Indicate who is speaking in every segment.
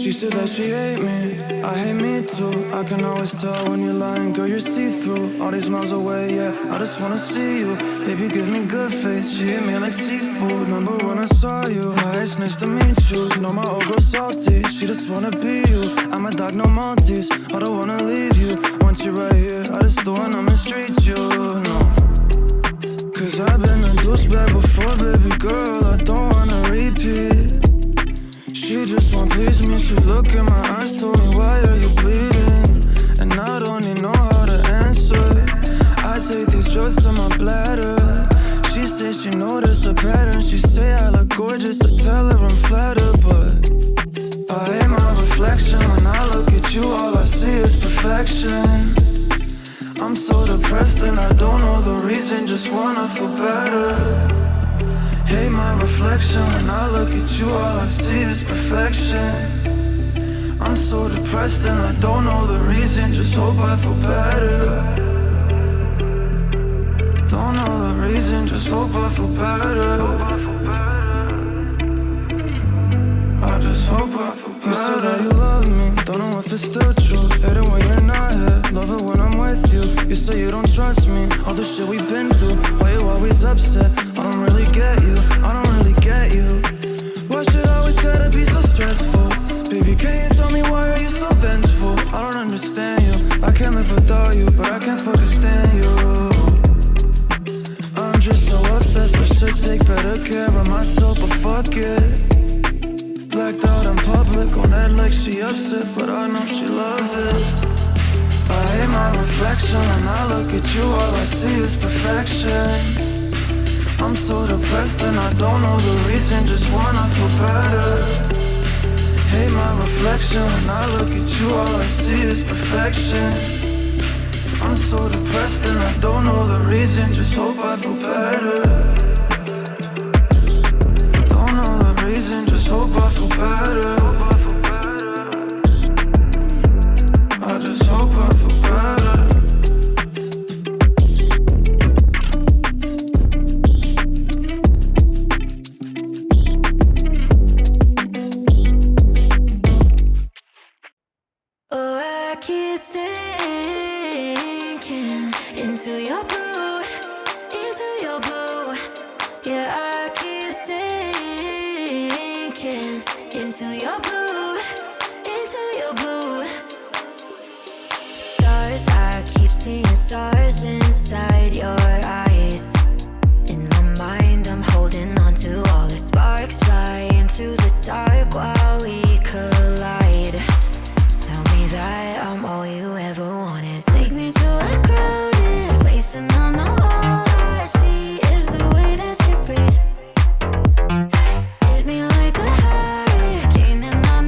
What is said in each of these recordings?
Speaker 1: She said that she hate me, I hate me too. I can always tell when you're lying, girl, you're see-through. All these miles away, yeah, I just wanna see you. Baby, give me good face, she hit me like seafood. Remember when I saw you, hi, it's nice to meet you. Know my old girl salty, she just wanna be you. I'm a dog, no Maltese, I don't wanna leave you. Once you're right here, I just don't wanna mistreat you, no. Cause I've been a douchebag before, baby girl, I don't wanna repeat. She just won't please me, she look in my eyes, told me why are you bleeding? And I don't even know how to answer. I take these drugs to my bladder. She says she noticed a pattern. She say I look gorgeous, I tell her I'm flattered. But I hate my reflection. When I look at you, all I see is perfection. I'm so depressed and I don't know the reason, just wanna feel better. Hate my reflection. When I look at you, all I see is perfection. I'm so depressed and I don't know the reason, just hope I feel better. Don't know the reason, just hope I feel better. I just hope I feel better. You said that you love me, don't know if it's still true. Hate it when you're not here, love it when I'm with you. You say you don't trust me, all the shit we've been through. Why you always upset? I don't really get you, I don't really get you. Why should I always gotta be so stressful? Baby, can you tell me why are you so vengeful? I don't understand you, I can't live without you, but I can't fucking stand you. I'm just so obsessed, I should take better care of myself, but fuck it. Blacked out in public, on that like she upset, but I know she love it. I hate my reflection, when I look at you, all I see is perfection. I'm so depressed and I don't know the reason, just wanna feel better. Hate my reflection, when I look at you, all I see is perfection. I'm so depressed and I don't know the reason, just hope I feel better. Don't know the reason, just hope I feel better. I just hope I feel better.
Speaker 2: Hit me like a hurricane and I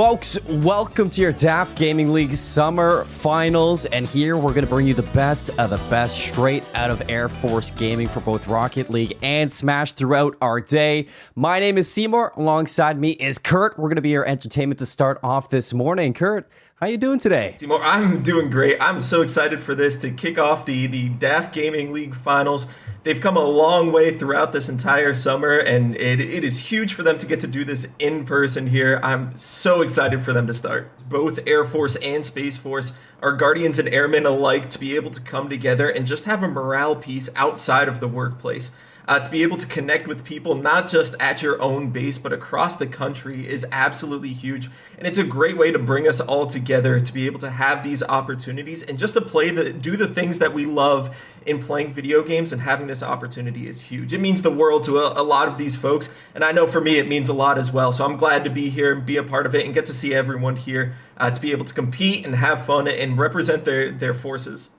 Speaker 2: Folks, welcome to your DAF Gaming League Summer Finals, and here we're going to bring you the best of the best straight out of Air Force Gaming for both Rocket League and Smash throughout our day. My name is Seymour. Alongside me is Kurt. We're going to be your entertainment to start off this morning. Kurt, how you doing today?
Speaker 3: Seymour, I'm doing great. I'm so excited for this to kick off the DAF Gaming League Finals. They've come a long way throughout this entire summer, and it is huge for them to get to do this in person here. I'm so excited for them to start. Both Air Force and Space Force are Guardians and Airmen alike to be able to come together and just have a morale piece outside of the workplace. To be able to connect with people, not just at your own base, but across the country is absolutely huge. And it's a great way to bring us all together to be able to have these opportunities and just to do the things that we love in playing video games, and having this opportunity is huge. It means the world to a lot of these folks. And I know for me, it means a lot as well. So I'm glad to be here and be a part of it and get to see everyone here to be able to compete and have fun and represent their forces.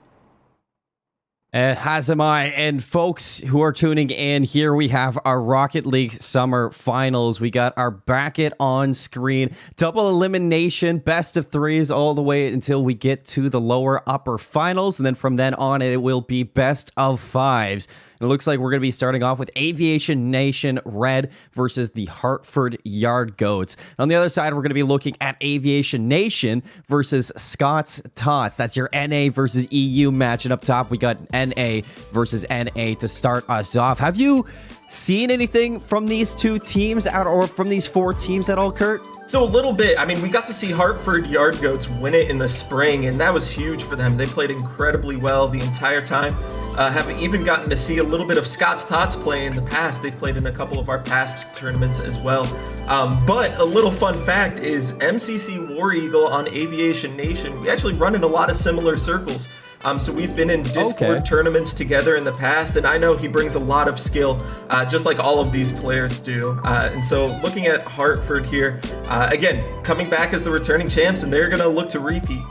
Speaker 2: As am I. And folks who are tuning in, here we have our Rocket League Summer Finals. We got our bracket on screen, double elimination, best of threes all the way until we get to the lower upper finals. And then from then on, it will be best of fives. It looks like we're going to be starting off with Aviation Nation Red versus the Hartford Yard Goats. On the other side, we're going to be looking at Aviation Nation versus Scott's Tots. That's your NA versus EU match. And up top, we got NA versus NA to start us off. Have you seen anything from these two teams or from these four teams at all, Kurt?
Speaker 3: So a little bit. I mean, we got to see Hartford Yard Goats win it in the spring, and that was huge for them. They played incredibly well the entire time. Have even gotten to see a little bit of Scott's Tots play in the past. They've played in a couple of our past tournaments as well. But a little fun fact is MCC War Eagle on Aviation Nation, we actually run in a lot of similar circles. So we've been in Discord tournaments together in the past, and I know he brings a lot of skill, just like all of these players do. And so looking at Hartford here, again, coming back as the returning champs, and they're going to look to repeat.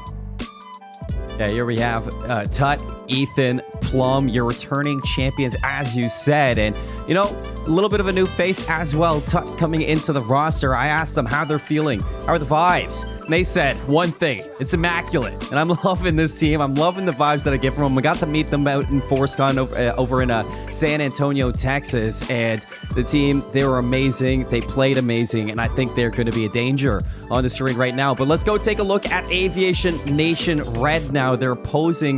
Speaker 2: Yeah, here we have Tut, Ethan, Plum, your returning champions, as you said. And, you know, a little bit of a new face as well. Tut coming into the roster. I asked them how they're feeling. How are the vibes? And they said one thing. It's immaculate. And I'm loving this team. I'm loving the vibes that I get from them. I got to meet them out in ForceCon over in San Antonio, Texas. And the team, they were amazing. They played amazing. And I think they're going to be a danger on the screen right now. But let's go take a look at Aviation Nation Red now. Their opponents.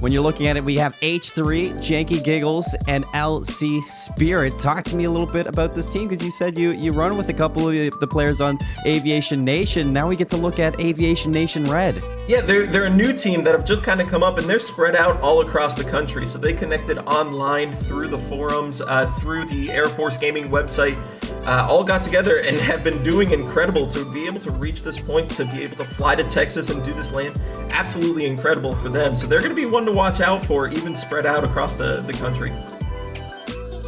Speaker 2: When you're looking at it, we have H3, Janky Giggles, and LC Spirit. Talk to me a little bit about this team, because you said you run with a couple of the players on Aviation Nation. Now we get to look at Aviation Nation Red.
Speaker 3: Yeah, they're a new team that have just kind of come up, and they're spread out all across the country. So they connected online through the forums, through the Air Force Gaming website, all got together and have been doing incredible to be able to reach this point, to be able to fly to Texas and do this land. Absolutely incredible for them. So they're going to be one to watch out for, even spread out across the country.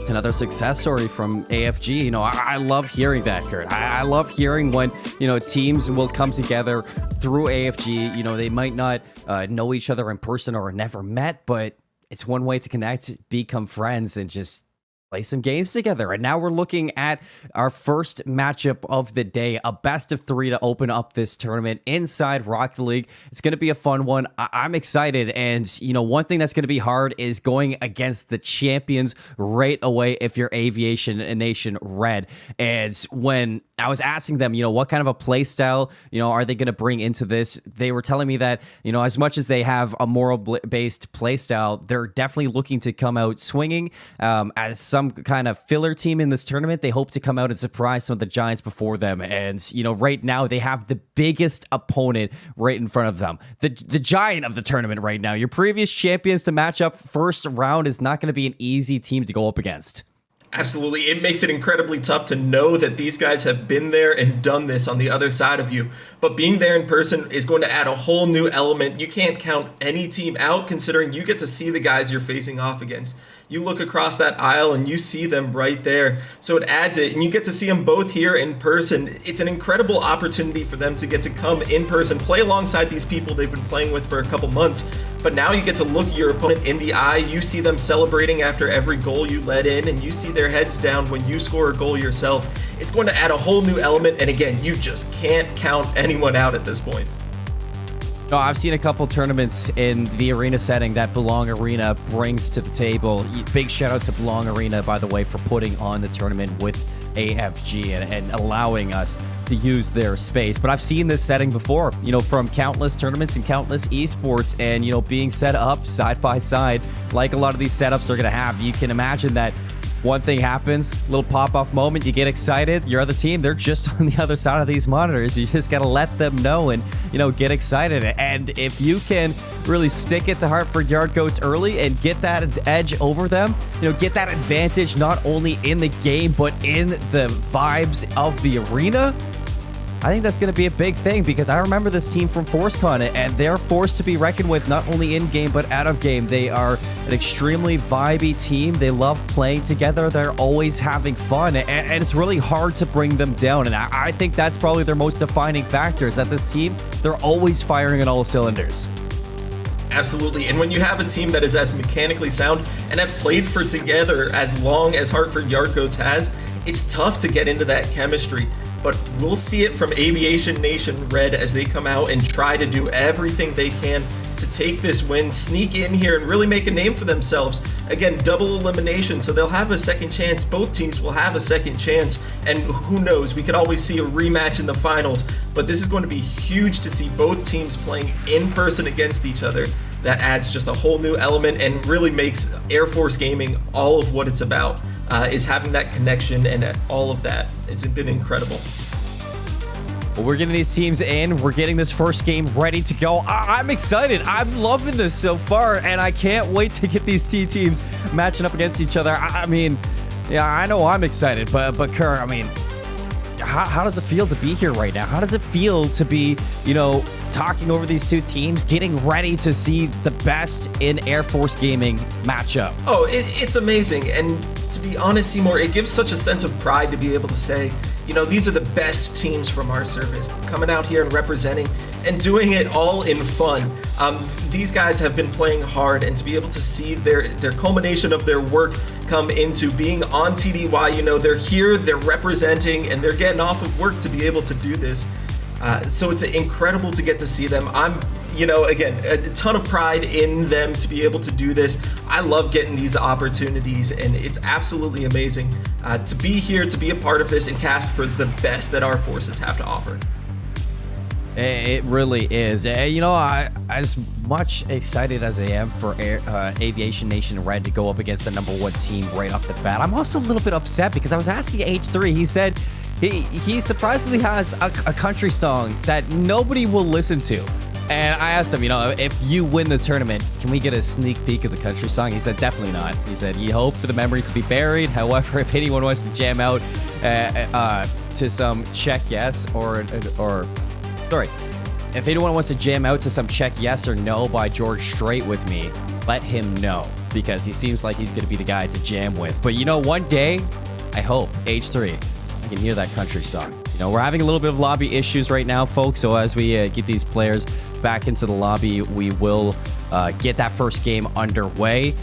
Speaker 2: It's another success story from AFG. You know, I love hearing that, Kurt. I love hearing when, you know, teams will come together through AFG. You know, they might not know each other in person or never met, but it's one way to connect, become friends, and just play some games together. And now we're looking at our first matchup of the day, a best of three to open up this tournament inside Rocket League. It's going to be a fun one. I'm excited. And, you know, one thing that's going to be hard is going against the champions right away if you're Aviation Nation Red. And when I was asking them, you know, what kind of a play style, you know, are they going to bring into this? They were telling me that, you know, as much as they have a moral-based play style, they're definitely looking to come out swinging as some kind of filler team in this tournament. They hope to come out and surprise some of the giants before them. And, you know, right now they have the biggest opponent right in front of them. The giant of the tournament right now. Your previous champions to match up first round is not going to be an easy team to go up against.
Speaker 3: Absolutely. It makes it incredibly tough to know that these guys have been there and done this on the other side of you. But being there in person is going to add a whole new element. You can't count any team out, considering you get to see the guys you're facing off against. You look across that aisle and you see them right there. So it adds it, and you get to see them both here in person. It's an incredible opportunity for them to get to come in person, play alongside these people they've been playing with for a couple months, But now you get to look your opponent in the eye. You see them celebrating after every goal you let in, and you see their heads down when you score a goal yourself. It's going to add a whole new element, and again, you just can't count anyone out at this point.
Speaker 2: No, I've seen a couple tournaments in the arena setting that Belong Arena brings to the table. Big shout out to Belong Arena, by the way, for putting on the tournament with AFG and allowing us to use their space. But I've seen this setting before, from countless tournaments and countless esports, and, being set up side by side like a lot of these setups are going to have. You can imagine that one thing happens, little pop-off moment, you get excited, your other team, they're just on the other side of these monitors. You just got to let them know and, get excited. And if you can really stick it to Hartford Yard Goats early and get that edge over them, get that advantage not only in the game, but in the vibes of the arena, I think that's going to be a big thing, because I remember this team from ForceCon, and they're forced to be reckoned with not only in game but out of game. They are an extremely vibey team. They love playing together. They're always having fun, and it's really hard to bring them down. And I think that's probably their most defining factor, is that this team, they're always firing on all cylinders.
Speaker 3: Absolutely, and when you have a team that is as mechanically sound and have played for together as long as Hartford Yard Goats has, it's tough to get into that chemistry. But we'll see it from Aviation Nation Red as they come out and try to do everything they can to take this win, sneak in here, and really make a name for themselves. Again, double elimination, so they'll have a second chance. Both teams will have a second chance, and who knows, we could always see a rematch in the finals, but this is going to be huge to see both teams playing in person against each other. That adds just a whole new element and really makes Air Force Gaming all of what it's about. Is having that connection and all of that. It's been incredible.
Speaker 2: Well, we're getting these teams in. We're getting this first game ready to go. I'm excited. I'm loving this so far, and I can't wait to get these two teams matching up against each other. I mean, yeah, I know I'm excited, but Kerr, I mean, how does it feel to be here right now? How does it feel to be, talking over these two teams, getting ready to see the best in Air Force Gaming matchup?
Speaker 3: Oh, it's amazing. And to be honest, Seymour, it gives such a sense of pride to be able to say, these are the best teams from our service coming out here and representing and doing it all in fun. These guys have been playing hard, and to be able to see their culmination of their work come into being on TDY, they're here, they're representing, and they're getting off of work to be able to do this. So it's incredible to get to see them. I'm, again, a ton of pride in them to be able to do this. I love getting these opportunities, and it's absolutely amazing to be here, to be a part of this, and cast for the best that our forces have to offer.
Speaker 2: It really is. I as much excited as I am for Aviation Nation Red to go up against the #1 team right off the bat, I'm also a little bit upset because I was asking H3. He said he surprisingly has a country song that nobody will listen to. And I asked him, if you win the tournament, can we get a sneak peek of the country song? He said, definitely not. He said, you hope for the memory to be buried. However, if anyone wants to jam out to some Check Yes if anyone wants to jam out to some Check Yes or No by George Strait with me, let him know, because he seems like he's going to be the guy to jam with. But one day, I hope, H3, I can hear that country song. We're having a little bit of lobby issues right now, folks, so as we get these players back into the lobby, we will get that first game underway.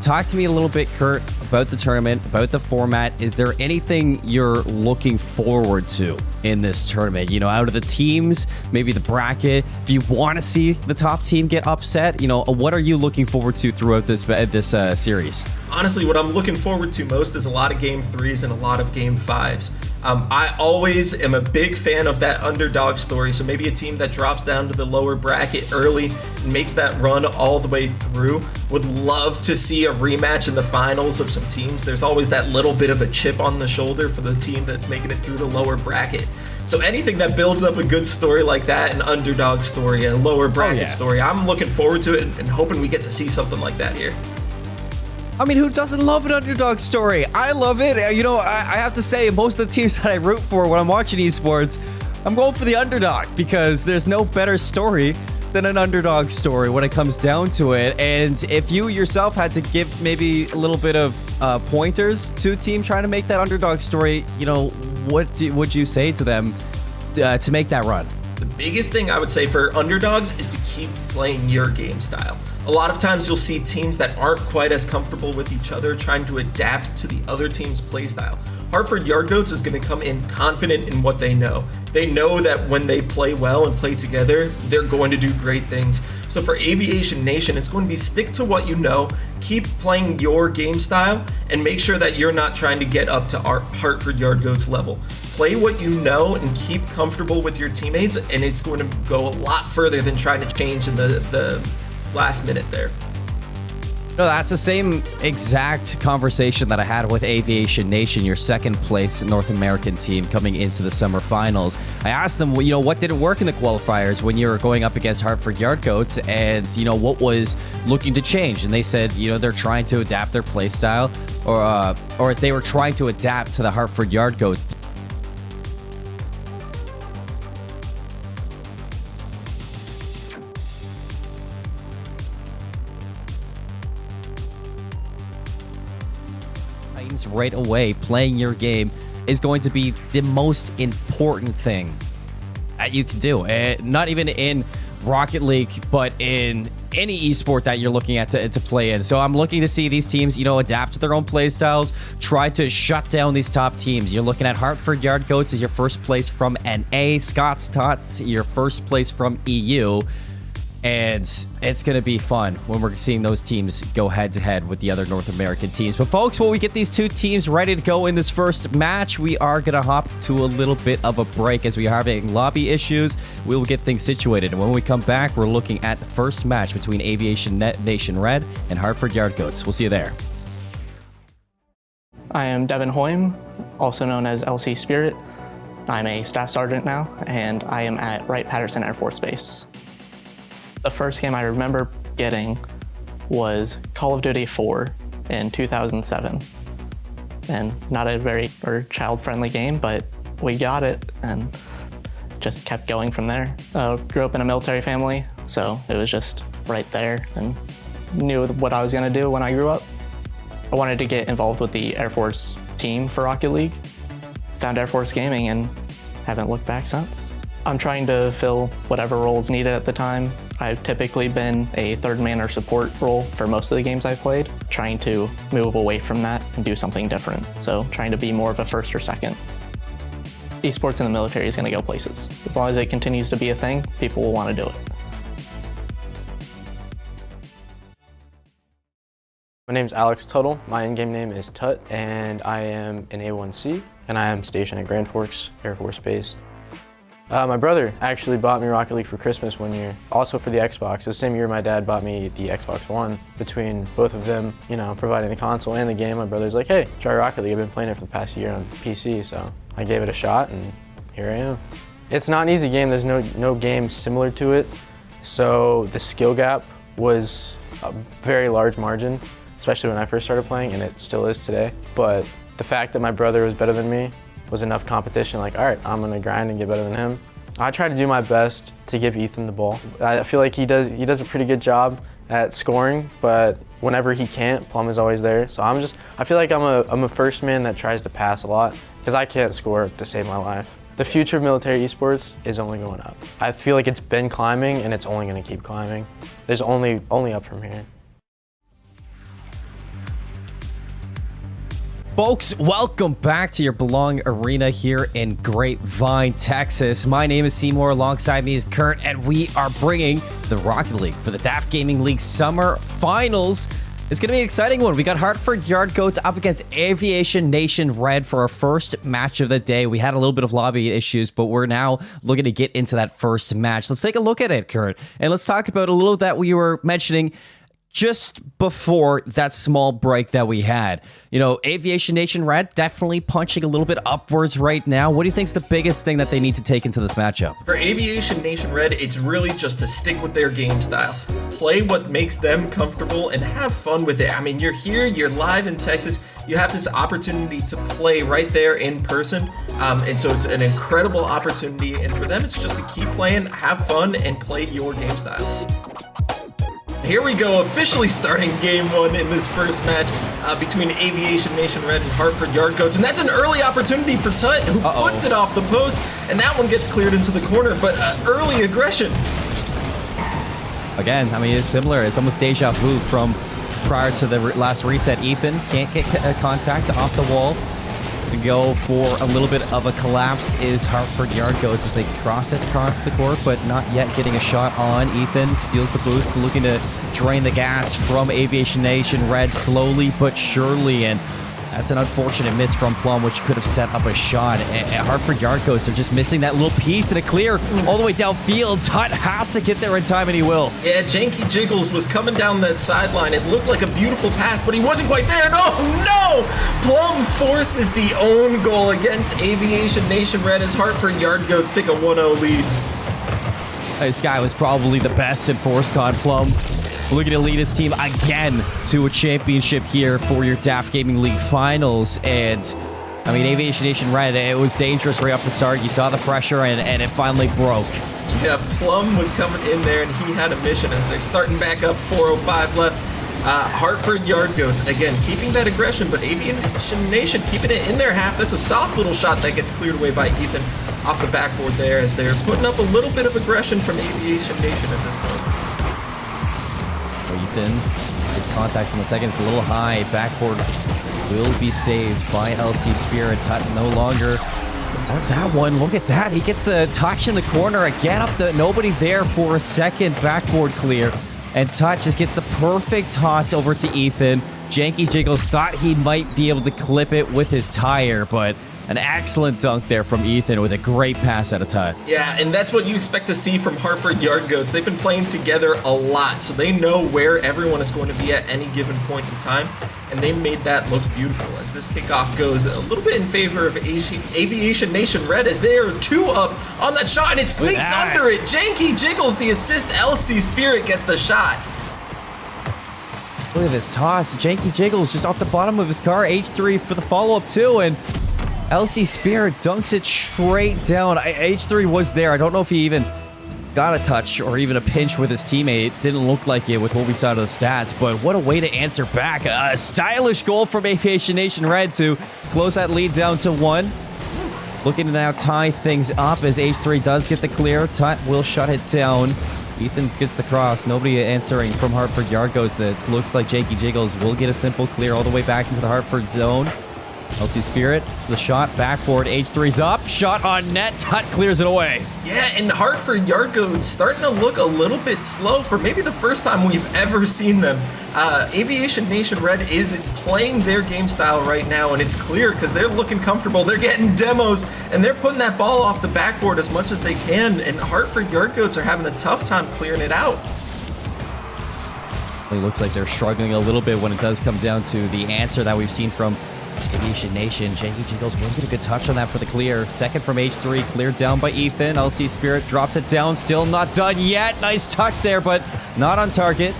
Speaker 2: Talk to me a little bit, Kurt, about the tournament, about the format. Is there anything you're looking forward to in this tournament? Out of the teams, maybe the bracket. If you want to see the top team get upset, what are you looking forward to throughout this series?
Speaker 3: Honestly, what I'm looking forward to most is a lot of Game 3s and a lot of Game 5s. I always am a big fan of that underdog story, so maybe a team that drops down to the lower bracket early and makes that run all the way through. Would love to see a rematch in the finals of some teams. There's always that little bit of a chip on the shoulder for the team that's making it through the lower bracket. So anything that builds up a good story like that, an underdog story, a lower bracket story, I'm looking forward to it and hoping we get to see something like that here.
Speaker 2: I mean, who doesn't love an underdog story? I love it. I have to say, most of the teams that I root for when I'm watching esports, I'm going for the underdog, because there's no better story than an underdog story when it comes down to it. And if you yourself had to give maybe a little bit of pointers to a team trying to make that underdog story, what would you say to them to make that run?
Speaker 3: The biggest thing I would say for underdogs is to keep playing your game style. A lot of times you'll see teams that aren't quite as comfortable with each other trying to adapt to the other team's play style. Hartford Yard Goats is going to come in confident in what they know. They know that when they play well and play together, they're going to do great things. So for Aviation Nation, it's going to be stick to what you know, keep playing your game style, and make sure that you're not trying to get up to our Hartford Yard Goats level. Play what you know and keep comfortable with your teammates, and it's going to go a lot further than trying to change in the last minute there.
Speaker 2: No, that's the same exact conversation that I had with Aviation Nation, your second place North American team coming into the summer finals. I asked them, what didn't work in the qualifiers when you were going up against Hartford Yard Goats, and what was looking to change. And they said, they're trying to adapt their play style, or they were trying to adapt to the Hartford Yard Goats. Right away, playing your game is going to be the most important thing that you can do. Not even in Rocket League, but in any esport that you're looking at to play in. So I'm looking to see these teams, adapt to their own play styles, try to shut down these top teams. You're looking at Hartford Yard Goats as your first place from NA, Scott's Tots, your first place from EU. And it's going to be fun when we're seeing those teams go head-to-head with the other North American teams. But folks, while we get these two teams ready to go in this first match, we are going to hop to a little bit of a break as we are having lobby issues. We will get things situated. And when we come back, we're looking at the first match between Aviation Nation Red and Hartford Yard Goats. We'll see you there.
Speaker 4: I am Devin Hoyme, also known as LC Spirit. I'm a staff sergeant now, and I am at Wright-Patterson Air Force Base. The first game I remember getting was Call of Duty 4 in 2007. And not a very child-friendly game, but we got it and just kept going from there. Grew up in a military family, so it was just right there and knew what I was gonna do when I grew up. I wanted to get involved with the Air Force team for Rocket League. Found Air Force Gaming and haven't looked back since. I'm trying to fill whatever roles needed at the time. I've typically been a third man or support role for most of the games I've played, trying to move away from that and do something different. So trying to be more of a first or second. Esports in the military is gonna go places. As long as it continues to be a thing, people will wanna do it.
Speaker 5: My name's Alex Tuttle. My in-game name is Tut, and I am an A1C, and I am stationed at Grand Forks Air Force Base. My brother actually bought me Rocket League for Christmas one year, also for the Xbox. The same year my dad bought me the Xbox One. Between both of them, providing the console and the game, my brother's like, hey, try Rocket League. I've been playing it for the past year on PC, so I gave it a shot, and here I am. It's not an easy game. There's no game similar to it, so the skill gap was a very large margin, especially when I first started playing, and it still is today. But the fact that my brother was better than me was enough competition, like, all right, I'm gonna grind and get better than him. I try to do my best to give Ethan the ball. I feel like he does a pretty good job at scoring, but whenever he can't, Plum is always there. So I feel like I'm a first man that tries to pass a lot, because I can't score to save my life. The future of military esports is only going up. I feel like it's been climbing and it's only gonna keep climbing. There's only up from here.
Speaker 2: Folks, welcome back to your Belong Arena here in Grapevine, Texas. My name is Seymour, alongside me is Kurt, and we are bringing the Rocket League for the DAF Gaming League Summer Finals. It's going to be an exciting one. We got Hartford Yard Goats up against Aviation Nation Red for our first match of the day. We had a little bit of lobby issues, but we're now looking to get into that first match. Let's take a look at it, Kurt, and let's talk about a little that we were mentioning just before that small break that we had. Aviation Nation Red definitely punching a little bit upwards right now. What do you think is the biggest thing that they need to take into this matchup?
Speaker 3: For Aviation Nation Red, it's really just to stick with their game style. Play what makes them comfortable and have fun with it. I mean, you're here, you're live in Texas, you have this opportunity to play right there in person. And so it's an incredible opportunity. And for them, it's just to keep playing, have fun, and play your game style. Here we go, officially starting game one in this first match between Aviation Nation Red and Hartford Yard Goats. And that's an early opportunity for Tut, who puts it off the post, and that one gets cleared into the corner, but early aggression.
Speaker 2: Again, I mean, it's similar. It's almost deja vu from prior to the last reset. Ethan can't get contact off the wall. To go for a little bit of a collapse is Hartford Yard Goats as they cross it across the court, but not yet getting a shot on. Ethan steals the boost, looking to drain the gas from Aviation Nation Red slowly but surely, and that's an unfortunate miss from Plum, which could have set up a shot. At Hartford Yard Goats, they're just missing that little piece, and a clear all the way downfield. Tut has to get there in time, and he will.
Speaker 3: Yeah, Janky Jiggles was coming down that sideline. It looked like a beautiful pass, but he wasn't quite there. No! Plum forces the own goal against Aviation Nation Red as Hartford Yard Goats take a 1-0 lead.
Speaker 2: This guy was probably the best in ForceCon. Plum looking to lead his team again to a championship here for your DAF Gaming League Finals. And, I mean, Aviation Nation Red, it was dangerous right off the start. You saw the pressure, and it finally broke.
Speaker 3: Yeah, Plum was coming in there, and he had a mission as they're starting back up, 4:05 left. Hartford Yard Goats, again, keeping that aggression, but Aviation Nation keeping it in their half. That's a soft little shot that gets cleared away by Ethan off the backboard there as they're putting up a little bit of aggression from Aviation Nation at this point.
Speaker 2: Ethan gets contact in the second. It's a little high. Backboard will be saved by LC Spirit. Tut no longer. Oh, that one. Look at that. He gets the touch in the corner again. Up the nobody there for a second. Backboard clear. And Tut just gets the perfect toss over to Ethan. Janky Jiggles thought he might be able to clip it with his tire, but an excellent dunk there from Ethan with a great pass out of Tut.
Speaker 3: Yeah, and that's what you expect to see from Hartford Yard Goats. They've been playing together a lot, so they know where everyone is going to be at any given point in time, and they made that look beautiful as this kickoff goes a little bit in favor of Aviation Nation Red as they are 2 up on that shot, and it sneaks under it. Janky Jiggles the assist. LC Spirit gets the shot.
Speaker 2: Look at this toss. Janky Jiggles just off the bottom of his car. H3 for the follow-up too, and LC Spirit dunks it straight down. H3 was there. I don't know if he even got a touch or even a pinch with his teammate. Didn't look like it with what we saw to the stats, but what a way to answer back. A stylish goal from Aviation Nation Red to close that lead down to 1. Looking to now tie things up as H3 does get the clear. Tut will shut it down. Ethan gets the cross. Nobody answering from Hartford Yard Goats. It looks like Janky Jiggles will get a simple clear all the way back into the Hartford zone. LC Spirit, the shot, backboard, H3's up, shot on net, Tut clears it away.
Speaker 3: Yeah, and Hartford Yard Goats starting to look a little bit slow for maybe the first time we've ever seen them. Aviation Nation Red is playing their game style right now, and it's clear because they're looking comfortable. They're getting demos, and they're putting that ball off the backboard as much as they can, and Hartford Yard Goats are having a tough time clearing it out.
Speaker 2: It looks like they're struggling a little bit when it does come down to the answer that we've seen from Aviation Nation. Janky Jiggles will get a good touch on that for the clear. Second from H3, cleared down by Ethan. LC Spirit drops it down, still not done yet. Nice touch there, but not on target.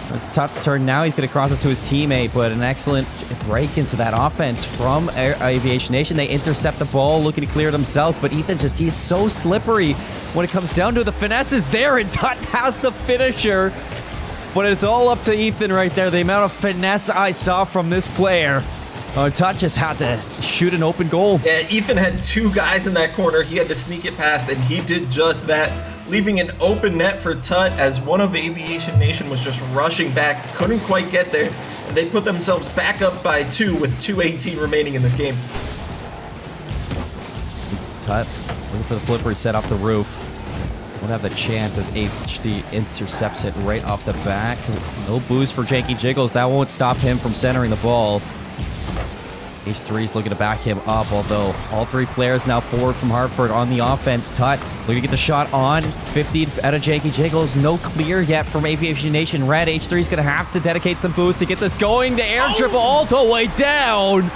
Speaker 2: It's Tut's turn now. He's going to cross it to his teammate, but an excellent break into that offense from Aviation Nation. They intercept the ball, looking to clear themselves, but Ethan he's so slippery when it comes down to the finesse is there, and Tut has the finisher. But it's all up to Ethan right there. The amount of finesse I saw from this player. Tut just had to shoot an open goal.
Speaker 3: Yeah, Ethan had 2 guys in that corner. He had to sneak it past, and he did just that, leaving an open net for Tut as one of Aviation Nation was just rushing back, couldn't quite get there, and they put themselves back up by 2 with 2:18 remaining in this game.
Speaker 2: Tut looking for the flipper set off the roof. Won't have the chance as HD intercepts it right off the back. No boost for Janky Jiggles. That won't stop him from centering the ball. H3 is looking to back him up, although all 3 players now forward from Hartford on the offense. Tut looking to get the shot on. 15 out of Janky Jiggles. No clear yet from Aviation Nation Red. H3 is going to have to dedicate some boost to get this going. The air dribble all the way down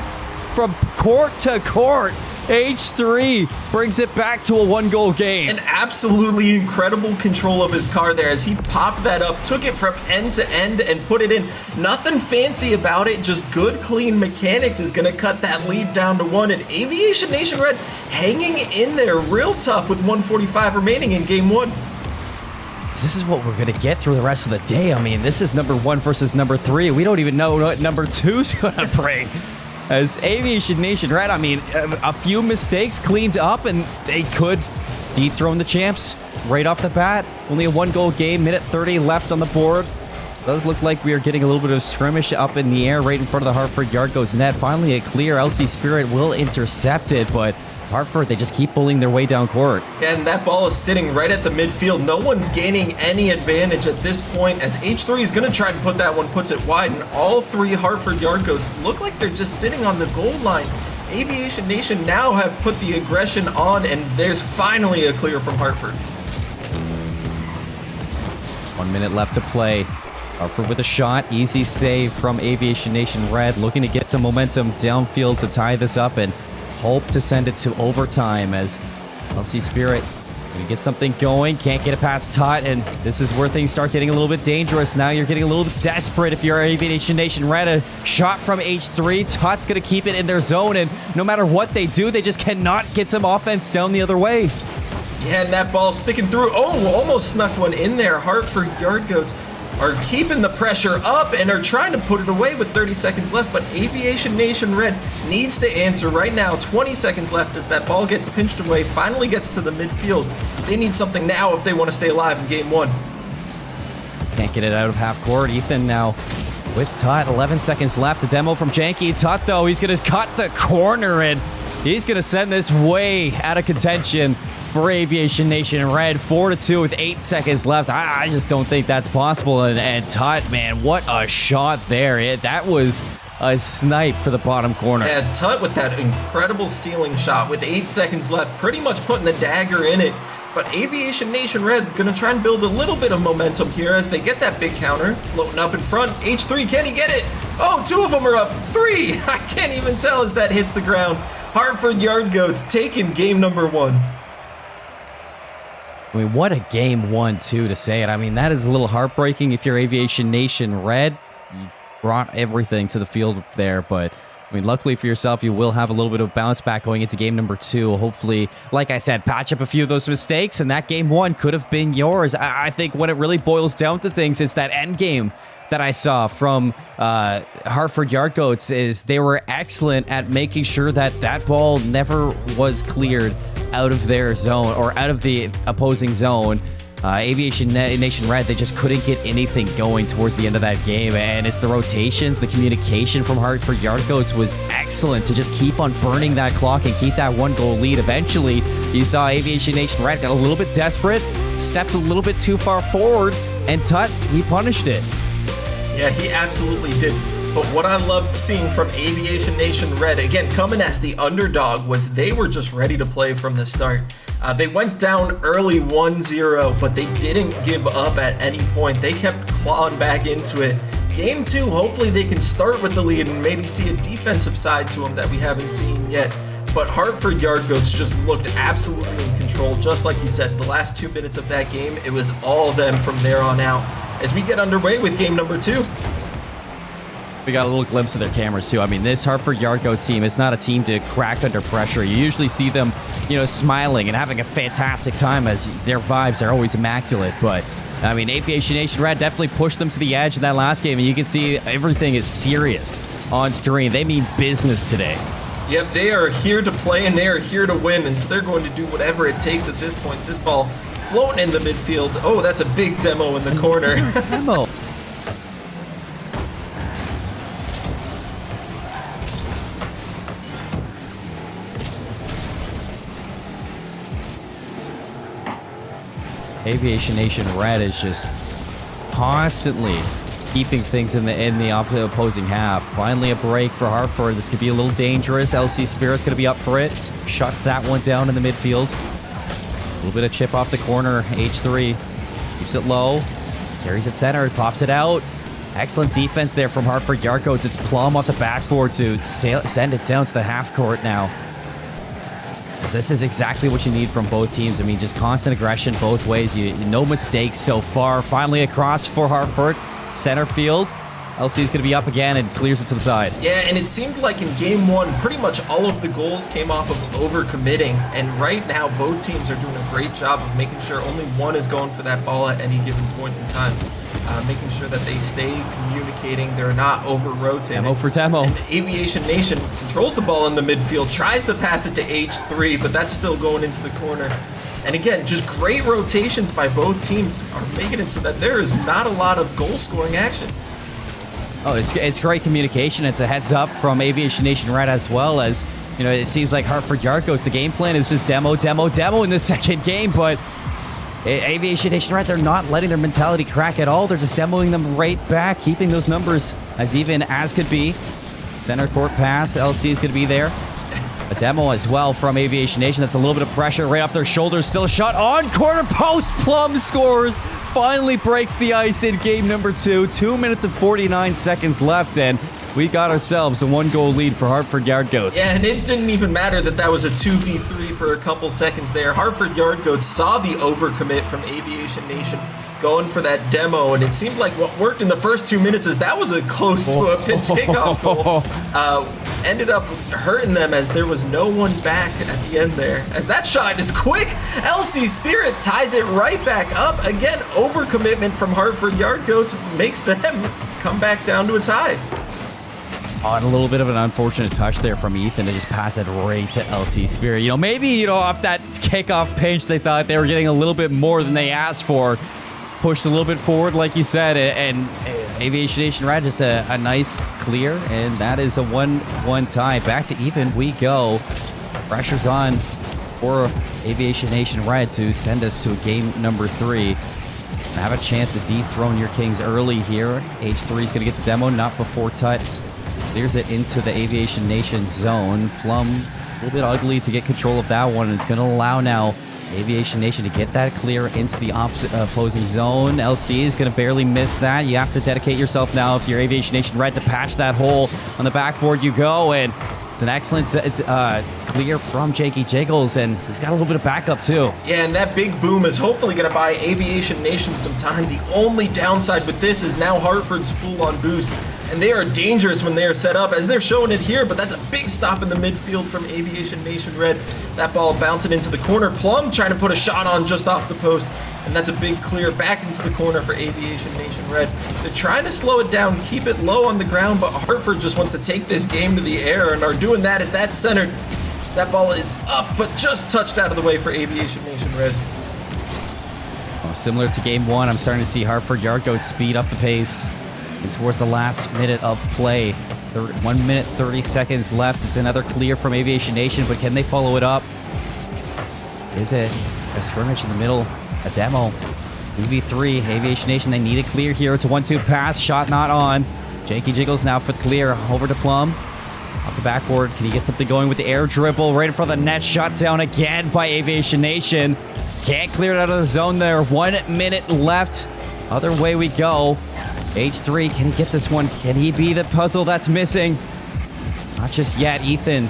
Speaker 2: from court to court. H3 brings it back to a 1-goal game.
Speaker 3: An absolutely incredible control of his car there as he popped that up, took it from end to end and put it in. Nothing fancy about it, just good, clean mechanics is going to cut that lead down to 1. And Aviation Nation Red hanging in there real tough with 1:45 remaining in game 1.
Speaker 2: this is what we're going to get through the rest of the day. I mean, this is number 1 versus number 3. We don't even know what number 2's going to bring. As Aviation Nation Red, I mean, a few mistakes cleaned up, and they could dethrone the champs right off the bat. Only a 1-goal game, minute 30 left on the board. Does look like we are getting a little bit of skirmish up in the air right in front of the Hartford Yard Goats net. Finally, a clear. LC Spirit will intercept it, but Hartford, they just keep bullying their way down court.
Speaker 3: And that ball is sitting right at the midfield. No one's gaining any advantage at this point, as H3 is going to try to put that one, puts it wide, and all 3 Hartford Yard Goats look like they're just sitting on the goal line. Aviation Nation now have put the aggression on, and there's finally a clear from Hartford.
Speaker 2: 1 minute left to play. Hartford with a shot. Easy save from Aviation Nation Red, looking to get some momentum downfield to tie this up and hope to send it to overtime, as LC Spirit gonna get something going. Can't get it past Tot, and this is where things start getting a little bit dangerous. Now you're getting a little bit desperate if you're Aviation Nation Red. A shot from H3. Tot's gonna keep it in their zone, and no matter what they do, they just cannot get some offense down the other way.
Speaker 3: Yeah, and that ball sticking through. Oh, almost snuck one in there. Hartford Yard Goats are keeping the pressure up and are trying to put it away with 30 seconds left, but Aviation Nation Red needs to answer right now. 20 seconds left as that ball gets pinched away, finally gets to the midfield. They need something now if they want to stay alive in game 1.
Speaker 2: Can't get it out of half court. Ethan now with Tot. 11 seconds left. A demo from Janky. Tot, though, he's going to cut the corner, and he's going to send this way out of contention for Aviation Nation Red. 4-2 with 8 seconds left. I just don't think that's possible. And Tot, man, what a shot there. That was a snipe for the bottom corner.
Speaker 3: Yeah, Tut with that incredible ceiling shot with 8 seconds left, pretty much putting the dagger in it. But Aviation Nation Red gonna try and build a little bit of momentum here as they get that big counter floating up in front. H3, can he get it? Oh, 2 of them are up. 3, I can't even tell as that hits the ground. Hartford Yard Goats taking game number 1.
Speaker 2: I mean, what a game 1, too, to say it. I mean, that is a little heartbreaking if you're Aviation Nation Red. You brought everything to the field there, but I mean, luckily for yourself, you will have a little bit of bounce back going into game number 2. Hopefully, like I said, patch up a few of those mistakes, and that game 1 could have been yours. I think when it really boils down to things, it's that end game that I saw from Hartford Yard Goats. Is they were excellent at making sure that that ball never was cleared out of their zone or out of the opposing zone. Aviation Nation Red, they just couldn't get anything going towards the end of that game, and it's the rotations, the communication from Hartford Yard Goats was excellent to just keep on burning that clock and keep that 1-goal lead. Eventually, you saw Aviation Nation Red got a little bit desperate, stepped a little bit too far forward, and Tut, he punished it.
Speaker 3: Yeah, he absolutely did. But what I loved seeing from Aviation Nation Red, again, coming as the underdog, was they were just ready to play from the start. They went down early 1-0, but they didn't give up at any point. They kept clawing back into it. Game 2, hopefully they can start with the lead and maybe see a defensive side to them that we haven't seen yet. But Hartford Yard Goats just looked absolutely in control. Just like you said, the last 2 minutes of that game, it was all them from there on out. As we get underway with game number 2.
Speaker 2: We got a little glimpse of their cameras, too. I mean, this Hartford Yard Goats team, it's not a team to crack under pressure. You usually see them, smiling and having a fantastic time as their vibes are always immaculate. But, I mean, Aviation Nation Red definitely pushed them to the edge in that last game, and you can see everything is serious on screen. They mean business today.
Speaker 3: Yep, they are here to play and they are here to win, and so they're going to do whatever it takes at this point. This ball floating in the midfield. Oh, that's a big demo in the corner.
Speaker 2: Demo. Aviation Nation Red is just constantly keeping things in the opposing half. Finally a break for Hartford. This could be a little dangerous. LC Spirit's going to be up for it. Shuts that one down in the midfield. A little bit of chip off the corner. H3 keeps it low. Carries it center. Pops it out. Excellent defense there from Hartford Yard Goats. It's Plum off the backboard to send it down to the half court now. This is exactly what you need from both teams. I mean, just constant aggression both ways. No mistakes so far. Finally across for Hartford. Center field. LC is going to be up again and clears it to the side.
Speaker 3: Yeah, and it seemed like in game one, pretty much all of the goals came off of overcommitting. And right now, both teams are doing a great job of making sure only one is going for that ball at any given point in time. Making sure that they stay communicating, they're not over-rotating.
Speaker 2: Demo for demo.
Speaker 3: And Aviation Nation controls the ball in the midfield, tries to pass it to H3, but that's still going into the corner. And again, just great rotations by both teams are making it so that there is not a lot of goal-scoring action.
Speaker 2: Oh, it's great communication. It's a heads up from Aviation Nation Red as well as, you know, it seems like Hartford Yard goes. The game plan is just demo in the second game, but Aviation Nation Red, they're not letting their mentality crack at all. They're just demoing them right back, keeping those numbers as even as could be. Center court pass, LC is going to be there. A demo as well from Aviation Nation. That's a little bit of pressure right off their shoulders. Still a shot on corner post. Plum scores. Finally breaks the ice in game number 2. 2 minutes and 49 seconds left, and we got ourselves a 1-goal lead for Hartford Yard Goats.
Speaker 3: Yeah, and it didn't even matter that was a 2v3 for a couple seconds there. Hartford Yard Goats saw the overcommit from Aviation Nation going for that demo, and it seemed like what worked in the first 2 minutes is that was a close to a pinch kickoff goal. Ended up hurting them as there was no one back at the end there. As that shot is quick, LC Spirit ties it right back up. Again, overcommitment from Hartford Yard Goats makes them come back down to a tie.
Speaker 2: On a little bit of an unfortunate touch there from Ethan to just pass it right to LC Spirit. You know, maybe, you know, off that kickoff pinch, they thought they were getting a little bit more than they asked for. Pushed a little bit forward, like you said, and Aviation Nation Red just a nice clear, and that is a 1-1 tie. Back to even we go. Pressure's on for Aviation Nation Red to send us to a game number 3. Have a chance to dethrone your Kings early here. H3 is going to get the demo, not before Tut clears it into the Aviation Nation zone. Plum, a little bit ugly to get control of that one, and it's going to allow now Aviation Nation to get that clear into the opposing zone. LC is going to barely miss that. You have to dedicate yourself now if you're Aviation Nation Red to patch that hole. On the backboard you go, and it's an excellent clear from Jakey Jiggles, and he's got a little bit of backup too.
Speaker 3: Yeah, and that big boom is hopefully going to buy Aviation Nation some time. The only downside with this is now Hartford's full on boost, and they are dangerous when they are set up, as they're showing it here, but that's a big stop in the midfield from Aviation Nation Red. That ball bouncing into the corner. Plum trying to put a shot on just off the post, and that's a big clear back into the corner for Aviation Nation Red. They're trying to slow it down, keep it low on the ground, but Hartford just wants to take this game to the air, and are doing that as that center. That ball is up, but just touched out of the way for Aviation Nation Red.
Speaker 2: Oh, similar to game 1, I'm starting to see Hartford Yard Goats speed up the pace. And towards the last minute of play. 1 minute, 30 seconds left. It's another clear from Aviation Nation, but can they follow it up? Is it a scrimmage in the middle? A demo. 2v3. Aviation Nation, they need a clear here. It's a 1-2 pass. Shot not on. Jakey Jiggles now for the clear. Over to Plum. Off the backboard. Can he get something going with the air dribble? Right in front of the net. Shot down again by Aviation Nation. Can't clear it out of the zone there. 1 minute left. Other way we go. H3, can he get this one? Can he be the puzzle that's missing? Not just yet. Ethan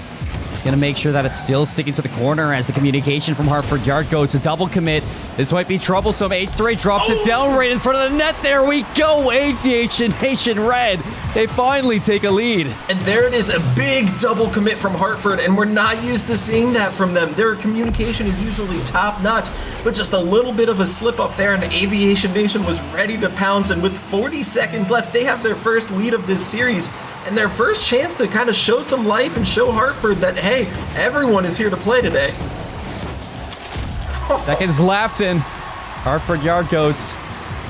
Speaker 2: is going to make sure that it's still sticking to the corner as the communication from Hartford Yard goes to double commit. This might be troublesome. H3 drops it down right in front of the net. There we go. Aviation Nation Red. They finally take a lead.
Speaker 3: And there it is, a big double commit from Hartford, and we're not used to seeing that from them. Their communication is usually top notch, but just a little bit of a slip up there, and Aviation Nation was ready to pounce, and with 40 seconds left, they have their first lead of this series, and their first chance to kind of show some life and show Hartford that, hey, everyone is here to play today.
Speaker 2: Seconds left, and Hartford Yard Goats,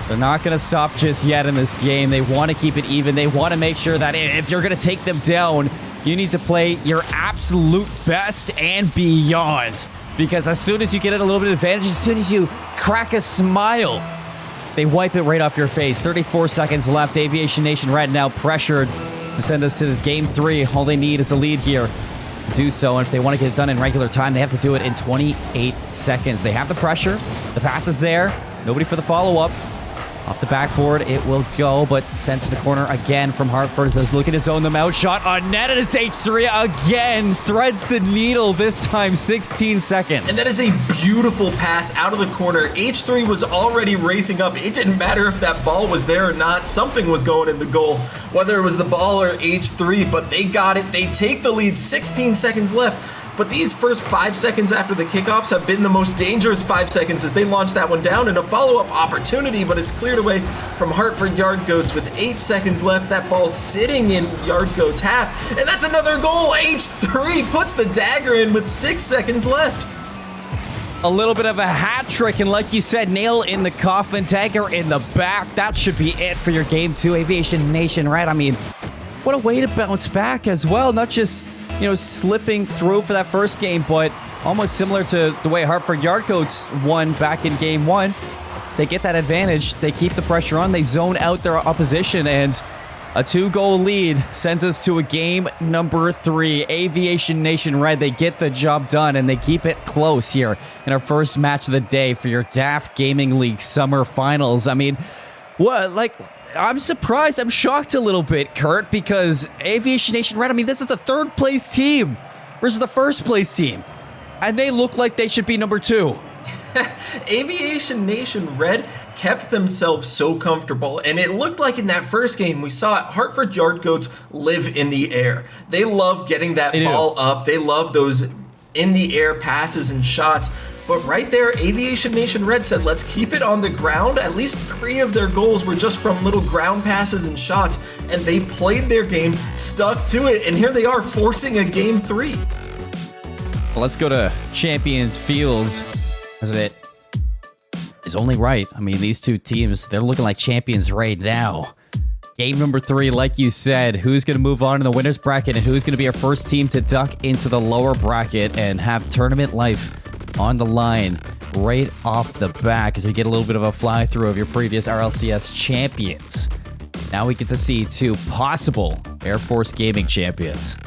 Speaker 2: they're not going to stop just yet in this game. They want to keep it even. They want to make sure that if you're going to take them down, you need to play your absolute best and beyond. Because as soon as you get a little bit of advantage, as soon as you crack a smile, they wipe it right off your face. 34 seconds left. Aviation Nation Red now pressured to send us to game 3. All they need is a lead here to do so. And if they want to get it done in regular time, they have to do it in 28 seconds. They have the pressure. The pass is there. Nobody for the follow-up. Off the backboard, it will go, but sent to the corner again from Hartford. As looking to zone them out. Shot on net, and it's H3 again. Threads the needle, this time 16 seconds.
Speaker 3: And that is a beautiful pass out of the corner. H3 was already racing up. It didn't matter if that ball was there or not. Something was going in the goal, whether it was the ball or H3, but they got it. They take the lead, 16 seconds left. But these first 5 seconds after the kickoffs have been the most dangerous 5 seconds as they launch that one down in a follow-up opportunity, but it's cleared away from Hartford Yard Goats with 8 seconds left. That ball sitting in Yard Goats half, and that's another goal. H3 puts the dagger in with 6 seconds left.
Speaker 2: A little bit of a hat trick, and like you said, nail in the coffin, dagger in the back. That should be it for your game 2, Aviation Nation, right? I mean, what a way to bounce back as well. Not just, slipping through for that first game, but almost similar to the way Hartford Yard Goats won back in game 1. They get that advantage. They keep the pressure on. They zone out their opposition, and a 2-goal lead sends us to a game number 3. Aviation Nation Red, they get the job done, and they keep it close here in our first match of the day for your DAF Gaming League Summer Finals. I mean, I'm surprised. I'm shocked a little bit, Kurt, because Aviation Nation Red, I mean, this is the 3rd place team versus the 1st place team, and they look like they should be number 2.
Speaker 3: Aviation Nation Red kept themselves so comfortable, and it looked like in that first game we saw Hartford Yard Goats live in the air. They love getting that ball up. They love those in the air passes and shots. But right there, Aviation Nation Red said, let's keep it on the ground. At least 3 of their goals were just from little ground passes and shots, and they played their game, stuck to it, and here they are forcing a game 3.
Speaker 2: Let's go to Champions Fields, as it is only right. I mean, these two teams, they're looking like champions right now. Game number 3, like you said, who's going to move on in the winner's bracket and who's going to be our first team to duck into the lower bracket and have tournament life on the line right off the back as we get a little bit of a fly through of your previous RLCS champions. Now we get to see 2 possible Air Force Gaming champions.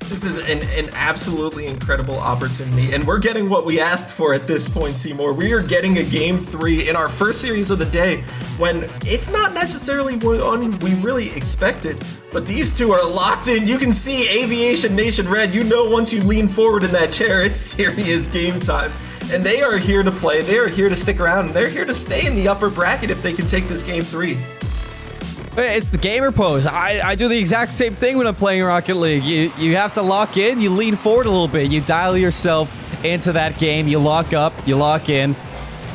Speaker 3: This is an absolutely incredible opportunity, and we're getting what we asked for at this point, Seymour. We are getting a game 3 in our first series of the day when it's not necessarily one we really expected, but these 2 are locked in. You can see Aviation Nation Red. Once you lean forward in that chair, it's serious game time. And they are here to play. They are here to stick around, and they're here to stay in the upper bracket if they can take this game 3.
Speaker 2: It's the gamer pose. I do the exact same thing when I'm playing Rocket League. You have to lock in, you lean forward a little bit, you dial yourself into that game, you lock up, you lock in.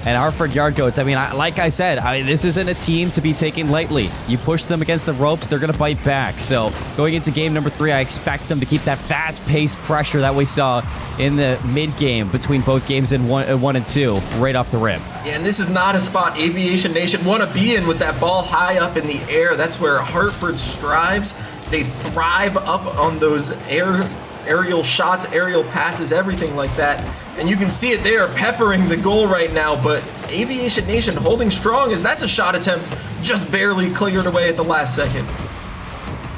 Speaker 2: And Hartford Yard Goats, I mean, like I said, this isn't a team to be taken lightly. You push them against the ropes, they're going to bite back. So going into game number 3, I expect them to keep that fast-paced pressure that we saw in the mid-game between both games in 1 and 2 right off the rim.
Speaker 3: Yeah, and this is not a spot Aviation Nation want to be in with that ball high up in the air. That's where Hartford strives. They thrive up on those aerial shots, aerial passes, everything like that. And you can see it there, peppering the goal right now, but Aviation Nation holding strong as that's a shot attempt just barely cleared away at the last second.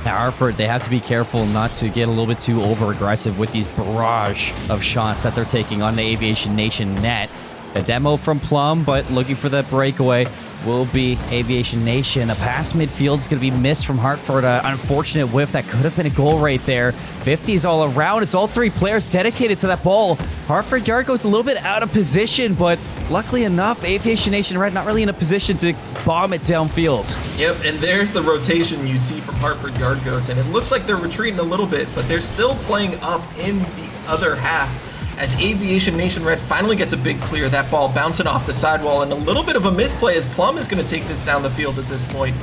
Speaker 2: Now, Hartford, they have to be careful not to get a little bit too over-aggressive with these barrage of shots that they're taking on the Aviation Nation net. A demo from Plum, but looking for that breakaway will be Aviation Nation. A pass midfield is going to be missed from Hartford. An unfortunate whiff. That could have been a goal right there. 50s all around. It's all 3 players dedicated to that ball. Hartford Yard Goats a little bit out of position, but luckily enough, Aviation Nation Red not really in a position to bomb it downfield.
Speaker 3: Yep, and there's the rotation you see from Hartford Yard Goats, and it looks like they're retreating a little bit, but they're still playing up in the other half. As Aviation Nation Red finally gets a big clear, that ball bouncing off the sidewall, and a little bit of a misplay as Plum is going to take this down the field at this point.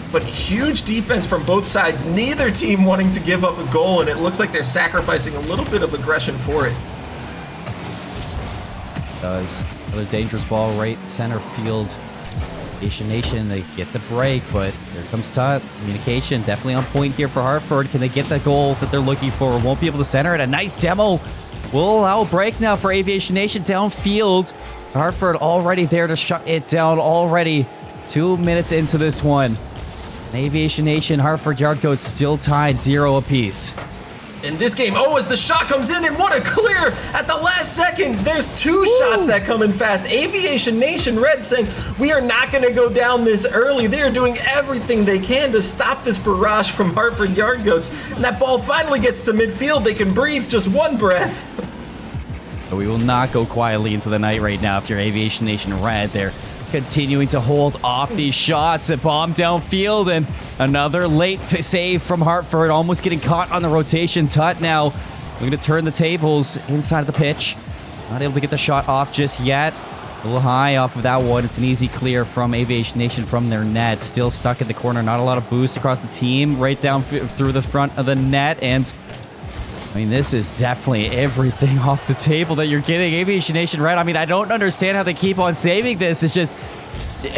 Speaker 3: But huge defense from both sides, neither team wanting to give up a goal, and it looks like they're sacrificing a little bit of aggression for it.
Speaker 2: Does another dangerous ball right center field. Aviation Nation, they get the break, but here comes Tut. Communication definitely on point here for Hartford. Can they get the goal that they're looking for? Won't be able to center it. A nice demo. We'll allow a break now for Aviation Nation downfield. Hartford already there to shut it down already. 2 minutes into this one. And Aviation Nation, Hartford Yard Goats still tied 0 apiece.
Speaker 3: in this game. Oh, as the shot comes in, and what a clear at the last second. There's two shots that come in fast. Aviation Nation Red saying, we are not going to go down this early. They're doing everything they can to stop this barrage from Hartford Yard Goats. And that ball finally gets to midfield. They can breathe just one breath.
Speaker 2: But we will not go quietly into the night right now if you're Aviation Nation Red. They're continuing to hold off these shots and bomb downfield, and another late save from Hartford, almost getting caught on the rotation. Tut now looking to turn the tables inside of the pitch. Not able to get the shot off just yet. A little high off of that one. It's an easy clear from Aviation Nation from their net. Still stuck in the corner. Not a lot of boost across the team. Right down through the front of the net. And I mean, this is definitely everything off the table that you're getting. Aviation Nation Red, I mean, I don't understand how they keep on saving this. It's just,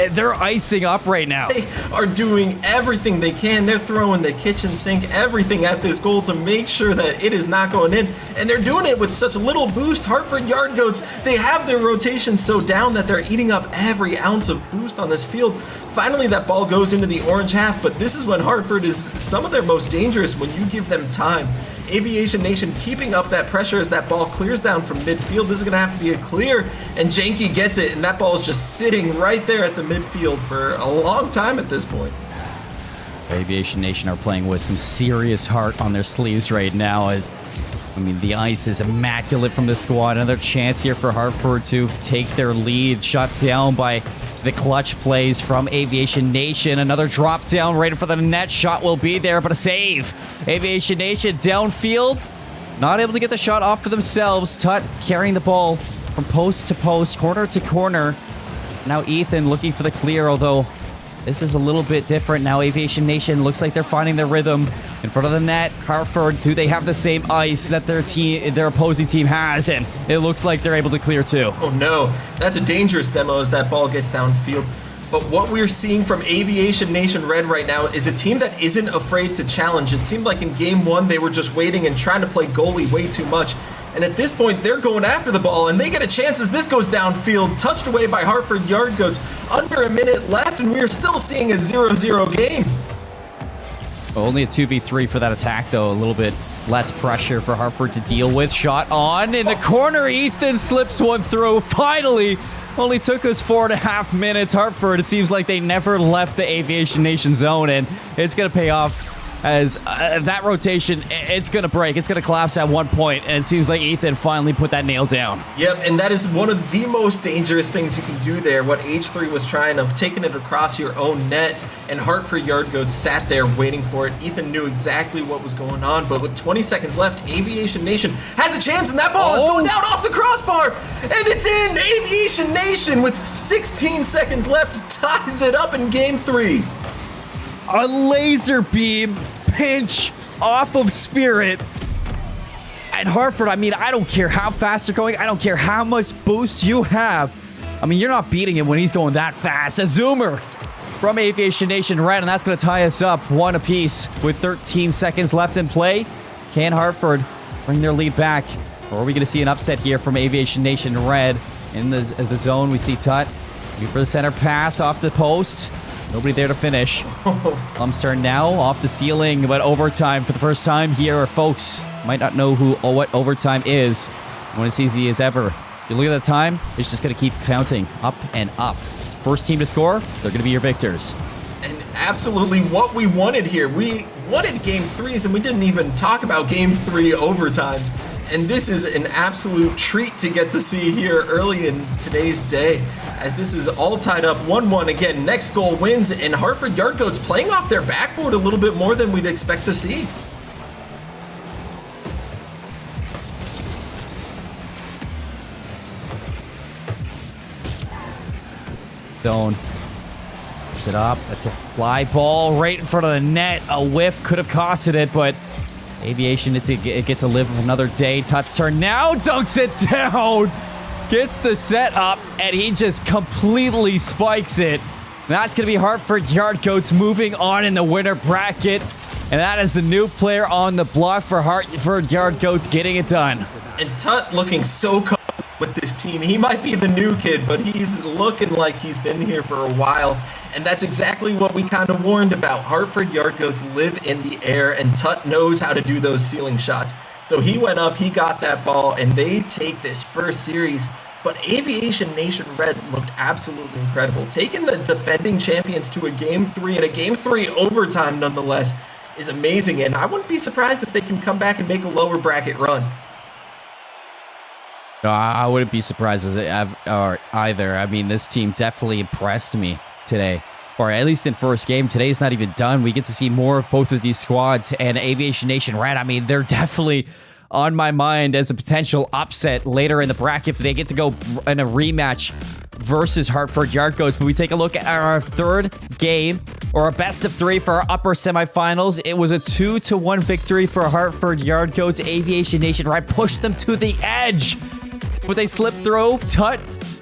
Speaker 2: they're icing up right now.
Speaker 3: They are doing everything they can. They're throwing the kitchen sink, everything at this goal to make sure that it is not going in. And they're doing it with such little boost. Hartford Yard Goats, they have their rotation so down that they're eating up every ounce of boost on this field. Finally, that ball goes into the orange half, but this is when Hartford is some of their most dangerous when you give them time. Aviation Nation keeping up that pressure as that ball clears down from midfield. This is going to have to be a clear, and Janky gets it, and that ball is just sitting right there at the midfield for a long time at this point.
Speaker 2: Aviation Nation are playing with some serious heart on their sleeves right now, as I mean, the ice is immaculate from the squad. Another chance here for Hartford to take their lead. Shut down by the clutch plays from Aviation Nation. Another drop down right in front of the net. Shot will be there, but a save. Aviation Nation downfield. Not able to get the shot off for themselves. Tut carrying the ball from post to post, corner to corner. Now Ethan looking for the clear, although this is a little bit different. Now Aviation Nation looks like they're finding their rhythm in front of the net. Hartford, do they have the same ice that their opposing team has? And it looks like they're able to clear too.
Speaker 3: Oh no, that's a dangerous demo as that ball gets downfield. But what we're seeing from Aviation Nation Red right now is a team that isn't afraid to challenge. It seemed like in game one, they were just waiting and trying to play goalie way too much. And at this point, they're going after the ball, and they get a chance as this goes downfield, touched away by Hartford Yard Goats. Under a minute left, and we are still seeing a 0-0 game.
Speaker 2: Only a 2v3 for that attack, though. A little bit less pressure for Hartford to deal with. Shot on in the corner. Ethan slips one through. Finally, only took us 4.5 minutes. Hartford, it seems like they never left the Aviation Nation zone, and it's going to pay off as that rotation, it's going to break. It's going to collapse at one point, and it seems like Ethan finally put that nail down.
Speaker 3: Yep, and that is one of the most dangerous things you can do there. What H3 was trying of taking it across your own net, and Hartford Yard Goats sat there waiting for it. Ethan knew exactly what was going on, but with 20 seconds left, Aviation Nation has a chance, and that ball is going down off the crossbar, and it's in! Aviation Nation, with 16 seconds left, ties it up in game 3.
Speaker 2: A laser beam pinch off of Spirit. And Hartford, I mean, I don't care how fast you're going. I don't care how much boost you have. I mean, you're not beating him when he's going that fast. A zoomer from Aviation Nation Red, and that's going to tie us up one apiece with 13 seconds left in play. Can Hartford bring their lead back? Or are we going to see an upset here from Aviation Nation Red? In the zone, we see Tut. Looking for the center pass off the post. Nobody there to finish. Plum's turn now off the ceiling, but overtime for the first time here. Folks might not know what overtime is when it's easy as ever. If you look at the time, it's just going to keep counting up and up. First team to score, they're going to be your victors.
Speaker 3: And absolutely what we wanted here. We wanted game 3s, and we didn't even talk about game 3 overtimes. And this is an absolute treat to get to see here early in today's day, as this is all tied up 1-1. Again, next goal wins, and Hartford Yard Goats playing off their backboard a little bit more than we'd expect to see.
Speaker 2: Zone. Puts it up. That's a fly ball right in front of the net. A whiff could have costed it, but Aviation, it gets to live another day. Tut's turn now, dunks it down. Gets the set up, and he just completely spikes it. That's going to be Hartford Yard Goats moving on in the winner bracket. And that is the new player on the block for Hartford Yard Goats getting it done.
Speaker 3: And Tut looking so with this team. He might be the new kid, but he's looking like he's been here for a while. And that's exactly what we kind of warned about. Hartford Yard Goats live in the air, and Tut knows how to do those ceiling shots. So he went up, he got that ball, and they take this first series. But Aviation Nation Red looked absolutely incredible. Taking the defending champions to a Game 3 and a Game 3 overtime nonetheless is amazing. And I wouldn't be surprised if they can come back and make a lower bracket run.
Speaker 2: No, I wouldn't be surprised either. I mean, this team definitely impressed me today. Or at least in first game. Today's not even done. We get to see more of both of these squads. And Aviation Nation Red, I mean, they're definitely on my mind as a potential upset later in the bracket if they get to go in a rematch versus Hartford Yard Goats. But we take a look at our third game, or a best of 3 for our upper semifinals. It was a 2-1 victory for Hartford Yard Goats. Aviation Nation Red pushed them to the edge, but they slipped through. Tut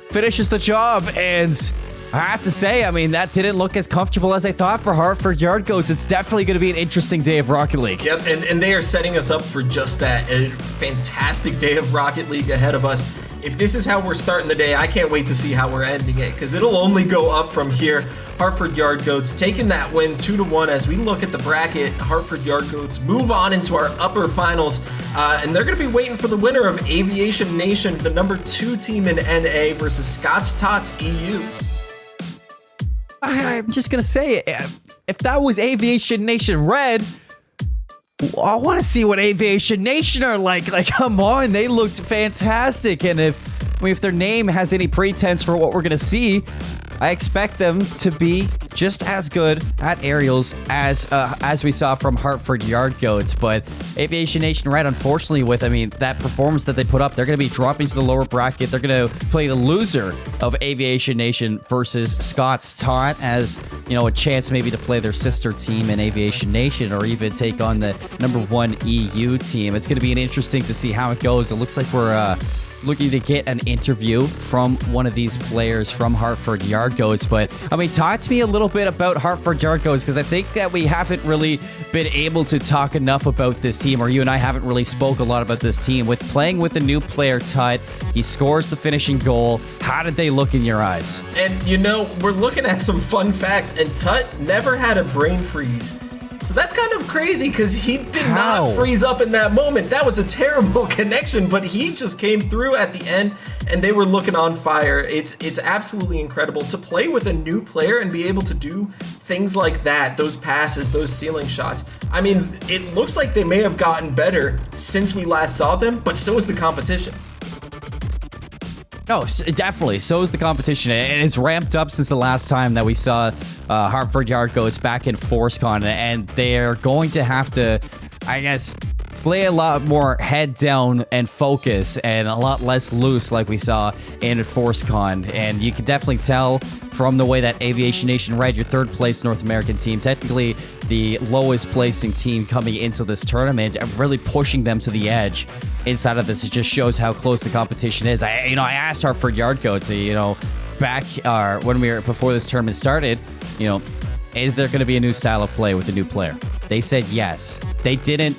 Speaker 2: finishes the job, and I have to say, I mean, that didn't look as comfortable as I thought for Hartford Yard Goats. It's definitely going to be an interesting day of Rocket League.
Speaker 3: Yep, and they are setting us up for just that. A fantastic day of Rocket League ahead of us. If this is how we're starting the day, I can't wait to see how we're ending it, because it'll only go up from here. Hartford Yard Goats taking that win 2-1 as we look at the bracket. Hartford Yard Goats move on into our upper finals, and they're going to be waiting for the winner of Aviation Nation, the number 2 team in NA, versus Scott's Tots EU.
Speaker 2: I'm just going to say, if that was Aviation Nation Red, I want to see what Aviation Nation are like. Like, come on, they looked fantastic. And if their name has any pretense for what we're going to see, I expect them to be just as good at aerials as we saw from Hartford Yard Goats. But Aviation Nation Red, unfortunately, with, I mean, that performance that they put up, they're going to be dropping to the lower bracket. They're going to play the loser of Aviation Nation versus Scott's Tot, as, you know, a chance maybe to play their sister team in Aviation Nation, or even take on the number 1 EU team. It's going to be interesting to see how it goes. It looks like we're looking to get an interview from one of these players from Hartford Yard Goats. But, I mean, talk to me a little bit about Hartford Yard Goats, because I think that we haven't really been able to talk enough about this team, or you and I haven't really spoke a lot about this team. With playing with the new player, Tut, he scores the finishing goal. How did they look in your eyes?
Speaker 3: And, you know, we're looking at some fun facts, and Tut never had a brain freeze. So that's kind of crazy, because he did not freeze up in that moment. That was a terrible connection, but he just came through at the end, and they were looking on fire. It's absolutely incredible to play with a new player and be able to do things like that, those passes, those ceiling shots. I mean, it looks like they may have gotten better since we last saw them, but so is the competition.
Speaker 2: No, definitely. So is the competition. And it's ramped up since the last time that we saw Hartford Yard Goats back in ForceCon. And they're going to have to, I guess, play a lot more head down and focus, and a lot less loose like we saw in ForceCon. And you can definitely tell from the way that Aviation Nation Red, your third place North American team, technically the lowest placing team coming into this tournament, really pushing them to the edge inside of this. It just shows how close the competition is. I asked Hartford Yard Goats, back when we were before this tournament started, is there going to be a new style of play with a new player? They said yes. They didn't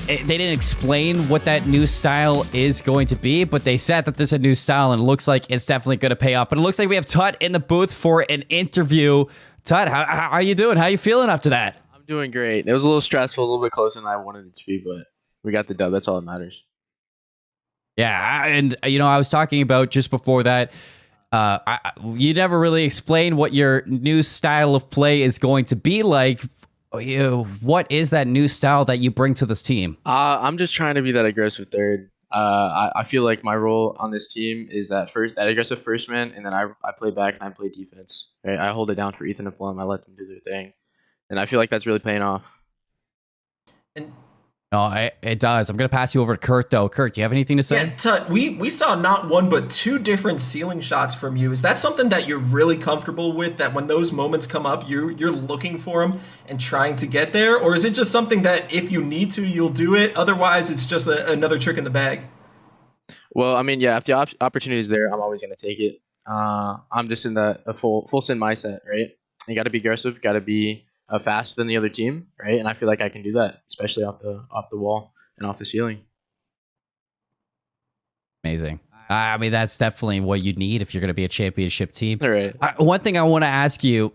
Speaker 2: explain what that new style is going to be, but they said that there's a new style, and it looks like it's definitely going to pay off. But it looks like we have Tut in the booth for an interview. Tut, how are you doing? How are you feeling after that?
Speaker 5: I'm doing great. It was a little stressful, a little bit closer than I wanted it to be, but we got the dub. That's all that matters.
Speaker 2: Yeah, and I was talking about just before that, you never really explained what your new style of play is going to be like. What is that new style that you bring to this team?
Speaker 5: I'm just trying to be that aggressive third. I feel like my role on this team is that aggressive first man, and then I play back and I play defense. Right? I hold it down for Ethan and Plum. I let them do their thing, and I feel like that's really paying off.
Speaker 3: And
Speaker 2: no, it does. I'm going to pass you over to Kurt, though. Kurt, do you have anything to say?
Speaker 3: Yeah, Tut, we saw not one but two different ceiling shots from you. Is that something that you're really comfortable with, that when those moments come up, you're looking for them and trying to get there? Or is it just something that if you need to, you'll do it? Otherwise, it's just another trick in the bag?
Speaker 5: Well, I mean, yeah, if the opportunity is there, I'm always going to take it. I'm just in a full send mindset, right? You got to be aggressive, got to be faster than the other team, right? And I feel like I can do that, especially off the wall and off the ceiling.
Speaker 2: Amazing. I mean, that's definitely what you need if you're going to be a championship team.
Speaker 5: All right.
Speaker 2: One thing I want to ask you,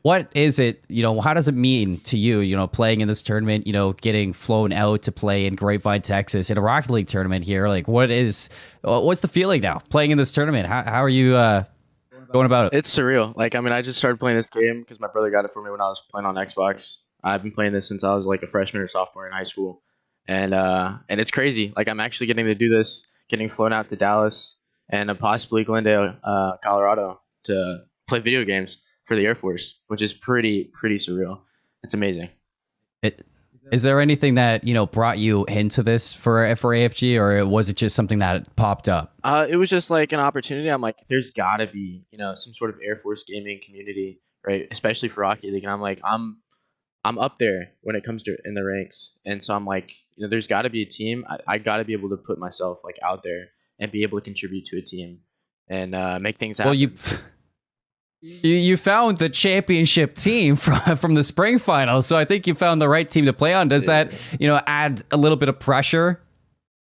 Speaker 2: what is it, how does it mean to you, playing in this tournament, getting flown out to play in Grapevine, Texas in a Rocket League tournament here? Like, what's the feeling now playing in this tournament? How are you going about it?
Speaker 5: It's surreal. Like, I mean, I just started playing this game because my brother got it for me when I was playing on Xbox. I've been playing this since I was like a freshman or sophomore in high school. And it's crazy. Like, I'm actually getting to do this, getting flown out to Dallas and possibly Glendale, Colorado to play video games for the Air Force, which is pretty surreal. It's amazing.
Speaker 2: Is there anything that, brought you into this for AFG, or was it just something that popped up?
Speaker 5: It was just like an opportunity. I'm like, there's got to be, some sort of Air Force gaming community, right? Especially for Rocket League. And I'm like, I'm up there when it comes to in the ranks. And so I'm like, there's got to be a team. I got to be able to put myself like out there and be able to contribute to a team and make things happen.
Speaker 2: Well, you found the championship team from the spring finals, so I think you found the right team to play on. Does that, add a little bit of pressure?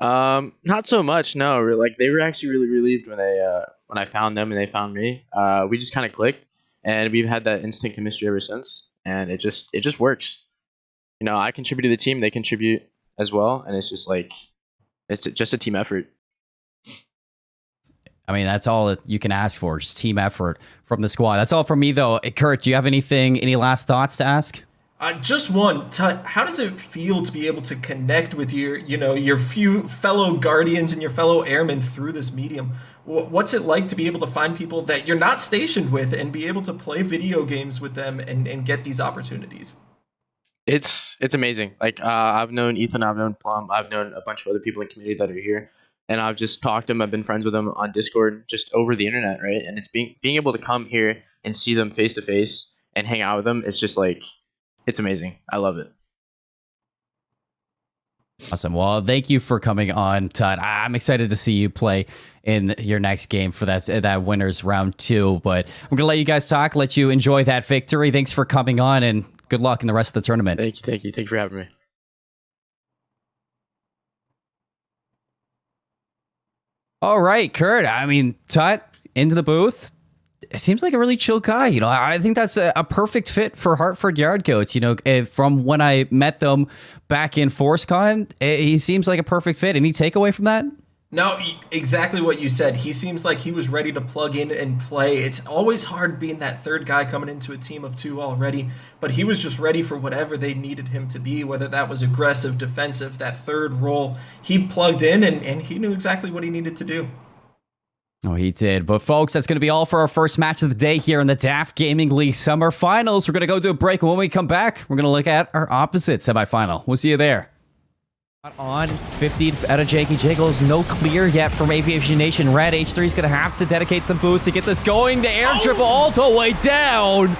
Speaker 5: Not so much. No, like they were actually really relieved when I found them and they found me. We just kind of clicked, and we've had that instant chemistry ever since, and it just works. I contribute to the team, they contribute as well, and it's just like it's just a team effort.
Speaker 2: I mean, that's all you can ask for, just team effort from the squad. That's all from me, though. Kurt, do you have any last thoughts to ask?
Speaker 3: Just one. How does it feel to be able to connect with your few fellow Guardians and your fellow Airmen through this medium? What's it like to be able to find people that you're not stationed with and be able to play video games with them and get these opportunities?
Speaker 5: It's amazing. Like I've known Ethan, I've known Plum, I've known a bunch of other people in the community that are here. And I've just talked to them. I've been friends with them on Discord, just over the internet, right? And it's being able to come here and see them face to face and hang out with them. It's just like, it's amazing. I love it.
Speaker 2: Awesome. Well, thank you for coming on, Tut. I'm excited to see you play in your next game for that winners round 2. But I'm gonna let you guys talk, let you enjoy that victory. Thanks for coming on, and good luck in the rest of the tournament.
Speaker 5: Thank you for having me.
Speaker 2: All right, Kurt. I mean, Tut, into the booth. It seems like a really chill guy. I think that's a perfect fit for Hartford Yard Goats. From when I met them back in ForceCon, he seems like a perfect fit. Any takeaway from that?
Speaker 3: No, exactly what you said. He seems like he was ready to plug in and play. It's always hard being that third guy coming into a team of 2 already, but he was just ready for whatever they needed him to be, whether that was aggressive, defensive, that third role. He plugged in and he knew exactly what he needed to do.
Speaker 2: Oh, he did. But folks, that's going to be all for our first match of the day here in the DAF Gaming League Summer Finals. We're going to go to a break, and when we come back, we're going to look at our opposite semifinal. We'll see you there. On 50 out of Jakey Jiggles, no clear yet from Aviation Nation Red. H3 is going to have to dedicate some boost to get this going. The air dribble all the way down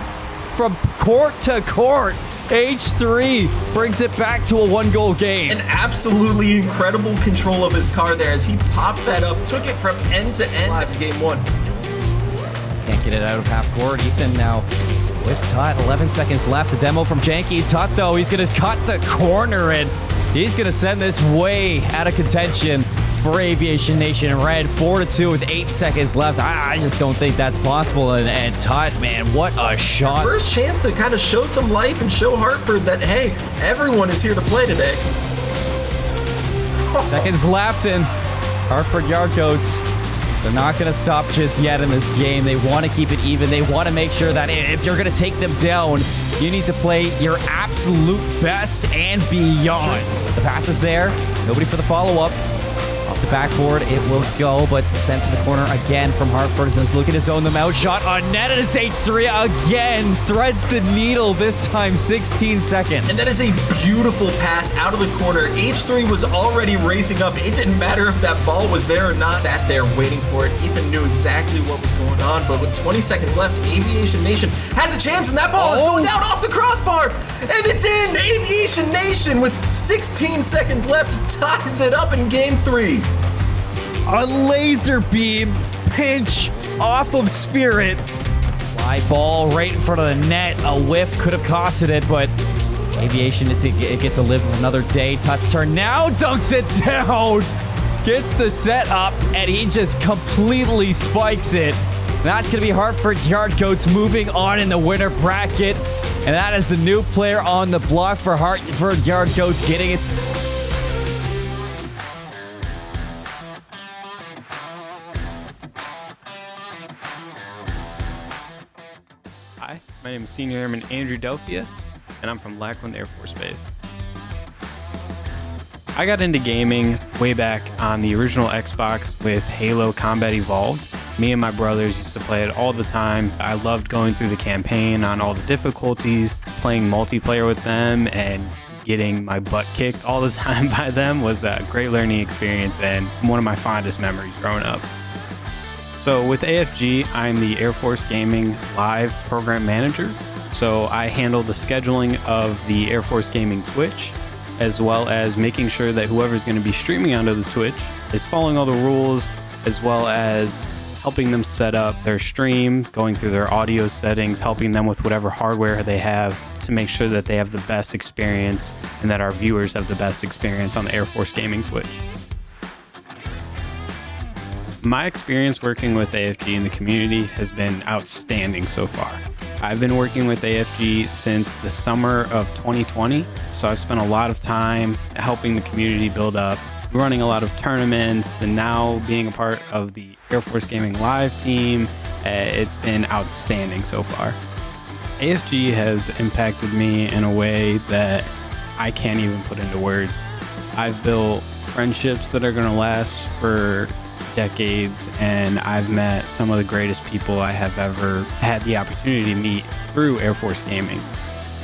Speaker 2: from court to court. H3 brings it back to a 1-goal game.
Speaker 3: An absolutely incredible control of his car there as he popped that up, took it from end to end of game 1.
Speaker 2: Can't get it out of half court. Ethan now with Tut. 11 seconds left. The demo from Janky. Tut, though, he's going to cut the corner and he's going to send this way out of contention for Aviation Nation Red. 4-2 with 8 seconds left. I just don't think that's possible. And Tut, man, what a shot.
Speaker 3: First chance to kind of show some life and show Hartford that, hey, everyone is here to play today.
Speaker 2: Seconds left, and Hartford Yard Goats, they're not going to stop just yet in this game. They want to keep it even. They want to make sure that if you're going to take them down, you need to play your absolute best and beyond. The pass is there. Nobody for the follow-up. Off the backboard, it will go, but sent to the corner again from Hartford. He's looking to zone them out. Shot on net, and it's H3 again. Threads the needle, this time 16 seconds.
Speaker 3: And that is a beautiful pass out of the corner. H3 was already racing up. It didn't matter if that ball was there or not. Sat there waiting for it. Ethan knew exactly what was going on, but with 20 seconds left, Aviation Nation has a chance, and that ball is going down off the crossbar. And it's in! Aviation Nation, with 16 seconds left, ties it up in game 3.
Speaker 2: A laser beam pinch off of Spirit. Fly ball right in front of the net. A whiff could have costed it, but Aviation, it gets to live another day. Tut's turn now, dunks it down. gets the set up, and he just completely spikes it. That's going to be Hartford Yard Goats moving on in the winner bracket. And that is the new player on the block for Hartford Yard Goats getting it.
Speaker 6: Hi, my name is Senior Airman Andrew Delphia, and I'm from Lackland Air Force Base. I got into gaming way back on the original Xbox with Halo Combat Evolved. Me and my brothers used to play it all the time. I loved going through the campaign on all the difficulties, playing multiplayer with them, and getting my butt kicked all the time by them was a great learning experience and one of my fondest memories growing up. So with AFG, I'm the Air Force Gaming Live Program Manager. So I handle the scheduling of the Air Force Gaming Twitch, as well as making sure that whoever's going to be streaming onto the Twitch is following all the rules, as well as helping them set up their stream, going through their audio settings, helping them with whatever hardware they have to make sure that they have the best experience and that our viewers have the best experience on the Air Force Gaming Twitch. My experience working with AFG in the community has been outstanding so far. I've been working with AFG since the summer of 2020, so I've spent a lot of time helping the community build up, running a lot of tournaments, and now being a part of the Air Force Gaming Live team. It's been outstanding so far. AFG has impacted me in a way that I can't even put into words. I've built friendships that are going to last for decades, and I've met some of the greatest people I have ever had the opportunity to meet through Air Force Gaming,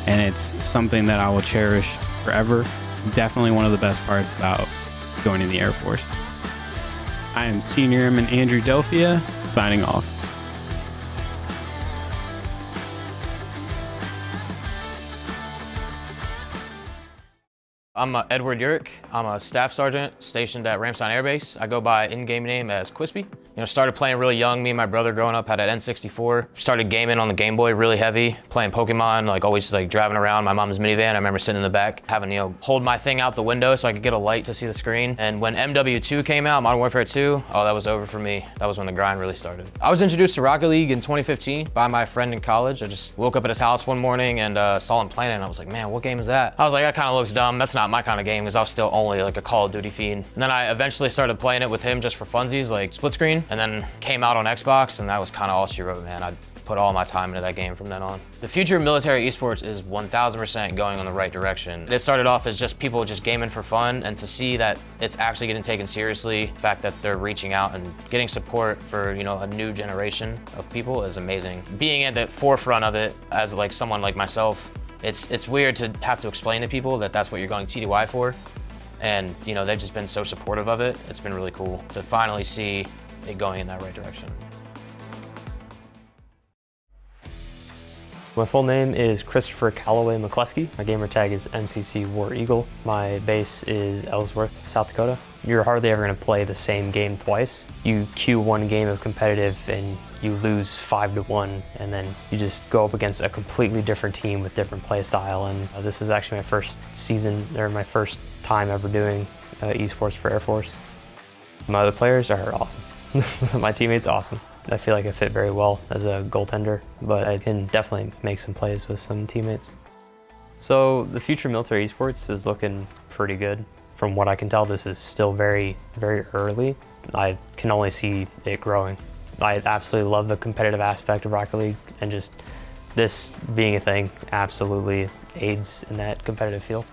Speaker 6: and it's something that I will cherish forever. Definitely one of the best parts about joining the Air Force. I am Senior Airman Andrew Delphia, signing off.
Speaker 5: I'm Edward Urick. I'm a staff sergeant stationed at Ramstein Air Base. I go by in-game name as Quispy. Started playing really young. Me and my brother growing up had an N64. Started gaming on the Game Boy really heavy, playing Pokemon, always driving around my mom's minivan. I remember sitting in the back, having, hold my thing out the window so I could get a light to see the screen. And when MW2 came out, Modern Warfare 2, oh, that was over for me. That was when the grind really started. I was introduced to Rocket League in 2015 by my friend in college. I just woke up at his house one morning and saw him playing it, and I was like, man, what game is that? I was like, that kind of looks dumb. That's not my kind of game, because I was still only a Call of Duty fiend. And then I eventually started playing it with him just for funsies, split screen, and then came out on Xbox, and that was kind of all she wrote, man. I put all my time into that game from then on. The future of military esports is 1000% going on the right direction. It started off as just people just gaming for fun, and to see that it's actually getting taken seriously, the fact that they're reaching out and getting support for, a new generation of people is amazing. Being at the forefront of it as someone like myself, it's weird to have to explain to people that that's what you're going TDY for. And, they've just been so supportive of it. It's been really cool to finally see it going in that right direction.
Speaker 7: My full name is Christopher Calloway McCluskey. My gamer tag is MCC War Eagle. My base is Ellsworth, South Dakota. You're hardly ever going to play the same game twice. You queue one game of competitive and you lose 5-1, and then you just go up against a completely different team with different play style. And this is actually my first season, or my first time ever doing esports for Air Force. My other players are awesome. My teammates awesome. I feel like I fit very well as a goaltender, but I can definitely make some plays with some teammates. So the future of military esports is looking pretty good. From what I can tell, this is still very, very early. I can only see it growing. I absolutely love the competitive aspect of Rocket League, and just this being a thing absolutely aids in that competitive feel.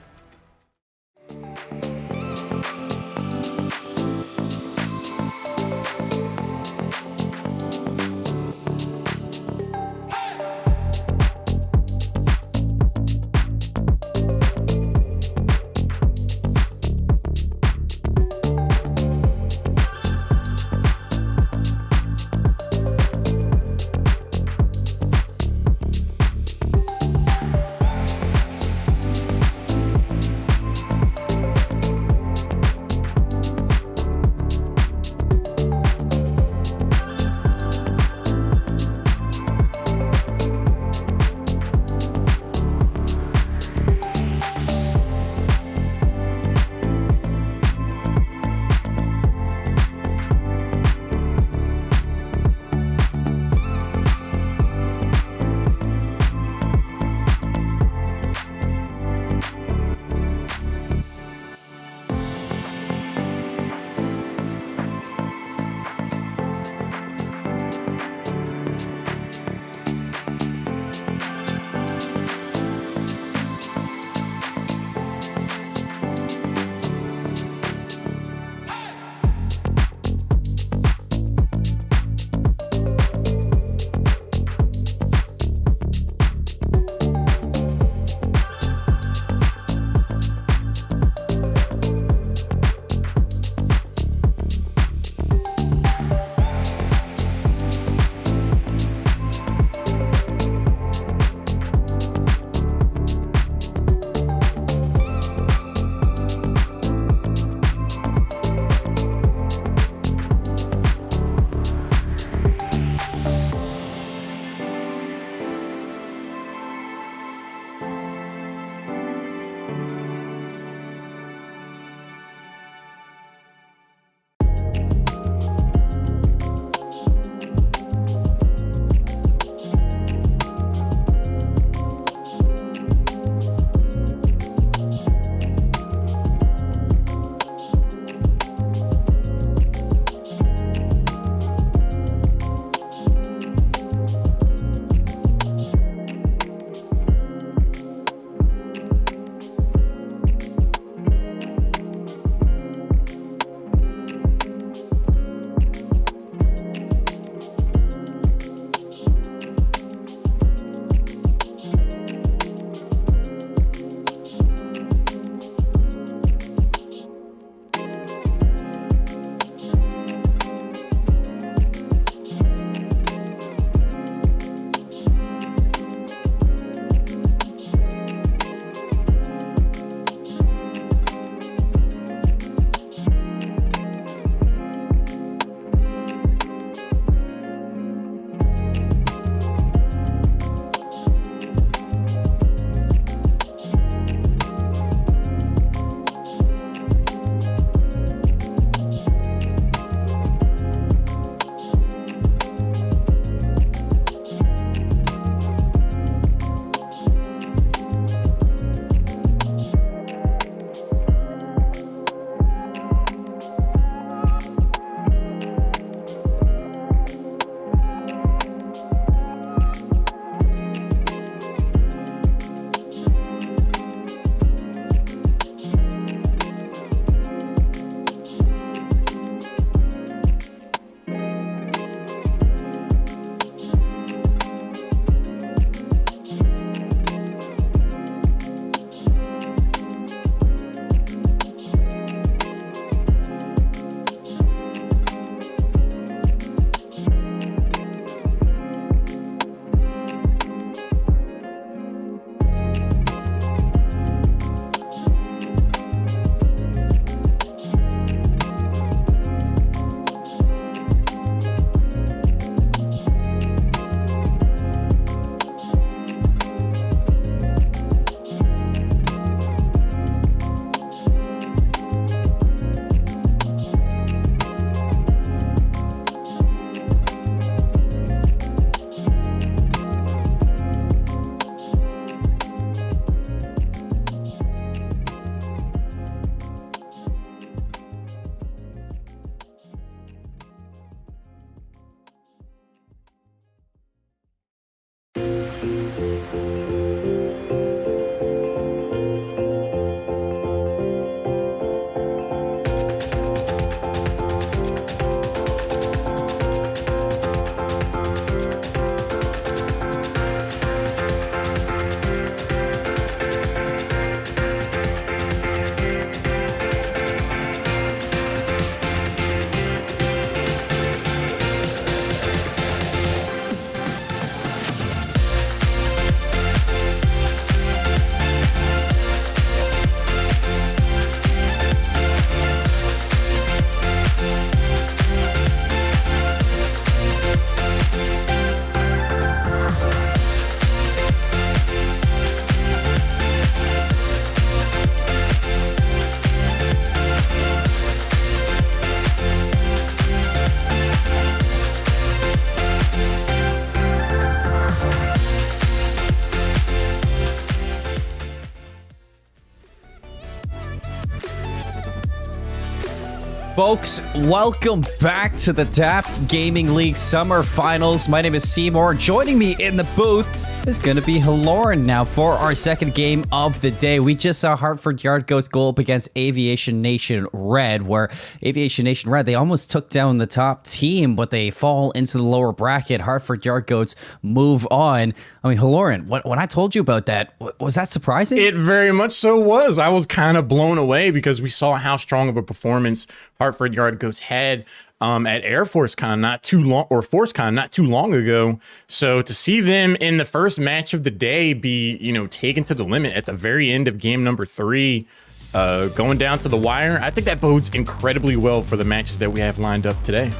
Speaker 2: Folks, welcome back to the DAF Gaming League Summer Finals. My name is Seymour. Joining me in the booth is going to be Haloran now for our second game of the day. We just saw Hartford Yard Goats go up against Aviation Nation Red, where Aviation Nation Red, they almost took down the top team, but they fall into the lower bracket. Hartford Yard Goats move on. I mean, Haloran, when I told you about that, was that surprising?
Speaker 8: It very much so was. I was kind of blown away because we saw how strong of a performance Hartford Yard Goats had at Air Force Con not too long, or Force Con not too long ago. So to see them in the first match of the day be, taken to the limit at the very end of game number 3, going down to the wire, I think that bodes incredibly well for the matches that we have lined up today.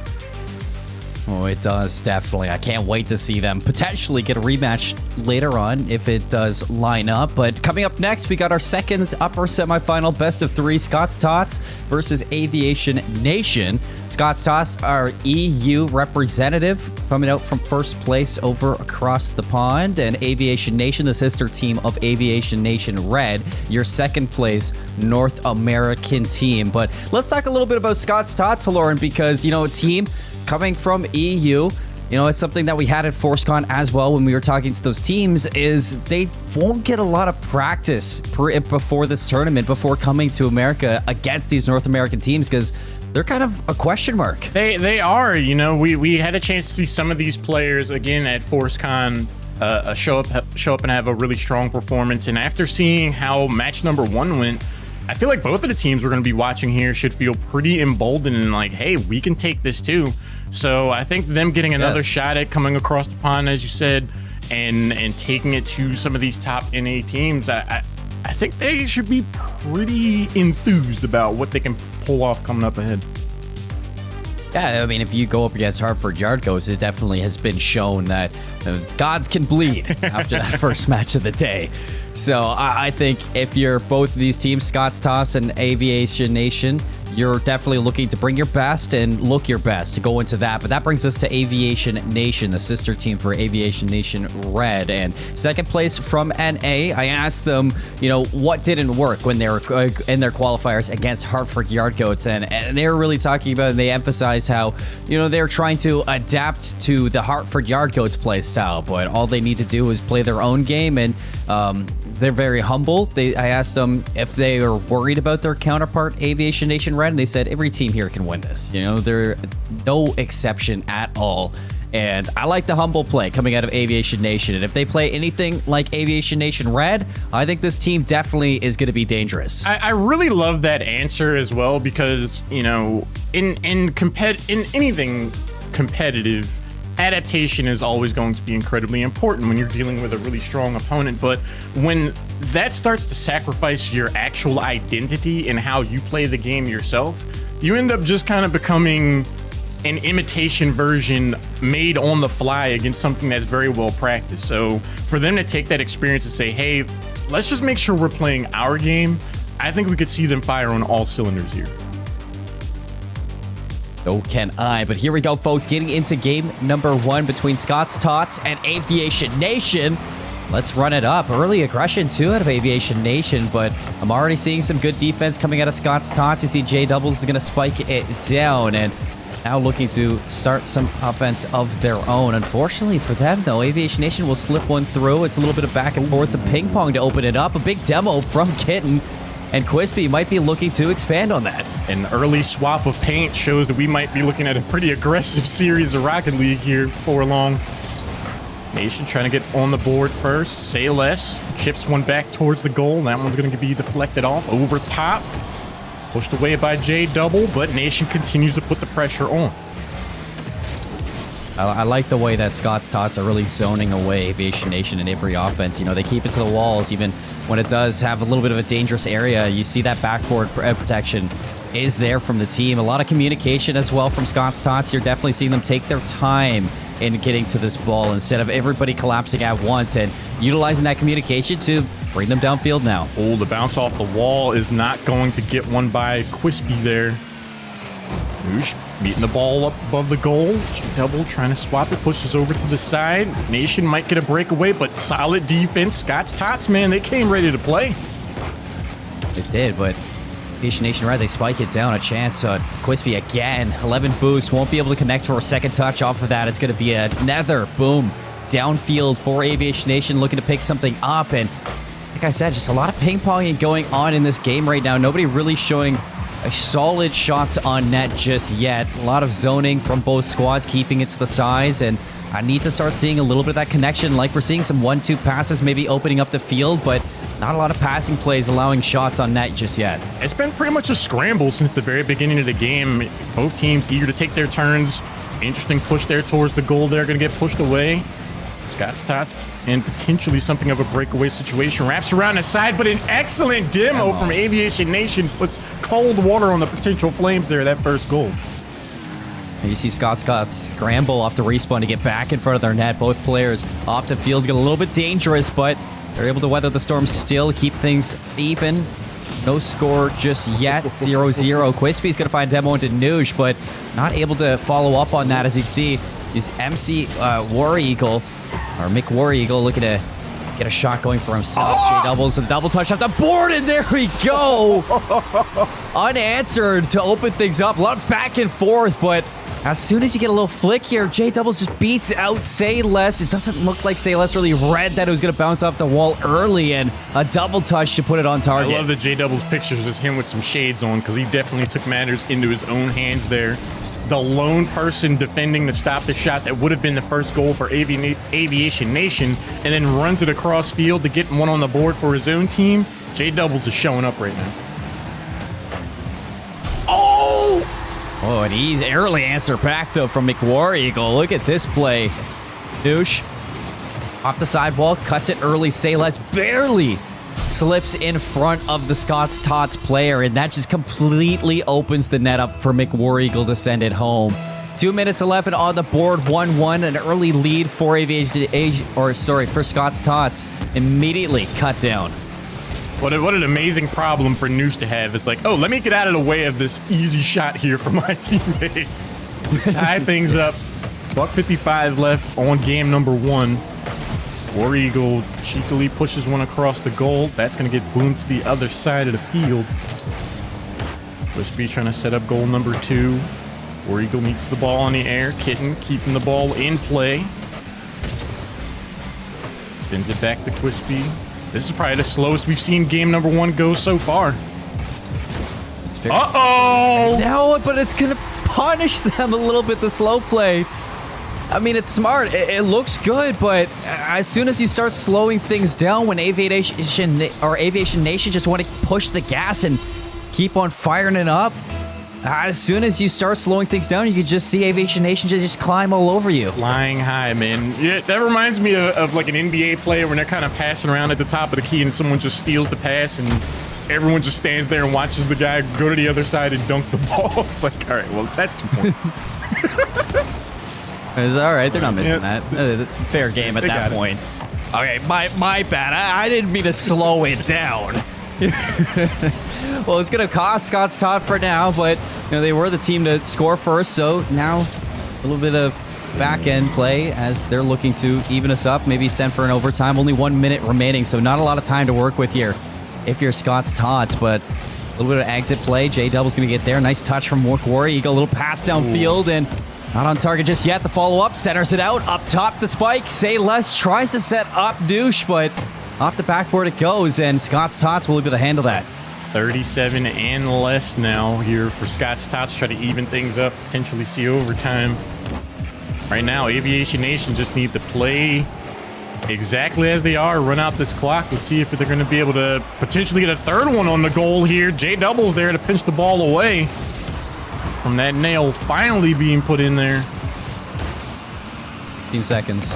Speaker 2: Oh, it does, definitely. I can't wait to see them potentially get a rematch later on if it does line up. But coming up next, we got our second upper semifinal best of 3, Scott's Tots versus Aviation Nation. Scott's Tots are EU representative, coming out from first place over across the pond, and Aviation Nation, the sister team of Aviation Nation Red, your second place North American team. But let's talk a little bit about Scott's Tots, Lauren, because, a team coming from EU, it's something that we had at ForceCon as well when we were talking to those teams, is they won't get a lot of practice before this tournament, before coming to America against these North American teams, because they're kind of a question mark.
Speaker 8: They are, we had a chance to see some of these players again at ForceCon show up and have a really strong performance. And after seeing how match number 1 went, I feel like both of the teams we're going to be watching here should feel pretty emboldened and like, hey, we can take this too. So I think them getting another shot at coming across the pond, as you said, and taking it to some of these top NA teams, I think they should be pretty enthused about what they can pull off coming up ahead.
Speaker 2: Yeah, I mean, if you go up against Hartford Yard Goats, it definitely has been shown that gods can bleed after that first match of the day. So I think if you're both of these teams, Scott's Toss and Aviation Nation, you're definitely looking to bring your best and look your best to go into that. But that brings us to Aviation Nation, the sister team for Aviation Nation Red. And second place from NA, I asked them, what didn't work when they were in their qualifiers against Hartford Yard Goats. And they were really talking about, and they emphasized how, they're trying to adapt to the Hartford Yard Goats play style. But all they need to do is play their own game, and they're very humble. I asked them if they are worried about their counterpart, Aviation Nation Red, and they said every team here can win this. They're no exception at all. And I like the humble play coming out of Aviation Nation. And if they play anything like Aviation Nation Red, I think this team definitely is going to be dangerous.
Speaker 8: I really love that answer as well, because, in anything competitive, adaptation is always going to be incredibly important when you're dealing with a really strong opponent. But when that starts to sacrifice your actual identity and how you play the game yourself, you end up just kind of becoming an imitation version made on the fly against something that's very well practiced. So for them to take that experience and say, hey, let's just make sure we're playing our game, I think we could see them fire on all cylinders here.
Speaker 2: So can I. But here we go, folks, getting into game number 1 between Scott's Tots and Aviation Nation. Let's run it up. Early aggression, too, out of Aviation Nation, but I'm already seeing some good defense coming out of Scott's Tots. You see J Doubles is going to spike it down, and now looking to start some offense of their own. Unfortunately for them, though, Aviation Nation will slip one through. It's a little bit of back and forth, some ping pong to open it up. A big demo from Kitten. And Quispy might be looking to expand on that.
Speaker 8: An early swap of paint shows that we might be looking at a pretty aggressive series of Rocket League here before long. Nation trying to get on the board first. Say less. Chips one back towards the goal. That one's going to be deflected off over top. Pushed away by J Double, but Nation continues to put the pressure on.
Speaker 2: I like the way that Scott's Tots are really zoning away Aviation Nation in every offense. They keep it to the walls, even when it does have a little bit of a dangerous area. You see that backboard protection is there from the team. A lot of communication as well from Scott's Tots. You're definitely seeing them take their time in getting to this ball instead of everybody collapsing at once, and utilizing that communication to bring them downfield now.
Speaker 8: Oh, the bounce off the wall is not going to get one by Quispy there. Noosh meeting the ball up above the goal. Double trying to swap it, pushes over to the side. Nation might get a breakaway, but solid defense. Scott's Tots, man, they came ready to play.
Speaker 2: It did, but Aviation Nation Red, they spike it down. A chance. Quispy again. 11 boost. Won't be able to connect for a second touch off of that. It's going to be another boom downfield for Aviation Nation, looking to pick something up. And like I said, just a lot of ping-ponging going on in this game right now. Nobody really showing solid shots on net just yet. A lot of zoning from both squads, keeping it to the sides. And I need to start seeing a little bit of that connection. Like we're seeing some 1-2 passes maybe opening up the field, but not a lot of passing plays allowing shots on net just yet.
Speaker 8: It's been pretty much a scramble since the very beginning of the game. Both teams eager to take their turns. Interesting push there towards the goal. They're going to get pushed away. Scott's Tots and potentially something of a breakaway situation. Wraps around the side, but an excellent demo from Aviation Nation puts cold water on the potential flames there, that first goal.
Speaker 2: And you see Scott scramble off the respawn to get back in front of their net. Both players off the field, get a little bit dangerous, but they're able to weather the storm still, keep things even. No score just yet, 0-0. Quispy's going to find demo into Noosh, but not able to follow up on that. As you can see, is MC War Eagle, or Mick War Eagle, looking to get a shot going for himself. J-doubles and double touch off the board, and there we go. Unanswered to open things up. A lot of back and forth, but as soon as you get a little flick here, J-doubles just beats out Say Less. It doesn't look like Say Less really read that it was going to bounce off the wall early, and a double touch to put it on target.
Speaker 8: I love the J-doubles pictures, just him with some shades on, because he definitely took matters into his own hands there. The lone person defending to stop the shot that would have been the first goal for Aviation Nation, and then runs it across field to get one on the board for his own team. J-doubles is showing up right now.
Speaker 2: Oh, an easy early answer back, though, from McWar Eagle. Look at this play. Douche. Off the sidewall, cuts it early. Say Less barely slips in front of the Scott's Tots player, and that just completely opens the net up for McWar Eagle to send it home. 2 minutes 11 on the board, 1-1, an early lead for for Scott's Tots. Immediately cut down.
Speaker 8: What an amazing problem for Noosh to have. It's like, oh, let me get out of the way of this easy shot here for my teammate. Tie things up. $1:55 left on game number 1. War Eagle cheekily pushes one across the goal. That's going to get boomed to the other side of the field. Quispy trying to set up goal number 2. War Eagle meets the ball in the air. Kitten keeping the ball in play. Sends it back to Quispy. This is probably the slowest we've seen game number 1 go so far. Uh-oh!
Speaker 2: No, but it's going to punish them a little bit, the slow play. I mean, it's smart. It looks good, but as soon as you start slowing things down, when Aviation Nation just want to push the gas and keep on firing it up, as soon as you start slowing things down, you can just see Aviation Nation just climb all over you.
Speaker 8: Flying high, man. Yeah, that reminds me of like an NBA player when they're kind of passing around at the top of the key and someone just steals the pass and everyone just stands there and watches the guy go to the other side and dunk the ball. It's like, all right, well, that's 2 points.
Speaker 2: It's all right. They're not missing that. Fair game at that point. Okay, my bad. I didn't mean to slow it down. Well, it's going to cost Scott's Tots for now, but they were the team to score first, so now a little bit of back-end play as they're looking to even us up, maybe send for an overtime. Only 1 minute remaining, so not a lot of time to work with here if you're Scott's Tots, but a little bit of exit play. J-Double's going to get there. Nice touch from War Eagle. A little pass downfield, and not on target just yet. The follow-up centers it out. Up top, the spike. Say Less tries to set up Douche, but off the backboard it goes, and Scott's Tots will be able to handle that.
Speaker 8: 37 and less now here for Scott's Tots. Try to even things up, potentially see overtime. Right now, Aviation Nation just need to play exactly as they are, run out this clock. Let's see if they're going to be able to potentially get a third one on the goal here. J-Double's there to pinch the ball away from that nail finally being put in there.
Speaker 2: 16 seconds.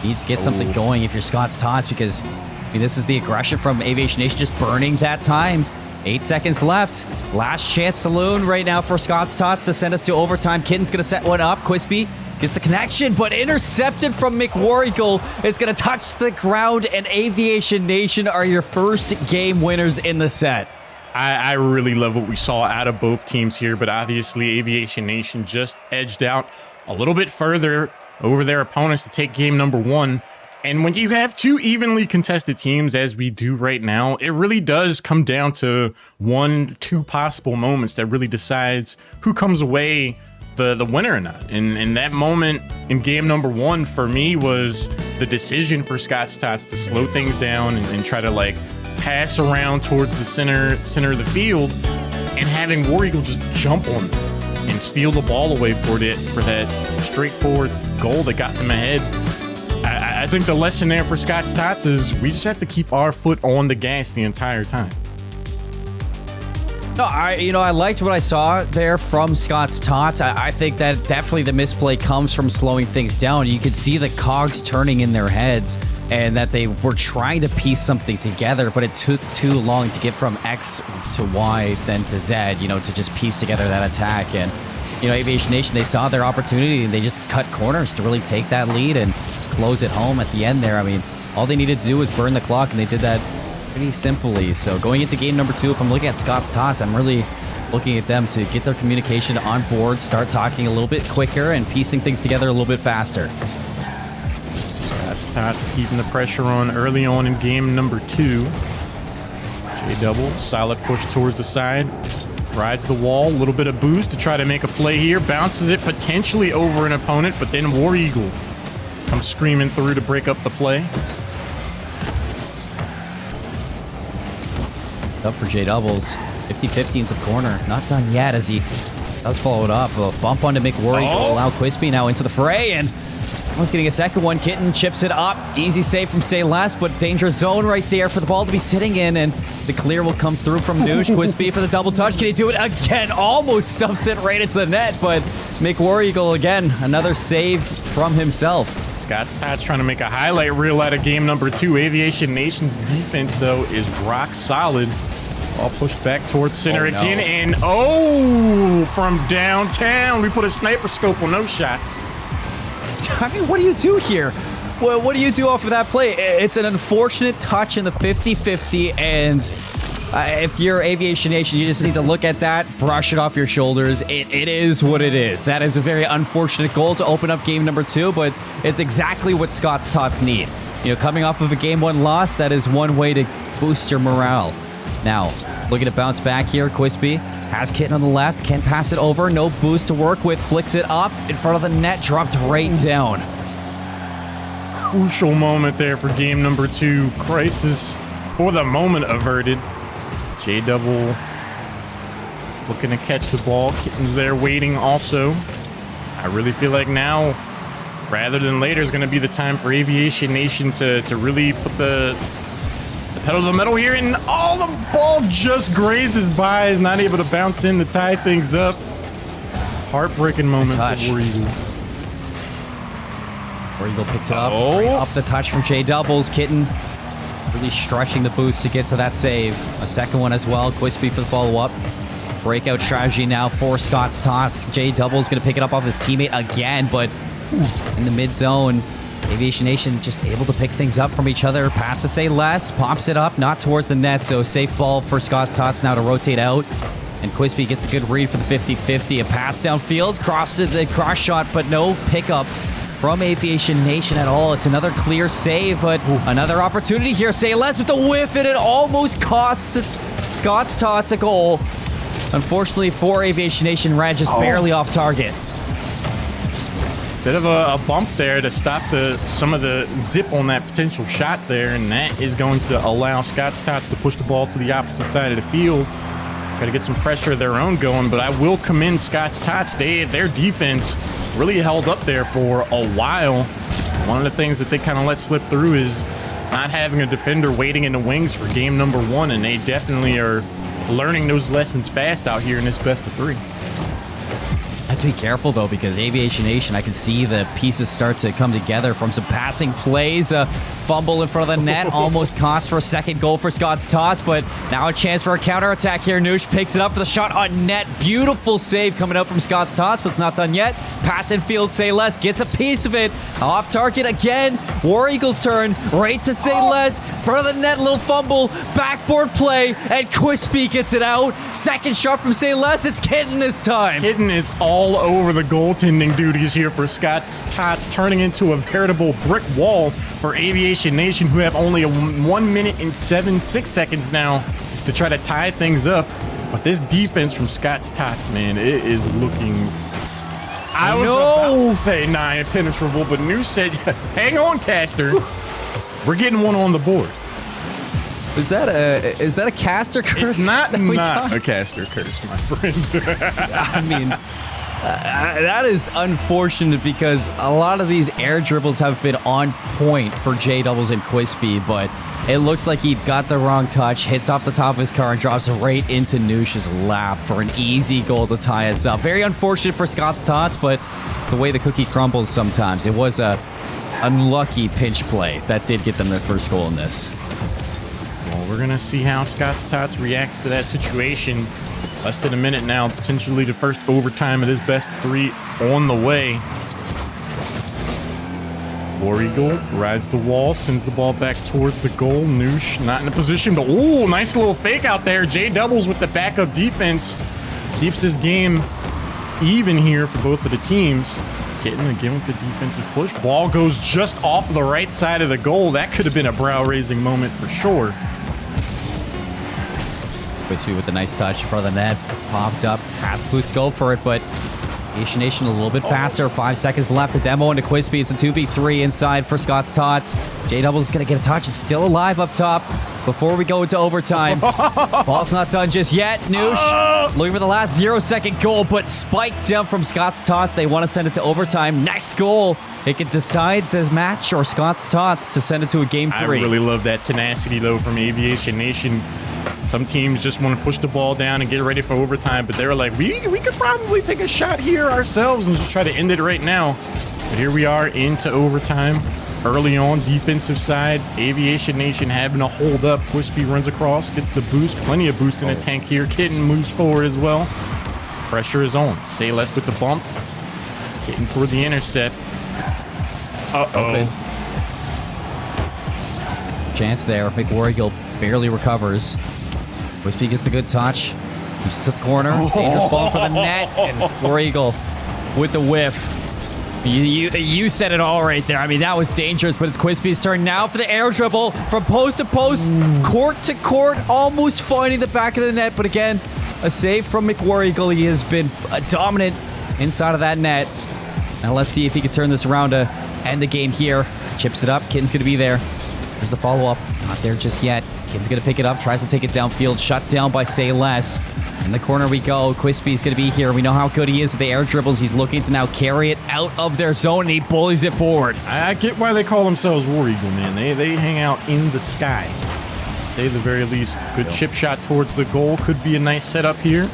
Speaker 2: Needs to get something going if you're Scott's Tots, because this is the aggression from Aviation Nation, just burning that time. 8 seconds left. Last chance saloon right now for Scott's Tots to send us to overtime. Kitten's going to set one up. Quispy gets the connection, but intercepted from McWar Eagle. It's going to touch the ground, and Aviation Nation are your first game winners in the set.
Speaker 8: I really love what we saw out of both teams here, but obviously Aviation Nation just edged out a little bit further over their opponents to take game number 1. And when you have two evenly contested teams, as we do right now, it really does come down to 1-2 possible moments that really decides who comes away the winner or not. And that moment in game number 1 for me was the decision for Scott's Tots to slow things down and try to like pass around towards the center of the field, and having War Eagle just jump on them and steal the ball away for that straightforward goal that got them ahead. I think the lesson there for Scott's Tots is we just have to keep our foot on the gas the entire time.
Speaker 2: No, I liked what I saw there from Scott's Tots. I think that definitely the misplay comes from slowing things down. You could see the cogs turning in their heads and that they were trying to piece something together, but it took too long to get from X to Y, then to Z, to just piece together that attack. And, Aviation Nation, they saw their opportunity and they just cut corners to really take that lead and close it home at the end there. I mean, all they needed to do was burn the clock, and they did that pretty simply. So going into game number 2, if I'm looking at Scott's Tots, I'm really looking at them to get their communication on board, start talking a little bit quicker, and piecing things together a little bit faster.
Speaker 8: Scott's Tots keeping the pressure on early on in game number 2. J-Double, solid push towards the side. Rides the wall, a little bit of boost to try to make a play here. Bounces it potentially over an opponent, but then War Eagle comes screaming through to break up the play.
Speaker 2: Up for J-Doubles. 50-50 into the corner. Not done yet as he does follow it up. A bump onto McWorry will allow Quispy now into the fray, and almost getting a second one. Kitten chips it up. Easy save from Say Less, but dangerous zone right there for the ball to be sitting in, and the clear will come through from Noosh. Quispy for the double touch. Can he do it again? Almost stuffs it right into the net, but McWar again, another save from himself.
Speaker 8: Scott's Tots trying to make a highlight reel out of game number 2. Aviation Nation's defense, though, is rock solid. All pushed back towards center again, and from downtown, we put a sniper scope on those shots.
Speaker 2: I mean, what do you do here? Well, what do you do off of that play? It's an unfortunate touch in the 50-50, and if you're Aviation Nation, you just need to look at that, brush it off your shoulders. It is what it is. That is a very unfortunate goal to open up game number 2, but it's exactly what Scott's Tots need. Coming off of a game 1 loss, that is one way to boost your morale. Now, looking to bounce back here, Quispy has Kitten on the left, can't pass it over, no boost to work with, flicks it up in front of the net, dropped right down.
Speaker 8: Crucial moment there for game number 2. Crisis for the moment averted. J-Double looking to catch the ball. Kitten's there waiting also. I really feel like now, rather than later, is going to be the time for Aviation Nation to really put the pedal to the metal here, and the ball just grazes by, is not able to bounce in to tie things up. Heartbreaking moment for War Eagle.
Speaker 2: War Eagle picks it up, right off the touch from J-Doubles. Kitten really stretching the boost to get to that save. A second one as well. Quispy for the follow-up. Breakout strategy now for Scott's Toss. J-Double's going to pick it up off his teammate again, but in the mid-zone, Aviation Nation just able to pick things up from each other. Pass to Say Less, pops it up, not towards the net, so safe ball for Scott's Tots now to rotate out. And Quispy gets the good read for the 50-50. A pass downfield, crosses the cross shot, but no pickup from Aviation Nation at all. It's another clear save, but another opportunity here. Say Less with the whiff, and it almost costs Scott's Tots a goal. Unfortunately for Aviation Nation, Red just barely off target.
Speaker 8: Bit of a bump there to stop some of the zip on that potential shot there, and that is going to allow Scott's Tots to push the ball to the opposite side of the field, try to get some pressure of their own going. But I will commend Scott's Tots. Their defense really held up there for a while. One of the things that they kind of let slip through is not having a defender waiting in the wings for game number 1, and they definitely are learning those lessons fast out here in this best of 3.
Speaker 2: Have to be careful, though, because Aviation Nation, I can see the pieces start to come together from some passing plays. A fumble in front of the net almost cost for a second goal for Scott's Tots, but now a chance for a counterattack here. Noosh picks it up for the shot on net. Beautiful save coming out from Scott's Tots, but it's not done yet. Pass in field, Say Less gets a piece of it. Off target again. War Eagle's turn. Right to Say Less. Front of the net, little fumble. Backboard play, and Quispy gets it out. Second shot from Say Less. It's Kitten this time.
Speaker 8: Kitten is all all over the goaltending duties here for Scott's Tots, turning into a veritable brick wall for Aviation Nation, who have only 1 minute and 6 seconds now to try to tie things up. But this defense from Scott's Tots, man, it is looking... I was about to say nigh impenetrable, but Noosh said, hang on, Caster. We're getting one on the board.
Speaker 2: Is that a caster curse?
Speaker 8: It's not
Speaker 2: got?
Speaker 8: a caster curse, my friend.
Speaker 2: I mean, that is unfortunate because a lot of these air dribbles have been on point for J Doubles and Quispy, but it looks like he got the wrong touch, hits off the top of his car, and drops right into Noosh's lap for an easy goal to tie us up. Very unfortunate for Scott's Tots, but it's the way the cookie crumbles sometimes. It was a unlucky pinch play that did get them their first goal in this.
Speaker 8: Well, we're going to see how Scott's Tots reacts to that situation. Less than a minute now, potentially the first overtime of this best 3 on the way. War Eagle rides the wall, sends the ball back towards the goal. Noosh not in a position, but ooh, nice little fake out there. J Doubles with the backup defense keeps this game even here for both of the teams. Kitten again with the defensive push. Ball goes just off the right side of the goal. That could have been a brow-raising moment for sure.
Speaker 2: Quispy with the nice touch in front of the net. Popped up, past boost, go for it, but Aviation Nation a little bit faster. 5 seconds left. A demo into Quispy. It's a 2v3 inside for Scott's Tots. J Doubles is going to get a touch. It's still alive up top before we go into overtime. Ball's not done just yet. Noosh looking for the last 0-second goal, but spiked down from Scott's Tots. They want to send it to overtime. Next goal, it could decide the match or Scott's Tots to send it to a game 3.
Speaker 8: I really love that tenacity, though, from Aviation Nation. Some teams just want to push the ball down and get ready for overtime, but they were like, we could probably take a shot here ourselves and just try to end it right now. But here we are into overtime. Early on, defensive side, Aviation Nation having a hold up. Quispy runs across, gets the boost. Plenty of boost in the tank here. Kitten moves forward as well. Pressure is on. Say less with the bump. Kitten for the intercept.
Speaker 2: Open. Chance there. McWarrigal barely recovers. Quispy gets the good touch. Keeps it to the corner. Dangerous ball for the net. And War Eagle with the whiff. You said it all right there. I mean, that was dangerous, but it's Quispy's turn now for the air dribble from post to post, court to court, almost finding the back of the net. But again, a save from McWarrigal. He has been dominant inside of that net. Now let's see if he can turn this around to end the game here. Chips it up. Kitten's going to be there. There's the follow-up. Not there just yet. Kitten's going to pick it up. Tries to take it downfield. Shut down by Say Less. In the corner we go. Quispy's going to be here. We know how good he is with the air dribbles. He's looking to now carry it out of their zone, and he bullies it forward.
Speaker 8: I get why they call themselves War Eagle, man. They hang out in the sky. Say the very least. Good chip shot towards the goal. Could be a nice setup here.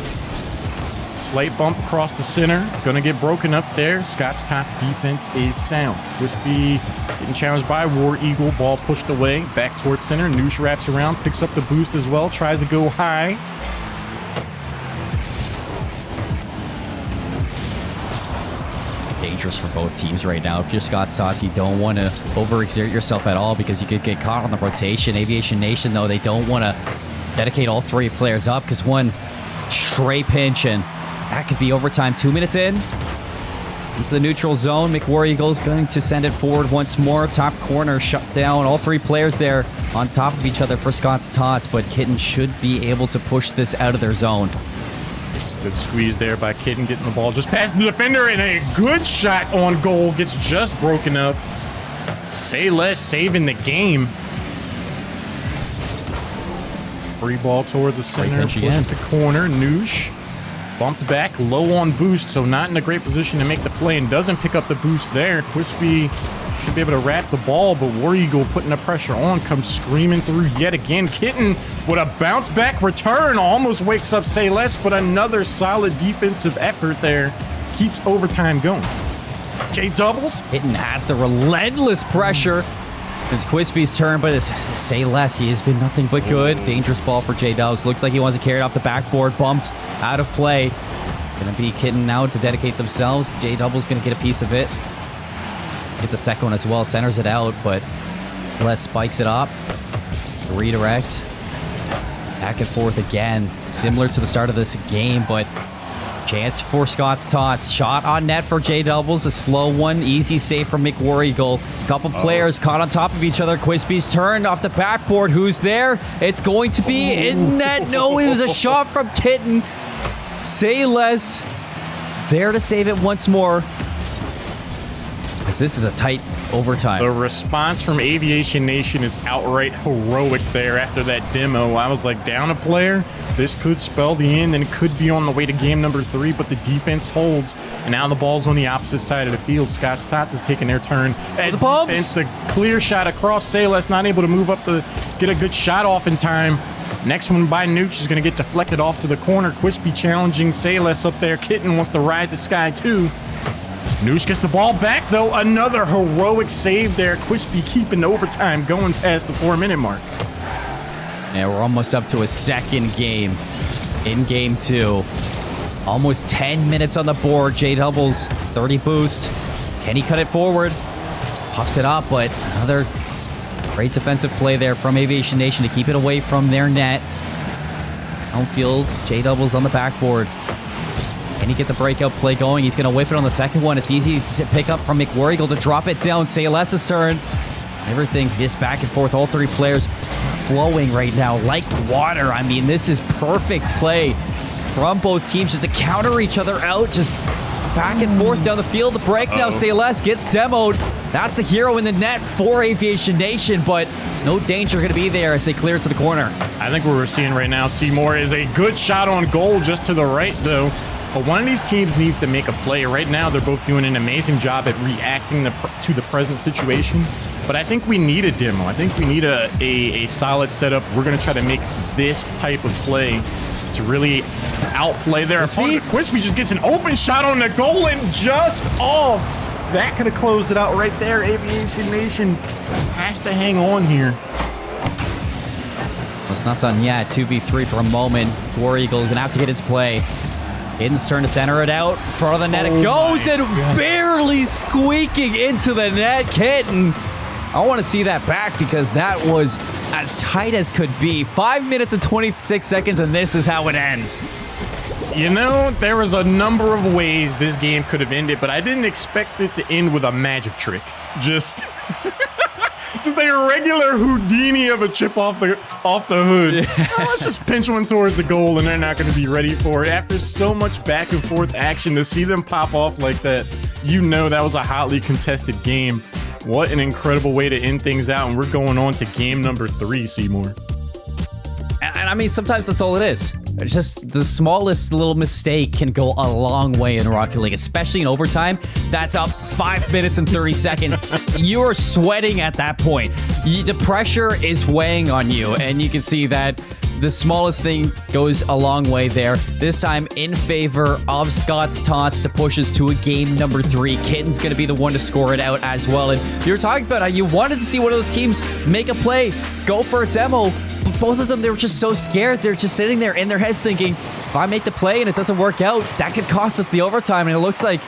Speaker 8: Slight bump across the center. Gonna get broken up there. Scott's Tots defense is sound. Quispy getting challenged by War Eagle. Ball pushed away. Back towards center. Noosh wraps around. Picks up the boost as well. Tries to go high.
Speaker 2: Dangerous for both teams right now. If you're Scott's Tots, you don't want to overexert yourself at all because you could get caught on the rotation. Aviation Nation, though, they don't want to dedicate all 3 players up because one stray pinch and that could be overtime. 2 minutes in. Into the neutral zone. McWarrigal's going to send it forward once more. Top corner shut down. All 3 players there on top of each other for Scott's Tots, but Kitten should be able to push this out of their zone.
Speaker 8: Good squeeze there by Kitten, getting the ball just past the defender, and a good shot on goal gets just broken up. Say Less saving the game. Free ball towards the center, push it to corner. Noosh bumped back, low on boost, so not in a great position to make the play, and doesn't pick up the boost there. Quispy should be able to wrap the ball, but War Eagle putting the pressure on, comes screaming through yet again. Kitten with a bounce back return, almost wakes up Say Less, but another solid defensive effort there keeps overtime going. J Doubles.
Speaker 2: Kitten has the relentless pressure. It's Quispy's turn, but it's Say Less. He has been nothing but good. Dangerous ball for J Doubles. Looks like he wants to carry it off the backboard. Bumped out of play. Gonna be Kitten now to dedicate themselves. J Doubles gonna get a piece of it. Get the second one as well. Centers it out, but Less spikes it up. Redirect. Back and forth again. Similar to the start of this game, but Chance for Scott's Tots. Shot on net for J Doubles. A slow one. Easy save from McWar Eagle. Couple players caught on top of each other. Quispy's turned off the backboard. Who's there? It's going to be in net. No, it was a shot from Kitten. Say less. There to save it once more. This is a tight overtime.
Speaker 8: The response from Aviation Nation is outright heroic there after that demo. I was like, down a player. This could spell the end and could be on the way to game number 3, but the defense holds. And now the ball's on the opposite side of the field. Scott Stotts is taking their turn. And defense, the clear shot across. Sayles not able to move up to get a good shot off in time. Next one by Nooch is going to get deflected off to the corner. Quispy challenging Sayles up there. Kitten wants to ride the sky too. Noosh gets the ball back, though. Another heroic save there. Quispy keeping overtime going past the 4-minute mark.
Speaker 2: Yeah, we're almost up to a second game in game 2. Almost 10 minutes on the board. J Doubles, 30 boost. Can he cut it forward? Pops it up, but another great defensive play there from Aviation Nation to keep it away from their net. Downfield, J Doubles on the backboard. Can he get the breakout play going? He's going to whip it on the second one. It's easy to pick up from McWar Eagle to drop it down. Sayles' turn. Everything just back and forth. All 3 players flowing right now like water. I mean, this is perfect play from both teams just to counter each other out. Just back and forth down the field. The break now. Sayles gets demoed. That's the hero in the net for Aviation Nation, but no danger going to be there as they clear it to the corner.
Speaker 8: I think what we're seeing right now, Seymour, is a good shot on goal just to the right, though. But one of these teams needs to make a play. Right now, they're both doing an amazing job at reacting to the present situation. But I think we need a demo. I think we need a solid setup. We're going to try to make this type of play to really outplay their opponent. Quispy just gets an open shot on the goal and just off. That could have closed it out right there. Aviation Nation has to hang on here.
Speaker 2: Well, it's not done yet. 2v3 for a moment. War Eagle is going to have to get its play. Hidden's turn to center it out. Front of the net it goes and barely squeaking into the net. Kitten. I want to see that back because that was as tight as could be. 5 minutes and 26 seconds, and this is how it ends.
Speaker 8: You know, there was a number of ways this game could have ended, but I didn't expect it to end with a magic trick. Just a regular Houdini of a chip off the hood. Yeah. Oh, let's just pinch one towards the goal, and they're not going to be ready for it. After so much back and forth action, to see them pop off like that, you know that was a hotly contested game. What an incredible way to end things out, and we're going on to game number 3, Seymour.
Speaker 2: And I mean, sometimes that's all it is. It's just the smallest little mistake can go a long way in Rocket League, especially in overtime. That's up 5 minutes and 30 seconds. You are sweating at that point. The pressure is weighing on you, and you can see that the smallest thing goes a long way there. This time in favor of Scott's Tots to push us to a game number 3. Kitten's going to be the one to score it out as well. And you were talking about how you wanted to see one of those teams make a play, go for a demo. But both of them, they were just so scared. They're just sitting there in their heads thinking, if I make the play and it doesn't work out, that could cost us the overtime. And it looks like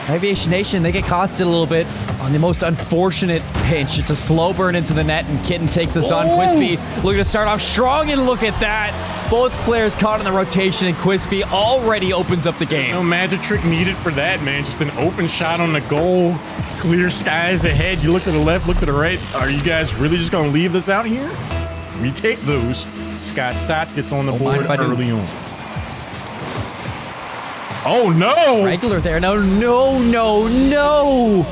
Speaker 2: Aviation Nation, they get costed a little bit on the most unfortunate pinch. It's a slow burn into the net, and Kitten takes us on. Quispy looking to start off strong, and look at that. Both players caught in the rotation, and Quispy already opens up the game.
Speaker 8: No magic trick needed for that, man. Just an open shot on the goal. Clear skies ahead. You look to the left, look to the right. Are you guys really just going to leave this out here? We take those. Scott Stotts gets on the board early on. Oh, no!
Speaker 2: Regular there. No, no, no, no!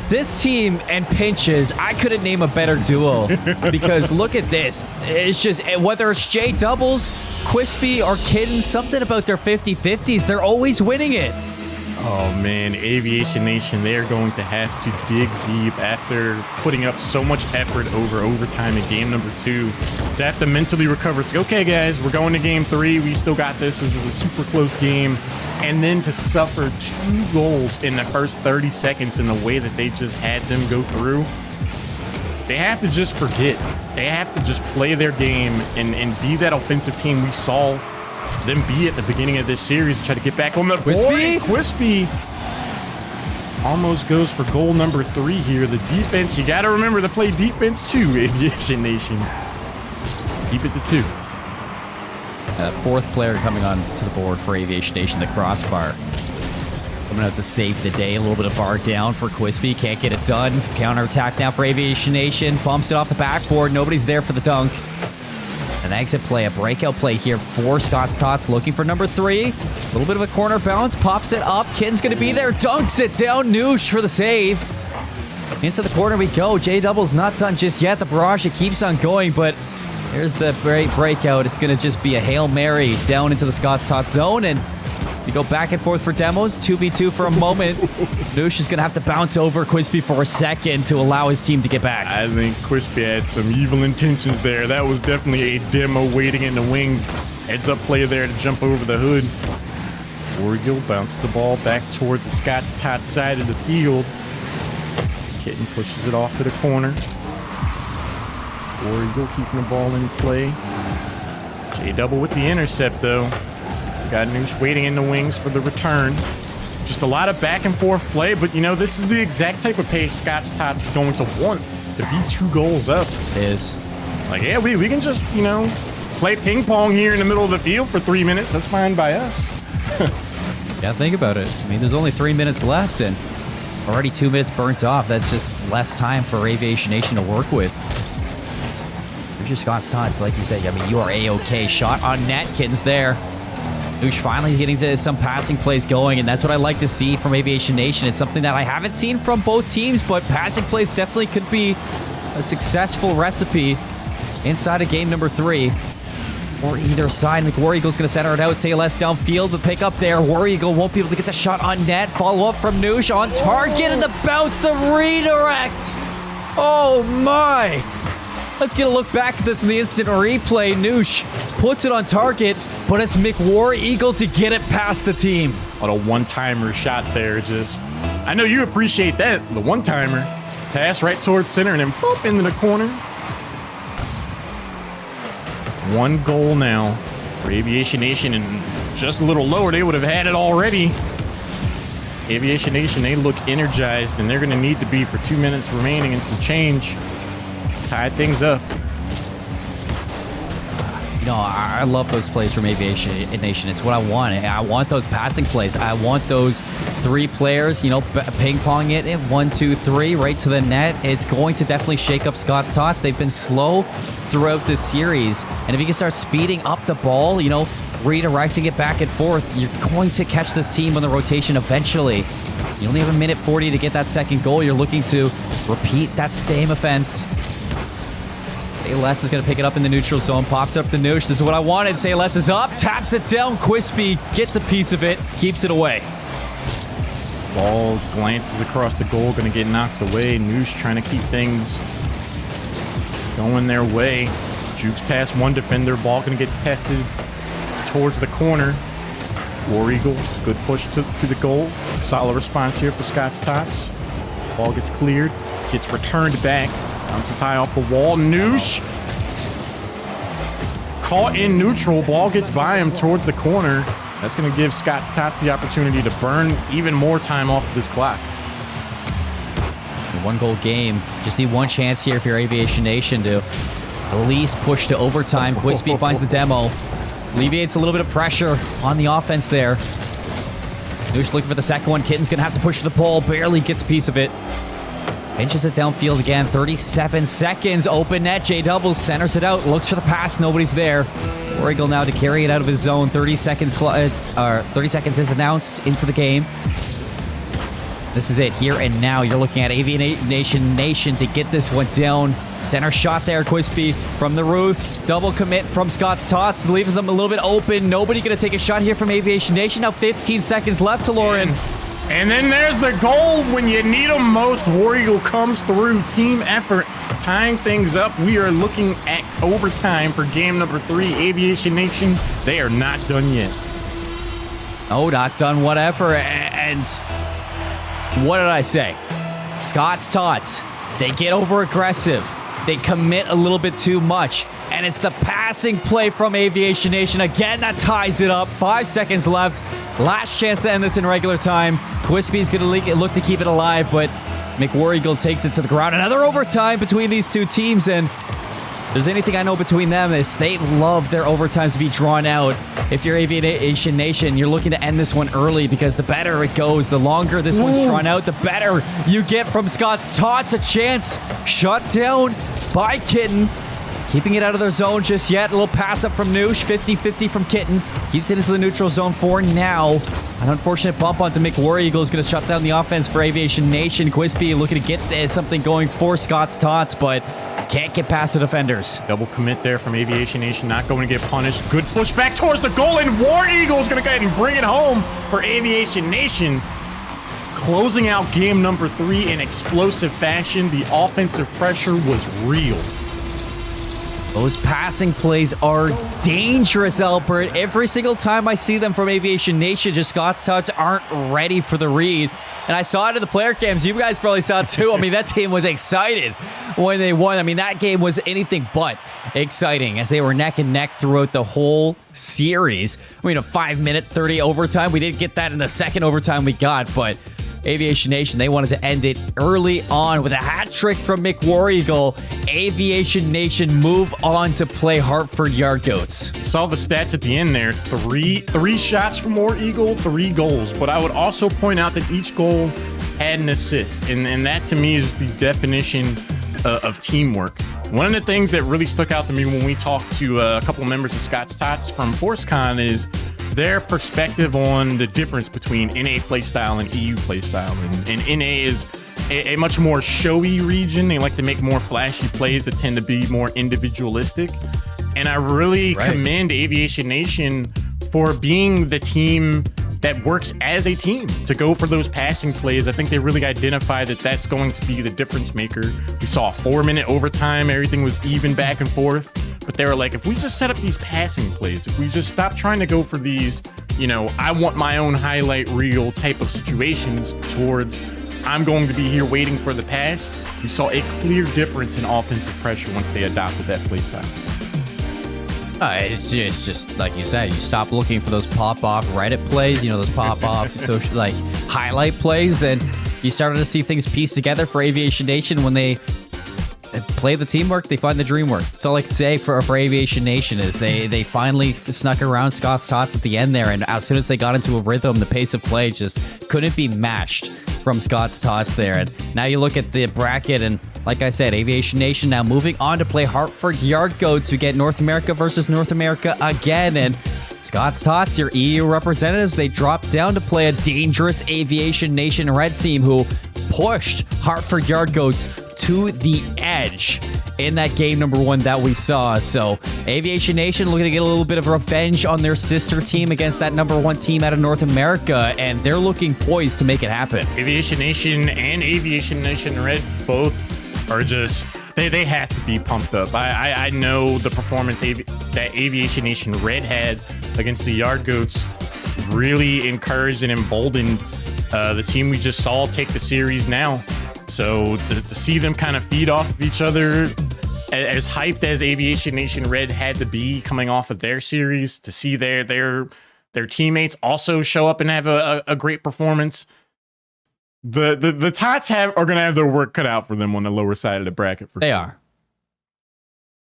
Speaker 2: This team and Pinches, I couldn't name a better duo. Because look at this. It's just, whether it's J Doubles, Quispy, or Kitten, something about their 50-50s, they're always winning it.
Speaker 8: Oh, man. Aviation Nation, they're going to have to dig deep after putting up so much effort over overtime in game number 2 to have to mentally recover. It's like, okay, guys, we're going to game 3. We still got this. This was a super close game. And then to suffer 2 goals in the first 30 seconds in the way that they just had them go through, they have to just forget. They have to just play their game and be that offensive team we saw them be at the beginning of this series. Try to get back on the board. Quispy almost goes for goal number 3 here. The defense, you got to remember to play defense too, Aviation Nation. Keep it to 2.
Speaker 2: Fourth player coming on to the board for Aviation Nation, the crossbar. Coming out to save the day. A little bit of bar down for Quispy. Can't get it done. Counter attack now for Aviation Nation. Bumps it off the backboard. Nobody's there for the dunk. An exit play, a breakout play here for Scott's Tots, looking for number 3. A little bit of a corner bounce, pops it up. Kitten's going to be there, dunks it down. Noosh for the save. Into the corner we go. J-Double's not done just yet. The barrage, it keeps on going, but here's the great breakout. It's going to just be a Hail Mary down into the Scott's Tots zone, and you go back and forth for demos, 2v2 for a moment. Noosh is going to have to bounce over Quispy for a second to allow his team to get back.
Speaker 8: I think Quispy had some evil intentions there. That was definitely a demo waiting in the wings. Heads up play there to jump over the hood. Wargill bounces the ball back towards the Scott's Tots side of the field. Kitten pushes it off to the corner. Wargill keeping the ball in play. J-Double with the intercept though. Got Noosh waiting in the wings for the return. Just a lot of back and forth play, but you know, this is the exact type of pace Scott's Tots is going to want to be 2 goals up.
Speaker 2: It is.
Speaker 8: Like, yeah, we can just, you know, play ping pong here in the middle of the field for 3 minutes. That's fine by us.
Speaker 2: Yeah, think about it. I mean, there's only 3 minutes left, and already 2 minutes burnt off. That's just less time for Aviation Nation to work with. Here's your Scott's Tots, like you said. I mean, you are A-OK. Shot on net. Kitten's there. Noosh finally getting to some passing plays going, and that's what I like to see from Aviation Nation. It's something that I haven't seen from both teams, but passing plays definitely could be a successful recipe inside of game number 3. Or either side. War Eagle's going to center it out. Say less downfield. The pick up there. War Eagle won't be able to get the shot on net. Follow up from Noosh on target, and the bounce, the redirect. Oh my! Let's get a look back at this in the instant replay. Noosh puts it on target, but it's McWar Eagle to get it past the team.
Speaker 8: On a one-timer shot there, just... I know you appreciate that, the one-timer. Pass right towards center and then boop into the corner. 1 goal now for Aviation Nation, and just a little lower, they would have had it already. Aviation Nation, they look energized, and they're going to need to be for 2 minutes remaining and some change. Tie things up.
Speaker 2: You know, I love those plays from Aviation Nation. It's what I want. I want those passing plays. I want those 3 players, you know, ping-pong it in 1, 2, 3 right to the net. It's going to definitely shake up Scott's Tots. They've been slow throughout this series. And if you can start speeding up the ball, you know, redirecting it back and forth, you're going to catch this team on the rotation eventually. You only have 1:40 to get that second goal. You're looking to repeat that same offense. Sayless is going to pick it up in the neutral zone. Pops up the Noosh. This is what I wanted. Sayless is up. Taps it down. Quispy gets a piece of it. Keeps it away.
Speaker 8: Ball glances across the goal. Going to get knocked away. Noosh trying to keep things going their way. Jukes past one defender. Ball going to get tested towards the corner. War Eagle. Good push to the goal. Solid response here for Scott's Tots. Ball gets cleared. Gets returned back. Bounces high off the wall. Noosh caught in neutral. Ball gets by him towards the corner. That's going to give Scott's Tots the opportunity to burn even more time off of this clock.
Speaker 2: A 1-goal game. Just need one chance here for your Aviation Nation to at least push to overtime. Quispy finds the demo. Alleviates a little bit of pressure on the offense there. Noosh looking for the second one. Kitten's going to have to push for the ball. Barely gets a piece of it. Pinches it downfield again. 37 seconds. Open net. J-Double centers it out. Looks for the pass. Nobody's there. War Eagle now to carry it out of his zone. 30 seconds is announced into the game. This is it here and now. You're looking at Aviation Nation to get this one down. Center shot there. Quispy from the roof. Double commit from Scott's Tots. Leaves them a little bit open. Nobody going to take a shot here from Aviation Nation. Now 15 seconds left to Lauren.
Speaker 8: And then there's the goal when you need them most. War Eagle comes through. Team effort, tying things up. We are looking at overtime for game number 3. Aviation Nation, they are not done yet.
Speaker 2: Oh, not done whatever. And what did I say? Scott's Tots, they get over aggressive. They commit a little bit too much. And it's the passing play from Aviation Nation. Again, that ties it up. 5 seconds left. Last chance to end this in regular time. Quispy's going to look to keep it alive, but McWar Eagle takes it to the ground. Another overtime between these two teams, and there's anything I know between them is they love their overtimes to be drawn out. If you're Aviation Nation, you're looking to end this one early because the better it goes, the longer this one's drawn out, the better you get from Scott's Tots. A chance shut down by Kitten. Keeping it out of their zone just yet. A little pass up from Noosh. 50-50 from Kitten. Keeps it into the neutral zone for now. An unfortunate bump onto McWar Eagle is going to shut down the offense for Aviation Nation. Quisby looking to get something going for Scott's Tots, but can't get past the defenders.
Speaker 8: Double commit there from Aviation Nation, not going to get punished. Good push back towards the goal, and War Eagle is going to go ahead and bring it home for Aviation Nation. Closing out game number 3 in explosive fashion. The offensive pressure was real.
Speaker 2: Those passing plays are dangerous, Albert. Every single time I see them from Aviation Nation, just Scott's Tots aren't ready for the read. And I saw it in the player cams. You guys probably saw it too. I mean, that team was excited when they won. I mean, that game was anything but exciting as they were neck and neck throughout the whole series. I mean, a 5-minute 30 overtime. We didn't get that in the second overtime we got, but Aviation Nation, they wanted to end it early on with a hat trick from McWar Eagle. Aviation Nation move on to play Hartford Yard Goats.
Speaker 8: Saw the stats at the end there. Three shots from War Eagle, 3 goals. But I would also point out that each goal had an assist. And that to me is the definition of teamwork. One of the things that really stuck out to me when we talked to a couple members of Scott's Tots from ForceCon is their perspective on the difference between NA playstyle and EU playstyle. And NA is a much more showy region. They like to make more flashy plays that tend to be more individualistic. And I really commend Aviation Nation for being the team that works as a team to go for those passing plays. I think they really identified that that's going to be the difference maker. We saw a 4-minute overtime. Everything was even back and forth. But they were like, if we just set up these passing plays, if we just stop trying to go for these, I want my own highlight reel type of situations towards I'm going to be here waiting for the pass, we saw a clear difference in offensive pressure once they adopted that play style.
Speaker 2: It's just like you said, you stop looking for those pop-off Reddit plays, those pop-off social, highlight plays, and you started to see things piece together for Aviation Nation when they play the teamwork, they find the dream work. That's all I can say for Aviation Nation is they finally snuck around Scott's Tots at the end there, and as soon as they got into a rhythm, the pace of play just couldn't be matched from Scott's Tots there. And now you look at the bracket, and like I said, Aviation Nation now moving on to play Hartford Yard Goats, who get North America versus North America again. And Scott's Tots, your EU representatives, they dropped down to play a dangerous Aviation Nation red team who pushed Hartford Yard Goats to the edge in that game number 1 that we saw. So Aviation Nation looking to get a little bit of revenge on their sister team against that number 1 team out of North America, and they're looking poised to make it happen.
Speaker 8: Aviation Nation and Aviation Nation Red both are just, they have to be pumped up. I know the performance that Aviation Nation Red had against the Yard Goats really encouraged and emboldened the team we just saw take the series now. So to see them kind of feed off of each other, as hyped as Aviation Nation Red had to be coming off of their series, to see their teammates also show up and have a great performance, the Tots are going to have their work cut out for them on the lower side of the bracket.
Speaker 2: They are.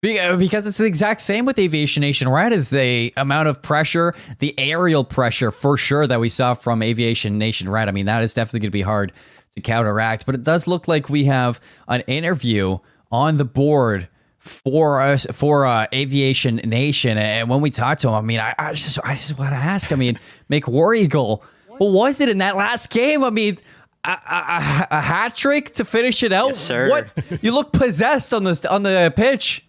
Speaker 2: Because it's the exact same with Aviation Nation Red as the amount of pressure, the aerial pressure for sure that we saw from Aviation Nation Red. I mean, that is definitely going to be hard to counteract, but it does look like we have an interview on the board for us for Aviation Nation. And when we talk to him, I mean, I just want to ask. I mean, McWar Eagle, what was it in that last game? I mean, a hat trick to finish it out.
Speaker 9: Yes, sir.
Speaker 2: What? You look possessed on the pitch.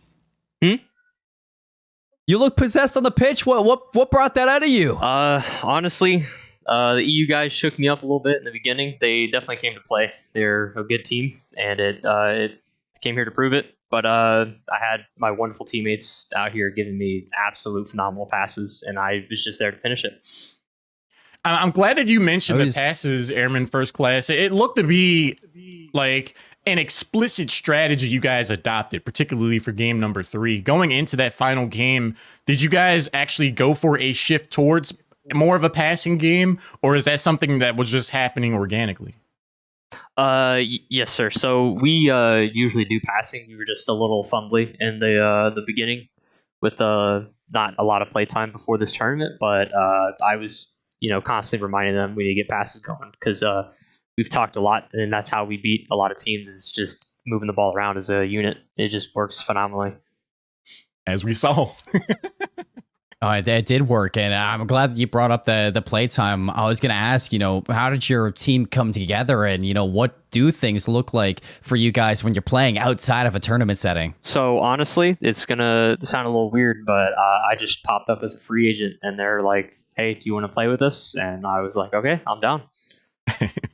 Speaker 2: You look possessed on the pitch. What brought that out of you?
Speaker 9: Honestly, the EU guys shook me up a little bit in the beginning. They definitely came to play. They're a good team, and it came here to prove it. But I had my wonderful teammates out here giving me absolute phenomenal passes, and I was just there to finish it.
Speaker 8: I'm glad that you mentioned the passes, Airman First Class. It looked to be like an explicit strategy you guys adopted, particularly for game number 3. Going into that final game, did you guys actually go for a shift towards more of a passing game, or is that something that was just happening organically?
Speaker 9: Yes, sir. So we usually do passing. We were just a little fumbly in the beginning with not a lot of playtime before this tournament, but I was constantly reminding them we need to get passes going because we've talked a lot, and that's how we beat a lot of teams is just moving the ball around as a unit. It just works phenomenally.
Speaker 8: As we saw.
Speaker 2: It did work, and I'm glad that you brought up the playtime. I was going to ask, how did your team come together, and what do things look like for you guys when you're playing outside of a tournament setting?
Speaker 9: So honestly, it's gonna sound a little weird, but I just popped up as a free agent, and they're like, "Hey, do you want to play with us?" And I was like, "Okay, I'm down."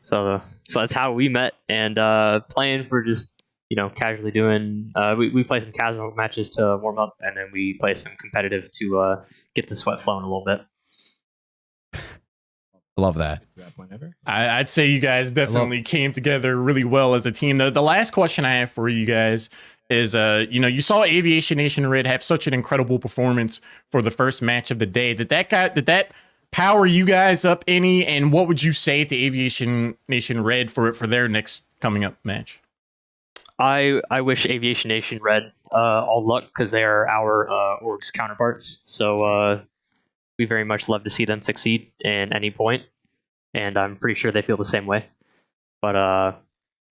Speaker 9: so that's how we met, and playing for just casually doing. We play some casual matches to warm up, and then we play some competitive to get the sweat flowing a little bit.
Speaker 2: Love that.
Speaker 8: I'd say you guys definitely came together really well as a team. The last question I have for you guys is, you saw Aviation Nation Red have such an incredible performance for the first match of the day. Did that power you guys up any? And what would you say to Aviation Nation Red for their next coming up match?
Speaker 9: I wish Aviation Nation Red all luck because they are our org's counterparts. So we very much love to see them succeed in any point, and I'm pretty sure they feel the same way. But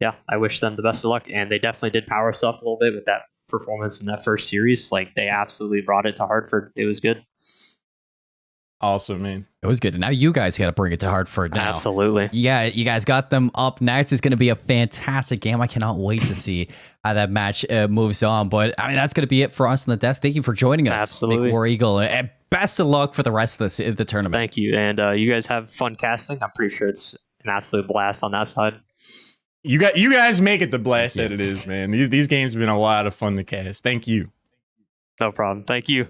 Speaker 9: yeah, I wish them the best of luck, and they definitely did power us up a little bit with that performance in that first series. Like they absolutely brought it to Hartford. It was good.
Speaker 8: Awesome, man.
Speaker 2: It was good. And now you guys got to bring it to Hartford now.
Speaker 9: Absolutely.
Speaker 2: Yeah, you guys got them up next. It's going to be a fantastic game. I cannot wait to see how that match moves on. But I mean, that's going to be it for us on the desk. Thank you for joining us.
Speaker 9: Absolutely.
Speaker 2: Big War Eagle. And best of luck for the rest of the tournament.
Speaker 9: Thank you. And you guys have fun casting. I'm pretty sure it's an absolute blast on that side.
Speaker 8: You guys make it the blast that it is, man. These games have been a lot of fun to cast. Thank you.
Speaker 9: No problem. Thank you.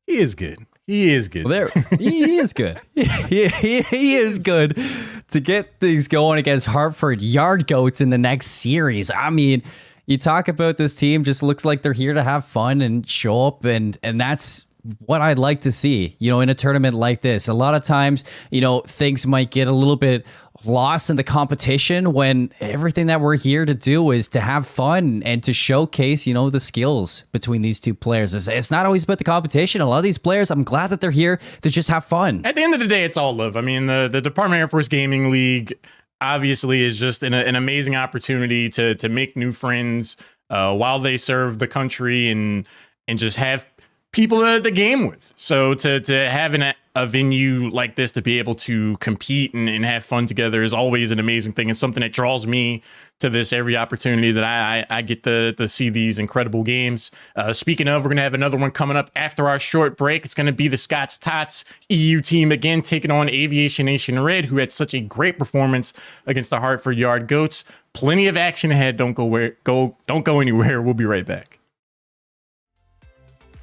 Speaker 8: He is good. He is good.
Speaker 2: Well, he is good. he is good to get things going against Hartford Yard Goats in the next series. I mean, you talk about this team, just looks like they're here to have fun and show up, and that's what I'd like to see, in a tournament like this. A lot of times, things might get a little bit lost in the competition when everything that we're here to do is to have fun and to showcase, the skills between these two players. It's not always about the competition. A lot of these players, I'm glad that they're here to just have fun.
Speaker 8: At the end of the day, it's all love. I mean, the Department Air Force Gaming League obviously is just an amazing opportunity to make new friends while they serve the country and just have people to game with. So to have a venue like this to be able to compete and have fun together is always an amazing thing. It's something that draws me to this every opportunity that I get to see these incredible games. Speaking of, we're going to have another one coming up after our short break. It's going to be the Scott's Tots EU team again taking on Aviation Nation Red, who had such a great performance against the Hartford Yard Goats. Plenty of action ahead. Don't go anywhere. We'll be right back.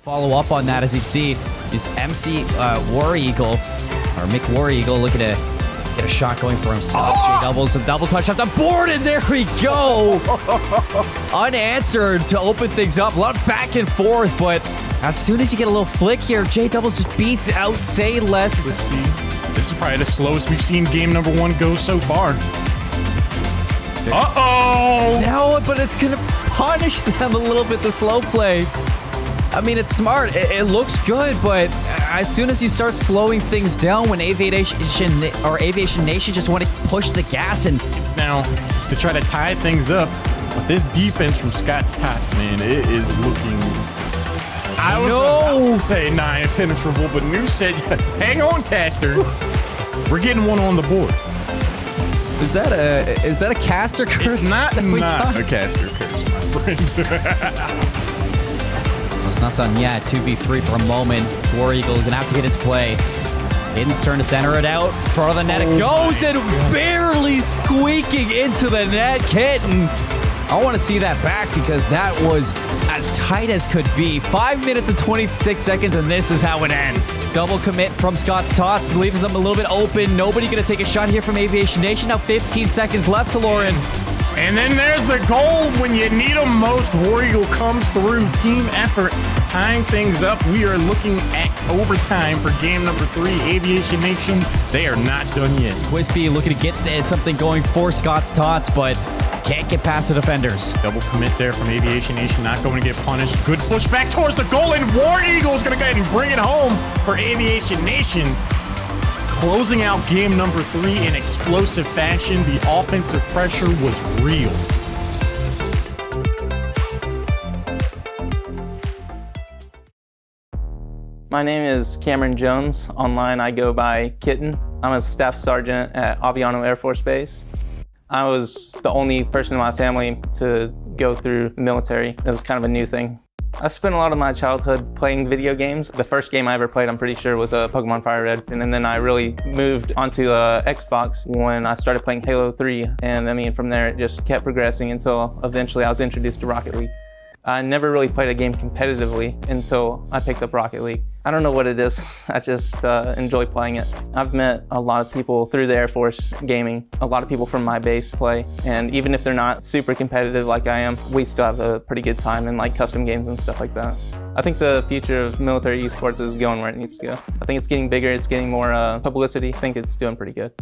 Speaker 2: Follow up on that, as you see, is MC War Eagle, or Mick War Eagle, looking to get a shot going for himself. J-Doubles, a double touch off the board, and there we go! Unanswered to open things up. A lot of back and forth, but as soon as you get a little flick here, J-Doubles just beats out Say Less.
Speaker 8: This is probably the slowest we've seen game number one go so far. Uh-oh!
Speaker 2: No, but it's going to punish them a little bit, the slow play. I mean, it's smart. It looks good, but as soon as you start slowing things down, when Aviation Nation just want to push the gas and
Speaker 8: now to try to tie things up, but this defense from Scott's Tots, man, it is looking. I was about to say nigh impenetrable, but New said, "Hang on, Caster. We're getting one on the board."
Speaker 2: Is that a caster curse?
Speaker 8: It's not a caster curse, my friend.
Speaker 2: It's not done yet. 2v3 for a moment. War Eagle is going to have to get its play. Aiden's turn to center it out. Front of the net it goes, and barely squeaking into the net. Kitten. I want to see that back because that was as tight as could be. 5 minutes and 26 seconds, and this is how it ends. Double commit from Scott's Tots, leaves them a little bit open. Nobody going to take a shot here from Aviation Nation. Now 15 seconds left to Lauren.
Speaker 8: And then there's the goal when you need them most. War Eagle comes through. Team effort, tying things up. We are looking at overtime for game number 3. Aviation Nation, they are not done yet.
Speaker 2: Quispy looking to get something going for Scott's Tots, but can't get past the defenders.
Speaker 8: Double commit there from Aviation Nation, not going to get punished. Good push back towards the goal, and War Eagle is going to go ahead and bring it home for Aviation Nation. Closing out game number 3 in explosive fashion. The offensive pressure was real.
Speaker 4: My name is Cameron Jones. Online, I go by Kitten. I'm a staff sergeant at Aviano Air Force Base. I was the only person in my family to go through the military. It was kind of a new thing. I spent a lot of my childhood playing video games. The first game I ever played, I'm pretty sure, was Pokemon Fire Red. And then I really moved onto Xbox when I started playing Halo 3. And I mean, from there, it just kept progressing until eventually I was introduced to Rocket League. I never really played a game competitively until I picked up Rocket League. I don't know what it is, I just enjoy playing it. I've met a lot of people through the Air Force gaming. A lot of people from my base play, and even if they're not super competitive like I am, we still have a pretty good time in like custom games and stuff like that. I think the future of military esports is going where it needs to go. I think it's getting bigger, it's getting more publicity. I think it's doing pretty good.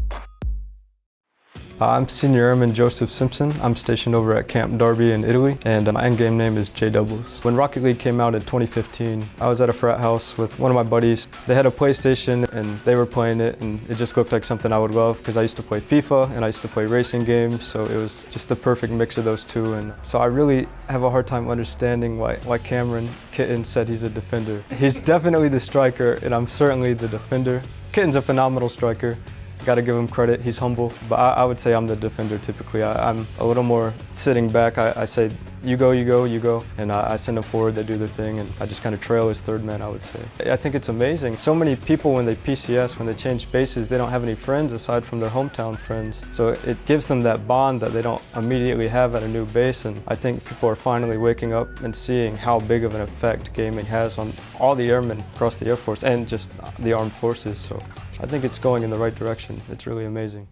Speaker 10: I'm Senior Airman Joseph Simpson. I'm stationed over at Camp Darby in Italy, and my endgame name is J Doubles. When Rocket League came out in 2015, I was at a frat house with one of my buddies. They had a PlayStation and they were playing it, and it just looked like something I would love because I used to play FIFA and I used to play racing games, so it was just the perfect mix of those two. And so I really have a hard time understanding why Cameron Kitten said he's a defender. He's definitely the striker, and I'm certainly the defender. Kitten's a phenomenal striker. Got to give him credit, he's humble, but I would say I'm the defender typically. I'm a little more sitting back. I say, you go, you go, you go, and I send them forward, they do their thing, and I just kind of trail as third man, I would say. I think it's amazing. So many people when they PCS, when they change bases, they don't have any friends aside from their hometown friends. So it gives them that bond that they don't immediately have at a new base, and I think people are finally waking up and seeing how big of an effect gaming has on all the airmen across the Air Force and just the armed forces. So I think it's going in the right direction. It's really amazing.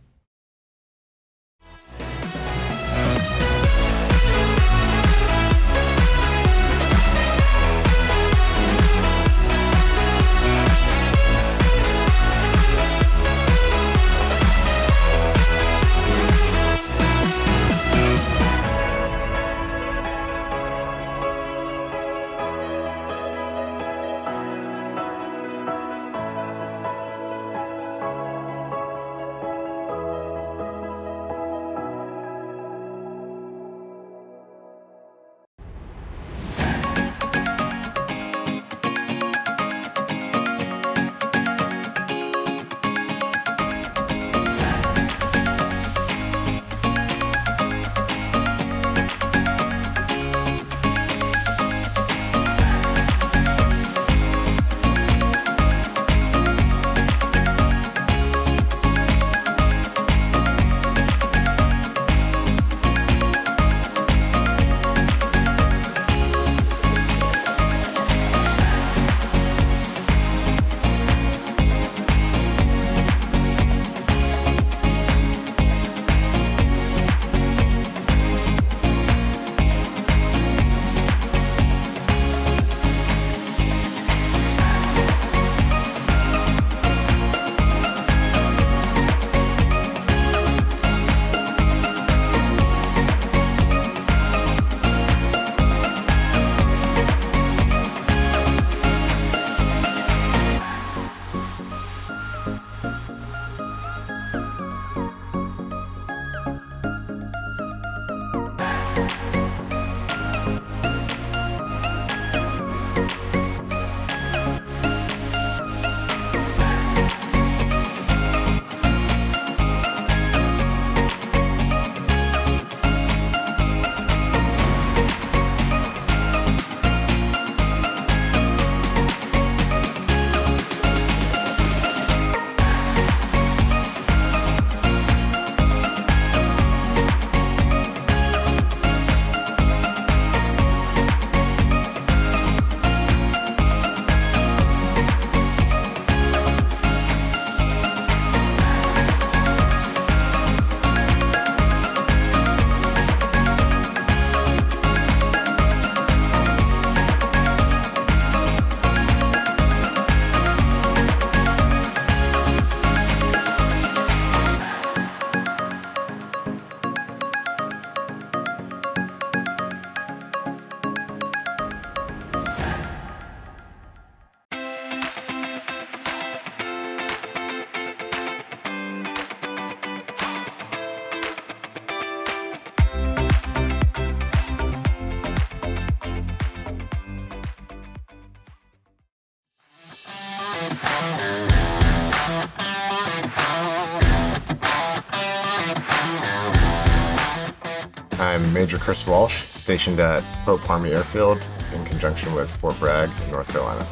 Speaker 11: I'm Major Chris Walsh, stationed at Pope Army Airfield in conjunction with Fort Bragg in North Carolina.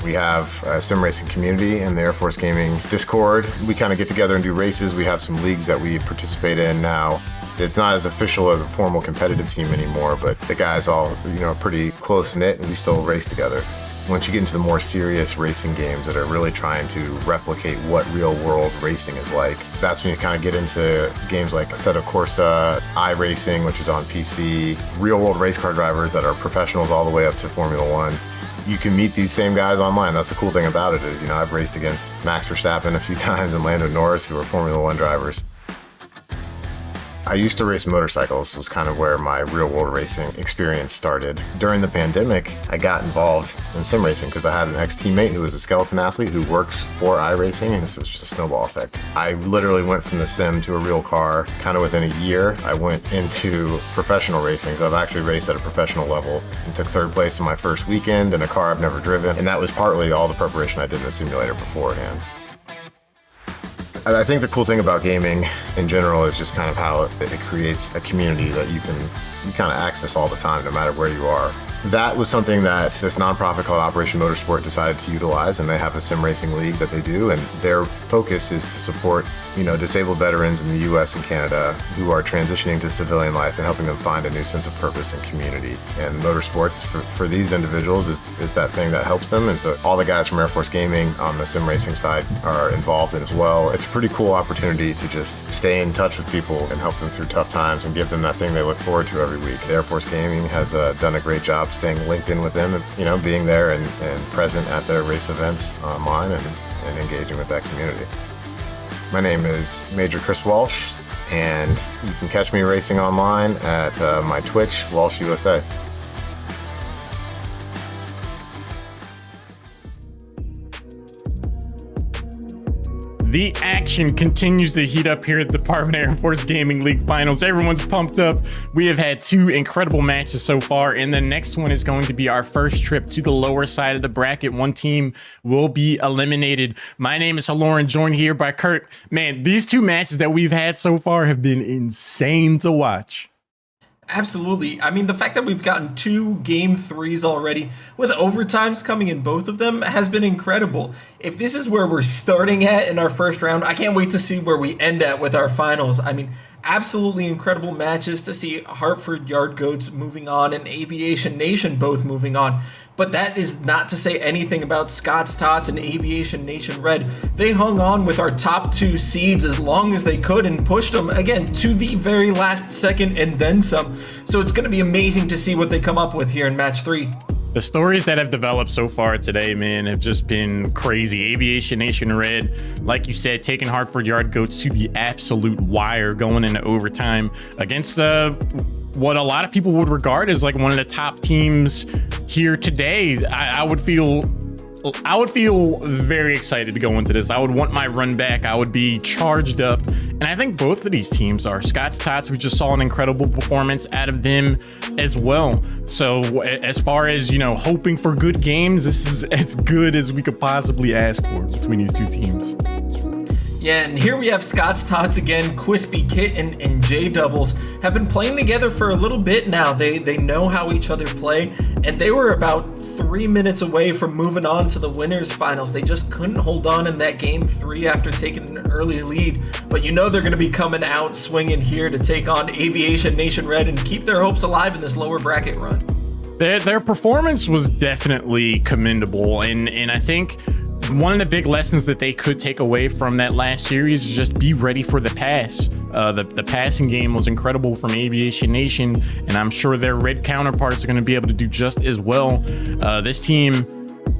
Speaker 11: We have a sim racing community in the Air Force Gaming Discord. We kind of get together and do races. We have some leagues that we participate in now. It's not as official as a formal competitive team anymore, but the guys all, pretty close knit, and we still race together. Once you get into the more serious racing games that are really trying to replicate what real world racing is like, that's when you kind of get into games like Assetto Corsa, iRacing, which is on PC, real world race car drivers that are professionals all the way up to Formula One. You can meet these same guys online. That's the cool thing about it is, I've raced against Max Verstappen a few times and Lando Norris, who are Formula One drivers. I used to race motorcycles, was kind of where my real world racing experience started. During the pandemic, I got involved in sim racing because I had an ex-teammate who was a skeleton athlete who works for iRacing, and this was just a snowball effect. I literally went from the sim to a real car kind of within a year. I went into professional racing, so I've actually raced at a professional level and took third place in my first weekend in a car I've never driven, and that was partly all the preparation I did in the simulator beforehand. I think the cool thing about gaming in general is just kind of how it creates a community that you kind of access all the time, no matter where you are. That was something that this nonprofit called Operation Motorsport decided to utilize, and they have a sim racing league that they do, and their focus is to support, disabled veterans in the US and Canada who are transitioning to civilian life and helping them find a new sense of purpose and community. And motorsports for these individuals is that thing that helps them, and so all the guys from Air Force Gaming on the sim racing side are involved in as well. It's a pretty cool opportunity to just stay in touch with people and help them through tough times and give them that thing they look forward to every week. Air Force Gaming has done a great job staying linked in with them and being there and present at their race events online and engaging with that community. My name is Major Chris Walsh, and you can catch me racing online at my Twitch, Walsh USA.
Speaker 8: The action continues to heat up here at the Department Air Force Gaming League Finals. Everyone's pumped up. We have had two incredible matches so far, and the next one is going to be our first trip to the lower side of the bracket. One team will be eliminated. My name is Haloran, joined here by Kurt. Man, these two matches that we've had so far have been insane to watch.
Speaker 3: Absolutely. I mean, the fact that we've gotten 2 game 3s already with overtimes coming in both of them has been incredible. If this is where we're starting at in our first round, I can't wait to see where we end at with our finals. I mean, absolutely incredible matches to see Hartford Yard Goats moving on and Aviation Nation both moving on. But that is not to say anything about Scott's Tots and Aviation Nation Red. They hung on with our top 2 seeds as long as they could and pushed them, again, to the very last second and then some. So it's going to be amazing to see what they come up with here in match 3.
Speaker 8: The stories that have developed so far today, man, have just been crazy. Aviation Nation Red, like you said, taking Hartford Yard Goats to the absolute wire, going into overtime against what a lot of people would regard as like one of the top teams here today. I would feel very excited to go into this. I would want my run back. I would be charged up. And I think both of these teams are. Scott's Tots, we just saw an incredible performance out of them as well. So as far as, hoping for good games, this is as good as we could possibly ask for between these two teams.
Speaker 3: Yeah, and here we have Scott's Tots again. Quispy Kit and J Doubles have been playing together for a little bit now. They know how each other play, and they were about 3 minutes away from moving on to the winners finals. They just couldn't hold on in that game 3 after taking an early lead. But they're going to be coming out swinging here to take on Aviation Nation Red and keep their hopes alive in this lower bracket run.
Speaker 8: Their performance was definitely commendable, and I think one of the big lessons that they could take away from that last series is just be ready for the pass. The passing game was incredible from Aviation Nation, and I'm sure their red counterparts are going to be able to do just as well. This team,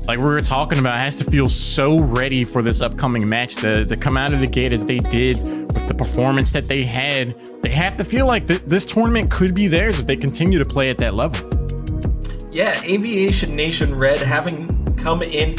Speaker 8: like we were talking about, has to feel so ready for this upcoming match to come out of the gate as they did with the performance that they had. They have to feel like this tournament could be theirs if they continue to play at that level.
Speaker 3: Yeah, Aviation Nation Red having come in,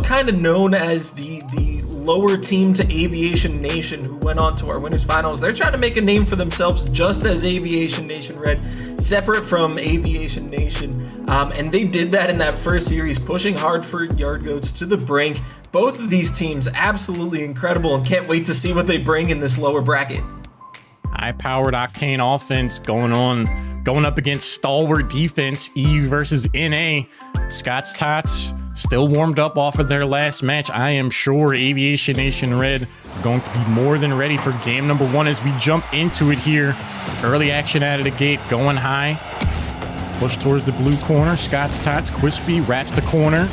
Speaker 3: kind of known as the lower team to Aviation Nation who went on to our winners finals. They're trying to make a name for themselves just as Aviation Nation Red, separate from Aviation Nation. And they did that in that first series, pushing Hartford Yard Goats to the brink. Both of these teams absolutely incredible and can't wait to see what they bring in this lower bracket.
Speaker 8: High-powered octane offense going up against stalwart defense. EU versus NA. Scott's Tots still warmed up off of their last match. I am sure Aviation Nation Red are going to be more than ready for game number 1 as we jump into it here. Early action out of the gate, going high. Push towards the blue corner. Scott's Tots, Quispy wraps the corner.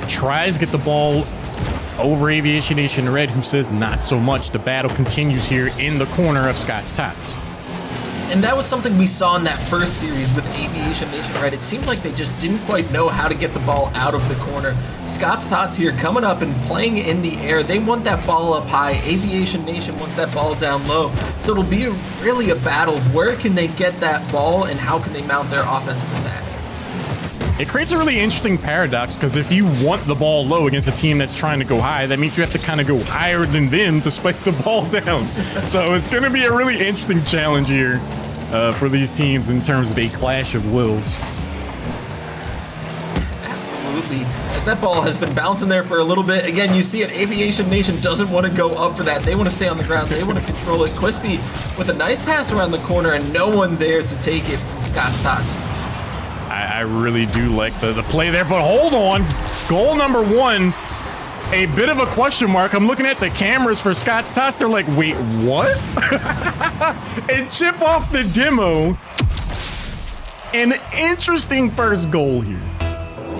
Speaker 8: Tries to get the ball over Aviation Nation Red, who says not so much. The battle continues here in the corner of Scott's Tots.
Speaker 3: And that was something we saw in that first series with Aviation Nation Red. It seemed like they just didn't quite know how to get the ball out of the corner. Scott's Tots here coming up and playing in the air. They want that ball up high. Aviation Nation wants that ball down low. So it'll be really a battle of where can they get that ball and how can they mount their offensive attacks.
Speaker 8: It creates a really interesting paradox, because if you want the ball low against a team that's trying to go high, that means you have to kind of go higher than them to spike the ball down. So it's going to be a really interesting challenge here for these teams in terms of a clash of wills.
Speaker 3: Absolutely. As that ball has been bouncing there for a little bit. Again, you see it, Aviation Nation doesn't want to go up for that. They want to stay on the ground. They want to control it. Quispy with a nice pass around the corner and no one there to take it from Scott's Tots.
Speaker 8: I really do like the play there, but hold on. Goal number 1, a bit of a question mark. I'm looking at the cameras for Scott's Tots. They're like, wait, what? And chip off the demo. An interesting first goal here.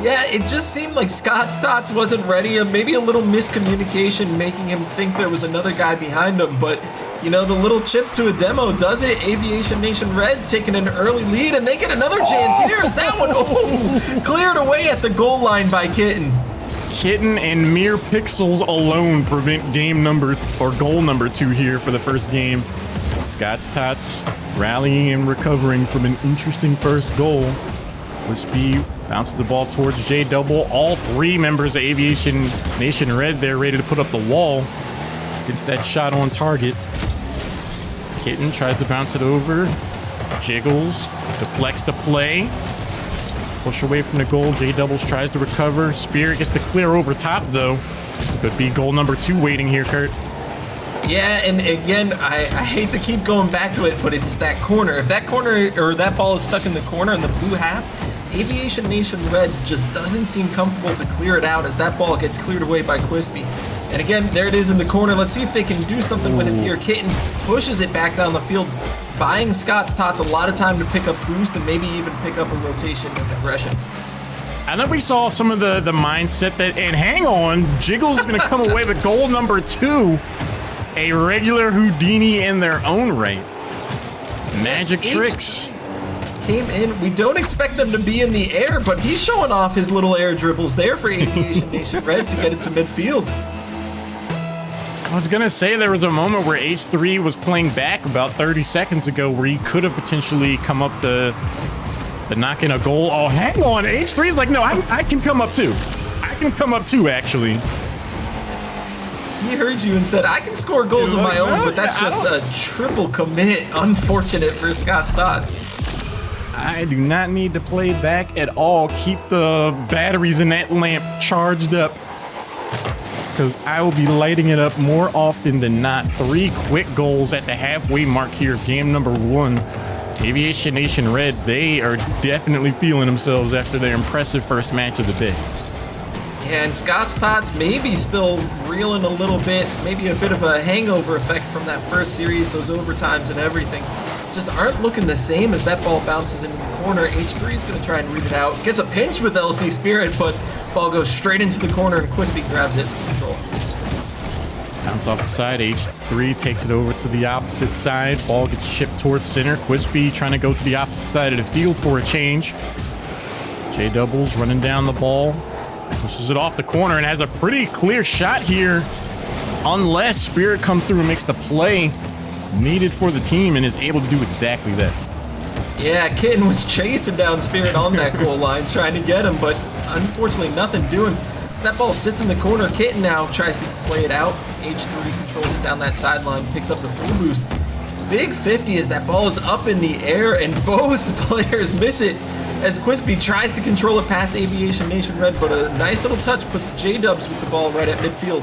Speaker 3: Yeah, it just seemed like Scott's Tots wasn't ready. Maybe a little miscommunication making him think there was another guy behind him, but you know, the little chip to a demo does it. Aviation Nation Red taking an early lead, and they get another chance here. Is that one cleared away at the goal line by Kitten?
Speaker 8: Kitten and mere pixels alone prevent goal number 2 here for the first game. Scott's Tots rallying and recovering from an interesting first goal. Quispy bounces the ball towards J Double. All 3 members of Aviation Nation Red there ready to put up the wall. Gets that shot on target. Kitten tries to bounce it over. Jiggles, deflects the play. Push away from the goal. J Doubles tries to recover. Spirit gets the clear over top, though. Could be goal number 2 waiting here, Kurt.
Speaker 3: Yeah, and again, I hate to keep going back to it, but it's that corner. If that corner or that ball is stuck in the corner in the blue half, Aviation Nation Red just doesn't seem comfortable to clear it out as that ball gets cleared away by Quispy. And again, there it is in the corner. Let's see if they can do something with it here. Kitten pushes it back down the field, buying Scott's Tots a lot of time to pick up boost and maybe even pick up a rotation with aggression.
Speaker 8: I think we saw some of the mindset that, and hang on, Jiggles is going to come away with goal number 2. A regular Houdini in their own right. Magic tricks.
Speaker 3: Came in. We don't expect them to be in the air, but he's showing off his little air dribbles there for Aviation Nation Red to get it to midfield.
Speaker 8: I was going to say there was a moment where H3 was playing back about 30 seconds ago where he could have potentially come up the knock in a goal. Oh, hang on. H3's like, no, I can come up too. I can come up too, actually.
Speaker 3: He heard you and said, I can score goals of my own, but that's just a triple commit. Unfortunate for Scott's Tots.
Speaker 8: I do not need to play back at all. Keep the batteries in that lamp charged up, because I will be lighting it up more often than not. 3 quick goals at the halfway mark here of game number 1. Aviation Nation Red, they are definitely feeling themselves after their impressive first match of the day.
Speaker 3: Yeah, and Scott's Tots maybe still reeling a little bit, maybe a bit of a hangover effect from that first series, those overtimes and everything. Just aren't looking the same as that ball bounces into the corner. H3 is going to try and read it out. Gets a pinch with LC Spirit, but ball goes straight into the corner and Quispy grabs it for control.
Speaker 8: Bounce off the side, H3 takes it over to the opposite side. Ball gets shipped towards center. Quispy trying to go to the opposite side of the field for a change. J Doubles running down the ball. Pushes it off the corner and has a pretty clear shot here. Unless Spirit comes through and makes the play needed for the team and is able to do exactly that.
Speaker 3: Yeah, Kitten was chasing down Spirit on that goal line, trying to get him, but unfortunately nothing doing. So that ball sits in the corner. Kitten now tries to play it out. H3 controls it down that sideline, picks up the full boost. Big 50 as that ball is up in the air and both players miss it as Quispy tries to control it past Aviation Nation Red, but a nice little touch puts J-Dubs with the ball right at midfield.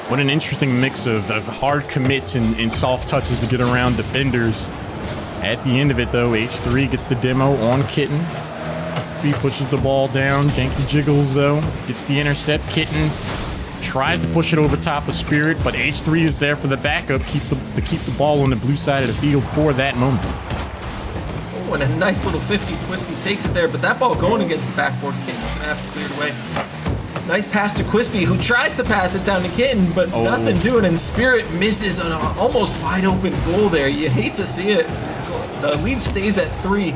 Speaker 8: What an interesting mix of hard commits and soft touches to get around defenders. At the end of it, though, H3 gets the demo on Kitten. B pushes the ball down. Janky jiggles, though. Gets the intercept. Kitten tries to push it over top of Spirit, but H3 is there for the backup, keep the ball on the blue side of the field for that moment.
Speaker 3: Oh, and a nice little 50. Quispy takes it there, but that ball going against the backboard. Kitten's gonna have to clear it away. Nice pass to Quispy, who tries to pass it down to Kitten, but nothing doing, and Spirit misses an almost wide open goal there. You hate to see it. The lead stays at 3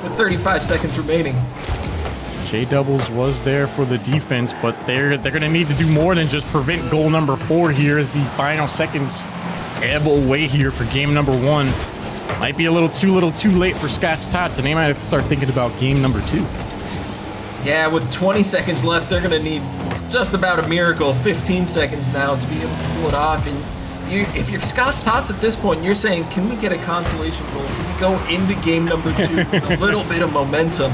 Speaker 3: with 35 seconds remaining.
Speaker 8: J-Doubles was there for the defense, but they're going to need to do more than just prevent goal number 4 here as the final seconds ebb away here for game number 1. Might be a little too late for Scott's Tots, and they might have to start thinking about game number 2.
Speaker 3: Yeah, with 20 seconds left, they're going to need just about a miracle. 15 seconds now to be able to pull it off. And if you're Scott's Tots at this point, you're saying, can we get a consolation goal? Can we go into game number 2 with a little bit of momentum?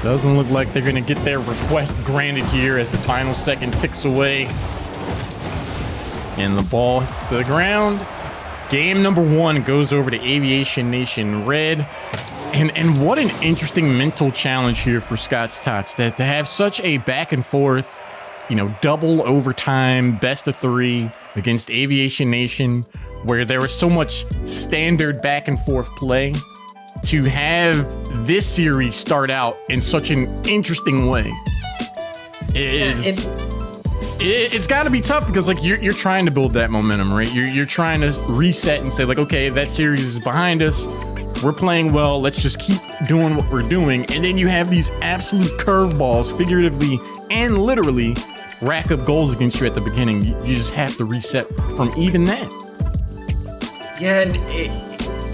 Speaker 8: Doesn't look like they're going to get their request granted here as the final second ticks away. And the ball hits the ground. Game number 1 goes over to Aviation Nation Red. And what an interesting mental challenge here for Scott's Tots, that to have such a back and forth, double overtime, best of 3 against Aviation Nation, where there was so much standard back and forth play. To have this series start out in such an interesting way it's got to be tough, because like you're trying to build that momentum, right? You're trying to reset and say like, okay, that series is behind us. We're playing well. Let's just keep doing what we're doing. And then you have these absolute curveballs, figuratively and literally, rack up goals against you at the beginning. You just have to reset from even that.
Speaker 3: Yeah, and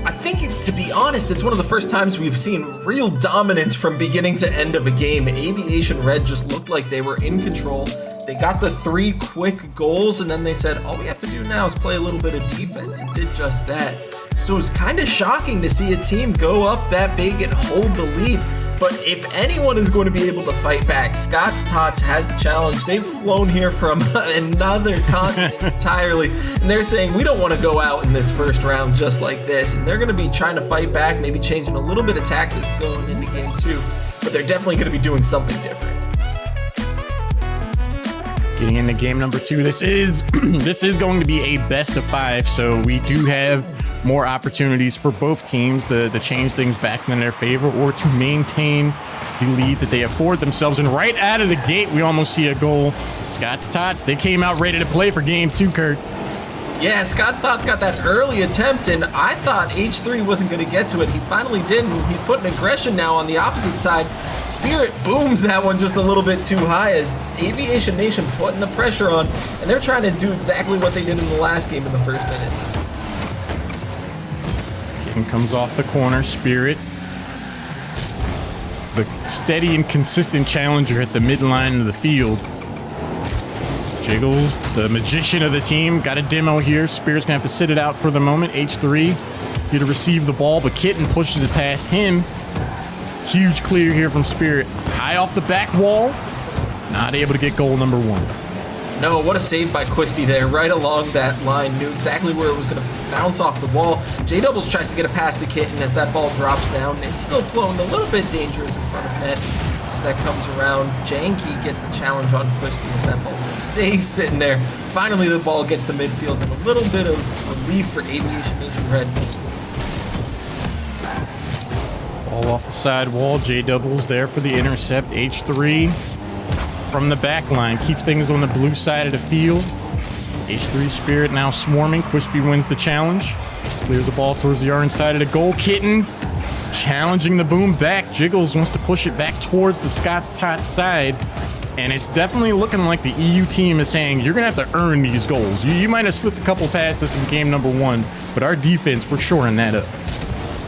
Speaker 3: I think, to be honest, it's one of the first times we've seen real dominance from beginning to end of a game. Aviation Red just looked like they were in control. They got the 3 quick goals, and then they said, all we have to do now is play a little bit of defense, and did just that. So it was kind of shocking to see a team go up that big and hold the lead. But if anyone is going to be able to fight back, Scott's Tots has the challenge. They've flown here from another continent entirely, and they're saying, we don't want to go out in this first round just like this. And they're going to be trying to fight back, maybe changing a little bit of tactics going into game 2. But they're definitely going to be doing something different.
Speaker 8: Getting into game number 2, this is going to be a best of 5, so we do have more opportunities for both teams to change things back in their favor or to maintain the lead that they afford themselves. And right out of the gate, we almost see a goal. Scott's Tots, they came out ready to play for game 2, Kurt.
Speaker 3: Yeah, Scott's Tots got that early attempt, and I thought H3 wasn't going to get to it. He finally did, and he's putting aggression now on the opposite side. Spirit booms that one just a little bit too high as Aviation Nation putting the pressure on, and they're trying to do exactly what they did in the last game in the first minute.
Speaker 8: Kitten comes off the corner. Spirit, the steady and consistent challenger at the midline of the field. Jiggles, the magician of the team, got a demo here. Spirit's gonna have to sit it out for the moment. H3 here to receive the ball, but Kitten pushes it past him. Huge clear here from Spirit. High off the back wall. Not able to get goal number 1.
Speaker 3: No, what a save by Quispy there, right along that line. Knew exactly where it was going to bounce off the wall. J-Doubles tries to get a pass to Kitten as that ball drops down. It's still flowing a little bit dangerous in front of net as that comes around. Janky gets the challenge on Quispy as that ball stays sitting there. Finally, the ball gets to midfield and a little bit of relief for Aviation Nation Red.
Speaker 8: Ball off the side wall. J-Doubles there for the intercept. H3 from the back line keeps things on the blue side of the field. H3 Spirit now swarming. Quispy wins the challenge. Clears the ball towards the orange side of the goal. Kitten challenging the boom back. Jiggles wants to push it back towards the Scott's Tots side. And it's definitely looking like the EU team is saying, you're going to have to earn these goals. You might have slipped a couple past us in game number 1, but our defense, we're shoring that up.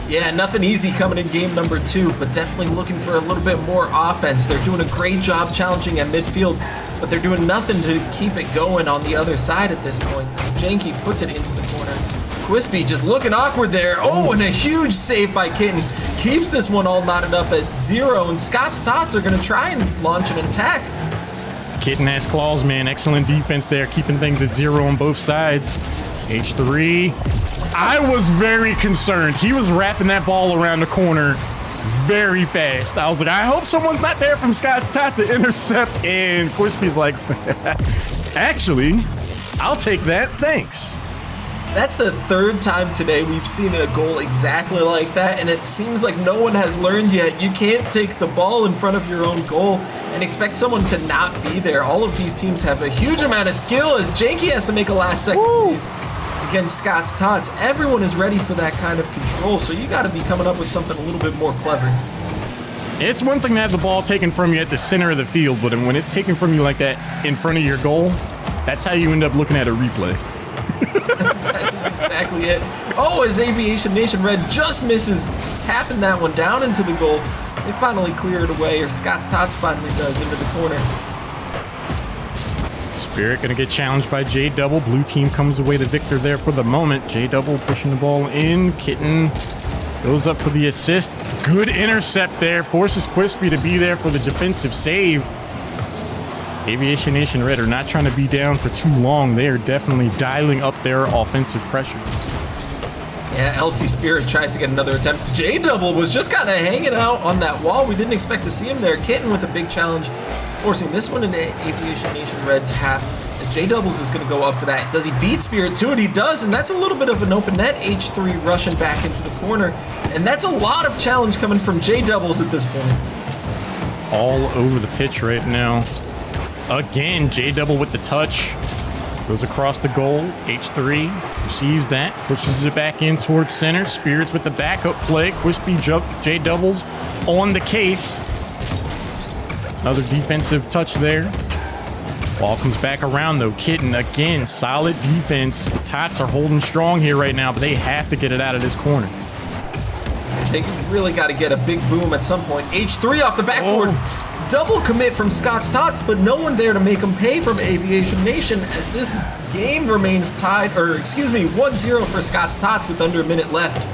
Speaker 3: Yeah, nothing easy coming in game number 2, but definitely looking for a little bit more offense. They're doing a great job challenging at midfield, but they're doing nothing to keep it going on the other side at this point. Janky puts it into the corner. Quispy just looking awkward there. Oh, and a huge save by Kitten. Keeps this one all knotted up at 0, and Scott's Tots are going to try and launch an attack.
Speaker 8: Kitten has claws, man. Excellent defense there, keeping things at 0 on both sides. H3. I was very concerned. He was wrapping that ball around the corner very fast. I was like, I hope someone's not there from Scott's Tots to intercept. And Quispy's like, actually, I'll take that. Thanks.
Speaker 3: That's the third time today we've seen a goal exactly like that, and it seems like no one has learned yet. You can't take the ball in front of your own goal and expect someone to not be there. All of these teams have a huge amount of skill as Janky has to make a last-second save against Scott's Tots. Everyone is ready for that kind of control, so you got to be coming up with something a little bit more clever.
Speaker 8: It's one thing to have the ball taken from you at the center of the field, but when it's taken from you like that in front of your goal, that's how you end up looking at a replay.
Speaker 3: That is exactly it. Oh, as Aviation Nation Red just misses tapping that one down into the goal. They finally clear it away, or Scott's Tots finally does, into the corner.
Speaker 8: Spirit gonna get challenged by J Double. Blue team comes away the victor there for the moment. J Double pushing the ball in. Kitten goes up for the assist. Good intercept there. Forces Quispy to be there for the defensive save. Aviation Nation Red are not trying to be down for too long. They are definitely dialing up their offensive pressure.
Speaker 3: Yeah, LC Spirit tries to get another attempt. J Double was just kind of hanging out on that wall. We didn't expect to see him there. Kitten with a big challenge, forcing this one into Aviation Nation Red's half. As J Doubles is going to go up for that. Does he beat Spirit to it? He does, and that's a little bit of an open net. H3 rushing back into the corner, and that's a lot of challenge coming from J Doubles at this point.
Speaker 8: All over the pitch right now. Again, J Double with the touch. Goes across the goal. H3 receives that. Pushes it back in towards center. Spirits with the backup play. Quispy J Doubles on the case. Another defensive touch there. Ball comes back around though. Kitten again, solid defense. The Tots are holding strong here right now, but they have to get it out of this corner.
Speaker 3: They really got to get a big boom at some point. H3 off the backboard. Double commit from Scott's Tots, but no one there to make him pay from Aviation Nation as this game remains tied, 1-0 for Scott's Tots with under a minute left.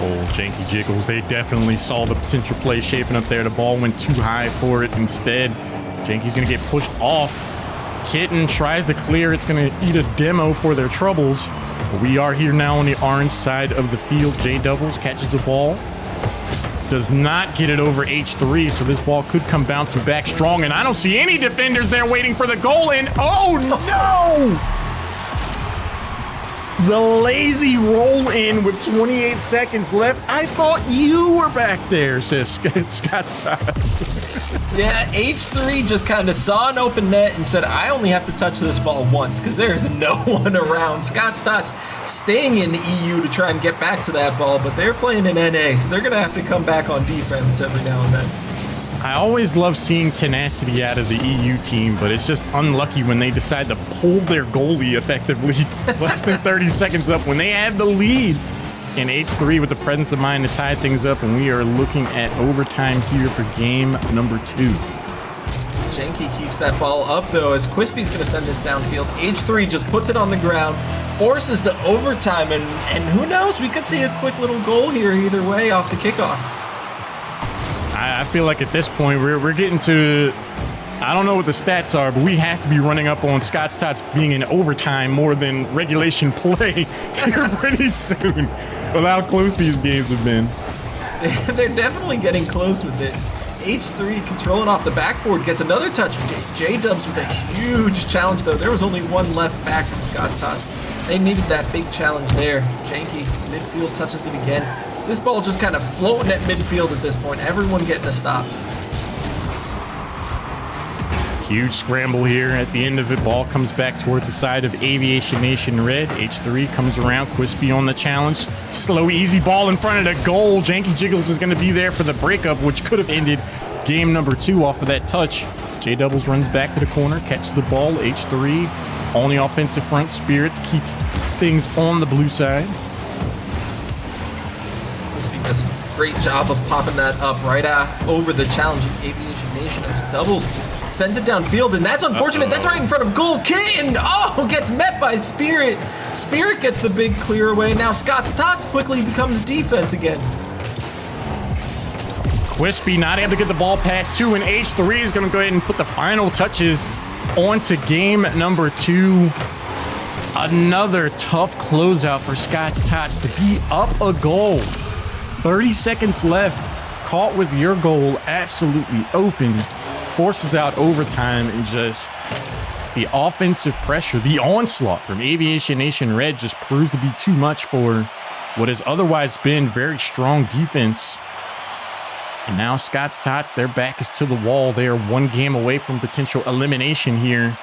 Speaker 8: Oh, Janky Jiggles, they definitely saw the potential play shaping up there. The ball went too high for it instead. Janky's going to get pushed off. Kitten tries to clear. It's going to eat a demo for their troubles. But we are here now on the orange side of the field. J Doubles catches the ball. Does not get it over H3, so this ball could come bouncing back strong, and I don't see any defenders there waiting for the goal, and oh no! The lazy roll in with 28 seconds left. I thought you were back there, says Scott's Tots.
Speaker 3: Yeah, H3 just kind of saw an open net and said, I only have to touch this ball once because there's no one around. Scott's Tots staying in the EU to try and get back to that ball, but they're playing in NA, so they're going to have to come back on defense every now and then.
Speaker 8: I always love seeing tenacity out of the EU team, but it's just unlucky when they decide to pull their goalie effectively less than 30 seconds up when they had the lead. And H3 with the presence of mind to tie things up, and we are looking at overtime here for game number 2.
Speaker 3: Janky keeps that ball up, though, as Quispy's going to send this downfield. H3 just puts it on the ground, forces the overtime, and who knows, we could see a quick little goal here either way off the kickoff.
Speaker 8: I feel like at this point, we're getting to, I don't know what the stats are, but we have to be running up on Scott's Tots being in overtime more than regulation play here pretty soon with how close these games have been.
Speaker 3: They're definitely getting close with it. H3 controlling off the backboard gets another touch. J-Dubs with a huge challenge, though. There was only one left back from Scott's Tots. They needed that big challenge there. Janky, midfield, touches it again. This ball just kind of floating at midfield at this point. Everyone getting a stop.
Speaker 8: Huge scramble here at the end of it. Ball comes back towards the side of Aviation Nation Red. H3 comes around. Quispy on the challenge. Slow, easy ball in front of the goal. Janky Jiggles is going to be there for the breakup, which could have ended game number 2 off of that touch. J Doubles runs back to the corner, catches the ball. H3 on the offensive front. Spirits keeps things on the blue side.
Speaker 3: Does a great job of popping that up right over the challenging Aviation Nation as Doubles sends it downfield, and that's unfortunate. That's right in front of goal. Kitten, gets met by Spirit. Spirit gets the big clear away. Now Scott's Tots quickly becomes defense again.
Speaker 8: Quispy not able to get the ball past 2, and H3 is going to go ahead and put the final touches onto game number 2. Another tough closeout for Scott's Tots to be up a goal. 30 seconds left. Caught with your goal absolutely open. Forces out overtime, and just the offensive pressure, the onslaught from Aviation Nation Red just proves to be too much for what has otherwise been very strong defense. And now Scott's Tots, their back is to the wall. They are one game away from potential elimination here.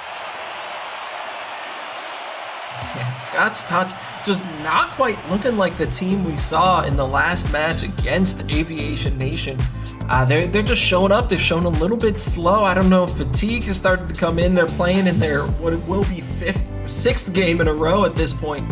Speaker 3: Yeah, Scott's Tots just not quite looking like the team we saw in the last match against Aviation Nation. They're just showing up. They've shown a little bit slow. I don't know if fatigue has started to come in. They're playing in their what will be sixth game in a row at this point.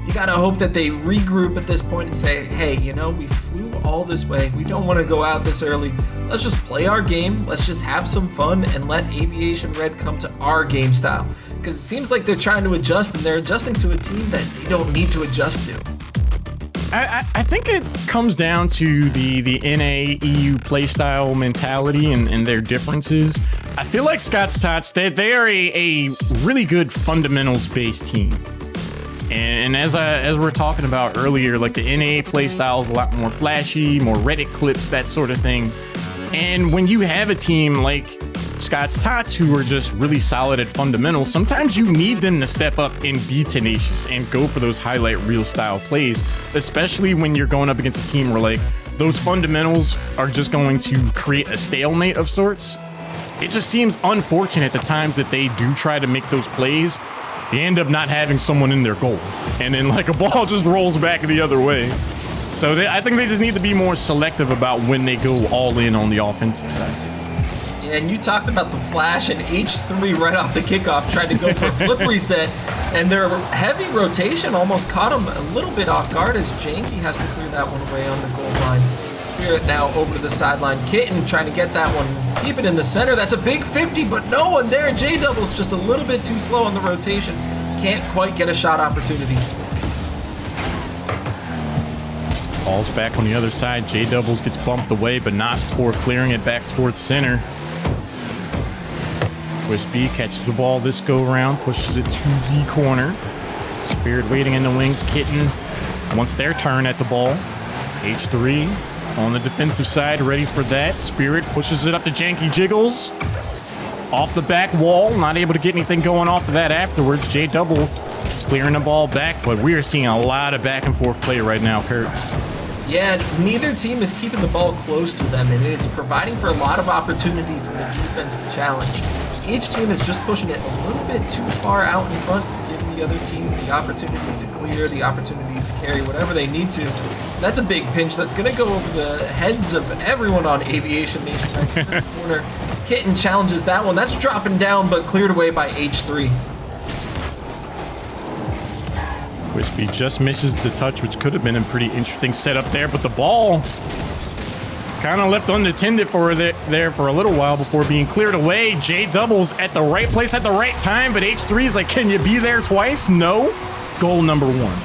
Speaker 3: You gotta hope that they regroup at this point and say, hey, you know, we flew all this way. We don't want to go out this early. Let's just play our game. Let's just have some fun and let Aviation Red come to our game style. Because it seems like they're trying to adjust, and they're adjusting to a team that they don't need to adjust to.
Speaker 8: I think it comes down to the NA-EU playstyle mentality and their differences. I feel like Scott's Tots, they are a really good fundamentals-based team. And as we're talking about earlier, like the NA playstyle is a lot more flashy, more Reddit clips, that sort of thing. And when you have a team like Scott's Tots who are just really solid at fundamentals, sometimes you need them to step up and be tenacious and go for those highlight reel style plays, especially when you're going up against a team where like those fundamentals are just going to create a stalemate of sorts. It just seems unfortunate the times that they do try to make those plays, they end up not having someone in their goal, and then like a ball just rolls back the other way. So I think they just need to be more selective about when they go all in on the offensive side.
Speaker 3: And you talked about the flash, and H3 right off the kickoff tried to go for a flip reset, and their heavy rotation almost caught him a little bit off guard as Janky has to clear that one away on the goal line. Spirit now over to the sideline. Kitten trying to get that one, keep it in the center. That's a big 50, but no one there. J-Double's just a little bit too slow on the rotation. Can't quite get a shot opportunity.
Speaker 8: Ball's back on the other side. J-Doubles gets bumped away, but not before clearing it back towards center. Wispy catches the ball this go-around, pushes it to the corner. Spirit waiting in the wings. Kitten wants their turn at the ball. H3 on the defensive side, ready for that. Spirit pushes it up to Janky Jiggles. Off the back wall, not able to get anything going off of that afterwards. J-Double clearing the ball back, but we are seeing a lot of back and forth play right now, Kurt.
Speaker 3: Yeah, neither team is keeping the ball close to them, and it's providing for a lot of opportunity for the defense to challenge. Each team is just pushing it a little bit too far out in front, giving the other team the opportunity to clear, the opportunity to carry whatever they need to. That's a big pinch that's going to go over the heads of everyone on Aviation Nation. Corner. Kitten challenges that one. That's dropping down, but cleared away by H3.
Speaker 8: Wispy just misses the touch, which could have been a pretty interesting setup there, but the ball kind of left unattended for there for a little while before being cleared away. J-Doubles at the right place at the right time, but H3 is like, can you be there twice? No. Goal number one.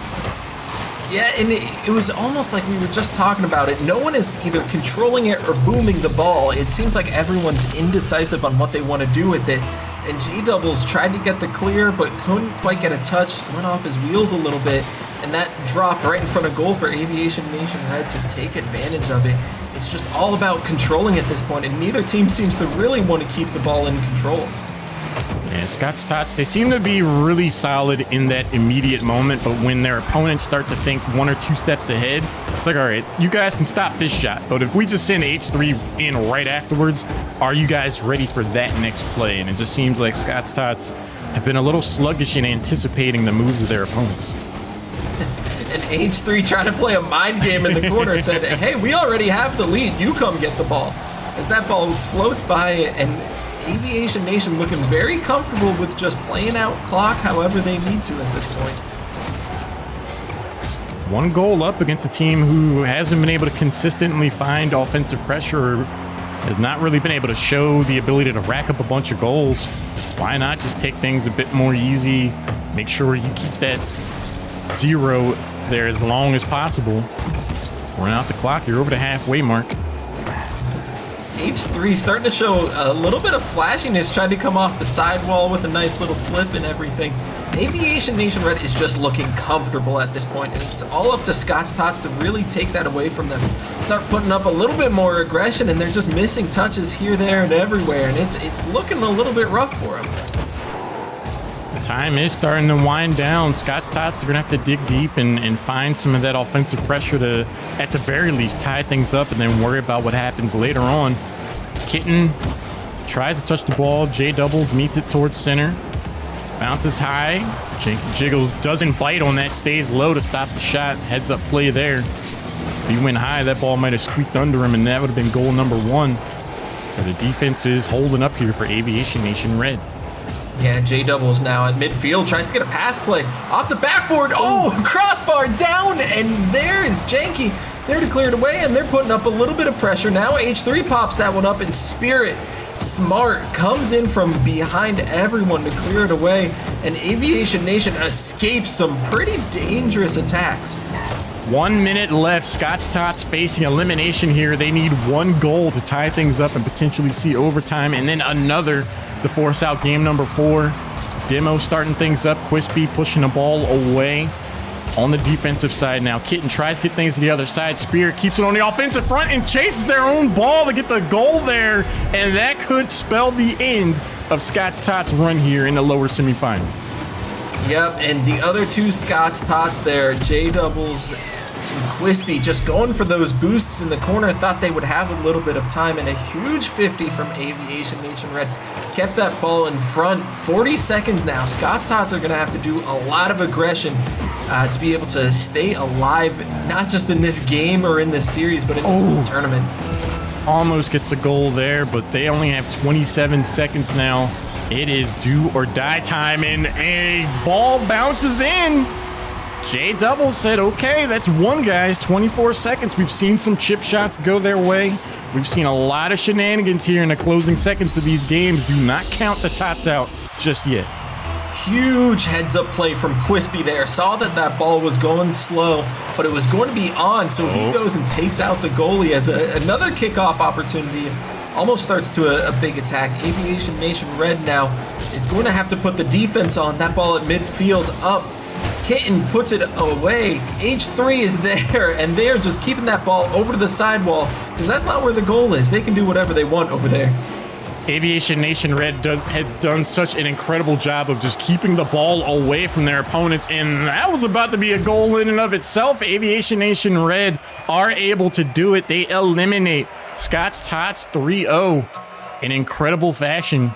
Speaker 3: Yeah, and it was almost like we were just talking about it. No one is either controlling it or booming the ball. It seems like everyone's indecisive on what they want to do with it. And J-Doubles tried to get the clear, but couldn't quite get a touch. Went off his wheels a little bit, and that dropped right in front of goal for Aviation Nation Red to take advantage of it. It's just all about controlling at this point, and neither team seems to really want to keep the ball in control.
Speaker 8: Yeah, Scott's Tots, they seem to be really solid in that immediate moment, but when their opponents start to think one or two steps ahead, it's like, all right, you guys can stop this shot, but if we just send H3 in right afterwards, are you guys ready for that next play? And it just seems like Scott's Tots have been a little sluggish in anticipating the moves of their opponents.
Speaker 3: And H3 trying to play a mind game in the corner said, hey, we already have the lead, you come get the ball. As that ball floats by, and Aviation Nation looking very comfortable with just playing out clock however they need to at this point.
Speaker 8: One goal up against a team who hasn't been able to consistently find offensive pressure, or has not really been able to show the ability to rack up a bunch of goals. Why not just take things a bit more easy, make sure you keep that 0 there as long as possible. Run out the clock, you're over the halfway mark.
Speaker 3: H3 starting to show a little bit of flashiness, trying to come off the sidewall with a nice little flip and everything. Aviation Nation Red is just looking comfortable at this point, and it's all up to Scott's Tots to really take that away from them. Start putting up a little bit more aggression, and they're just missing touches here, there, and everywhere, and it's looking a little bit rough for them.
Speaker 8: The time is starting to wind down. Scott's Tots, they're going to have to dig deep and find some of that offensive pressure to, at the very least, tie things up and then worry about what happens later on. Kitten tries to touch the ball. J Doubles meets it towards center. Bounces high. Jiggles doesn't bite on that, stays low to stop the shot. Heads up play there. If he went high, that ball might have squeaked under him, and that would have been goal number 1. So the defense is holding up here for Aviation Nation Red.
Speaker 3: Yeah, J Doubles now at midfield, tries to get a pass play off the backboard. Oh, crossbar down, and there is Janky there to clear it away, and they're putting up a little bit of pressure. Now H3 pops that one up, and Spirit Smart comes in from behind everyone to clear it away, and Aviation Nation escapes some pretty dangerous attacks.
Speaker 8: 1 minute left. Scott's Tots facing elimination here. They need 1 goal to tie things up and potentially see overtime, and then another to force out game number 4. Demo starting things up. Quispy pushing the ball away on the defensive side now. Kitten tries to get things to the other side. Spear keeps it on the offensive front and chases their own ball to get the goal there, and that could spell the end of Scott's Tots' run here in the lower semifinal.
Speaker 3: Yep, and the other 2 Scott's Tots there, J Doubles and Quispy, just going for those boosts in the corner. Thought they would have a little bit of time, and a huge 50 from Aviation Nation Red kept that ball in front. 40 seconds now. Scott's Tots are going to have to do a lot of aggression to be able to stay alive, not just in this game or in this series, but in this whole tournament.
Speaker 8: Almost gets a goal there, but they only have 27 seconds now. It is do or die time, and a ball bounces in. J Doubles said, okay, that's 1, guys. 24 seconds. We've seen some chip shots go their way. We've seen a lot of shenanigans here in the closing seconds of these games. Do not count the Tots out just yet.
Speaker 3: Huge heads-up play from Quispy there. Saw that that ball was going slow, but it was going to be on, so he goes and takes out the goalie as another kickoff opportunity. Almost starts to a big attack. Aviation Nation Red now is going to have to put the defense on. That ball at midfield up. Kitten puts it away. H3 is there, and they're just keeping that ball over to the sidewall because that's not where the goal is. They can do whatever they want over there.
Speaker 8: Aviation Nation Red had done such an incredible job of just keeping the ball away from their opponents, and that was about to be a goal in and of itself. Aviation Nation Red are able to do it. They eliminate Scott's Tots 3-0 in incredible fashion.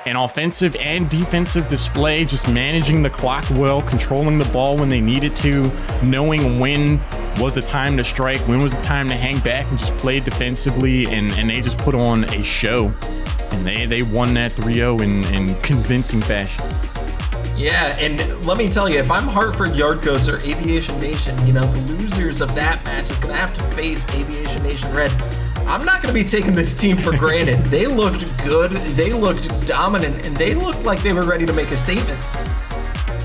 Speaker 8: An offensive and defensive display, just managing the clock well, controlling the ball when they needed to, knowing when was the time to strike, when was the time to hang back and just play defensively, and they just put on a show. And they won that 3-0 in convincing fashion.
Speaker 3: Yeah, and let me tell you, if I'm Hartford Yard Goats or Aviation Nation, the losers of that match is going to have to face Aviation Nation Red. I'm not going to be taking this team for granted. They looked good, they looked dominant, and they looked like they were ready to make a statement.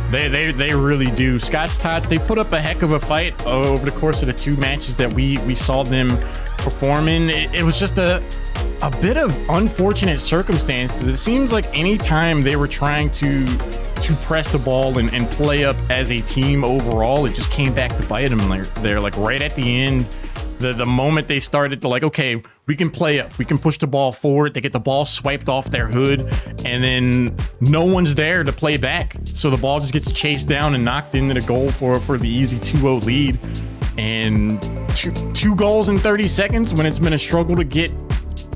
Speaker 8: They really do. Scott's Tots, they put up a heck of a fight over the course of the 2 matches that we saw them perform in. It was just a bit of unfortunate circumstances. It seems like any time they were trying to press the ball and play up as a team overall, it just came back to bite them. They're like right at the end. The moment they started to okay, we can play up, we can push the ball forward, they get the ball swiped off their hood, and then no one's there to play back. So the ball just gets chased down and knocked into the goal for the easy 2-0 lead. And two goals in 30 seconds when it's been a struggle to get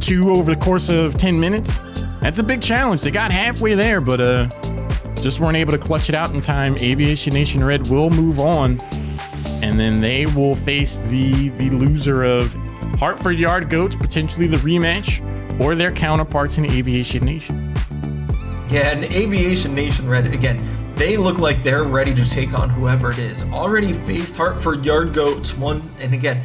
Speaker 8: 2 over the course of 10 minutes. That's a big challenge. They got halfway there, but just weren't able to clutch it out in time. Aviation Nation Red will move on, and then they will face the loser of Hartford Yard Goats, potentially the rematch, or their counterparts in Aviation Nation.
Speaker 3: Yeah, and Aviation Nation Red, again, they look like they're ready to take on whoever it is. Already faced Hartford Yard Goats, and again,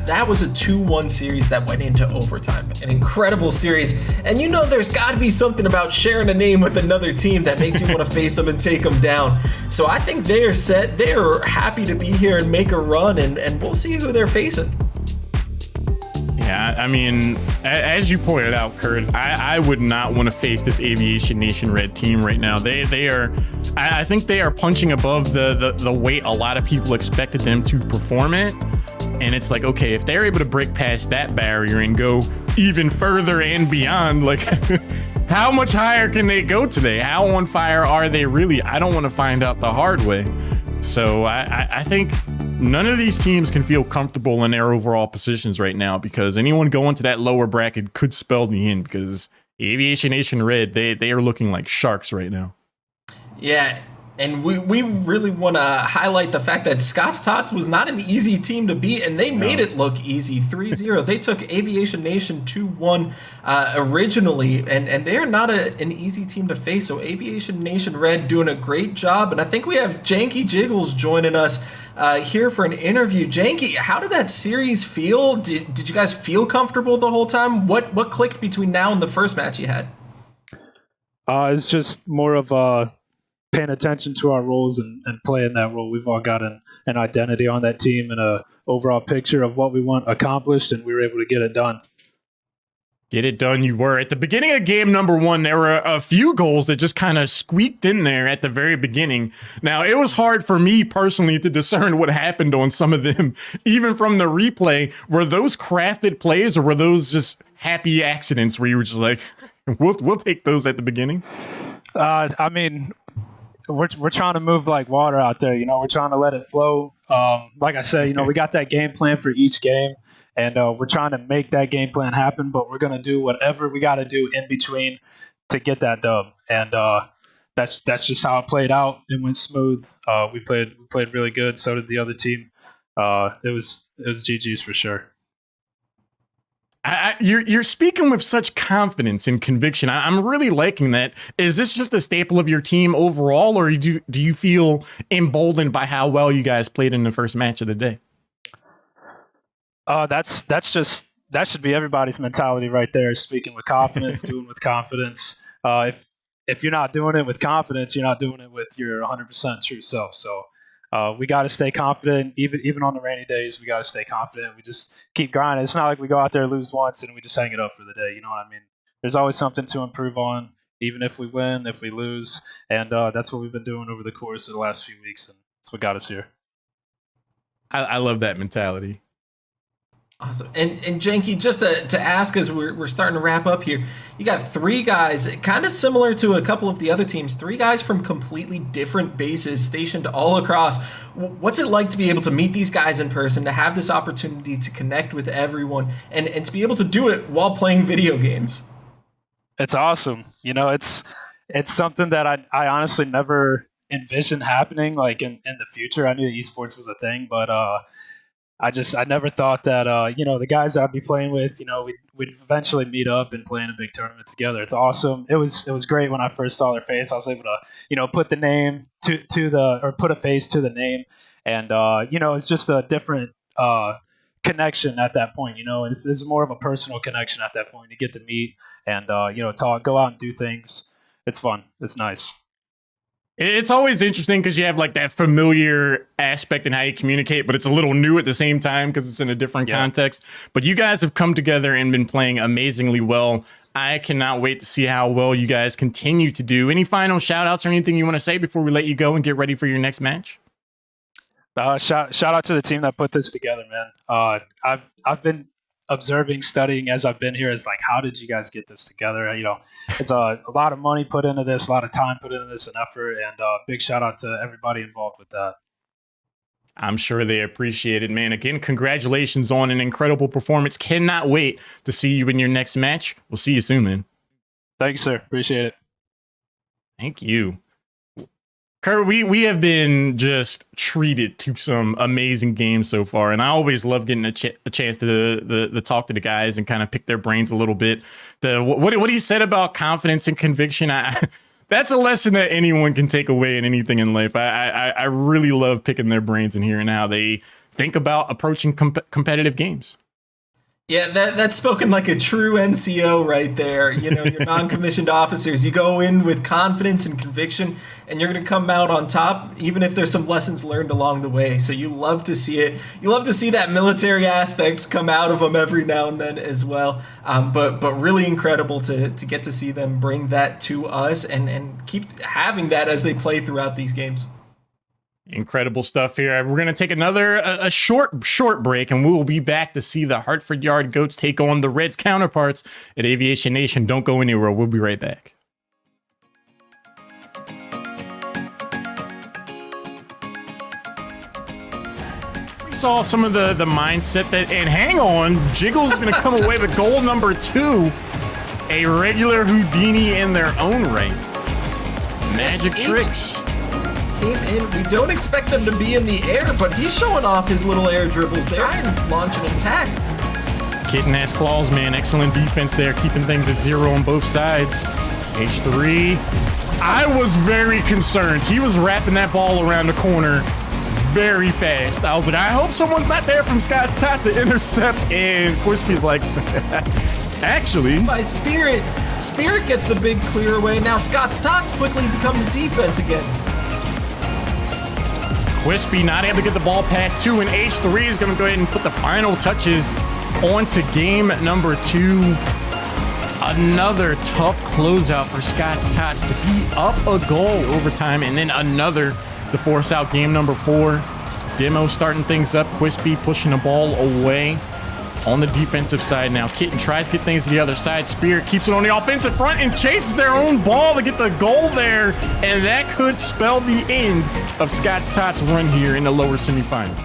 Speaker 3: that was a 2-1 series that went into overtime. An incredible series. And there's got to be something about sharing a name with another team that makes you want to face them and take them down. So I think they are set. They are happy to be here and make a run, and we'll see who they're facing.
Speaker 8: Yeah, Yeah, I mean, as you pointed out, Kurt, I would not want to face this Aviation Nation Red team right now. They are, I think they are punching above the weight a lot of people expected them to perform at. And it's like, okay, if they're able to break past that barrier and go even further and beyond, like, how much higher can they go today? How on fire are they really? I don't want to find out the hard way. So I think none of these teams can feel comfortable in their overall positions right now, because anyone going to that lower bracket could spell the end, because Aviation Nation Red, they are looking like sharks right now.
Speaker 3: Yeah, and we really want to highlight the fact that Scott's Tots was not an easy team to beat, and they made it look easy. 3-0. They took Aviation Nation 2-1 originally, and they are not an easy team to face. So Aviation Nation Red doing a great job, and I think we have Janky Jiggles joining us here for an interview. Janky, how did that series feel? Did you guys feel comfortable the whole time? What clicked between now and the first match you had?
Speaker 12: It's just more of paying attention to our roles and playing that role. We've all got an identity on that team and a overall picture of what we want accomplished, and we were able to get it done.
Speaker 8: Get it done, you were. At the beginning of game number 1, there were a few goals that just kind of squeaked in there at the very beginning. Now, it was hard for me personally to discern what happened on some of them, even from the replay. Were those crafted plays, or were those just happy accidents where you were just like, we'll take those at the beginning?
Speaker 12: I mean, we're trying to move like water out there. We're trying to let it flow. Like I said, we got that game plan for each game, and we're trying to make that game plan happen, but we're going to do whatever we got to do in between to get that dub. And that's just how it played out. It went smooth. We played really good. So did the other team. It was GG's for sure.
Speaker 8: You're speaking with such confidence and conviction. I'm really liking that. Is this just a staple of your team overall, or do you feel emboldened by how well you guys played in the first match of the day?
Speaker 12: That should be everybody's mentality right there. Speaking with confidence, doing with confidence. If you're not doing it with confidence, you're not doing it with your 100% true self. So we got to stay confident, even on the rainy days. We got to stay confident. We just keep grinding. It's not like we go out there, lose once, and we just hang it up for the day. You know what I mean? There's always something to improve on, even if we win, if we lose, and that's what we've been doing over the course of the last few weeks, and that's what got us here.
Speaker 8: I love that mentality.
Speaker 3: Awesome. And Janky, just to ask, as we're starting to wrap up here, you got 3 guys, kind of similar to a couple of the other teams, 3 guys from completely different bases stationed all across. What's it like to be able to meet these guys in person, to have this opportunity to connect with everyone, and to be able to do it while playing video games?
Speaker 12: It's awesome. It's something that I honestly never envisioned happening, like in the future. I knew esports was a thing, but I never thought that, the guys I'd be playing with, we'd eventually meet up and play in a big tournament together. It's awesome. It was great when I first saw their face. I was able to, put the name put a face to the name. And, it's just a different connection at that point. It's more of a personal connection at that point. You get to meet and, talk, go out and do things. It's fun. It's nice.
Speaker 8: It's always interesting because you have like that familiar aspect in how you communicate, but it's a little new at the same time because it's in a different context. But you guys have come together and been playing amazingly well. I cannot wait to see how well you guys continue to do. Any final shout outs or anything you want to say before we let you go and get ready for your next match?
Speaker 12: Shout out to the team that put this together, man. I've been observing, studying as I've been here. Is like, how did you guys get this together? It's a lot of money put into this, a lot of time put into this, and effort, and big shout out to everybody involved with that.
Speaker 8: I'm sure they appreciate it, man. Again, congratulations on an incredible performance. Cannot wait to see you in your next match. We'll see you soon, man.
Speaker 12: Thank you, sir. Appreciate it.
Speaker 8: Thank you. Kurt, we have been just treated to some amazing games so far, and I always love getting a chance to talk to the guys and kind of pick their brains a little bit. What he said about confidence and conviction, that's a lesson that anyone can take away in anything in life. I really love picking their brains and hearing how they think about approaching competitive games.
Speaker 3: Yeah, that's spoken like a true NCO right there. You know, your non-commissioned officers, you go in with confidence and conviction, and you're going to come out on top, even if there's some lessons learned along the way. So you love to see it. You love to see that military aspect come out of them every now and then as well. But really incredible to get to see them bring that to us and keep having that as they play throughout these games.
Speaker 8: Incredible stuff here. We're going to take a short break, and we will be back to see the Hartford Yard Goats take on the Reds counterparts at Aviation Nation. Don't go anywhere. We'll be right back. We saw some of the mindset that, and hang on, Jiggles is going to come away with goal number 2, a regular Houdini in their own right. Magic tricks.
Speaker 3: Came in. We don't expect them to be in the air, but he's showing off his little air dribbles there and launch an attack.
Speaker 8: Kitten ass claws, man. Excellent defense there, keeping things at 0 on both sides. H3. I was very concerned. He was wrapping that ball around the corner very fast. I was like, I hope someone's not there from Scott's Tots to intercept. And Crispy's like, actually.
Speaker 3: By Spirit. Spirit gets the big clear away. Now Scott's Tots quickly becomes defense again.
Speaker 8: Quispy not able to get the ball past 2, and H3 is going to go ahead and put the final touches onto game number 2. Another tough closeout for Scott's Tots to be up a goal overtime, and then another to force out game number 4. Demo starting things up. Quispy pushing the ball away on the defensive side now. Kitten tries to get things to the other side. Spirit keeps it on the offensive front and chases their own ball to get the goal there. And that could spell the end of Scott's Tots' run here in the lower semifinal.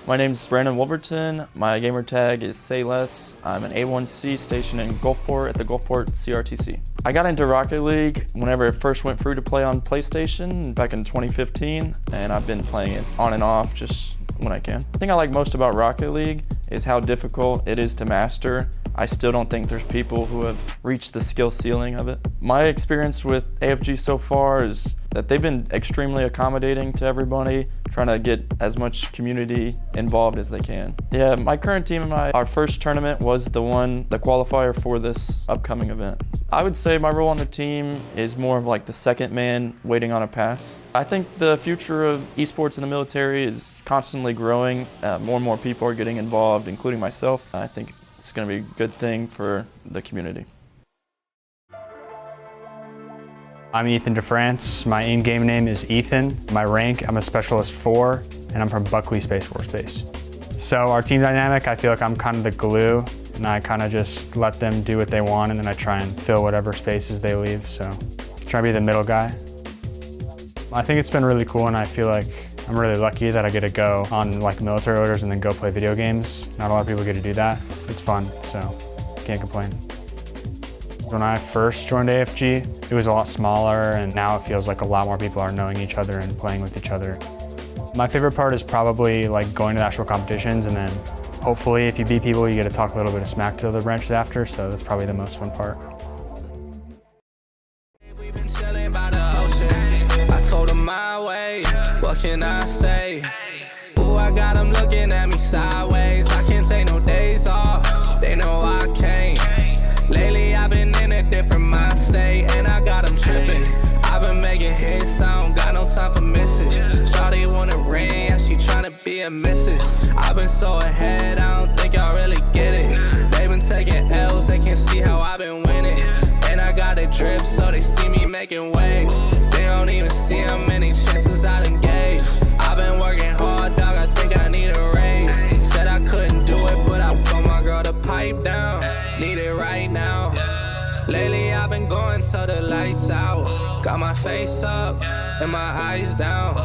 Speaker 13: My name's Brandon Wolverton. My gamer tag is Say Less. I'm an A1C stationed in Gulfport at the Gulfport CRTC. I got into Rocket League whenever it first went free to play on PlayStation back in 2015, and I've been playing it on and off just when I can. The thing I like most about Rocket League is how difficult it is to master. I still don't think there's people who have reached the skill ceiling of it. My experience with AFG so far is that they've been extremely accommodating to everybody, trying to get as much community involved as they can. Yeah, my current team and our first tournament was the qualifier for this upcoming event. I would say my role on the team is more of like the second man waiting on a pass. I think the future of esports in the military is constantly growing. More and more people are getting involved, including myself. I think it's going to be a good thing for the community.
Speaker 14: I'm Ethan DeFrance. My in-game name is Ethan. My rank, I'm a Specialist 4, and I'm from Buckley Space Force Base. So our team dynamic, I feel like I'm kind of the glue, and I kind of just let them do what they want, and then I try and fill whatever spaces they leave, so try to be the middle guy. I think it's been really cool, and I feel like I'm really lucky that I get to go on like military orders and then go play video games. Not a lot of people get to do that. It's fun, so can't complain. When I first joined AFG, it was a lot smaller, and now it feels like a lot more people are knowing each other and playing with each other. My favorite part is probably like going to the actual competitions, and then hopefully if you beat people, you get to talk a little bit of smack to the other branches after, so that's probably the most fun part.
Speaker 15: We've been chilling by the ocean. I told them my way, what can I say? Ooh, I got them looking at me sideways. I can't take no days off, they know I can't. Lately I've been in a different mind state, and I got them tripping. I've been making hits, I don't got no time for misses. Shawty wanna ring, yeah, she tryna be a missus. I've been so ahead, I don't think y'all really get it. They been taking L's, they can't see how I've been winning. And I got a drip, so they see me making waves. They don't even see how many chances I done gave. I've been working hard, dog, I think I need a raise. Said I couldn't do it, but I told my girl to pipe down. Need it right now. Lately I've been going till the lights out. Got my face up and my eyes down.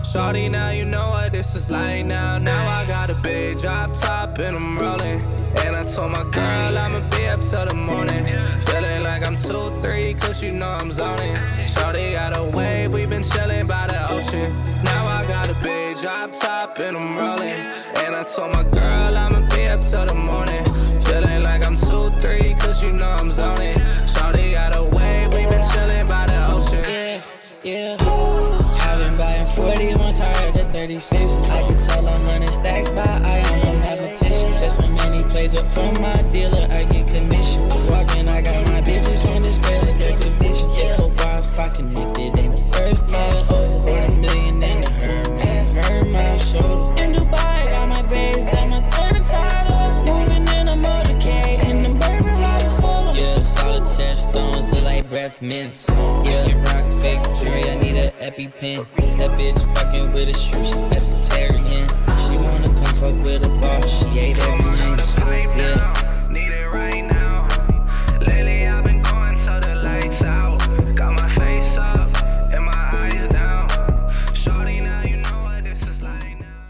Speaker 15: Shawty, now you know what this is like now. Now I got a big drop top and I'm rolling. And I told my girl I'ma be up till the morning. Feeling like I'm 2-3 cause you know I'm zoning. Shawty got a wave, we been chilling by the ocean. Now I got a big drop top and I'm rolling. And I told my girl I'ma be up till the morning. Feeling like I'm 2-3 cause you know I'm zoning. Shawty got a wave, we been chilling by the ocean.
Speaker 16: Yeah, I've been buying 40 once I heard the 36s. I can tell 100 stacks by
Speaker 15: many plays up from my dealer, I get commission. Walking, I got my bitches on display like exhibition. If a Wi-Fi connected, ain't the first time. $250,000 in the Hermes, hurt my shoulder. In Dubai, got my base, got my turn tide off. Moving in a motorcade, in the bourbon riding solo. Yeah, solitaire stones look like breath mints. Yeah, you rock fake jewelry, I need an EpiPen. That bitch fucking with a shrimp, she pescatarian. She wanna come fuck with a boss, she ate every inch. Yeah.
Speaker 16: Need it right now. Lately I've been going till the lights out. Got my face up and my eyes down. Shorty, now you know what this is like now.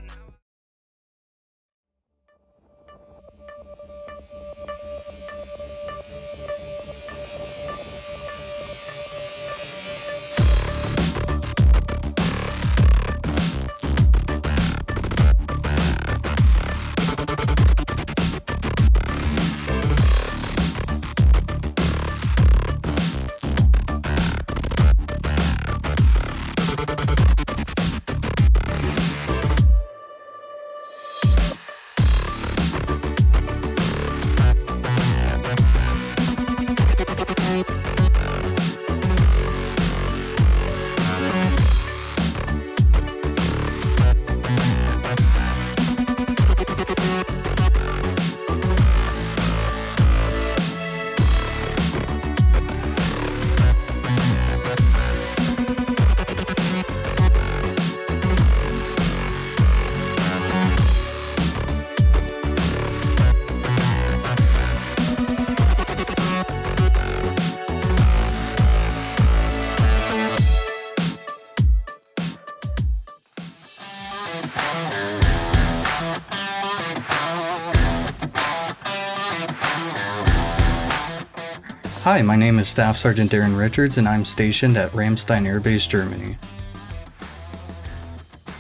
Speaker 17: Hi, my name is Staff Sergeant Darren Richards and I'm stationed at Ramstein Air Base, Germany.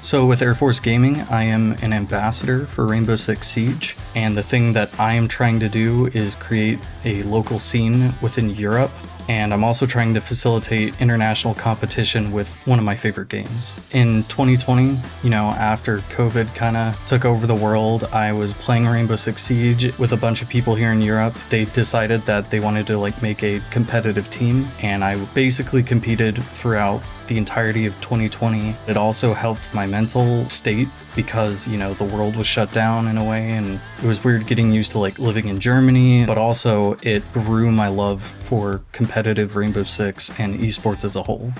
Speaker 17: So with Air Force Gaming, I am an ambassador for Rainbow Six Siege, and the thing that I am trying to do is create a local scene within Europe, and I'm also trying to facilitate international competition with one of my favorite games. In 2020, after COVID kind of took over the world, I was playing Rainbow Six Siege with a bunch of people here in Europe. They decided that they wanted to make a competitive team, and I basically competed throughout the entirety of 2020. It also helped my mental state because, the world was shut down in a way, and it was weird getting used to living in Germany, but also it grew my love for competitive Rainbow Six and esports as a whole.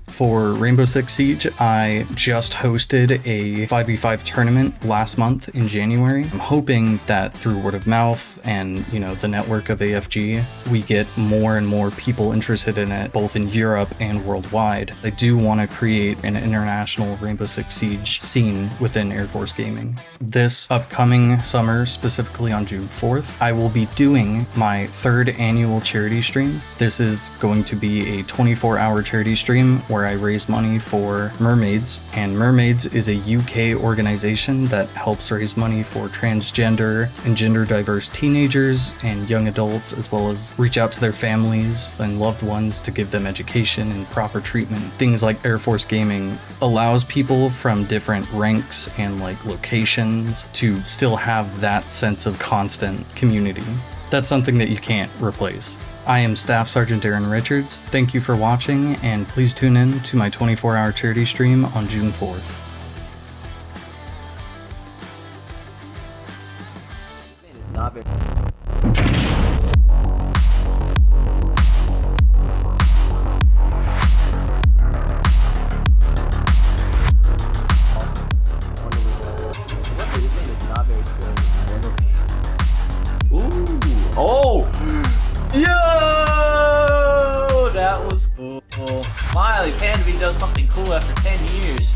Speaker 17: For Rainbow Six Siege, I just hosted a 5v5 tournament last month in January. I'm hoping that through word of mouth and, the network of AFG, we get more and more people interested in it, both in Europe and worldwide. I do want to create an international Rainbow Six Siege scene within Air Force Gaming. This upcoming summer, specifically on June 4th, I will be doing my 3rd annual charity stream. This is going to be a 24-hour charity stream where I raise money for Mermaids, and Mermaids is a UK organization that helps raise money for transgender and gender diverse teenagers and young adults, as well as reach out to their families and loved ones to give them education and proper treatment. Things like Air Force Gaming allows people from different ranks and locations to still have that sense of constant community. That's something that you can't replace. I am Staff Sergeant Darren Richards. Thank you for watching, and please tune in to my 24-hour charity stream on June 4th.
Speaker 18: Oh! Yo! That was cool. Finally, Canopy does something cool after 10 years.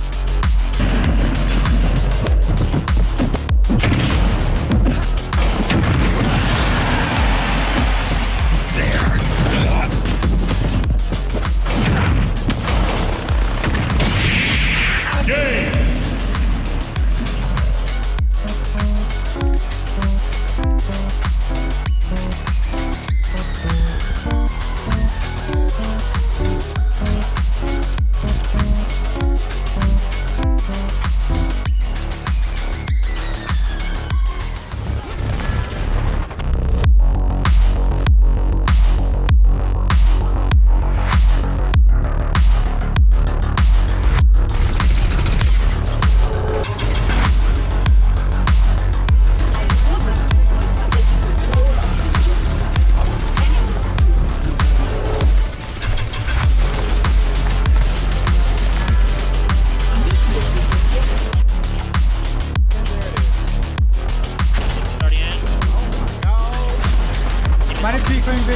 Speaker 19: Push B, push B.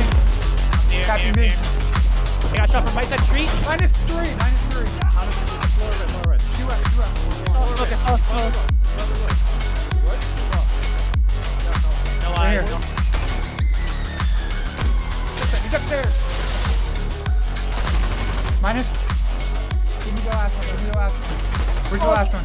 Speaker 19: Captain B.
Speaker 20: I got shot from right side street.
Speaker 19: -3, -3. Lower red. 2 out.
Speaker 20: Okay, no
Speaker 19: Right
Speaker 20: eye.
Speaker 19: here. He's upstairs. Minus. Give me the last one. Give me the last one. Where's the last one?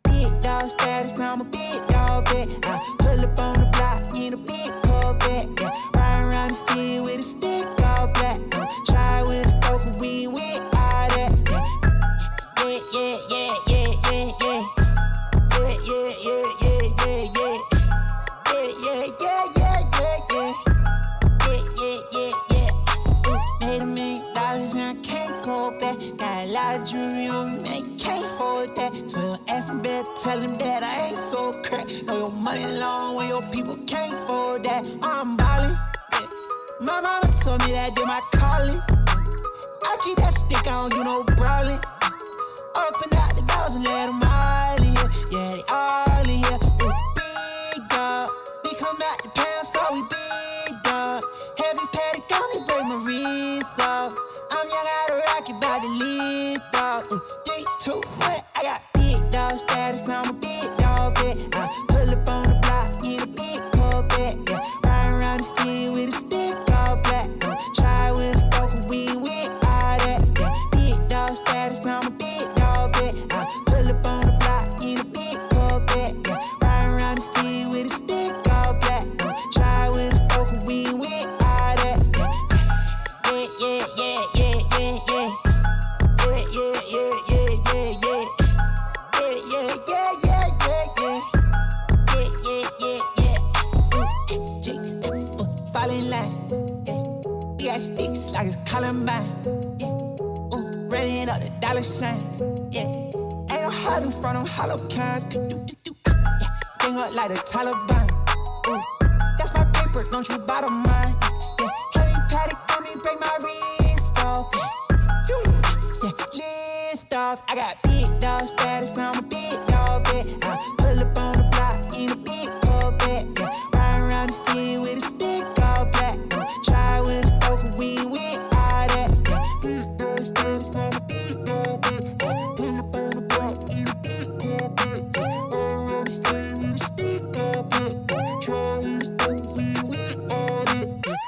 Speaker 15: Big dog status, I'm a big dog vet. I pull up on the block in a big Corvette. Yeah, riding around the city with a stick all black. Try with a stroke, but we ain't with all that. Yeah. Made $1 million and I can't go back. Got a lot of jewelry on me, man, you can't hold that. 12 asking better, tell him that I ain't so crack. Know your money long when your people can't afford that. I'm ballin', yeah. My mama told me that did my calling. I keep that stick, I don't do no brawling. Open out the doors and let them all in here. Yeah, they all in here. Ooh, big dog. We come out the pound, so we big dog. Heavy paddock, gonna break my wrist off. I'm young out of rocket, about to lead dog. 3, 2, 1, I got big dog status, I'm a big dog vet. I pull up on the block in a big Corvette. Yeah, riding around the city with a stick all black. Try with a stroke, but we ain't with all that. Yeah, big dog status, I'm a big dog vet. I pull up on the block in a big Corvette. Yeah, riding around the city with a stick all black. Try with a stroke, but we ain't with all that. Yeah. Fall in line, yeah. We got sticks like it's Columbine, yeah. Running up the dollar signs, yeah. Ain't no hard in front of hollow cans, yeah. Bring up like the Taliban, that's my paper, don't you bottom mine, yeah. Heavy paddock on me, break my wrist off, yeah. Lift off, I got big dog status, I'm a big dog vet. I pull up on the block in a big Corvette, yeah. Riding around the city with a stick all black. Try with a stroke, but we ain't with all that. Yeah, big dog status, I'm a big dog vet. I pull up on the block in a big Corvette, yeah. Riding around the city with a stick all black. Try with a stroke, but we ain't with all that. Yeah.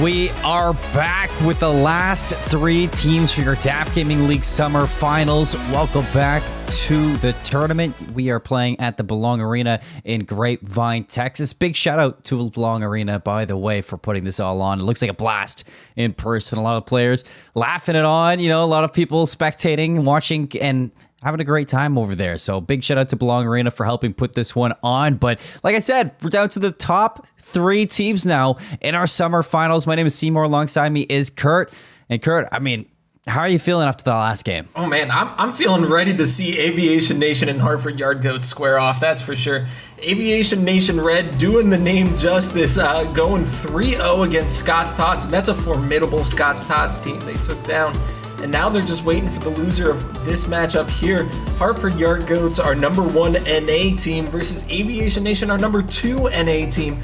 Speaker 2: we are back with the last 3 teams for your DAF Gaming League Summer Finals. Welcome back to the tournament. We are playing at the Belong Arena in Grapevine, Texas. Big shout out to Belong Arena, by the way, for putting this all on. It looks like a blast in person. A lot of players laughing it on, you know, a lot of people spectating, watching, and having a great time over there. So big shout out to Belong Arena for helping put this one on. But like I said, we're down to the top 3 teams now in our summer finals. My name is Seymour. Alongside me is Kurt. And Kurt, I mean, how are you feeling after the last game?
Speaker 3: Oh man, I'm feeling ready to see Aviation Nation and Hartford Yard Goats square off, that's for sure. Aviation Nation Red doing the name justice, going 3-0 against Scott's Tots, and that's a formidable Scott's Tots team they took down. And now they're just waiting for the loser of this matchup here. Hartford Yard Goats, our number 1 NA team, versus Aviation Nation, our number 2 NA team,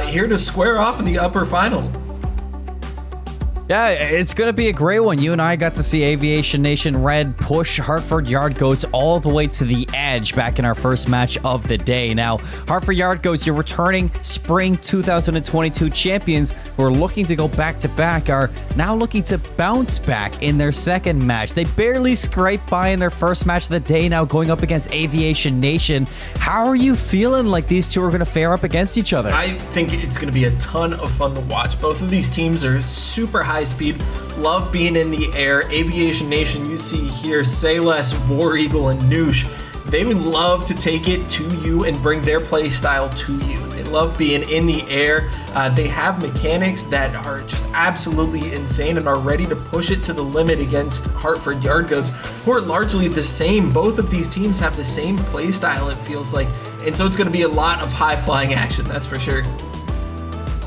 Speaker 3: here to square off in the upper final.
Speaker 2: Yeah, it's going to be a great one. You and I got to see Aviation Nation Red push Hartford Yard Goats all the way to the edge back in our first match of the day. Now, Hartford Yard Goats, your returning spring 2022 champions who are looking to go back-to-back, are now looking to bounce back in their second match. They barely scraped by in their first match of the day, now going up against Aviation Nation. How are you feeling like these two are going to fare up against each other?
Speaker 3: I think it's going to be a ton of fun to watch. Both of these teams are super high speed, love being in the air. Aviation Nation, you see here, Say Less, War Eagle, and Noosh. They would love to take it to you and bring their play style to you. They love being in the air. They have mechanics that are just absolutely insane and are ready to push it to the limit against Hartford Yard Goats, who are largely the same. Both of these teams have the same play style, it feels like. And so it's going to be a lot of high-flying action, that's for sure.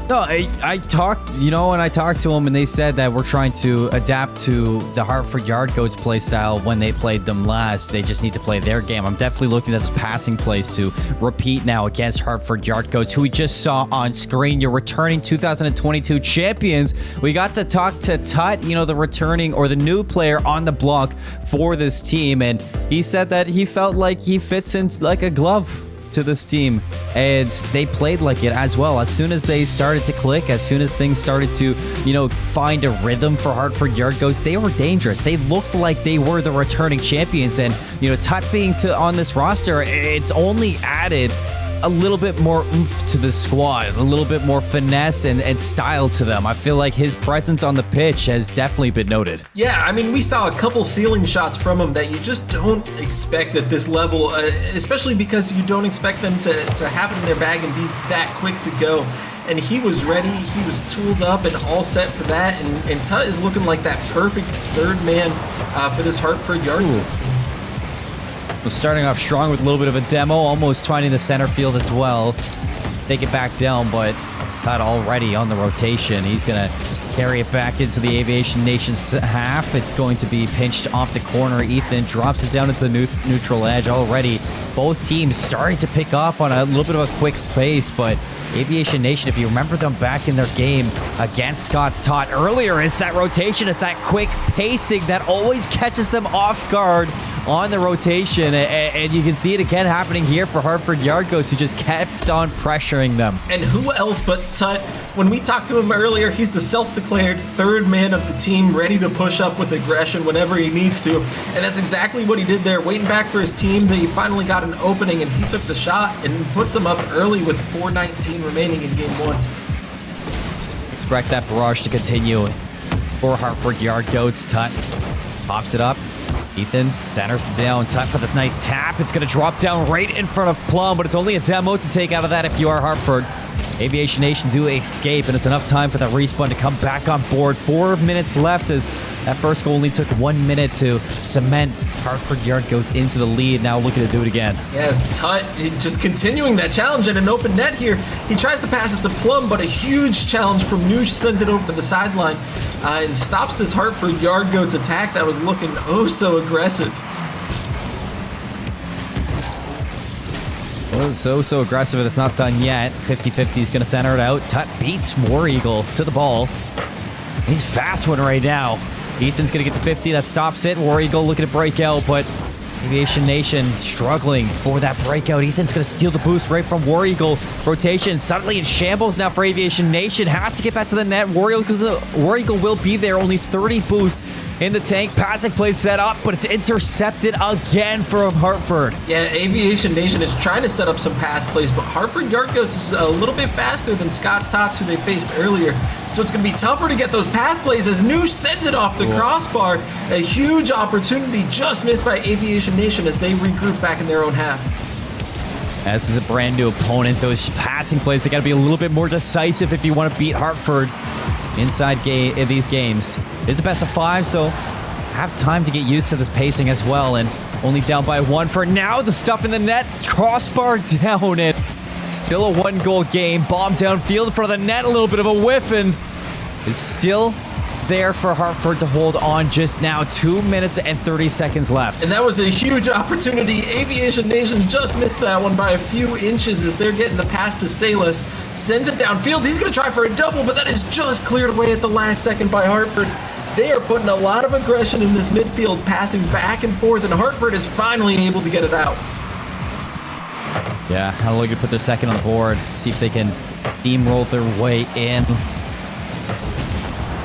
Speaker 2: No, I talked, you know, and I talked to them, and they said that we're trying to adapt to the Hartford Yard Goats play style when they played them last. They just need to play their game. I'm definitely looking at this passing plays to repeat now against Hartford Yard Goats, who we just saw on screen. Your returning 2022 champions. We got to talk to Tut, you know, the returning or the new player on the block for this team, and he said that he felt like he fits in like a glove to this team, and they played like it as well. As soon as they started to click, as soon as things started to, you know, find a rhythm for Hartford Yard Goats, they were dangerous. They looked like they were the returning champions, and, you know, Tut being on this roster, it's only added a little bit more oomph to the squad, a little bit more finesse and style to them. I feel like his presence on the pitch has definitely been noted.
Speaker 3: Yeah, I mean, we saw a couple ceiling shots from him that you just don't expect at this level, especially because you don't expect them to have it in their bag and be that quick to go. And he was ready, he was tooled up and all set for that, and Tut is looking like that perfect third man for this Hartford Yard Goats team.
Speaker 2: Well, starting off strong with a little bit of a demo, almost finding the center field as well. Take it back down, but Tut already on the rotation. He's going to carry it back into the Aviation Nation's half. It's going to be pinched off the corner. Ethan drops it down into the neutral edge already. Both teams starting to pick up on a little bit of a quick pace, but Aviation Nation, if you remember them back in their game against Scott's Tot earlier, it's that rotation, it's that quick pacing that always catches them off guard on the rotation, and you can see it again happening here for Hartford Yard Goats, who just kept on pressuring them.
Speaker 3: And who else but Tut? When we talked to him earlier, he's the self-declared third man of the team, ready to push up with aggression whenever he needs to, and that's exactly what he did there, waiting back for his team. They finally got an opening, and he took the shot and puts them up early with 4:19 remaining in game 1.
Speaker 2: Expect that barrage to continue for Hartford Yard Goats. Tut pops it up. Ethan centers it down. Tut for the nice tap. It's going to drop down right in front of Plum, but it's only a demo to take out of that if you are Hartford. Aviation Nation do escape, and it's enough time for that respawn to come back on board. 4 minutes left, as that first goal only took 1 minute to cement Hartford Yard Goats into the lead. Now looking to do it again.
Speaker 3: Yes, Tut just continuing that challenge at an open net here. He tries to pass it to Plum, but a huge challenge from Noosh sends it over to the sideline and stops this Hartford Yard Goats attack that was looking oh so aggressive.
Speaker 2: Oh, so aggressive, and it's not done yet. 50-50 is going to center it out. Tut beats War Eagle to the ball. He's fast one right now. Ethan's going to get the 50. That stops it. War Eagle looking to break out, but Aviation Nation struggling for that breakout. Ethan's going to steal the boost right from War Eagle. Rotation suddenly in shambles now for Aviation Nation. Has to get back to the net. War Eagle will be there. Only 30 boost in the tank. Passing play set up, but it's intercepted again from Hartford.
Speaker 3: Yeah, Aviation Nation is trying to set up some pass plays, but Hartford Yard Goats is a little bit faster than Scott's Tots, who they faced earlier. So it's going to be tougher to get those pass plays as Noosh sends it off the crossbar. A huge opportunity just missed by Aviation Nation as they regroup back in their own half.
Speaker 2: This is a brand new opponent. Those passing plays, they got to be a little bit more decisive if you want to beat Hartford inside these games. It's a best of 5, so have time to get used to this pacing as well. And only down by 1 for now. The stuff in the net, crossbar down, and still a 1-goal game. Bomb downfield in front of the net, a little bit of a whiff, and it's still there for Hartford to hold on just now. 2 minutes and 30 seconds left.
Speaker 3: And that was a huge opportunity. Aviation Nation just missed that one by a few inches as they're getting the pass to Salas. Sends it downfield. He's going to try for a double, but that is just cleared away at the last second by Hartford. They are putting a lot of aggression in this midfield, passing back and forth, and Hartford is finally able to get it out.
Speaker 2: Yeah, how looking to put their second on the board. See if they can steamroll their way in.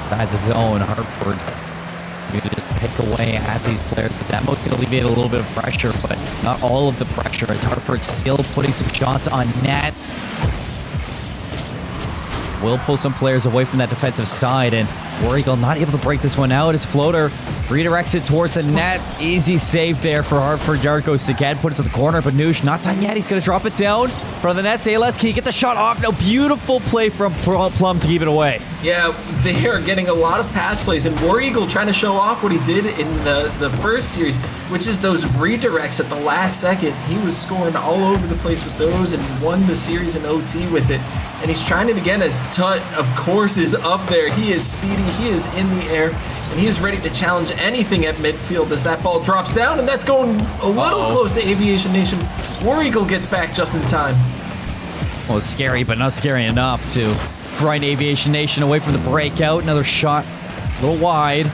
Speaker 2: Inside the zone, Hartford. You can just pick away at these players. The demo's going to alleviate a little bit of pressure, but not all of the pressure, as Hartford still putting some shots on net. Will pull some players away from that defensive side, and War Eagle not able to break this one out. His floater redirects it towards the net. Easy save there for Hartford Yard Goats again. Put it to the corner, but Noosh not done yet. He's going to drop it down from the net. Salas, can he get the shot off? No, beautiful play from Plum to keep it away.
Speaker 3: Yeah, they are getting a lot of pass plays, and War Eagle trying to show off what he did in the first series, which is those redirects at the last second. He was scoring all over the place with those and won the series in OT with it. And he's trying it again as Tut, of course, is up there. He is speedy, he is in the air, and he is ready to challenge anything at midfield as that ball drops down, and that's going a little close to Aviation Nation. War Eagle gets back just in time.
Speaker 2: Well, it's scary, but not scary enough to frighten Aviation Nation away from the breakout. Another shot, a little wide.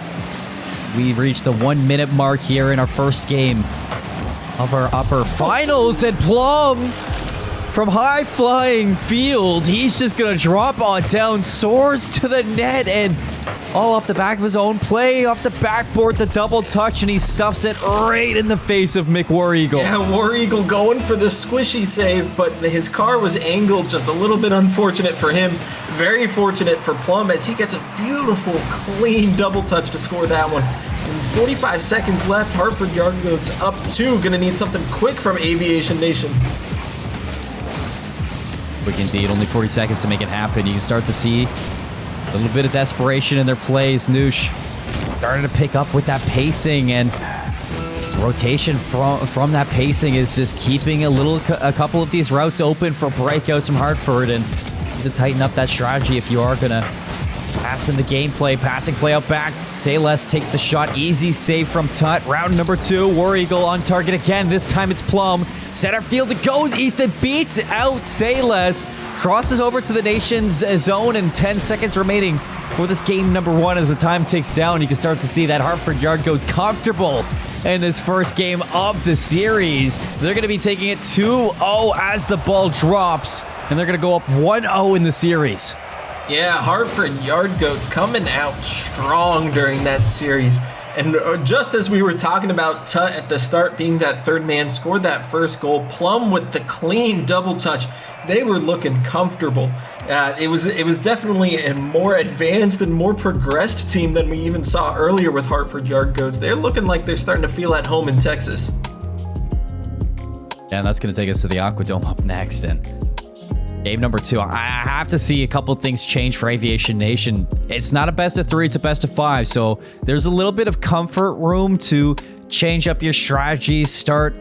Speaker 2: We've reached the 1 minute mark here in our first game of our upper finals, and Plum from high flying field, he's just gonna drop on down, soars to the net, and all off the back of his own play, off the backboard, the double touch, and he stuffs it right in the face of Mick War Eagle.
Speaker 3: Yeah, War Eagle going for the squishy save, but his car was angled, just a little bit unfortunate for him. Very fortunate for Plum as he gets a beautiful, clean double touch to score that one. And 45 seconds left, Hartford Yard Goats up 2, gonna need something quick from Aviation Nation.
Speaker 2: Quick indeed, only 40 seconds to make it happen. You can start to see a little bit of desperation in their plays. Noosh starting to pick up with that pacing, and rotation from that pacing is just keeping a couple of these routes open for breakouts from Hartford, and to tighten up that strategy if you are gonna pass in the gameplay. Passing play out back. Salas takes the shot. Easy save from Tut. Round number 2. War Eagle on target again. This time it's Plum. Center field it goes. Ethan beats out Salas. Crosses over to the nation's zone, and 10 seconds remaining for this game number 1 as the time ticks down. You can start to see that Hartford Yard goes comfortable in this first game of the series. They're going to be taking it 2-0 as the ball drops, and they're going to go up 1-0 in the series.
Speaker 3: Yeah, Hartford Yard Goats coming out strong during that series. And just as we were talking about Tut at the start being that third man, scored that first goal. Plum with the clean double touch. They were looking comfortable. It was definitely a more advanced and more progressed team than we even saw earlier with Hartford Yard Goats. They're looking like they're starting to feel at home in Texas.
Speaker 2: Yeah, and that's going to take us to the Aquadome up next. And game number 2, I have to see a couple of things change for Aviation Nation. It's not a best of 3, it's a best of 5. So there's a little bit of comfort room to change up your strategy, start,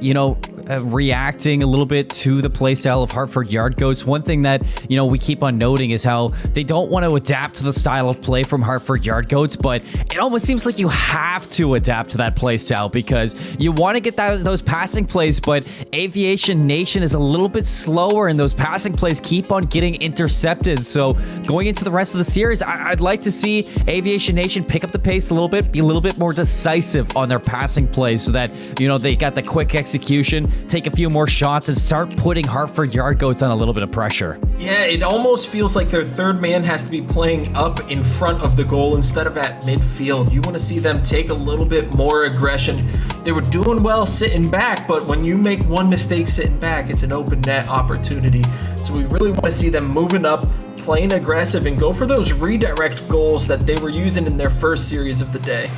Speaker 2: reacting a little bit to the playstyle of Hartford Yard Goats. One thing that, we keep on noting is how they don't want to adapt to the style of play from Hartford Yard Goats, but it almost seems like you have to adapt to that playstyle because you want to get those passing plays, but Aviation Nation is a little bit slower and those passing plays keep on getting intercepted. So going into the rest of the series, I'd like to see Aviation Nation pick up the pace a little bit, be a little bit more decisive on their passing plays so that, they got the quick execution, take a few more shots, and start putting Hartford Yard Goats on a little bit of pressure.
Speaker 3: Yeah, it almost feels like their third man has to be playing up in front of the goal instead of at midfield. You want to see them take a little bit more aggression. They were doing well sitting back, but when you make one mistake sitting back, it's an open net opportunity. So we really want to see them moving up, playing aggressive, and go for those redirect goals that they were using in their first series of the day.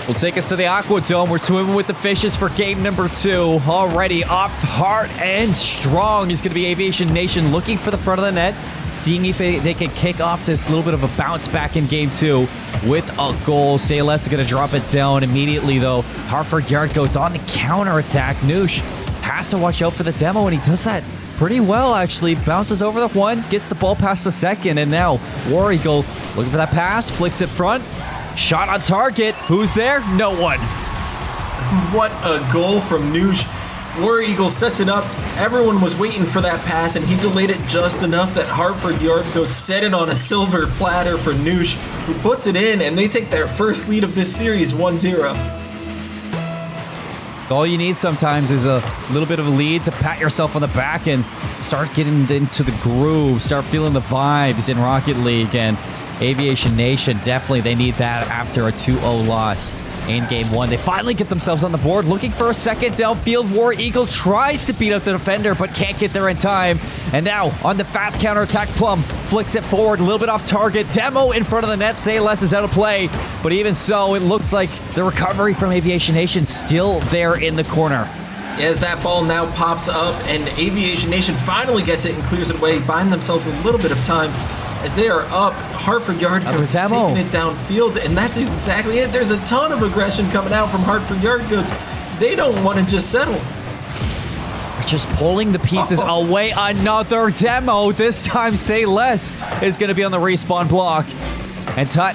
Speaker 2: Will take us to the Aqua Dome. We're swimming with the fishes for game number 2. Already off hard and strong is going to be Aviation Nation looking for the front of the net, seeing if they can kick off this little bit of a bounce back in game 2 with a goal. Sayles is going to drop it down immediately, though. Hartford Yard Goats on the counterattack. Noosh has to watch out for the demo, and he does that pretty well, actually. Bounces over the one, gets the ball past the second, and now War Eagle looking for that pass, flicks it front. Shot on target. Who's there? No one.
Speaker 3: What a goal from Noosh. War Eagle sets it up. Everyone was waiting for that pass, and he delayed it just enough that Hartford Yard Goats set it on a silver platter for Noosh, who puts it in, and they take their first lead of this series 1-0.
Speaker 2: All you need sometimes is a little bit of a lead to pat yourself on the back and start getting into the groove, start feeling the vibes in Rocket League. And Aviation Nation, definitely they need that after a 2-0 loss in game 1. They finally get themselves on the board, looking for a second downfield. War Eagle tries to beat up the defender, but can't get there in time. And now, on the fast counterattack, Plum flicks it forward, a little bit off target. Demo in front of the net. Sayles is out of play, but even so, it looks like the recovery from Aviation Nation still there in the corner.
Speaker 3: As that ball now pops up, and Aviation Nation finally gets it and clears it away, buying themselves a little bit of time. As they are up, Hartford Yard Goats taking it downfield, and that's exactly it. There's a ton of aggression coming out from Hartford Yard Goats. They don't want to just settle.
Speaker 2: Just pulling the pieces away. Another demo. This time, Sayles is going to be on the respawn block. And Tut,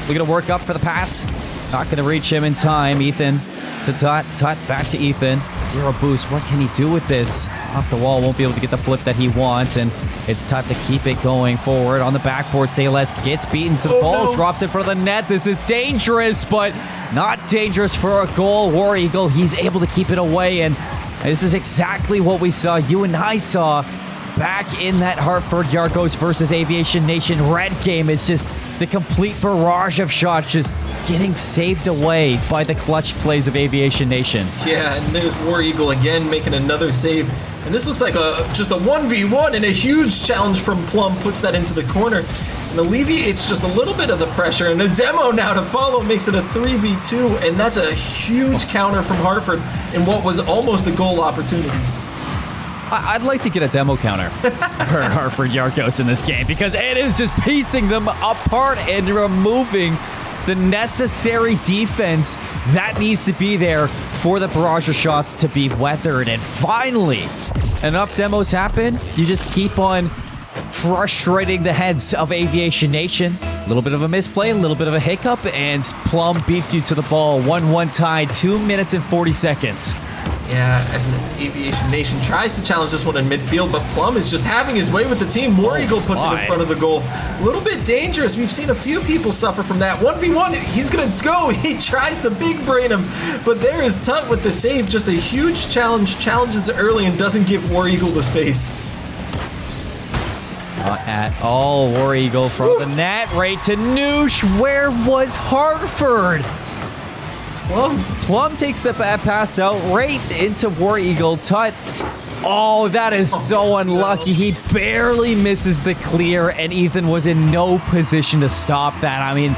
Speaker 2: we're going to work up for the pass. Not going to reach him in time. Ethan to Tut. Tut back to Ethan. 0 boost. What can he do with this? Off the wall, won't be able to get the flip that he wants, and it's Tut to keep it going forward on the backboard. Sayles gets beaten to the ball, drops it for the net. This is dangerous, but not dangerous for a goal. War Eagle, he's able to keep it away, and this is exactly what we saw, you and I saw, back in that Hartford Yard Goats versus Aviation Nation red game. It's just the complete barrage of shots just getting saved away by the clutch plays of Aviation Nation.
Speaker 3: Yeah, and there's War Eagle again making another save. And this looks like just a 1v1, and a huge challenge from Plum puts that into the corner. And alleviates just a little bit of the pressure, and a demo now to follow makes it a 3v2, and that's a huge counter from Hartford in what was almost a goal opportunity.
Speaker 2: I'd like to get a demo counter for Hartford Yard Goats in this game, because it is just piecing them apart and removing the necessary defense that needs to be there for the barrage of shots to be weathered. And finally, enough demos happen. You just keep on frustrating the heads of Aviation Nation. A little bit of a misplay, a little bit of a hiccup, and Plum beats you to the ball. 1-1 tie, 2 minutes and 40 seconds.
Speaker 3: Yeah, as Aviation Nation tries to challenge this one in midfield, but Plum is just having his way with the team. War Eagle puts it in front of the goal. A little bit dangerous. We've seen a few people suffer from that. 1v1, he's going to go. He tries to big brain him, but there is Tut with the save. Just a huge challenge. Challenges early and doesn't give War Eagle the space.
Speaker 2: Not at all. War Eagle from the net, right to Noosh. Where was Hartford? Plum takes the bad pass out right into War Eagle. Tut. Oh, that is so unlucky. He barely misses the clear, and Ethan was in no position to stop that. I mean,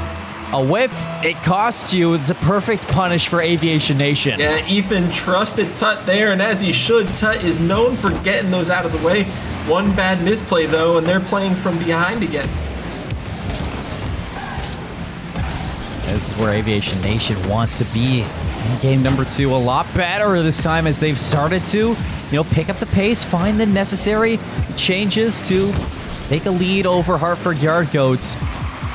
Speaker 2: a whiff, it costs you. It's a perfect punish for Aviation Nation.
Speaker 3: Yeah, Ethan trusted Tut there, and as he should. Tut is known for getting those out of the way. One bad misplay, though, and they're playing from behind again.
Speaker 2: This is where Aviation Nation wants to be in game number 2. A lot better this time as they've started to, pick up the pace, find the necessary changes to take a lead over Hartford Yard Goats.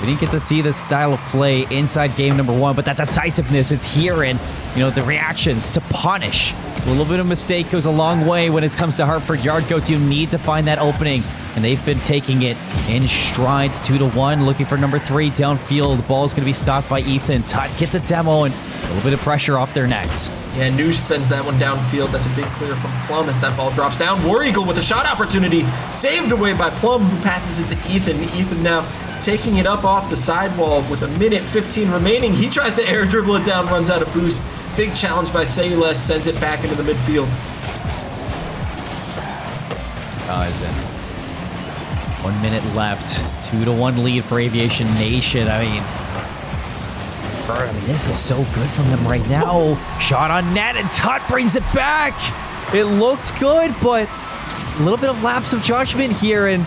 Speaker 2: We didn't get to see this style of play inside game number 1, but that decisiveness, it's here, and, the reactions to punish. A little bit of mistake goes a long way when it comes to Hartford Yard Goats. You need to find that opening, and they've been taking it in strides. 2-1, looking for number 3 downfield. The ball is going to be stopped by Ethan. Tut gets a demo, and a little bit of pressure off their necks.
Speaker 3: Yeah, Noosh sends that one downfield. That's a big clear from Plum as that ball drops down. War Eagle with a shot opportunity. Saved away by Plum, who passes it to Ethan. Ethan now taking it up off the sidewall with 1:15 remaining. He tries to air dribble it down, runs out of boost. Big challenge by Say Less, sends it back into the midfield.
Speaker 2: Is it? 1 minute left. 2-1 lead for Aviation Nation. I mean, this is so good from them right now. Shot on net, and Tut brings it back. It looked good, but a little bit of lapse of judgment here, and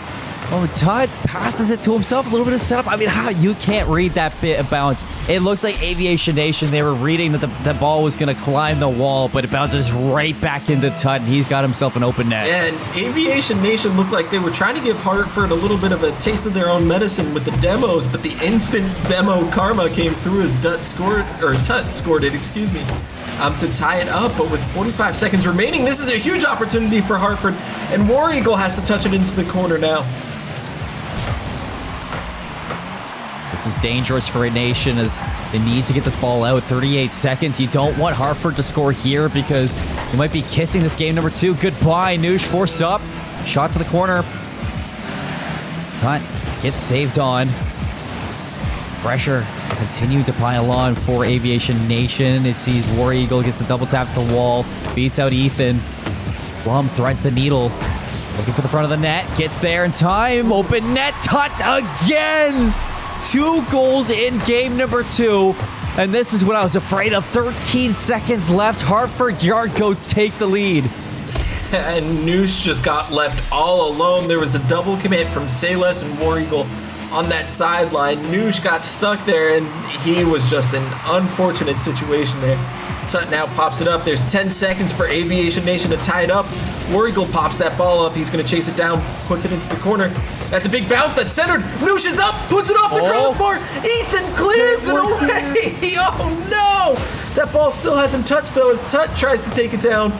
Speaker 2: Tut passes it to himself. A little bit of setup. I mean, you can't read that bit of bounce. It looks like Aviation Nation, they were reading that the ball was going to climb the wall, but it bounces right back into Tut, and he's got himself an open net.
Speaker 3: And Aviation Nation looked like they were trying to give Hartford a little bit of a taste of their own medicine with the demos, but the instant demo karma came through as Tut scored it, to tie it up. But with 45 seconds remaining, this is a huge opportunity for Hartford, and War Eagle has to touch it into the corner now.
Speaker 2: This is dangerous for a nation as they need to get this ball out. 38 seconds. You don't want Hartford to score here because you might be kissing this game number 2 goodbye. Noosh forced up. Shot to the corner. But gets saved on. Pressure continuing to pile on for Aviation Nation. It sees War Eagle, gets the double tap to the wall. Beats out Ethan. Plum threads the needle. Looking for the front of the net. Gets there in time. Open net. Tut again. 2 goals in game number 2, and this is what I was afraid of. 13 seconds left. Hartford Yard Goats take the lead.
Speaker 3: And Noosh just got left all alone. There was a double commit from Sayless and War Eagle on that sideline. Noosh got stuck there, and he was just an unfortunate situation there. Tut now pops it up. There's 10 seconds for Aviation Nation to tie it up. War Eagle pops that ball up. He's going to chase it down, puts it into the corner. That's a big bounce. That's centered. Noosh is up, puts it off the crossbar. Ethan clears it away. Oh, no. That ball still hasn't touched, though, as Tut tries to take it down.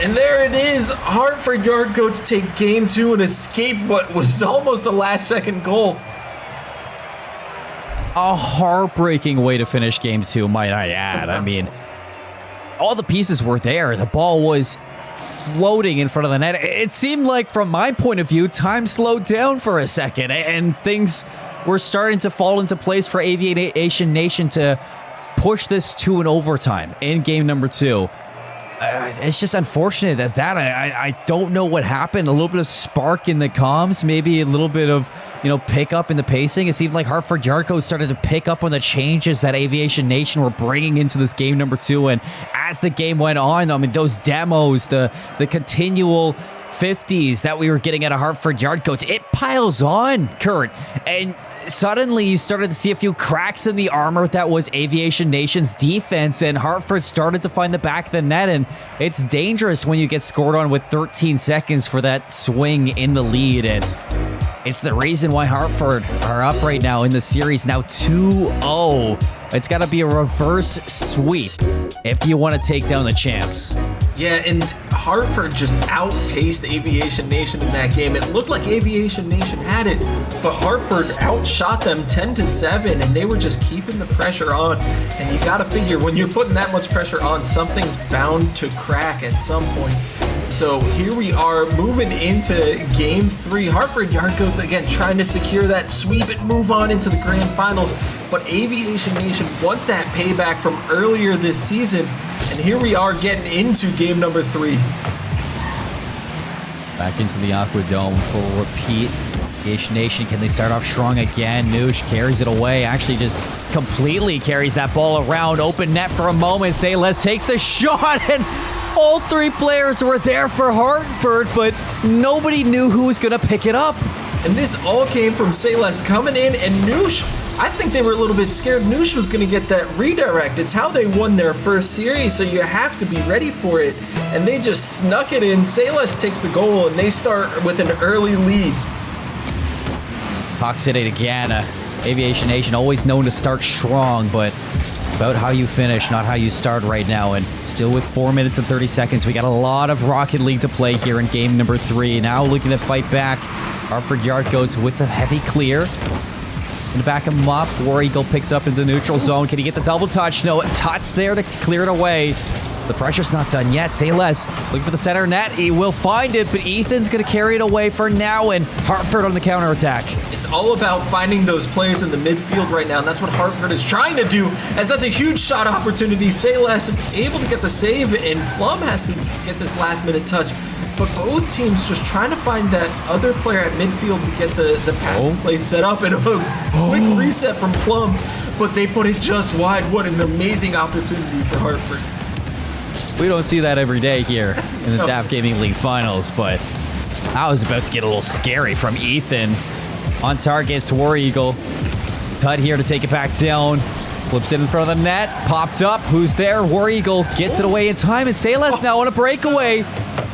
Speaker 3: And there it is. Hartford Yard Goats take game 2 and escape what was almost the last-second goal.
Speaker 2: A heartbreaking way to finish game 2, might I add. I mean, all the pieces were there. The ball was floating in front of the net. It seemed like, from my point of view, time slowed down for a second, and things were starting to fall into place for Aviation Nation to push this to an overtime in game number 2. It's just unfortunate that I don't know what happened. A little bit of spark in the comms, maybe a little bit of pick up in the pacing. It seemed like Hartford Yard Goats started to pick up on the changes that Aviation Nation were bringing into this game number 2. And as the game went on, I mean, those demos, the continual 50s that we were getting out of Hartford Yard Goats, it piles on, Kurt. And suddenly you started to see a few cracks in the armor that was Aviation Nation's defense, and Hartford started to find the back of the net, and it's dangerous when you get scored on with 13 seconds for that swing in the lead, and it's the reason why Hartford are up right now in the series, now 2-0. It's got to be a reverse sweep if you want to take down the champs.
Speaker 3: Yeah, and Hartford just outpaced Aviation Nation in that game. It looked like Aviation Nation had it, but Hartford outshot them 10-7, and they were just keeping the pressure on. And you got to figure, when you're putting that much pressure on, something's bound to crack at some point. So here we are moving into game 3. Hartford Yard Goats, again, trying to secure that sweep and move on into the grand finals. But Aviation Nation want that payback from earlier this season. And here we are getting into game number 3.
Speaker 2: Back into the Aqua Dome for repeat. Aviation Nation, can they start off strong again? Noosh carries it away, actually just completely carries that ball around. Open net for a moment. Sayless takes the shot, and all 3 players were there for Hartford, but nobody knew who was going to pick it up.
Speaker 3: And this all came from Sayless coming in, and Noosh I think they were a little bit scared Noosh was going to get that redirect. It's how they won their first series, so you have to be ready for it. And they just snuck it in. Sayles takes the goal, and they start with an early lead.
Speaker 2: Talks it again. Aviation Nation always known to start strong, but about how you finish, not how you start right now. And still with 4 minutes and 30 seconds, we got a lot of Rocket League to play here in game number 3. Now looking to fight back. Hartford Yard goes with the heavy clear. And to back him up, War Eagle picks up into the neutral zone. Can he get the double touch? No, Tut's there to clear it away. The pressure's not done yet. Sayles looking for the center net. He will find it, but Ethan's going to carry it away for now, and Hartford on the counterattack.
Speaker 3: It's all about finding those players in the midfield right now, and that's what Hartford is trying to do, as that's a huge shot opportunity. Sayles able to get the save, and Plum has to get this last-minute touch. But both teams just trying to find that other player at midfield to get the passing play set up, and a quick reset from Plum, but they put it just wide. What an amazing opportunity for Hartford.
Speaker 2: We don't see that every day here in the DAF Gaming League Finals, but I was about to get a little scary from Ethan. On target, War Eagle. Tut here to take it back down. Flips it in front of the net. Popped up. Who's there? War Eagle gets it away in time, and Sayles now on a breakaway.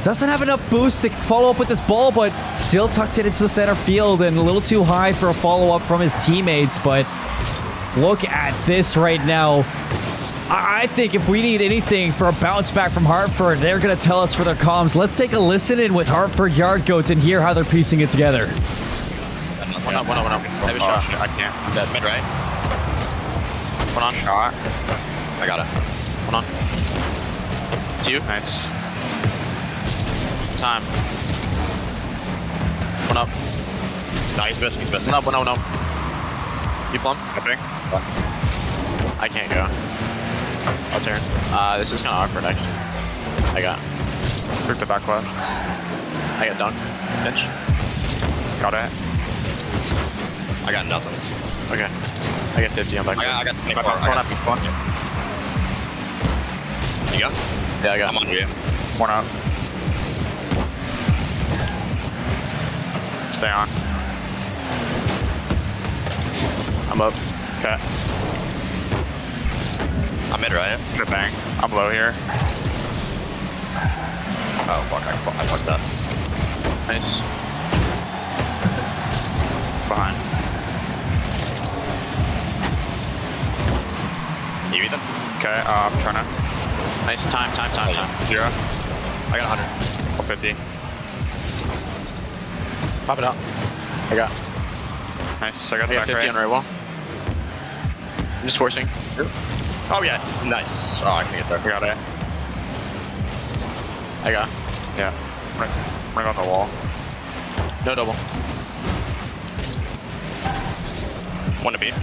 Speaker 2: Doesn't have enough boost to follow up with this ball, but still tucks it into the center field and a little too high for a follow-up from his teammates. But look at this right now. I think if we need anything for a bounce back from Hartford, they're going to tell us for their comms. Let's take a listen in with Hartford Yard Goats and hear how they're piecing it together.
Speaker 21: One up. Heavy shot. I can't. I'm dead. Mid right. One on. Shot. I got it. One on. 2. Nice. Time. One up. No, he's missing. One up. You Plum? I think. I can't go. I'll turn. This is kind of awkward, actually. I got. Group the back left. I got dunk. Pinch. Got it. I got nothing. Okay. I got 50 on back. I got 24. You go? Yeah, I got. I'm on you. One up. Stay on. I'm up. Okay. I'm mid right. Good bang. I'm low here. Oh fuck, I fucked up. Nice. Behind. You eat them? Okay, I'm trying to. Nice, time. 0. I got 100. 50. Pop it up. I got. Nice, I got 50 right. On right wall. I'm just forcing. Oh yeah, nice. Oh, I can get there. I got it. I got. Yeah. Ring on the wall. No double. One to beat.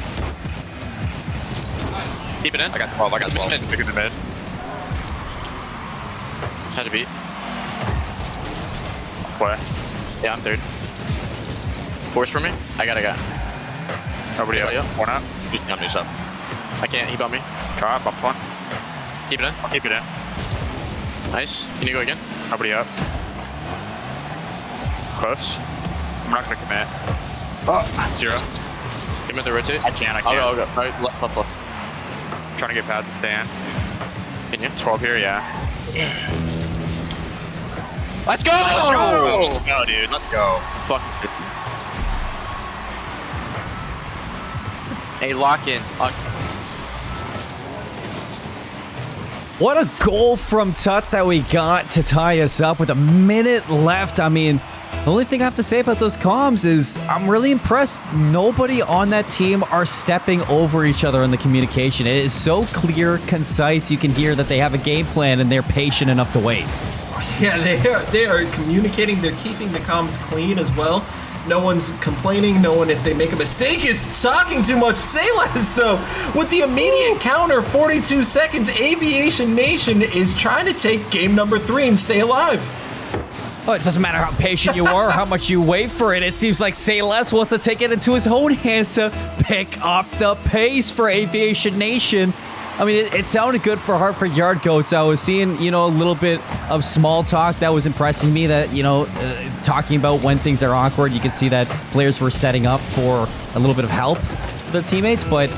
Speaker 21: Keep it in. I got 12. Pick in the mid. Had to beat. Play. Yeah, I'm 3rd. Force for me. I got. Nobody up. One up. I'm new up. I can't. He bumped me. Try it. Bump one. Keep it in. Keep it in. Nice. Can you go again? Nobody up. Close. I'm not gonna commit. Oh. 0. Give me the rotate. I can't. I'll go. Right, left. I'm trying to get past the stand. Can you? 12 here, yeah. Let's go! Let's go, dude. Let's go. Fuck 50. Hey, lock in.
Speaker 2: What a goal from Tut that we got to tie us up with a minute left. I mean, the only thing I have to say about those comms is I'm really impressed. Nobody on that team are stepping over each other in the communication. It is so clear, concise. You can hear that they have a game plan and they're patient enough to wait.
Speaker 3: Yeah, they are communicating. They're keeping the comms clean as well. No one's complaining. No one, if they make a mistake, is talking too much. Sayles, though, with the immediate counter, 42 seconds, Aviation Nation is trying to take game number 3 and stay alive.
Speaker 2: Oh, it doesn't matter how patient you are or how much you wait for it. It seems like Sayles wants to take it into his own hands to pick up the pace for Aviation Nation. I mean, it sounded good for Hartford Yard Goats. I was seeing, a little bit of small talk that was impressing me that, talking about when things are awkward, you can see that players were setting up for a little bit of help. for their teammates, but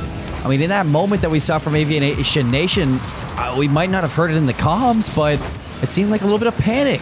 Speaker 2: I mean, in that moment that we saw from Aviation Nation, we might not have heard it in the comms, but it seemed like a little bit of panic.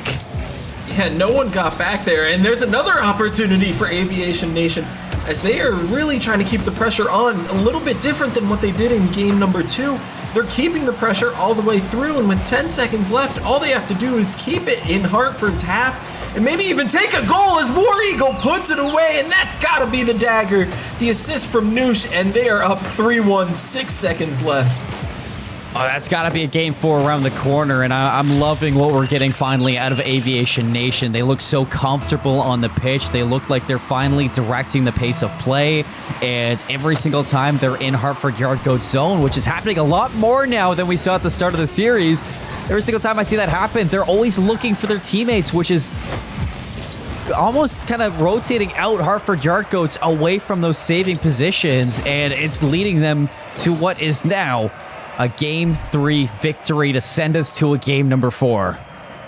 Speaker 3: Yeah, no one got back there, and there's another opportunity for Aviation Nation as they are really trying to keep the pressure on, a little bit different than what they did in game number 2. They're keeping the pressure all the way through, and with 10 seconds left, all they have to do is keep it in Hartford's half, and maybe even take a goal as War Eagle puts it away, and that's gotta be the dagger. The assist from Noosh, and they are up 3-1, 6 seconds left.
Speaker 2: Oh, that's got to be a game 4 around the corner, and I'm loving what we're getting finally out of Aviation Nation. They look so comfortable on the pitch. They look like they're finally directing the pace of play, and every single time they're in Hartford Yard Goat zone, which is happening a lot more now than we saw at the start of the series. Every single time I see that happen, they're always looking for their teammates, which is almost kind of rotating out Hartford Yard Goats away from those saving positions, and it's leading them to what is now a game 3 victory to send us to a game number 4.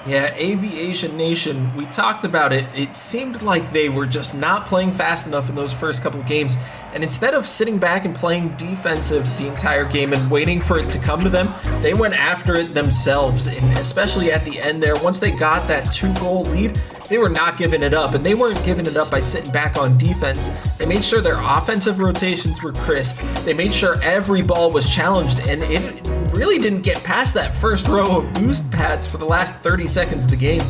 Speaker 3: Yeah, Aviation Nation, we talked about it. It seemed like they were just not playing fast enough in those first couple of games. And instead of sitting back and playing defensive the entire game and waiting for it to come to them, they went after it themselves. And especially at the end there, once they got that 2-goal lead, they were not giving it up. And they weren't giving it up by sitting back on defense. They made sure their offensive rotations were crisp. They made sure every ball was challenged. And it really didn't get past that first row of boost pads for the last 30 seconds of the game.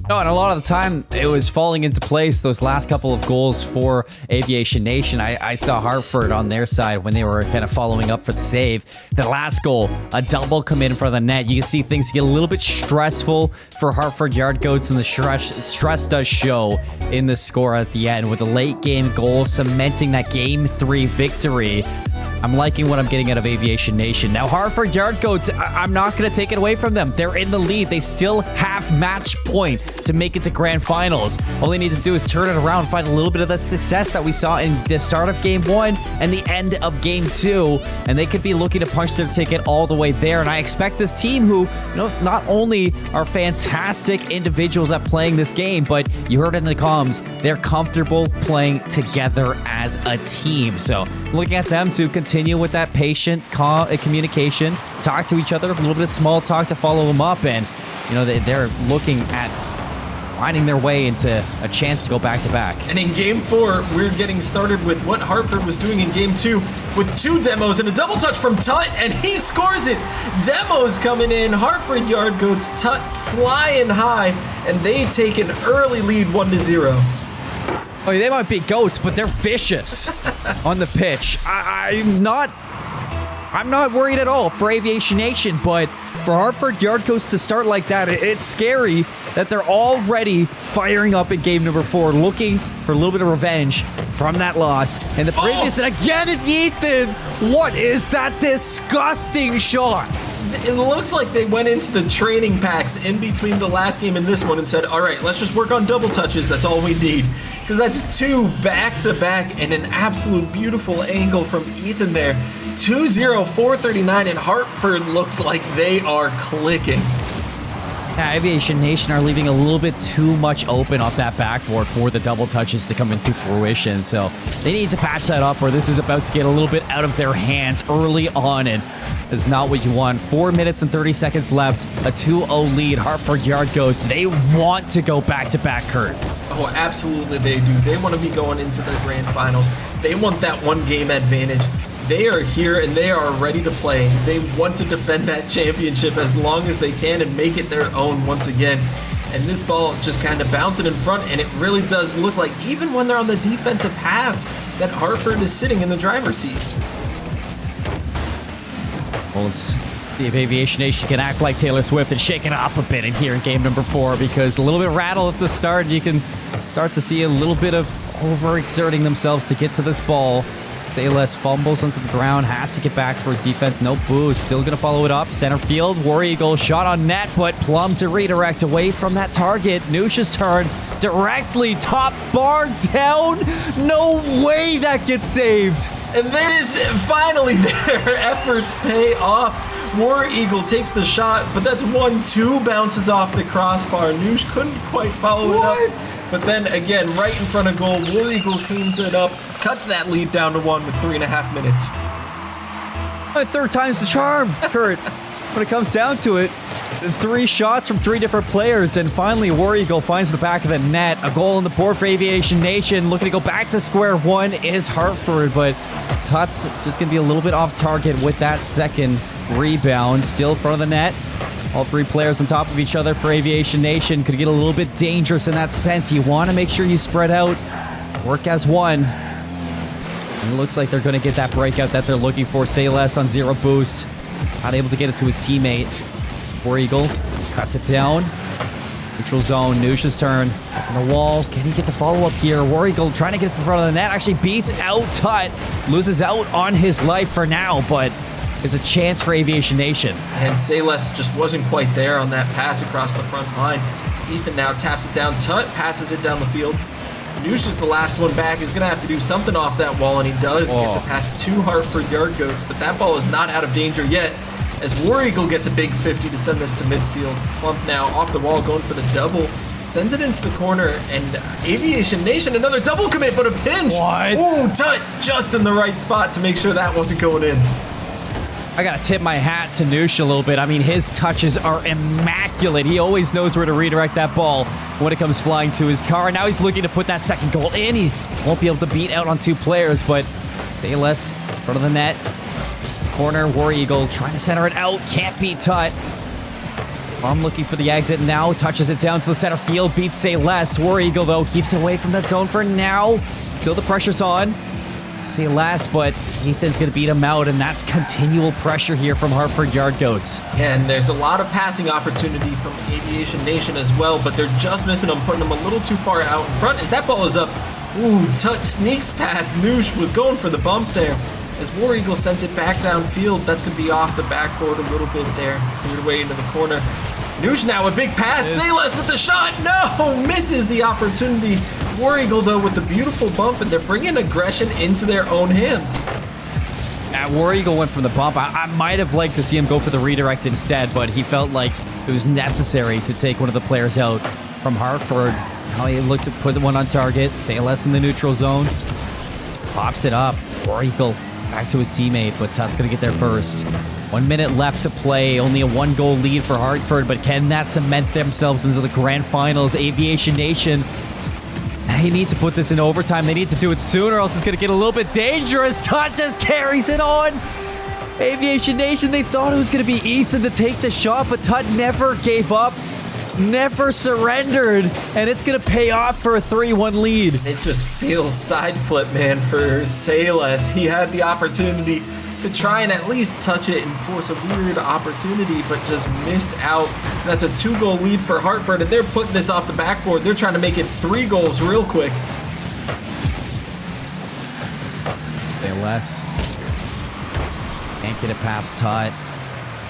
Speaker 2: No, and a lot of the time, it was falling into place, those last couple of goals for Aviation Nation. I saw Hartford on their side when they were kind of following up for the save. The last goal, a double come in front of the net. You can see things get a little bit stressful for Hartford Yard Goats, and the stress does show in the score at the end with a late game goal cementing that game 3 victory. I'm liking what I'm getting out of Aviation Nation. Now, Hartford Yard Goats, I'm not going to take it away from them. They're in the lead. They still have match point to make it to grand finals. All they need to do is turn it around, find a little bit of the success that we saw in the start of game 1 and the end of game 2, and they could be looking to punch their ticket all the way there. And I expect this team, who, you know, not only are fantastic individuals at playing this game, but you heard it in the comms, they're comfortable playing together as a team. So looking at them to continue with that patient communication, talk to each other, a little bit of small talk to follow them up, and you know they're looking at finding their way into a chance to go back-to-back.
Speaker 3: And in game 4, we're getting started with what Hartford was doing in game 2 with 2 demos and a double touch from Tut, and he scores it. Demos coming in, Hartford Yard Goats, Tut flying high, and they take an early lead 1-0.
Speaker 2: Oh, they might be goats, but they're vicious on the pitch. I'm not worried at all for Aviation Nation, but for Hartford Yard Goats to start like that, it's scary that they're already firing up in game number 4, looking for a little bit of revenge from that loss. And the previous, and again, it's Ethan. What is that disgusting shot?
Speaker 3: It looks like they went into the training packs in between the last game and this one and said, all right, let's just work on double touches. That's all we need. Because that's 2 back-to-back and an absolute beautiful angle from Ethan there. 2-0, 439, and Hartford looks like they are clicking.
Speaker 2: Yeah, Aviation Nation are leaving a little bit too much open off that backboard for the double touches to come into fruition. So they need to patch that up, or this is about to get a little bit out of their hands early on, and it's not what you want. 4 minutes and 30 seconds left, a 2-0 lead. Hartford Yard Goats, they want to go back-to-back, Kurt.
Speaker 3: Oh, absolutely they do. They want to be going into the grand finals. They want that 1-game advantage. They are here and they are ready to play. They want to defend that championship as long as they can and make it their own once again. And this ball just kind of bouncing in front, and it really does look like, even when they're on the defensive half, that Hartford is sitting in the driver's seat.
Speaker 2: Well, let's see if Aviation Nation can act like Taylor Swift and shake it off a bit in here in game number 4, because a little bit rattle at the start, you can start to see a little bit of overexerting themselves to get to this ball. Say Less fumbles onto the ground, has to get back for his defense. No boost, still going to follow it up. Center field, War Eagle shot on net, but Plum to redirect away from that target. Noosh's turn, directly. Top bar down. No way that gets saved.
Speaker 3: And there's finally their efforts pay off. War Eagle takes the shot, but that's 1-2, bounces off the crossbar. Noosh couldn't quite follow it up. But then again, right in front of goal, War Eagle cleans it up, cuts that lead down to 1 with 3.5 minutes.
Speaker 2: Third time's the charm, Kurt. When it comes down to it, 3 shots from 3 different players, and finally War Eagle finds the back of the net. A goal on the board for Aviation Nation. Looking to go back to square one is Hartford, but Tut's just going to be a little bit off target with that second rebound. Still in front of the net. All 3 players on top of each other for Aviation Nation. Could get a little bit dangerous in that sense. You want to make sure you spread out, work as one. And it looks like they're going to get that breakout that they're looking for. Sayles on 0 boost. Not able to get it to his teammate. War Eagle cuts it down. Neutral zone, Noosh's turn. On the wall, can he get the follow-up here? War Eagle trying to get to the front of the net. Actually beats out Tut. Loses out on his life for now, but there's a chance for Aviation Nation.
Speaker 3: And Sayles just wasn't quite there on that pass across the front line. Ethan now taps it down. Tut passes it down the field. Noosh is the last one back. He's going to have to do something off that wall, and he does. Gets it past 2 Hartford Yard Goats, but that ball is not out of danger yet, as War Eagle gets a big 50 to send this to midfield. Plump now off the wall, going for the double. Sends it into the corner, and Aviation Nation, another double commit, but a pinch.
Speaker 2: What?
Speaker 3: Ooh, Tut just in the right spot to make sure that wasn't going in.
Speaker 2: I gotta tip my hat to Noosh a little bit. I mean, his touches are immaculate. He always knows where to redirect that ball when it comes flying to his car. Now he's looking to put that second goal in. He won't be able to beat out on 2 players, but Sayles in front of the net. Corner, War Eagle trying to center it out. Can't beat Tut. I'm looking for the exit now. Touches it down to the center field. Beats Sayles. War Eagle, though, keeps away from that zone for now. Still the pressure's on. Sayles, but Ethan's going to beat him out, and that's continual pressure here from Hartford Yard Goats.
Speaker 3: Yeah, and there's a lot of passing opportunity from Aviation Nation as well, but they're just missing him, putting him a little too far out in front as that ball is up. Ooh, Tut sneaks past Noosh, was going for the bump there. As War Eagle sends it back downfield, that's going to be off the backboard a little bit there. Cleared away into the corner. Noosh now a big pass. Sayles with the shot. No, misses the opportunity. War Eagle, though, with the beautiful bump, and they're bringing aggression into their own hands.
Speaker 2: War Eagle went from the bump. I might have liked to see him go for the redirect instead, but he felt like it was necessary to take one of the players out from Hartford. Now he looks to put one on target. Sayles in the neutral zone. Pops it up. War Eagle back to his teammate, but Tut's going to get there first. 1 minute left to play. Only a 1-goal lead for Hartford, but can that cement themselves into the grand finals? Aviation Nation, they need to put this in overtime. They need to do it sooner, or else it's going to get a little bit dangerous. Tut just carries it on. Aviation Nation, they thought it was going to be Ethan to take the shot, but Tut never gave up, never surrendered, and it's going to pay off for a 3-1 lead.
Speaker 3: It just feels side flip, man, for Sayles. He had the opportunity to try and at least touch it and force a weird opportunity, but just missed out. And that's a 2-goal lead for Hartford, and they're putting this off the backboard. They're trying to make it 3 goals real quick.
Speaker 2: Sayles can't get it past Tut.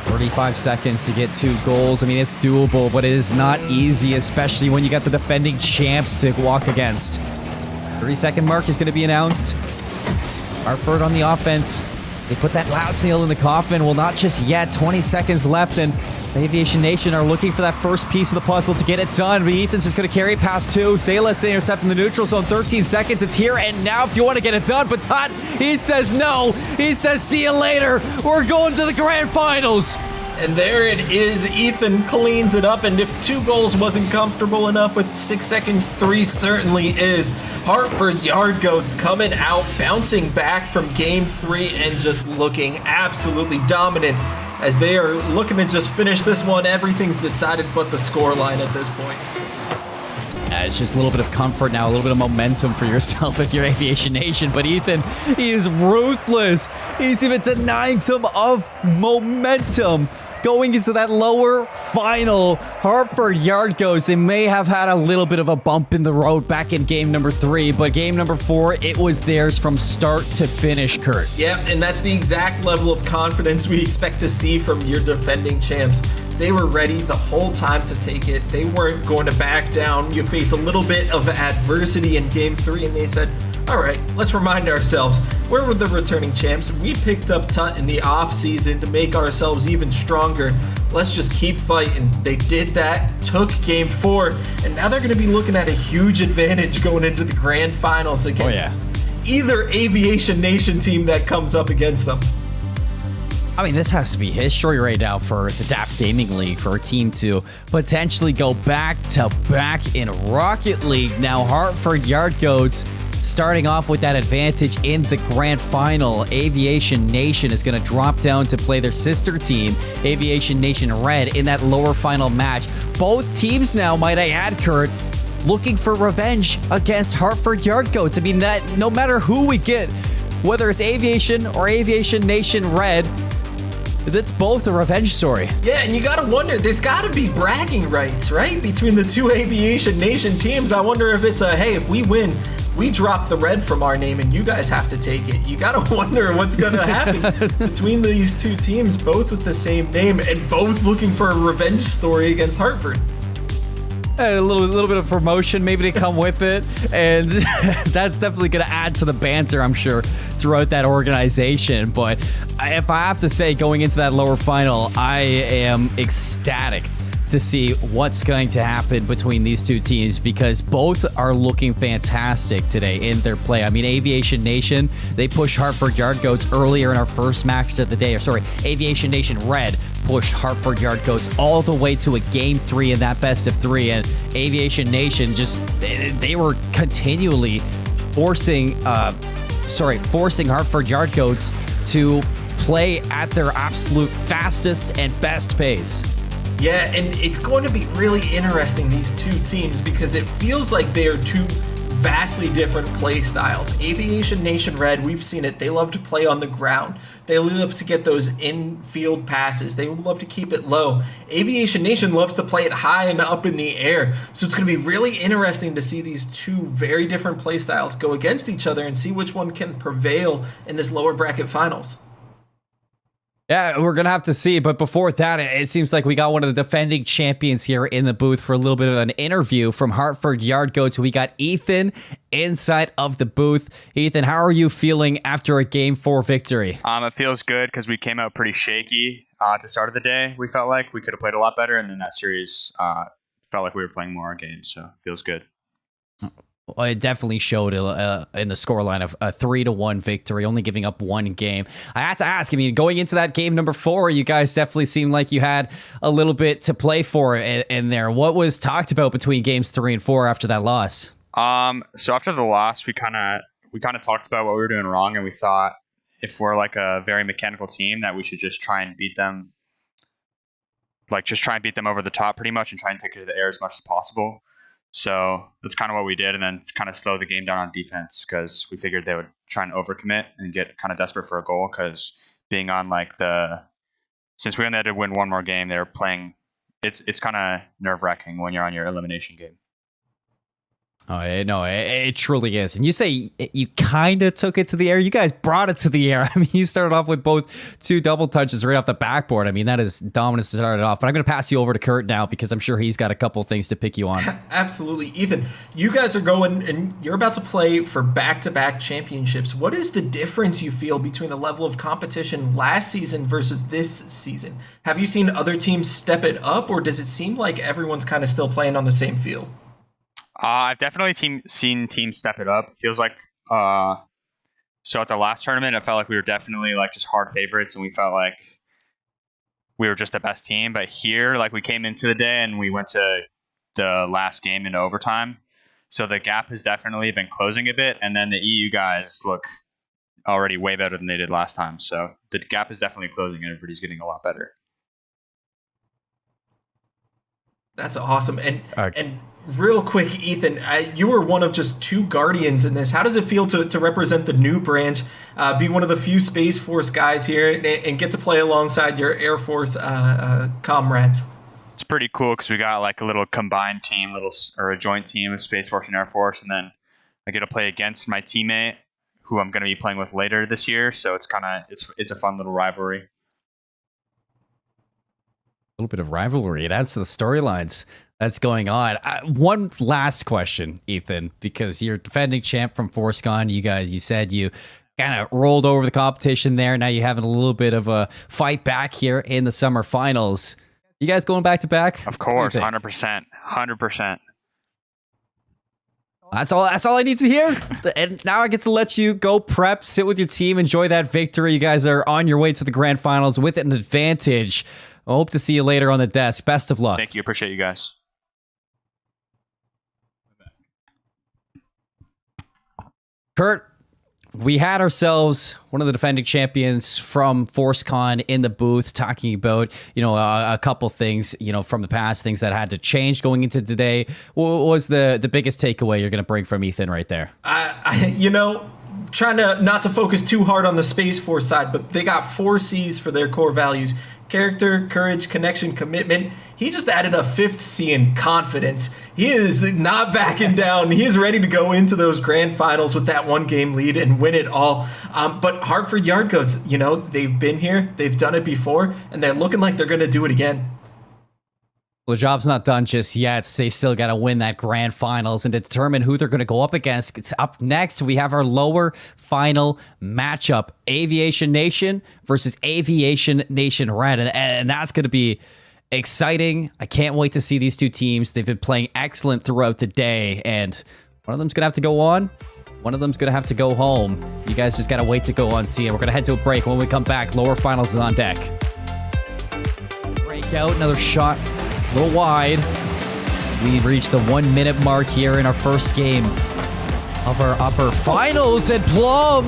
Speaker 2: 35 seconds to get 2 goals. I mean, it's doable, but it is not easy, especially when you got the defending champs to walk against. 30-second mark is going to be announced. Hartford on the offense. They put that last nail in the coffin. Well, not just yet. 20 seconds left, and Aviation Nation are looking for that first piece of the puzzle to get it done. But Ethan's just going to carry it past 2. Sayles to intercept in the neutral zone. 13 seconds. It's here and now if you want to get it done. But Tut, he says no. He says, see you later. We're going to the grand finals.
Speaker 3: And there it is. Ethan cleans it up, and if 2 goals wasn't comfortable enough with 6 seconds, 3 certainly is. Hartford Yard Goats coming out, bouncing back from game 3 and just looking absolutely dominant as they are looking to just finish this one. Everything's decided but the scoreline at this point.
Speaker 2: It's just a little bit of comfort now, a little bit of momentum for yourself if you're Aviation Nation. But Ethan, he is ruthless. He's even denying them of momentum. going into that lower final, Hartford Yard Goats, they may have had a little bit of a bump in the road back in game number 3, but game number 4, it was theirs from start to finish, Kurt.
Speaker 3: Yep, and that's the exact level of confidence we expect to see from your defending champs. They were ready the whole time to take it. They weren't going to back down. You face a little bit of adversity in game 3, and they said, all right, let's remind ourselves, where were the returning champs? We picked up Tut in the off season to make ourselves even stronger. Let's just keep fighting. They did that, took game 4, and now they're going to be looking at a huge advantage going into the grand finals against either Aviation Nation team that comes up against them.
Speaker 2: I mean, this has to be history right now for the DAF Gaming League, for a team to potentially go back-to-back in Rocket League. Now, Hartford Yard Goats starting off with that advantage in the grand final. Aviation Nation is going to drop down to play their sister team, Aviation Nation Red, in that lower final match. Both teams now, might I add, Kurt, looking for revenge against Hartford Yard Goats. I mean, that no matter who we get, whether it's Aviation or Aviation Nation Red, that's both a revenge story.
Speaker 3: Yeah, and you gotta wonder, there's gotta be bragging rights, right? Between the two Aviation Nation teams. I wonder if it's a, hey, if we win, we drop the red from our name and you guys have to take it. You gotta wonder what's gonna happen between these two teams, both with the same name and both looking for a revenge story against Hartford.
Speaker 2: A little bit of promotion maybe to come with it, and that's definitely going to add to the banter, I'm sure, throughout that organization. But if I have to say, going into that lower final, I am ecstatic to see what's going to happen between these two teams, because both are looking fantastic today in their play. I mean, Aviation Nation, they pushed Hartford Yard Goats earlier in our first match of the day. Or sorry, Aviation Nation Red pushed Hartford Yard Goats all the way to a game 3 in that best of 3, and Aviation Nation just, they were continually forcing Hartford Yard Goats to play at their absolute fastest and best pace.
Speaker 3: Yeah, and it's going to be really interesting, these two teams, because it feels like they are two vastly different play styles. Aviation Nation Red, we've seen it, they love to play on the ground. They love to get those in-field passes. They love to keep it low. Aviation Nation loves to play it high and up in the air. So it's going to be really interesting to see these two very different play styles go against each other and see which one can prevail in this lower bracket finals.
Speaker 2: Yeah, we're going to have to see. But before that, it seems like we got one of the defending champions here in the booth for a little bit of an interview from Hartford Yard Goats. We got Ethan inside of the booth. Ethan, how are you feeling after a Game 4 victory?
Speaker 1: It feels good because we came out pretty shaky at the start of the day. We felt like we could have played a lot better, and then that series felt like we were playing more games, so it feels good.
Speaker 2: Well, it definitely showed in the scoreline of a 3-1 victory, only giving up one game. I had to ask, I mean, going into that game number 4, you guys definitely seemed like you had a little bit to play for in there. What was talked about between games 3 and 4 after that loss?
Speaker 1: So after the loss, we kind of talked about what we were doing wrong, and we thought if we're like a very mechanical team that we should just try and beat them, over the top pretty much and try and take it to the air as much as possible. So that's kind of what we did, and then kind of slow the game down on defense because we figured they would try and overcommit and get kind of desperate for a goal because being on since we only had to win one more game, they were playing, it's kind of nerve-wracking when you're on your elimination game.
Speaker 2: Oh, no, it truly is. And you say you kind of took it to the air. You guys brought it to the air. I mean, you started off with both 2 double touches right off the backboard. I mean, that is dominance to start it off. But I'm going to pass you over to Kurt now because I'm sure he's got a couple things to pick you on.
Speaker 3: Absolutely. Ethan, you guys are going and you're about to play for back-to-back championships. What is the difference you feel between the level of competition last season versus this season? Have you seen other teams step it up, or does it seem like everyone's kind of still playing on the same field?
Speaker 1: I've definitely seen teams step it up. It feels like so at the last tournament, it felt like we were definitely just hard favorites, and we felt like we were just the best team. But here, we came into the day and we went to the last game into overtime, so the gap has definitely been closing a bit. And then the EU guys look already way better than they did last time, so the gap is definitely closing, and everybody's getting a lot better.
Speaker 3: That's awesome. And real quick, Ethan, you were one of just 2 Guardians in this. How does it feel to represent the new branch, be one of the few Space Force guys here, and get to play alongside your Air Force comrades?
Speaker 1: It's pretty cool because we got like a little combined team, or a joint team of Space Force and Air Force, and then I get to play against my teammate, who I'm going to be playing with later this year. So it's it's a fun little rivalry.
Speaker 2: A little bit of rivalry. It adds to the storylines that's going on. One last question, Ethan, because you're defending champ from ForceCon. You said you kind of rolled over the competition there. Now you're having a little bit of a fight back here in the summer finals. You guys going back to back?
Speaker 1: Of course, 100%. 100%.
Speaker 2: That's all I need to hear. And now I get to let you go prep, sit with your team, enjoy that victory. You guys are on your way to the grand finals with an advantage. I hope to see you later on the desk. Best of luck.
Speaker 1: Thank you. Appreciate you guys.
Speaker 2: Kurt, we had ourselves one of the defending champions from ForceCon in the booth talking about, a couple things, from the past, things that had to change going into today. What was the biggest takeaway you're going to bring from Ethan right there?
Speaker 3: Trying not to focus too hard on the Space Force side, but they got 4 C's for their core values: character, courage, connection, commitment. He just added a 5th C in confidence. He is not backing down. He is ready to go into those grand finals with that 1-game lead and win it all. But Hartford Yardcoats, they've been here, they've done it before, and they're looking like they're going to do it again.
Speaker 2: Well, the job's not done just yet. They still got to win that grand finals and determine who they're going to go up against. It's up next. We have our lower final matchup: Aviation Nation versus Aviation Nation Red. And that's going to be exciting. I can't wait to see these two teams. They've been playing excellent throughout the day. And one of them's going to have to go on. One of them's going to have to go home. You guys just got to wait to go on see. And we're going to head to a break. When we come back, lower finals is on deck. Breakout, another shot. A little wide. We've reached the 1-minute mark here in our first game of our upper finals, and Plum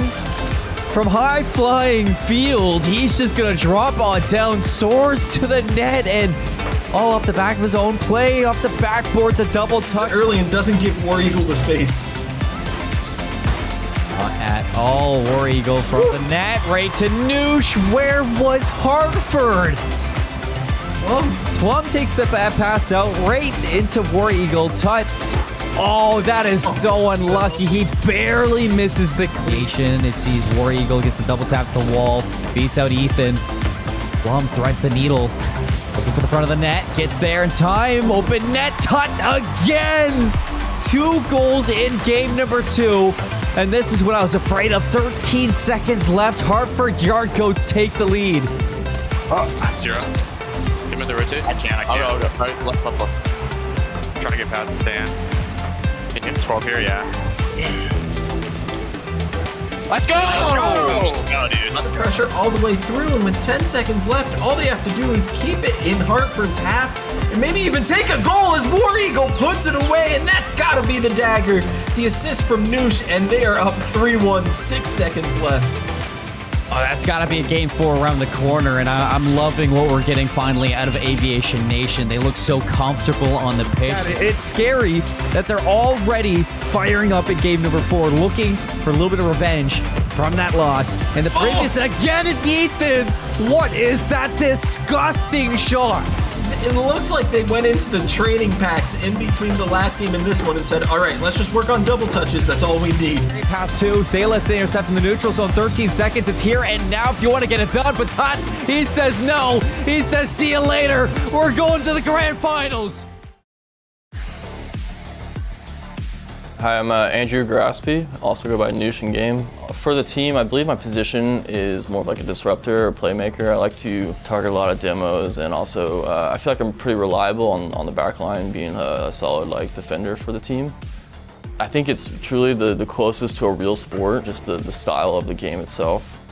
Speaker 2: from high flying field, he's just gonna drop on down, soars to the net, and all off the back of his own play, off the backboard, the double touch.
Speaker 3: Early and doesn't give War Eagle the space.
Speaker 2: Not at all. War Eagle from the net, right to Noosh. Where was Hartford? Plum takes the bad pass out right into War Eagle. Tut. Oh, that is so unlucky. He barely misses the creation. It sees War Eagle, gets the double tap to the wall, beats out Ethan. Plum threads the needle. Looking for the front of the net. Gets there in time. Open net. Tut again. 2 goals in game number 2. And this is what I was afraid of. 13 seconds left. Hartford Yardcoats take the lead.
Speaker 21: 0. Give me the rotate.
Speaker 1: I can't.
Speaker 21: I'll go. Right, left.
Speaker 1: Trying to get past the stand.
Speaker 21: Can you?
Speaker 1: 12 here, yeah.
Speaker 21: Let's go! Let's go, dude. Let's go.
Speaker 3: Pressure all the way through, and with 10 seconds left, all they have to do is keep it in Hartford's half, and maybe even take a goal as War Eagle puts it away, and that's gotta be the dagger. The assist from Noosh, and they are up 3-1, 6 seconds left.
Speaker 2: Oh, that's got to be a game 4 around the corner, and I'm loving what we're getting finally out of Aviation Nation. They look so comfortable on the pitch. It's scary that they're already firing up in game number 4, looking for a little bit of revenge from that loss. And the previous, and again, it's Ethan. What is that disgusting shot?
Speaker 3: It looks like they went into the training packs in between the last game and this one and said, all right, let's just work on double touches. That's all we need.
Speaker 2: Pass 2. Salas intercepting the neutral zone. 13 seconds. It's here and now if you want to get it done. But Todd, he says no. He says, see you later. We're going to the grand finals.
Speaker 13: Hi, I'm Andrew Graspi, also go by Noosh in game. For the team, I believe my position is more of like a disruptor or playmaker. I like to target a lot of demos, and also I feel like I'm pretty reliable on the back line, being a solid like defender for the team. I think it's truly the closest to a real sport, just the style of the game itself.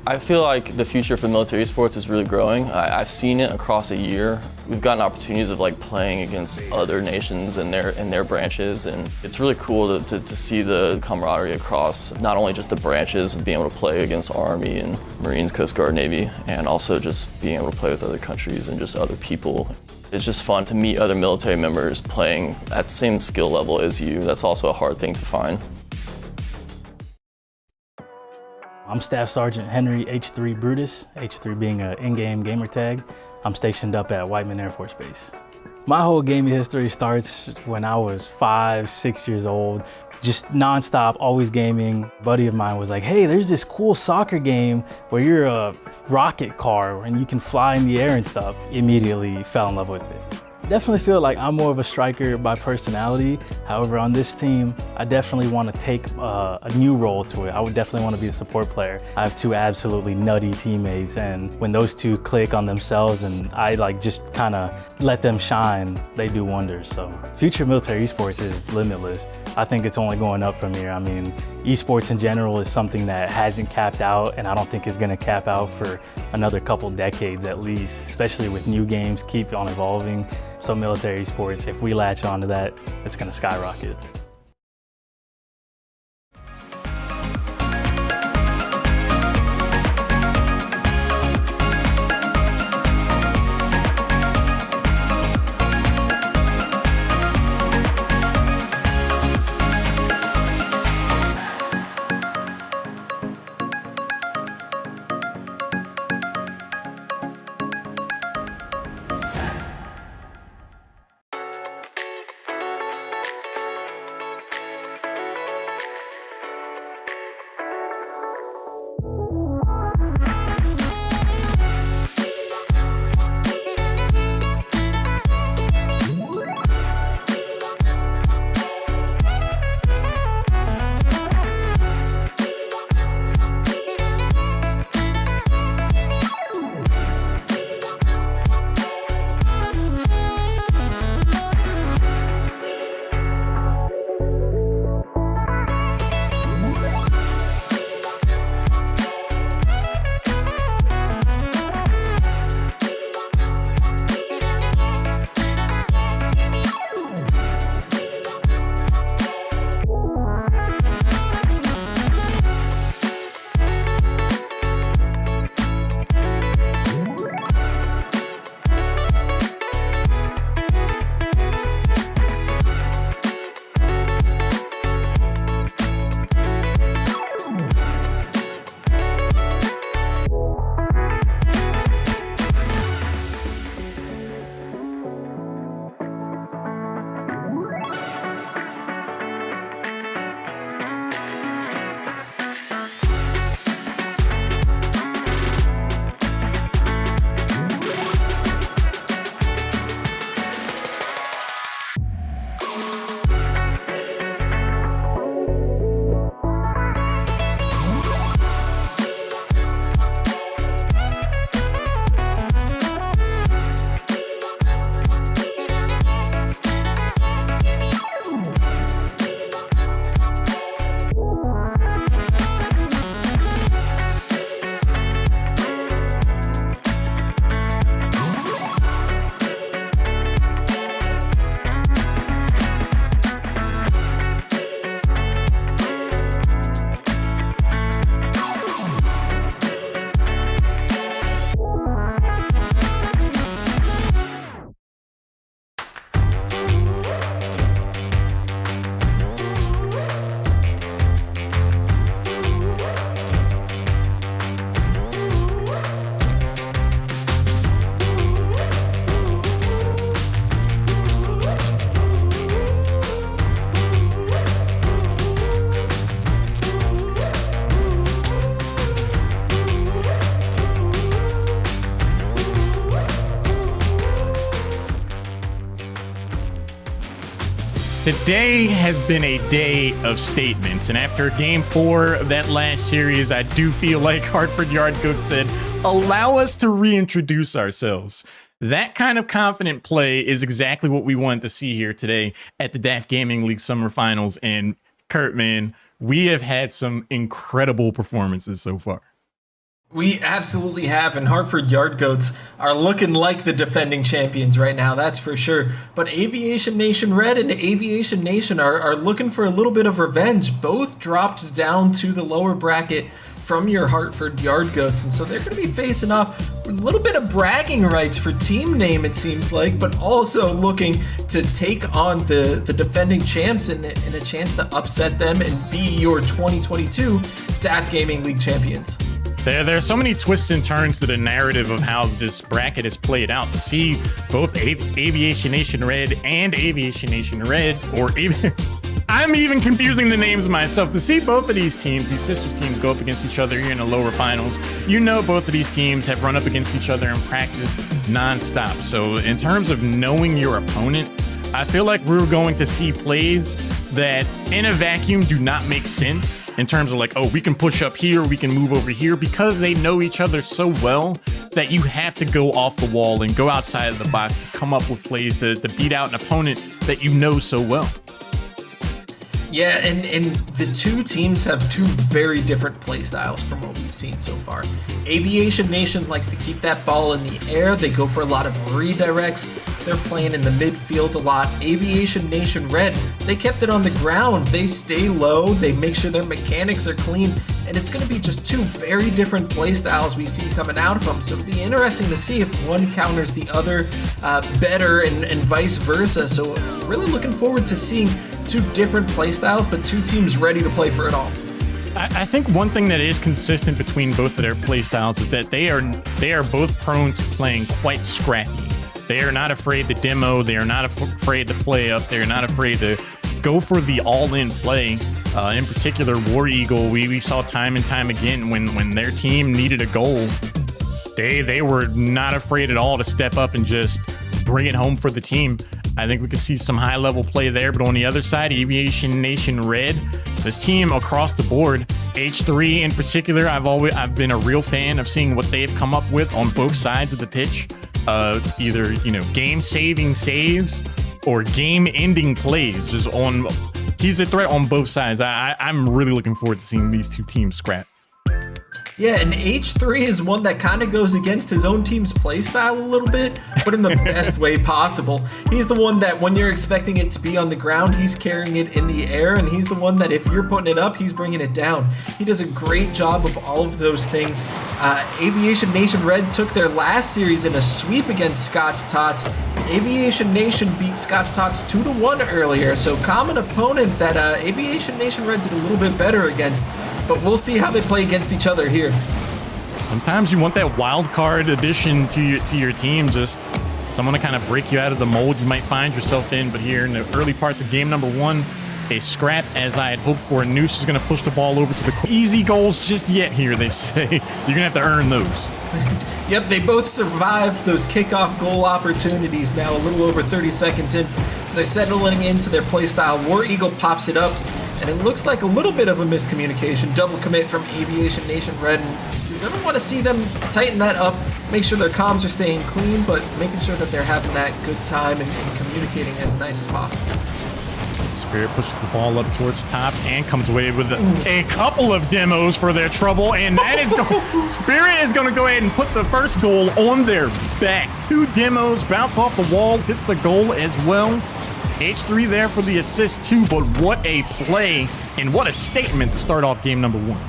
Speaker 13: I feel like the future for military esports is really growing. I've seen it across a year. We've gotten opportunities of like playing against other nations and their branches, and it's really cool to see the camaraderie across not only just the branches of being able to play against Army and Marines, Coast Guard, Navy, and also just being able to play with other countries and just other people. It's just fun to meet other military members playing at the same skill level as you. That's also a hard thing to find.
Speaker 6: I'm Staff Sergeant Henry H3 Brutus, H3 being an in-game gamer tag. I'm stationed up at Whiteman Air Force Base. My whole gaming history starts when I was 5, 6 years old. Just nonstop, always gaming. A buddy of mine was like, hey, there's this cool soccer game where you're a rocket car and you can fly in the air and stuff. Immediately fell in love with it. Definitely feel like I'm more of a striker by personality. However, on this team, I definitely want to take a new role to it. I would definitely want to be a support player. I have 2 absolutely nutty teammates, and when those 2 click on themselves and I like just kind of let them shine, they do wonders. So future military esports is limitless. I think it's only going up from here. I mean, esports in general is something that hasn't capped out, and I don't think is going to cap out for another couple decades at least, especially with new games keep on evolving. So military sports, if we latch onto that, it's going to skyrocket.
Speaker 8: Today has been a day of statements, and after game 4 of that last series, I do feel like Hartford Yard Goat said, allow us to reintroduce ourselves. That kind of confident play is exactly what we wanted to see here today at the DAF Gaming League Summer Finals. And Kurt, man, we have had some incredible performances so far.
Speaker 3: We absolutely have, and Hartford Yard Goats are looking like the defending champions right now, that's for sure. But Aviation Nation Red and Aviation Nation are looking for a little bit of revenge. Both dropped down to the lower bracket from your Hartford Yard Goats, and so they're going to be facing off a little bit of bragging rights for team name, it seems like, but also looking to take on the defending champs and a chance to upset them and be your 2022 DAF Gaming League champions.
Speaker 8: There are so many twists and turns to the narrative of how this bracket is played out. To see both Aviation Nation Red and Aviation Nation Red, I'm even confusing the names myself. To see both of these teams, these sister teams, go up against each other here in the lower finals, you know both of these teams have run up against each other in practice nonstop. So in terms of knowing your opponent, I feel like we're going to see plays that in a vacuum do not make sense in terms of like, oh, we can push up here, we can move over here, because they know each other so well that you have to go off the wall and go outside of the box to come up with plays to beat out an opponent that you know so well.
Speaker 3: Yeah, and the two teams have two very different play styles from what we've seen so far. Aviation Nation likes to keep that ball in the air. They go for a lot of redirects. They're playing in the midfield a lot. Aviation Nation Red, they kept it on the ground. They stay low. They make sure their mechanics are clean. And it's going to be just two very different play styles we see coming out of them. So it'll be interesting to see if one counters the other better and vice versa. So really looking forward to seeing two different play styles, but two teams ready to play for it all.
Speaker 8: I think one thing that is consistent between both of their play styles is that they are both prone to playing quite scrappy. They are not afraid to demo. They are not afraid to play up. They are not afraid to go for the all-in play. In particular, War Eagle, we saw time and time again when their team needed a goal, they were not afraid at all to step up and just bring it home for the team. I think we could see some high-level play there, but on the other side, Aviation Nation Red, this team across the board, H3 in particular, I've been a real fan of seeing what they've come up with on both sides of the pitch. Either game-saving saves or game-ending plays. He's a threat on both sides. I'm really looking forward to seeing these two teams scrap.
Speaker 3: Yeah, and H3 is one that kind of goes against his own team's play style a little bit, but in the best way possible. He's the one that when you're expecting it to be on the ground, he's carrying it in the air, and he's the one that if you're putting it up, he's bringing it down. He does a great job of all of those things. Aviation Nation Red took their last series in a sweep against Scott's Tots. Aviation Nation beat Scott's Tots 2-1 earlier, so common opponent that Aviation Nation Red did a little bit better against. But we'll see how they play against each other here.
Speaker 8: Sometimes you want that wild card addition to your team, just someone to kind of break you out of the mold you might find yourself in. But here in the early parts of game number one, a scrap as I had hoped for. Noose is going to push the ball over to the easy goals just yet here, they say. You're going to have to earn those.
Speaker 3: Yep, they both survived those kickoff goal opportunities now a little over 30 seconds in. So they're settling into their play style. War Eagle pops it up. And it looks like a little bit of a miscommunication. Double commit from Aviation Nation Red. And you're going to want to see them tighten that up, make sure their comms are staying clean, but making sure that they're having that good time and communicating as nice as possible.
Speaker 8: Spirit pushes the ball up towards top and comes away with a couple of demos for their trouble. And that is Spirit is going to go ahead and put the first goal on their back. Two demos, bounce off the wall, hits the goal as well. H3 there for the assist too, but what a play and what a statement to start off game number one.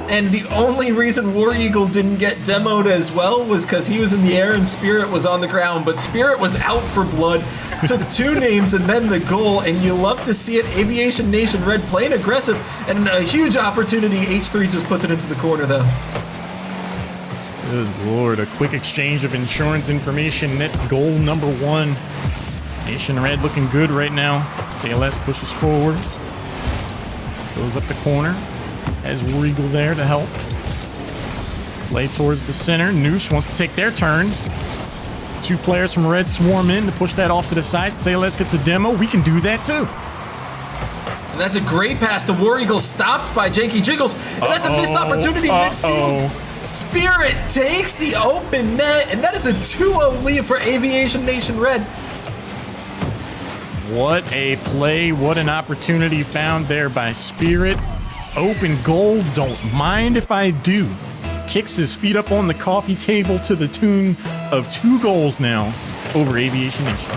Speaker 3: And the only reason War Eagle didn't get demoed as well was because he was in the air and Spirit was on the ground, but Spirit was out for blood, took two names and then the goal, and you love to see it. Aviation Nation Red playing aggressive, and a huge opportunity. H3 just puts it into the corner though.
Speaker 8: Good Lord, a quick exchange of insurance information. That's goal number one. Nation Red looking good right now. CLS pushes forward. Goes up the corner. Has War Eagle there to help. Play towards the center. Noosh wants to take their turn. Two players from Red swarm in to push that off to the side. CLS gets a demo. We can do that too.
Speaker 3: And that's a great pass to War Eagle, stopped by Janky Jiggles. And that's a missed opportunity midfield. Spirit takes the open net, and that is a 2-0 lead for Aviation Nation Red.
Speaker 8: What a play, what an opportunity found there by Spirit. Open goal, don't mind if I do. kicks his feet up on the coffee table to the tune of 2 goals now over Aviation Nation.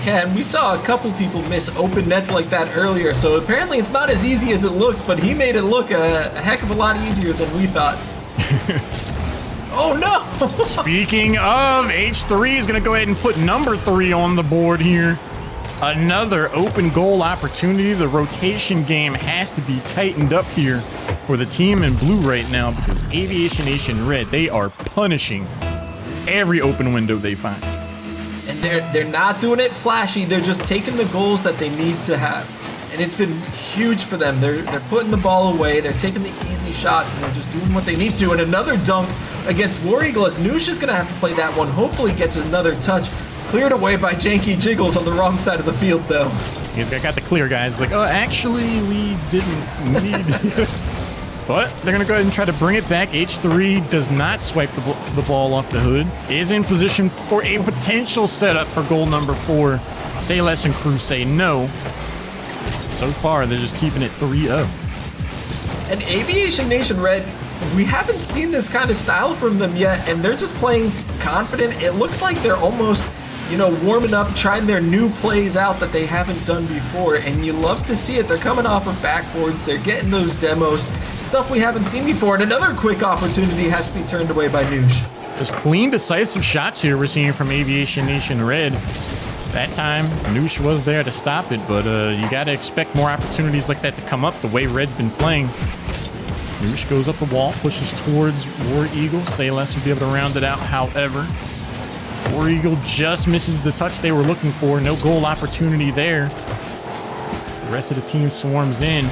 Speaker 3: Yeah, and we saw a couple people miss open nets like that earlier, so apparently it's not as easy as it looks, but he made it look a heck of a lot easier than we thought. Oh no!
Speaker 8: Speaking of, H3 is going to go ahead and put number 3 on the board here. Another open goal opportunity. The rotation game has to be tightened up here for the team in blue right now because Aviation Nation Red, they are punishing every open window they find.
Speaker 3: And they're not doing it flashy. They're just taking the goals that they need to have. And it's been huge for them. They're putting the ball away. They're taking the easy shots, and they're just doing what they need to. And another dunk against War Eagle as Noosh is going to have to play that one. Hopefully gets another touch. Cleared away by Janky Jiggles on the wrong side of the field, though.
Speaker 8: He's got the clear, guys. Like, oh, actually, we didn't need... But they're going to go ahead and try to bring it back. H3 does not swipe the ball off the hood. Is in position for a potential setup for goal number 4. Say less and crew say no. So far, they're just keeping it 3-0.
Speaker 3: And Aviation Nation Red, we haven't seen this kind of style from them yet, and they're just playing confident. It looks like they're almost, warming up, trying their new plays out that they haven't done before, and you love to see it. They're coming off of backboards. They're getting those demos, stuff we haven't seen before, and another quick opportunity has to be turned away by Noosh.
Speaker 8: Just clean, decisive shots here we're seeing from Aviation Nation Red. That time, Noosh was there to stop it, but you got to expect more opportunities like that to come up the way Red's been playing. Noosh goes up the wall, pushes towards War Eagle. Sayless will be able to round it out, however. War Eagle just misses the touch they were looking for. No goal opportunity there. The rest of the team swarms in.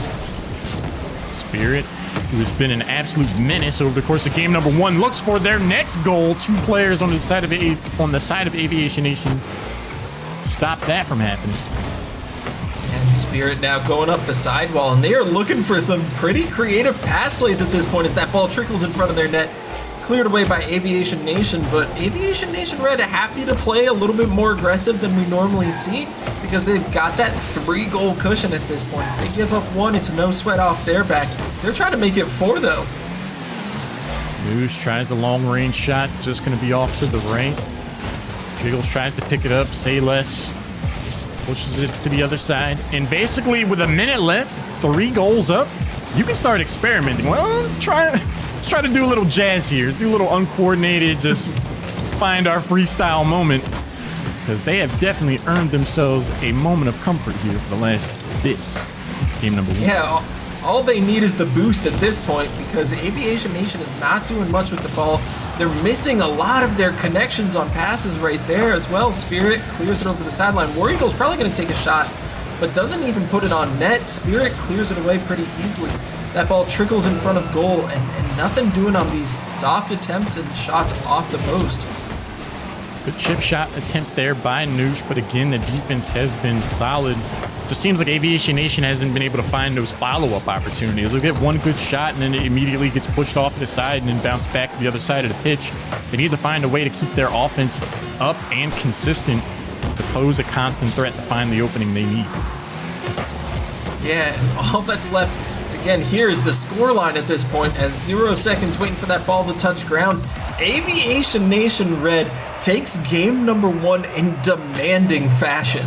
Speaker 8: Spirit, who has been an absolute menace over the course of game number 1, looks for their next goal. 2 players on the side of Aviation Nation. Stop that from happening.
Speaker 3: And Spirit now going up the sidewall, and they are looking for some pretty creative pass plays at this point as that ball trickles in front of their net. Cleared away by Aviation Nation, but Aviation Nation Red happy to play a little bit more aggressive than we normally see because they've got that 3-goal cushion at this point. If they give up 1, it's no sweat off their back. They're trying to make it 4, though.
Speaker 8: Noosh tries the long-range shot, just going to be off to the right. Jiggles tries to pick it up. Say less. Pushes it to the other side. And basically, with a minute left, 3 goals up, you can start experimenting. Well, let's try to do a little jazz here. Do a little uncoordinated, just find our freestyle moment. Because they have definitely earned themselves a moment of comfort here for the last bits. Game number 1.
Speaker 3: Yeah, all they need is the boost at this point because Aviation Nation is not doing much with the ball. They're missing a lot of their connections on passes right there as well. Spirit clears it over the sideline. War Eagle's probably going to take a shot, but doesn't even put it on net. Spirit clears it away pretty easily. That ball trickles in front of goal, and nothing doing on these soft attempts and shots off the post.
Speaker 8: Good chip shot attempt there by Noosh, but again, the defense has been solid. Just seems like Aviation Nation hasn't been able to find those follow-up opportunities. They'll get one good shot, and then it immediately gets pushed off to the side and then bounce back to the other side of the pitch. They need to find a way to keep their offense up and consistent to pose a constant threat to find the opening they need.
Speaker 3: Yeah, all that's left, again, here is the scoreline at this point as 0 seconds waiting for that ball to touch ground. Aviation Nation Red takes game number 1 in demanding fashion.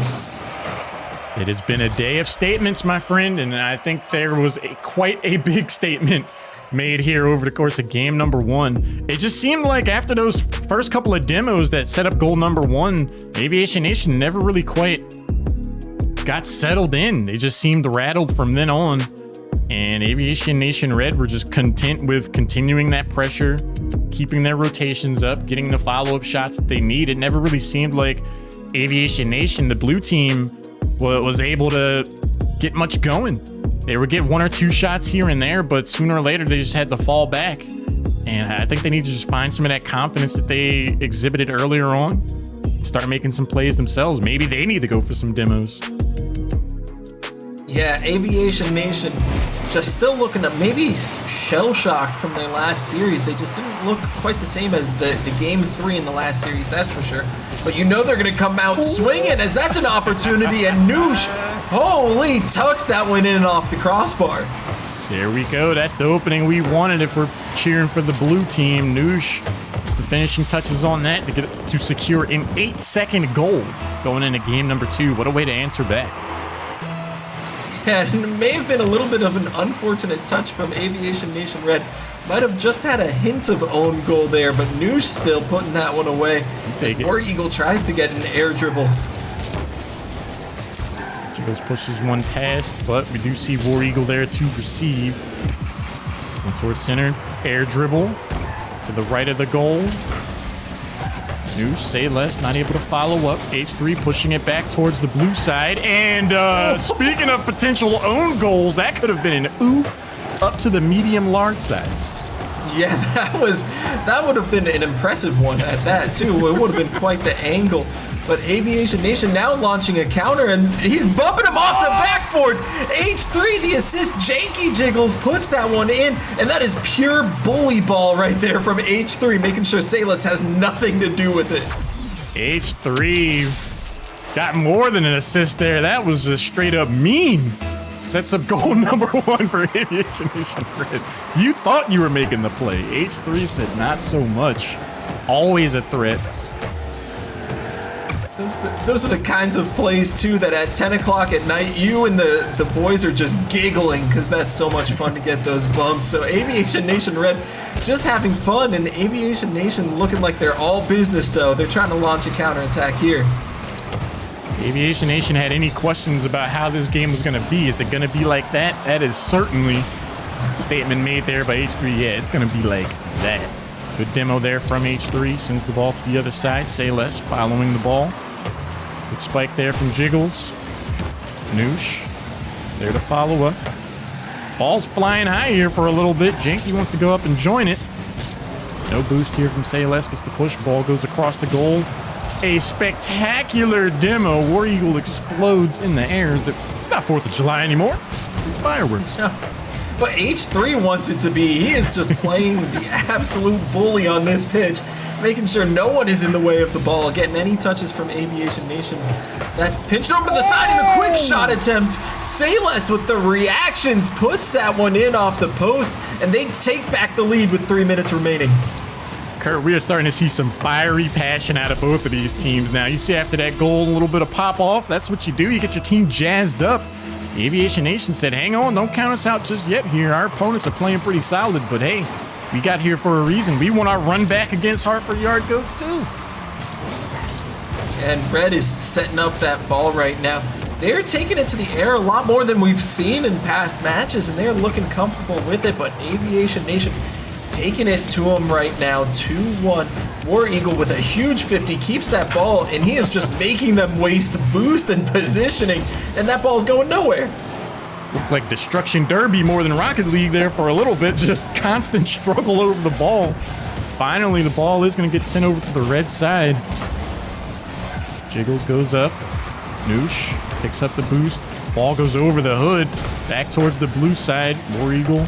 Speaker 8: It has been a day of statements, my friend, and I think there was quite a big statement made here over the course of game number 1. It just seemed like after those first couple of demos that set up goal number 1, Aviation Nation never really quite got settled in. They just seemed rattled from then on, and Aviation Nation Red were just content with continuing that pressure, keeping their rotations up, getting the follow-up shots that they need. It never really seemed like Aviation Nation, the blue team, was able to get much going. They would get 1 or 2 shots here and there, but sooner or later they just had to fall back. And I think they need to just find some of that confidence that they exhibited earlier on, start making some plays themselves. Maybe they need to go for some demos.
Speaker 3: Yeah, Aviation Nation just still looking at maybe shell-shocked from their last series. They just didn't look quite the same as the game 3 in the last series, that's for sure. But you know they're going to come out swinging as that's an opportunity, and Noosh, holy, tucks that one in and off the crossbar.
Speaker 8: There we go. That's the opening we wanted if we're cheering for the blue team. Noosh, it's the finishing touches on that to secure an 8-second goal going into game number 2. What a way to answer back.
Speaker 3: Yeah, and it may have been a little bit of an unfortunate touch from Aviation Nation Red. Might have just had a hint of own goal there, but Noosh still putting that one away. As War Eagle tries to get an air dribble.
Speaker 8: Jiggles pushes one past, but we do see War Eagle there to receive. One towards center, air dribble to the right of the goal. Noosh, say less, not able to follow up. H3 pushing it back towards the blue side. And speaking of potential own goals, that could have been an oof up to the medium-large size.
Speaker 3: Yeah, that would have been an impressive one at that, too. It would have been quite the angle. But Aviation Nation now launching a counter, and he's bumping him off the backboard. H3, the assist, Janky Jiggles puts that one in, and that is pure bully ball right there from H3, making sure Salas has nothing to do with it.
Speaker 8: H3 got more than an assist there. That was just straight up mean. Sets up goal number 1 for Aviation Nation Red. You thought you were making the play. H3 said not so much. Always a threat.
Speaker 3: Those are the kinds of plays, too, that at 10 o'clock at night, you and the boys are just giggling because that's so much fun to get those bumps. So Aviation Nation Red just having fun, and Aviation Nation looking like they're all business, though. They're trying to launch a counterattack here.
Speaker 8: Aviation Nation had any questions about how this game was going to be. Is it going to be like that? That is certainly a statement made there by H3. Yeah, it's going to be like that. Good demo there from H3. Sends the ball to the other side. Say less following the ball. Good spike there from Jiggles. Noosh there to follow up. Ball's flying high here for a little bit. Janky wants to go up and join it. No boost here from Sayles. Gets the push. Ball goes across the goal. A spectacular demo. War Eagle explodes in the air. It's not 4th of July anymore. It's fireworks.
Speaker 3: No. But H3 wants it to be. He is just playing the absolute bully on this pitch, making sure no one is in the way of the ball, getting any touches from Aviation Nation. That's pinched over to the side in a quick shot attempt. Sayles with the reactions puts that one in off the post, and they take back the lead with 3 minutes remaining.
Speaker 8: Kurt, we are starting to see some fiery passion out of both of these teams now. You see after that goal, a little bit of pop off. That's what you do. You get your team jazzed up. Aviation Nation said, hang on, don't count us out just yet here. Our opponents are playing pretty solid, but hey, we got here for a reason. We want our run back against Hartford Yard Goats too.
Speaker 3: And Red is setting up that ball right now. They're taking it to the air a lot more than we've seen in past matches, and they're looking comfortable with it, but Aviation Nation taking it to him right now, 2-1. War Eagle with a huge 50 keeps that ball, and he is just making them waste boost and positioning, and that ball's going nowhere.
Speaker 8: Looked like Destruction Derby more than Rocket League there for a little bit. Just constant struggle over the ball. Finally, the ball is going to get sent over to the red side. Jiggles goes up. Noosh picks up the boost. Ball goes over the hood. Back towards the blue side. War Eagle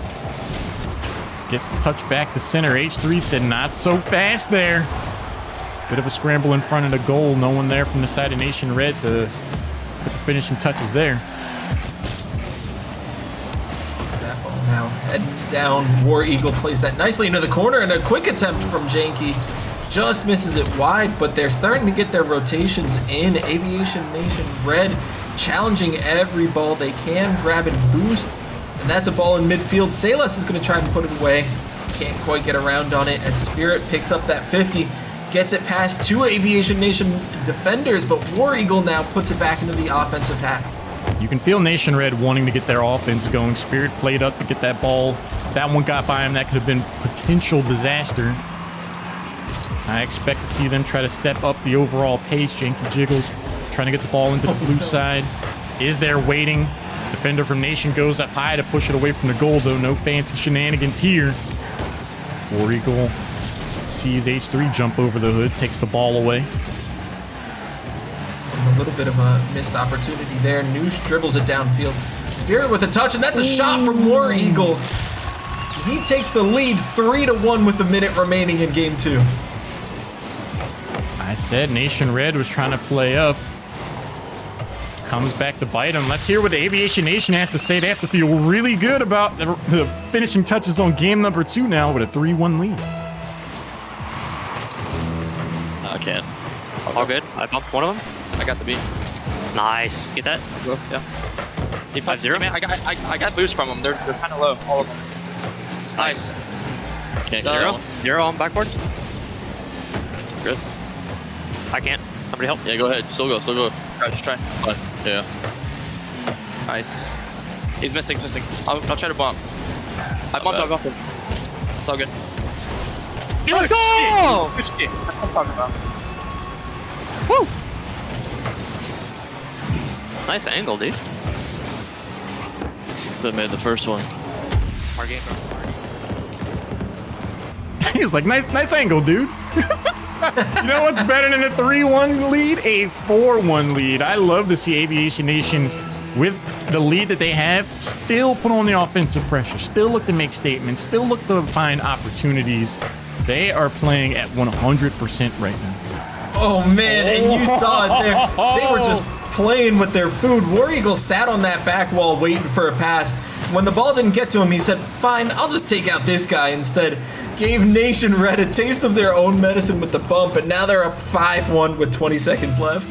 Speaker 8: gets the touch back to center. H3 said not so fast there. Bit of a scramble in front of the goal. No one there from the side of Nation Red to put the finishing touches there.
Speaker 3: That ball now heading down. War Eagle plays that nicely into the corner, and a quick attempt from Janky. Just misses it wide, but they're starting to get their rotations in. Aviation Nation Red challenging every ball they can, grabbing boost. And that's a ball in midfield. Sayles is going to try and put it away. Can't quite get around on it as Spirit picks up that 50. Gets it past 2 Aviation Nation defenders, but War Eagle now puts it back into the offensive half.
Speaker 8: You can feel Nation Red wanting to get their offense going. Spirit played up to get that ball. That one got by him. That could have been potential disaster. I expect to see them try to step up the overall pace. Janky Jiggles trying to get the ball into the blue side. Is there waiting? Defender from Nation goes up high to push it away from the goal, though. No fancy shenanigans here. War Eagle sees H3 jump over the hood, takes the ball away.
Speaker 3: A little bit of a missed opportunity there. Noosh dribbles it downfield. Spirit with a touch, and that's a shot from War Eagle. He takes the lead 3-1 with a minute remaining in game 2.
Speaker 8: I said Nation Red was trying to play up. comes back to bite him. Let's hear what the Aviation Nation has to say. They have to feel really good about the finishing touches on game number 2 now with a 3-1 lead.
Speaker 9: I can't. All good. I bumped one of them.
Speaker 5: I got the B.
Speaker 9: Nice. Get that?
Speaker 5: Yeah. He
Speaker 9: 5-0?
Speaker 5: I got boost from them. They're kind of low, all of them.
Speaker 9: Nice. Okay,
Speaker 5: So-
Speaker 9: 0 on backboard.
Speaker 5: Good.
Speaker 9: I can't. Somebody help.
Speaker 5: Yeah, go ahead. Still go. Try, just try. Yeah. Nice. He's missing. I'll try to bump. I bumped him. It's all good.
Speaker 9: Let's go!
Speaker 5: Good shit. That's what I'm talking about.
Speaker 9: Woo! Nice angle, dude.
Speaker 5: That made the first one.
Speaker 9: Our game.
Speaker 8: He's like, nice angle, dude. You know what's better than a 3-1 lead? A 4-1 lead. I love to see Aviation Nation, with the lead that they have, still put on the offensive pressure, still look to make statements, still look to find opportunities. They are playing at 100% right now.
Speaker 3: Oh man, and you saw it there. They were just playing with their food. War Eagle sat on that back wall waiting for a pass. When the ball didn't get to him, he said, fine, I'll just take out this guy instead. Gave Nation Red a taste of their own medicine with the bump, and now they're up 5-1 with 20 seconds left.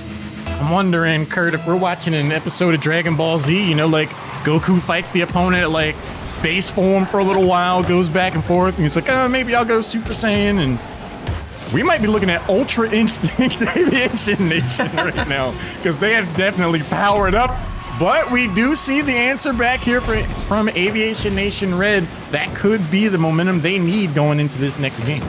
Speaker 8: I'm wondering, Kurt, if we're watching an episode of Dragon Ball Z, you know, like Goku fights the opponent at like base form for a little while, goes back and forth, and he's like, oh, maybe I'll go Super Saiyan, and we might be looking at Ultra Instinct Aviation Nation right now, because they have definitely powered up. But we do see the answer back here from Aviation Nation Red. That could be the momentum they need going into this next game.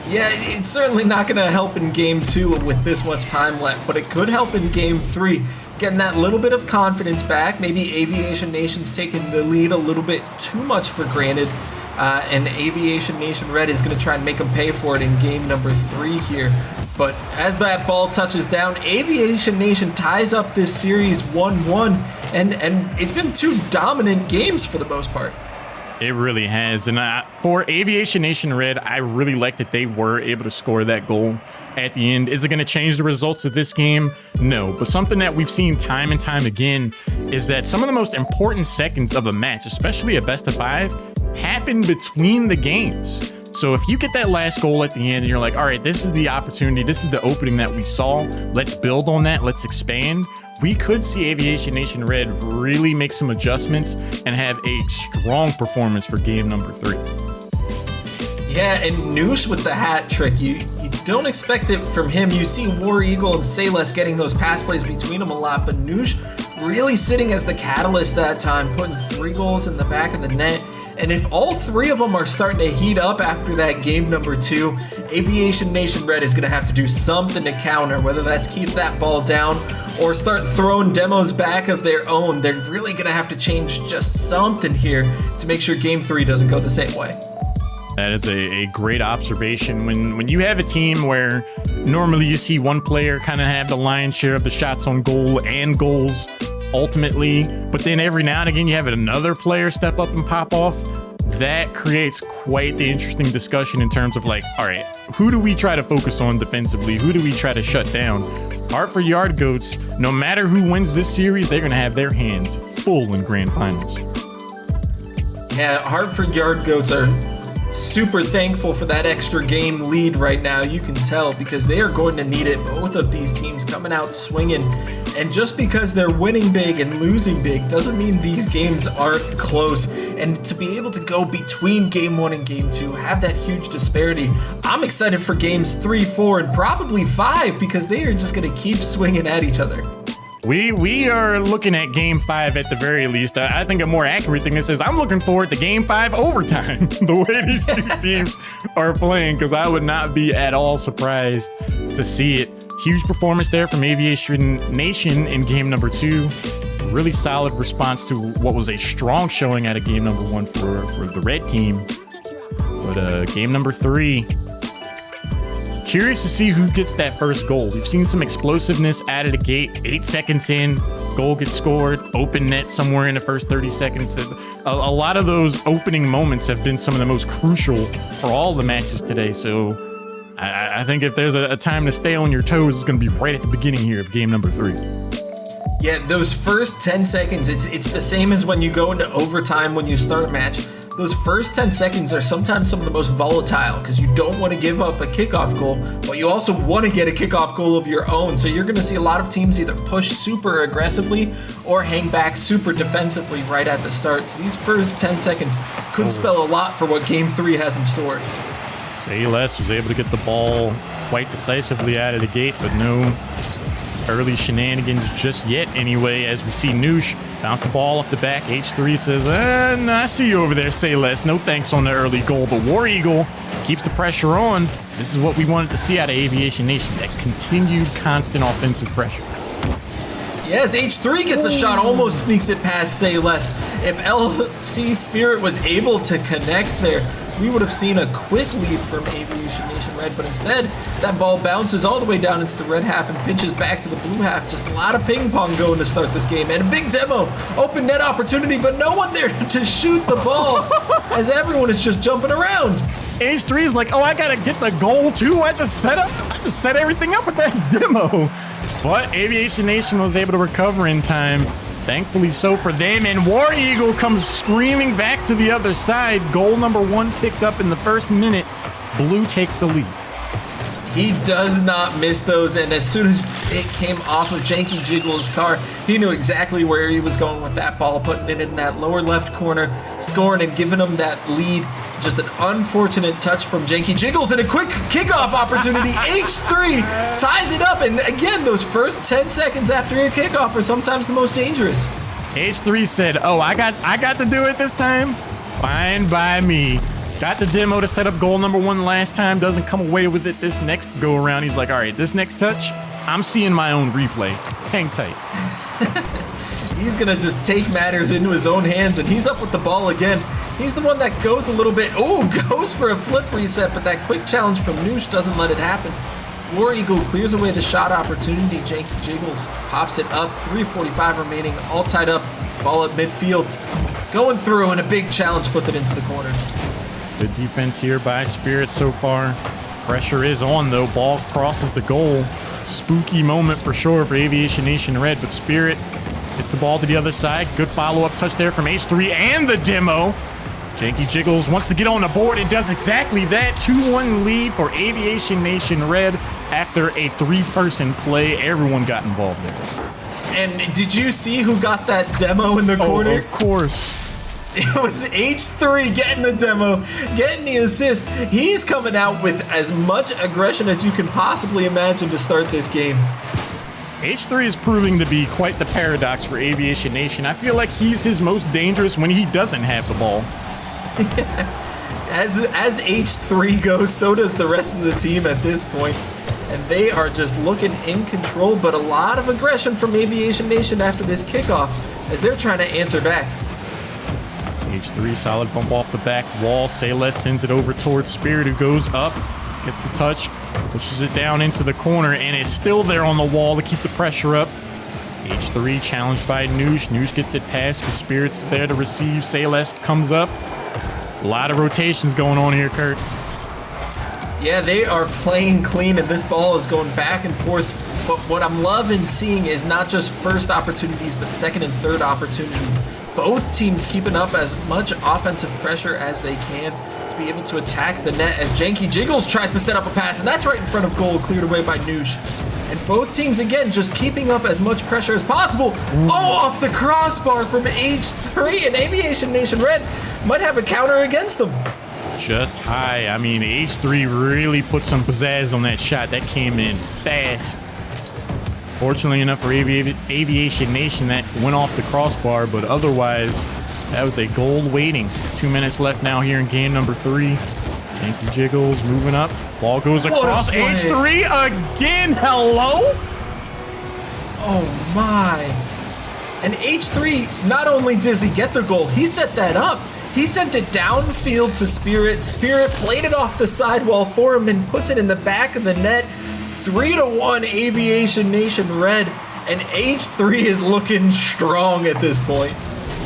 Speaker 3: Yeah, it's certainly not going to help in game 2 with this much time left, but it could help in game 3. Getting that little bit of confidence back. Maybe Aviation Nation's taking the lead a little bit too much for granted. And Aviation Nation Red is going to try and make them pay for it in game number 3 here. But as that ball touches down, Aviation Nation ties up this series 1-1, and it's been 2 dominant games for the most part.
Speaker 8: It really has. And for Aviation Nation Red, I really like that they were able to score that goal at the end. Is it going to change the results of this game? No. But something that we've seen time and time again is that some of the most important seconds of a match, especially a best of 5, happen between the games. So if you get that last goal at the end and you're like, all right, this is the opportunity, this is the opening that we saw, let's build on that, let's expand, we could see Aviation Nation Red really make some adjustments and have a strong performance for game number 3.
Speaker 3: Yeah, and Noosh with the hat trick, you don't expect it from him. You see War Eagle and Sayless getting those pass plays between them a lot, but Noosh really sitting as the catalyst that time, putting 3 goals in the back of the net. And if all 3 of them are starting to heat up after that game number 2, Aviation Nation Red is going to have to do something to counter, whether that's keep that ball down or start throwing demos back of their own. They're really going to have to change just something here to make sure game 3 doesn't go the same way.
Speaker 8: That is a great observation. When you have a team where normally you see one player kind of have the lion's share of the shots on goal and goals ultimately, but then every now and again you have another player step up and pop off, that creates quite the interesting discussion in terms of like, all right, who do we try to focus on defensively? Who do we try to shut down? Hartford Yard Goats, no matter who wins this series, they're going to have their hands full in grand finals.
Speaker 3: Yeah, Hartford Yard Goats are super thankful for that extra game lead right now. You can tell because they are going to need it. Both of these teams coming out swinging. And just because they're winning big and losing big doesn't mean these games aren't close. And to be able to go between game 1 and game 2, have that huge disparity, I'm excited for games 3, 4, and probably 5 because they are just going to keep swinging at each other.
Speaker 8: We are looking at game 5 at the very least. I think a more accurate thing is I'm looking forward to game 5 overtime, the way these 2 teams are playing, because I would not be at all surprised to see it. Huge performance there from Aviation Nation in game number 2. Really solid response to what was a strong showing out of game number 1 for the red team. But game number 3, curious to see who gets that first goal. We've seen some explosiveness out of the gate. 8 seconds in, goal gets scored, open net somewhere in the first 30 seconds. A lot of those opening moments have been some of the most crucial for all the matches today. So I think if there's a time to stay on your toes, it's going to be right at the beginning here of game number 3.
Speaker 3: Yeah, those first 10 seconds, it's the same as when you go into overtime when you start a match. Those first 10 seconds are sometimes some of the most volatile because you don't want to give up a kickoff goal, but you also want to get a kickoff goal of your own. So you're going to see a lot of teams either push super aggressively or hang back super defensively right at the start. So these first 10 seconds could spell a lot for what Game 3 has in store.
Speaker 8: Say Less was able to get the ball quite decisively out of the gate, but no early shenanigans just yet anyway, as we see Noosh bounce the ball off the back. H3 says, I see you over there, Say Less. No thanks on the early goal, but War Eagle keeps the pressure on. This is what we wanted to see out of Aviation Nation, that continued constant offensive pressure.
Speaker 3: Yes, H3 gets a shot, almost sneaks it past Say Less. If LC Spirit was able to connect there, we would have seen a quick lead from Aviation Nation Red, but instead, that ball bounces all the way down into the red half and pinches back to the blue half. Just a lot of ping pong going to start this game, and a big demo, open net opportunity, but no one there to shoot the ball as everyone is just jumping around.
Speaker 8: H3 is like, oh, I gotta get the goal too. I just set everything up with that demo. But Aviation Nation was able to recover in time. Thankfully so for them, and War Eagle comes screaming back to the other side. Goal number 1 picked up in the first minute. Blue takes the lead.
Speaker 3: He does not miss those, and as soon as it came off of Janky Jiggle's car, he knew exactly where he was going with that ball, putting it in that lower left corner, scoring and giving him that lead. Just an unfortunate touch from Janky Jiggles and a quick kickoff opportunity. H3 ties it up, and again, those first 10 seconds after your kickoff are sometimes the most dangerous.
Speaker 8: H3 said, oh, I got to do it this time? Fine by me. Got the demo to set up goal number 1 last time, doesn't come away with it this next go around. He's like, all right, this next touch, I'm seeing my own replay. Hang tight.
Speaker 3: He's gonna just take matters into his own hands, and he's up with the ball again. He's the one that goes a little bit, goes for a flip reset, but that quick challenge from Noosh doesn't let it happen. War Eagle clears away the shot opportunity. Janky Jiggles pops it up, 3:45 remaining, all tied up, ball at midfield. Going through, and a big challenge puts it into the corner.
Speaker 8: Good defense here by Spirit so far. Pressure is on though. Ball crosses the goal. Spooky moment for sure for Aviation Nation Red, but Spirit gets the ball to the other side. Good follow-up touch there from H3 and the demo. Janky Jiggles wants to get on the board and does exactly that. 2-1 lead for Aviation Nation Red after a 3-person play. Everyone got involved there.
Speaker 3: And did you see who got that demo in the corner?
Speaker 8: Oh, of course.
Speaker 3: It was H3 getting the demo, getting the assist. He's coming out with as much aggression as you can possibly imagine to start this game.
Speaker 8: H3 is proving to be quite the paradox for Aviation Nation. I feel like he's his most dangerous when he doesn't have the ball.
Speaker 3: As H3 goes, so does the rest of the team at this point. And they are just looking in control, but a lot of aggression from Aviation Nation after this kickoff as they're trying to answer back.
Speaker 8: H3, solid bump off the back wall. Say Less sends it over towards Spirit, who goes up, gets the touch, pushes it down into the corner, and is still there on the wall to keep the pressure up. H3 challenged by Noosh. Noosh gets it past, but Spirit's is there to receive. Say Less comes up. A lot of rotations going on here, Kurt.
Speaker 3: Yeah, they are playing clean, and this ball is going back and forth. But what I'm loving seeing is not just first opportunities, but second and third opportunities. Both teams keeping up as much offensive pressure as they can to be able to attack the net as Janky Jiggles tries to set up a pass, and that's right in front of goal, cleared away by Noosh. And both teams, again, just keeping up as much pressure as possible. Off the crossbar from H3, and Aviation Nation Red might have a counter against them.
Speaker 8: Just high. I mean, H3 really put some pizzazz on that shot. That came in fast. Fortunately enough for Aviation Nation, that went off the crossbar, but otherwise, that was a goal waiting. 2 minutes left now here in game number 3. Janky Jiggles moving up. Ball goes across. H3 again. Hello?
Speaker 3: Oh my. And H3, not only does he get the goal, he set that up. He sent it downfield to Spirit. Spirit played it off the sidewall for him and puts it in the back of the net. 3-1 Aviation Nation Red, and H3 is looking strong at this point.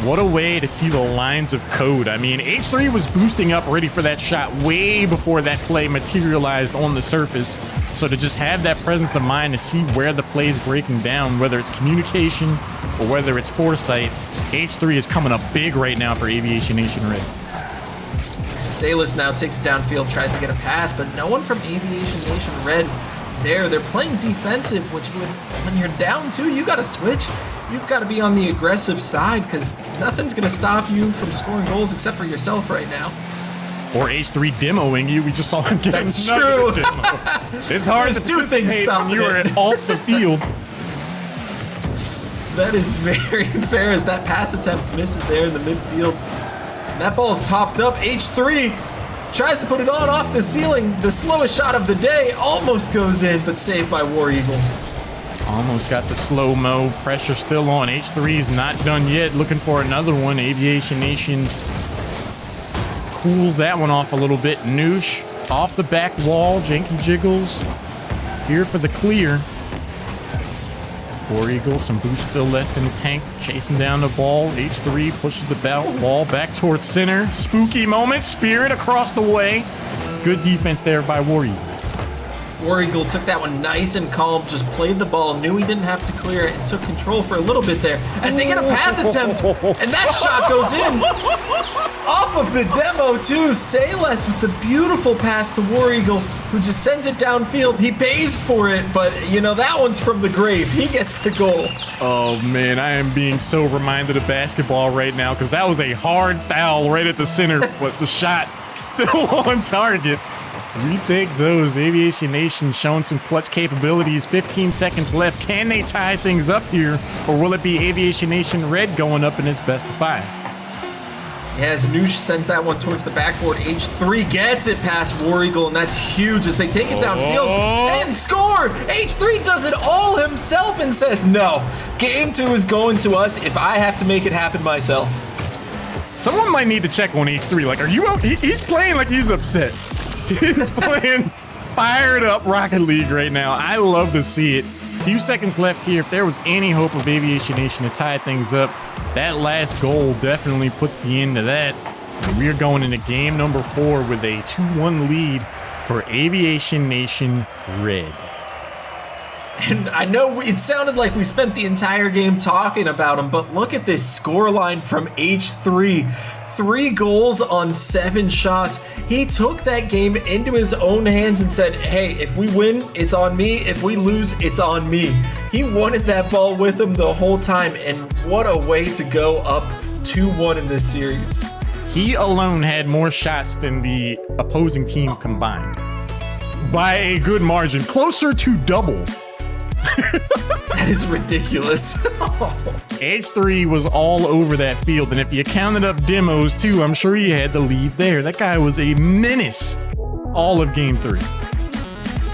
Speaker 8: What a way to see the lines of code. I mean, H3 was boosting up ready for that shot way before that play materialized on the surface. So to just have that presence of mind to see where the play is breaking down, whether it's communication or whether it's foresight, H3 is coming up big right now for Aviation Nation Red.
Speaker 3: Salas now takes it downfield, tries to get a pass, but no one from Aviation Nation Red there. They're playing defensive, which when you're down 2, you got to switch. You've got to be on the aggressive side because nothing's going to stop you from scoring goals except for yourself right now.
Speaker 8: Or H3 demoing you. We just saw him get
Speaker 3: That's
Speaker 8: another
Speaker 3: true.
Speaker 8: demo. It's hard
Speaker 3: There's
Speaker 8: to
Speaker 3: two things
Speaker 8: participate when
Speaker 3: stopping
Speaker 8: you are
Speaker 3: it.
Speaker 8: off the field.
Speaker 3: That is very fair as that pass attempt misses there in the midfield. And that ball's popped up. H3 tries to put it on off the ceiling. The slowest shot of the day almost goes in, but saved by War Eagle.
Speaker 8: Almost got the slow-mo. Pressure still on. H3 is not done yet. Looking for another one. Aviation Nation cools that one off a little bit. Noosh off the back wall. Janky Jiggles here for the clear. War Eagle, some boost still left in the tank. Chasing down the ball. H3 pushes the ball back towards center. Spooky moment. Spirit across the way. Good defense there by War Eagle.
Speaker 3: War Eagle took that one nice and calm, just played the ball, knew he didn't have to clear it, and took control for a little bit there as they get a pass attempt, and that shot goes in. Off of the demo, too. Salas with the beautiful pass to War Eagle, who just sends it downfield. He pays for it, but, you know, that one's from the grave. He gets the goal.
Speaker 8: Oh, man, I am being so reminded of basketball right now because that was a hard foul right at the center, but the shot still on target. We take those. Aviation Nation showing some clutch capabilities. 15 seconds left. Can they tie things up here, or will it be Aviation Nation Red going up in its best of 5?
Speaker 3: As Noosh sends that one towards the backboard, H3 gets it past War Eagle, and that's huge as they take it downfield and score! H3 does it all himself and says, no, game 2 is going to us if I have to make it happen myself.
Speaker 8: Someone might need to check on H3. Like, are you out? He's playing like he's upset. He's playing fired up Rocket League right now. I love to see it. Few seconds left here. If there was any hope of Aviation Nation to tie things up, that last goal definitely put the end to that. And we are going into game number 4 with a 2-1 lead for Aviation Nation Red.
Speaker 3: And I know it sounded like we spent the entire game talking about him, but look at this scoreline from H3. 3 goals on 7 shots. He took that game into his own hands and said, hey, if we win, it's on me. If we lose, it's on me. He wanted that ball with him the whole time, and what a way to go up 2-1 in this series.
Speaker 8: He alone had more shots than the opposing team combined. By a good margin. Closer to double.
Speaker 3: That is ridiculous.
Speaker 8: H3 was all over that field, and if you counted up demos too, I'm sure he had the lead there. That guy was a menace all of game 3.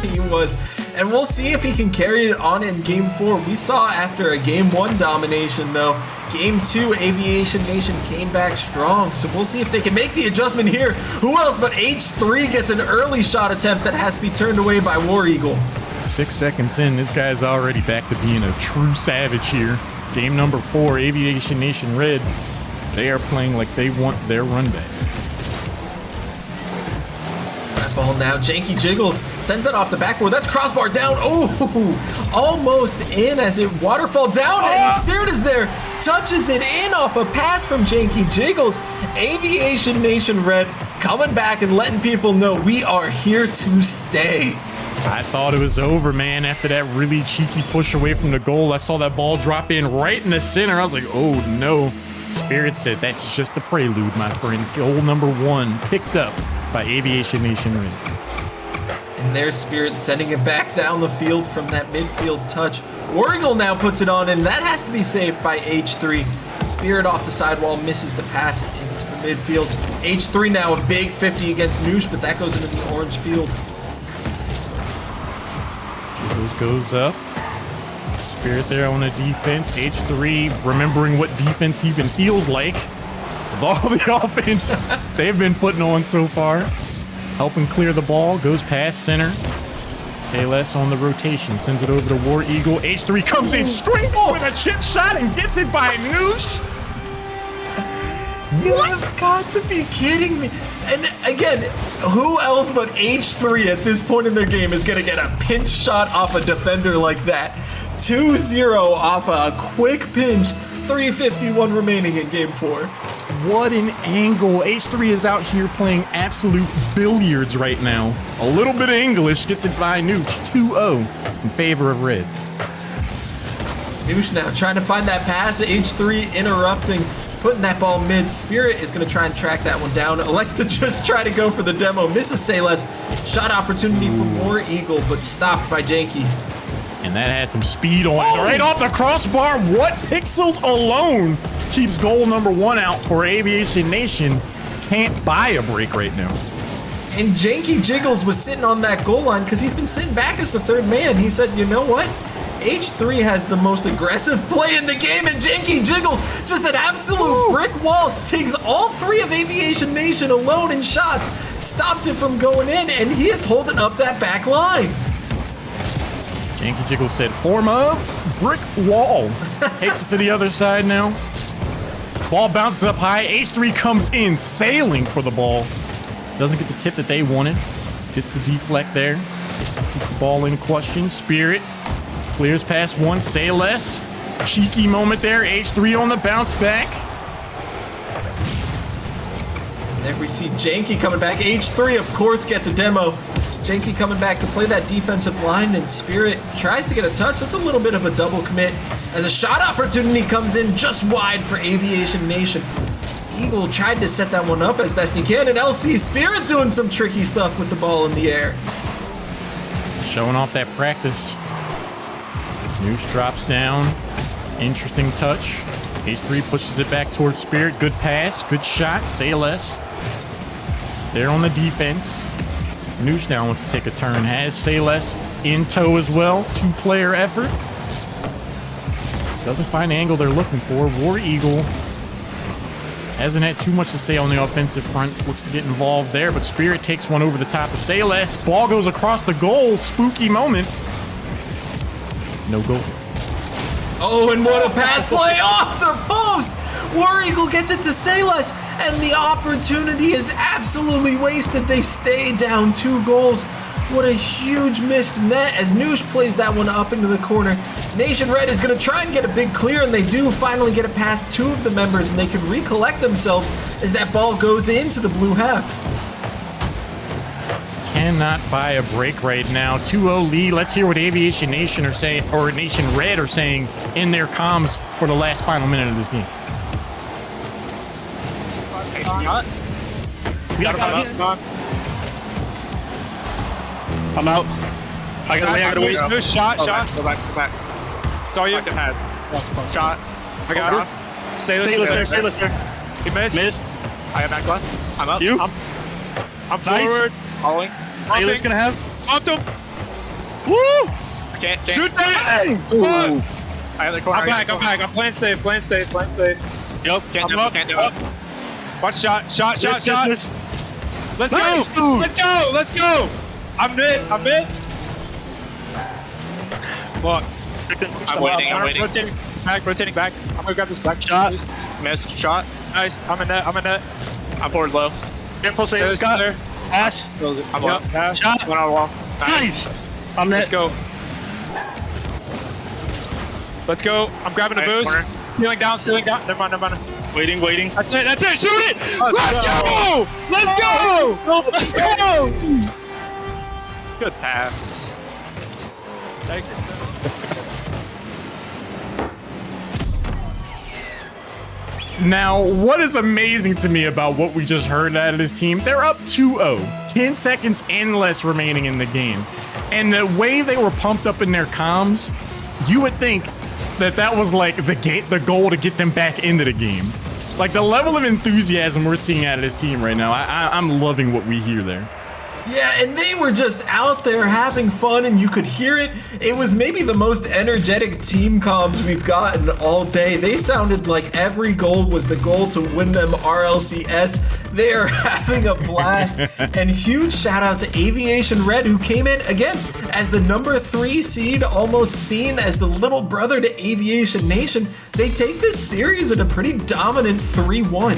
Speaker 3: He was. And we'll see if he can carry it on in game 4. We saw after a game 1 domination, though, game 2, Aviation Nation came back strong. So we'll see if they can make the adjustment here. Who else but H3 gets an early shot attempt that has to be turned away by War Eagle.
Speaker 8: 6 seconds in, this guy's already back to being a true savage here. Game number 4, Aviation Nation Red. They are playing like they want their run back.
Speaker 3: That ball now, Janky Jiggles sends that off the backboard. That's crossbar down. Oh, almost in as it waterfall down, and Spirit is there. Touches it in off a pass from Janky Jiggles. Aviation Nation Red coming back and letting people know we are here to stay.
Speaker 8: I thought it was over, man. After that really cheeky push away from the goal, I saw that ball drop in right in the center. I was like, oh no. Spirit said that's just the prelude, my friend. Goal number 1 picked up by Aviation Nation Red.
Speaker 3: And there's Spirit sending it back down the field from that midfield touch. War Eagle now puts it on, and that has to be saved by H3. Spirit off the sidewall misses the pass into the midfield. H3 now a big 50 against Noosh, but that goes into the orange field.
Speaker 8: Goes up. Spirit there on the defense. H3 remembering what defense even feels like. With all the offense they've been putting on so far. Helping clear the ball. Goes past center. Salas on the rotation. Sends it over to War Eagle. H3 comes in straight with a chip shot and gets it by Noosh.
Speaker 3: You've got to be kidding me. And again, who else but H3 at this point in their game is going to get a pinch shot off a defender like that? 2-0 off a quick pinch. 3:51 remaining in game 4.
Speaker 8: What an angle. H3 is out here playing absolute billiards right now. A little bit of English gets it by Nooch. 2-0 in favor of red.
Speaker 3: Noosh now trying to find that pass. H3 interrupting, putting that ball mid. Spirit is going to try and track that one down. Elects to just try to go for the demo. Misses Sayles. Shot opportunity for War Eagle, but stopped by Janky.
Speaker 8: And that has some speed on it. Right off the crossbar. What pixels alone keeps goal number 1 out for Aviation Nation. Can't buy a break right now.
Speaker 3: And Janky Jiggles was sitting on that goal line because he's been sitting back as the third man. He said, you know what? H3 has the most aggressive play in the game, and Janky Jiggles, just an absolute brick wall, takes all 3 of Aviation Nation alone in shots, stops it from going in, and he is holding up that back line.
Speaker 8: Janky Jiggles said, form of brick wall. Takes it to the other side now. Ball bounces up high. H3 comes in sailing for the ball. Doesn't get the tip that they wanted. Gets the deflect there. Keeps the ball in question. Spirit clears past one. Say less. Cheeky moment there. H3 on the bounce back.
Speaker 3: There we see Janky coming back. H3, of course, gets a demo. Janky coming back to play that defensive line, and Spirit tries to get a touch. That's a little bit of a double commit as a shot opportunity comes in just wide for Aviation Nation. Eagle tried to set that one up as best he can, and LC Spirit doing some tricky stuff with the ball in the air.
Speaker 8: Showing off that practice. Noosh drops down. Interesting touch. H3 pushes it back towards Spirit. Good pass. Good shot. Say less. There on the defense. Noosh now wants to take a turn. Has Say less in tow as well. 2-player effort. Doesn't find the angle they're looking for. War Eagle hasn't had too much to say on the offensive front. Looks to get involved there, but Spirit takes one over the top of Say less. Ball goes across the goal. Spooky moment. No goal.
Speaker 3: Oh, and what a pass play off the post! War Eagle gets it to Sayles, and the opportunity is absolutely wasted. They stay down 2 goals. What a huge missed net as Noosh plays that one up into the corner. Nation Red is going to try and get a big clear, and they do finally get it past 2 of the members, and they can recollect themselves as that ball goes into the blue half.
Speaker 8: Cannot buy a break right now. 2-0 lead. Let's hear what Aviation Nation are saying, or Nation Red are saying in their comms for the last final minute of this game.
Speaker 12: I'm out. I gotta wait. No shot.
Speaker 21: Go back.
Speaker 12: It's all you.
Speaker 21: Shot.
Speaker 12: I got it. Say this there. He missed.
Speaker 21: I have back left. I'm up.
Speaker 12: I'm forward.
Speaker 21: Following.
Speaker 12: Sailor's gonna have. Bumped him. Woo!
Speaker 21: I can't.
Speaker 12: Shoot that!
Speaker 21: I have the corner.
Speaker 12: I'm back. I'm playing safe.
Speaker 21: Yep. Can't do it.
Speaker 12: Watch shot. Let's go. I'm mid. Look.
Speaker 21: I'm waiting.
Speaker 12: Rotating back. I'm gonna grab this back shot.
Speaker 21: Missed. Shot.
Speaker 12: Nice. I'm in net.
Speaker 21: I'm forward low.
Speaker 12: Impulse Sailor's got there. Pass.
Speaker 21: I'm low.
Speaker 12: Shot.
Speaker 21: One on the wall.
Speaker 12: Nice. I'm net. Let's go. I'm grabbing a boost.
Speaker 21: Corner.
Speaker 12: Stealing down. Never mind.
Speaker 21: Waiting.
Speaker 12: That's it. Shoot it. Let's go.
Speaker 21: Good pass.
Speaker 12: Take this.
Speaker 8: Now, what is amazing to me about what we just heard out of this team, they're up 2-0, 10 seconds and less remaining in the game. And the way they were pumped up in their comms, you would think that was like the goal to get them back into the game. Like the level of enthusiasm we're seeing out of this team right now, I'm loving what we hear there.
Speaker 3: Yeah, and they were just out there having fun, and you could hear it. It was maybe the most energetic team comms we've gotten all day. They sounded like every goal was the goal to win them RLCS. They are having a blast. And huge shout out to Aviation Red, who came in, again, as the number 3 seed, almost seen as the little brother to Aviation Nation. They take this series in a pretty dominant 3-1.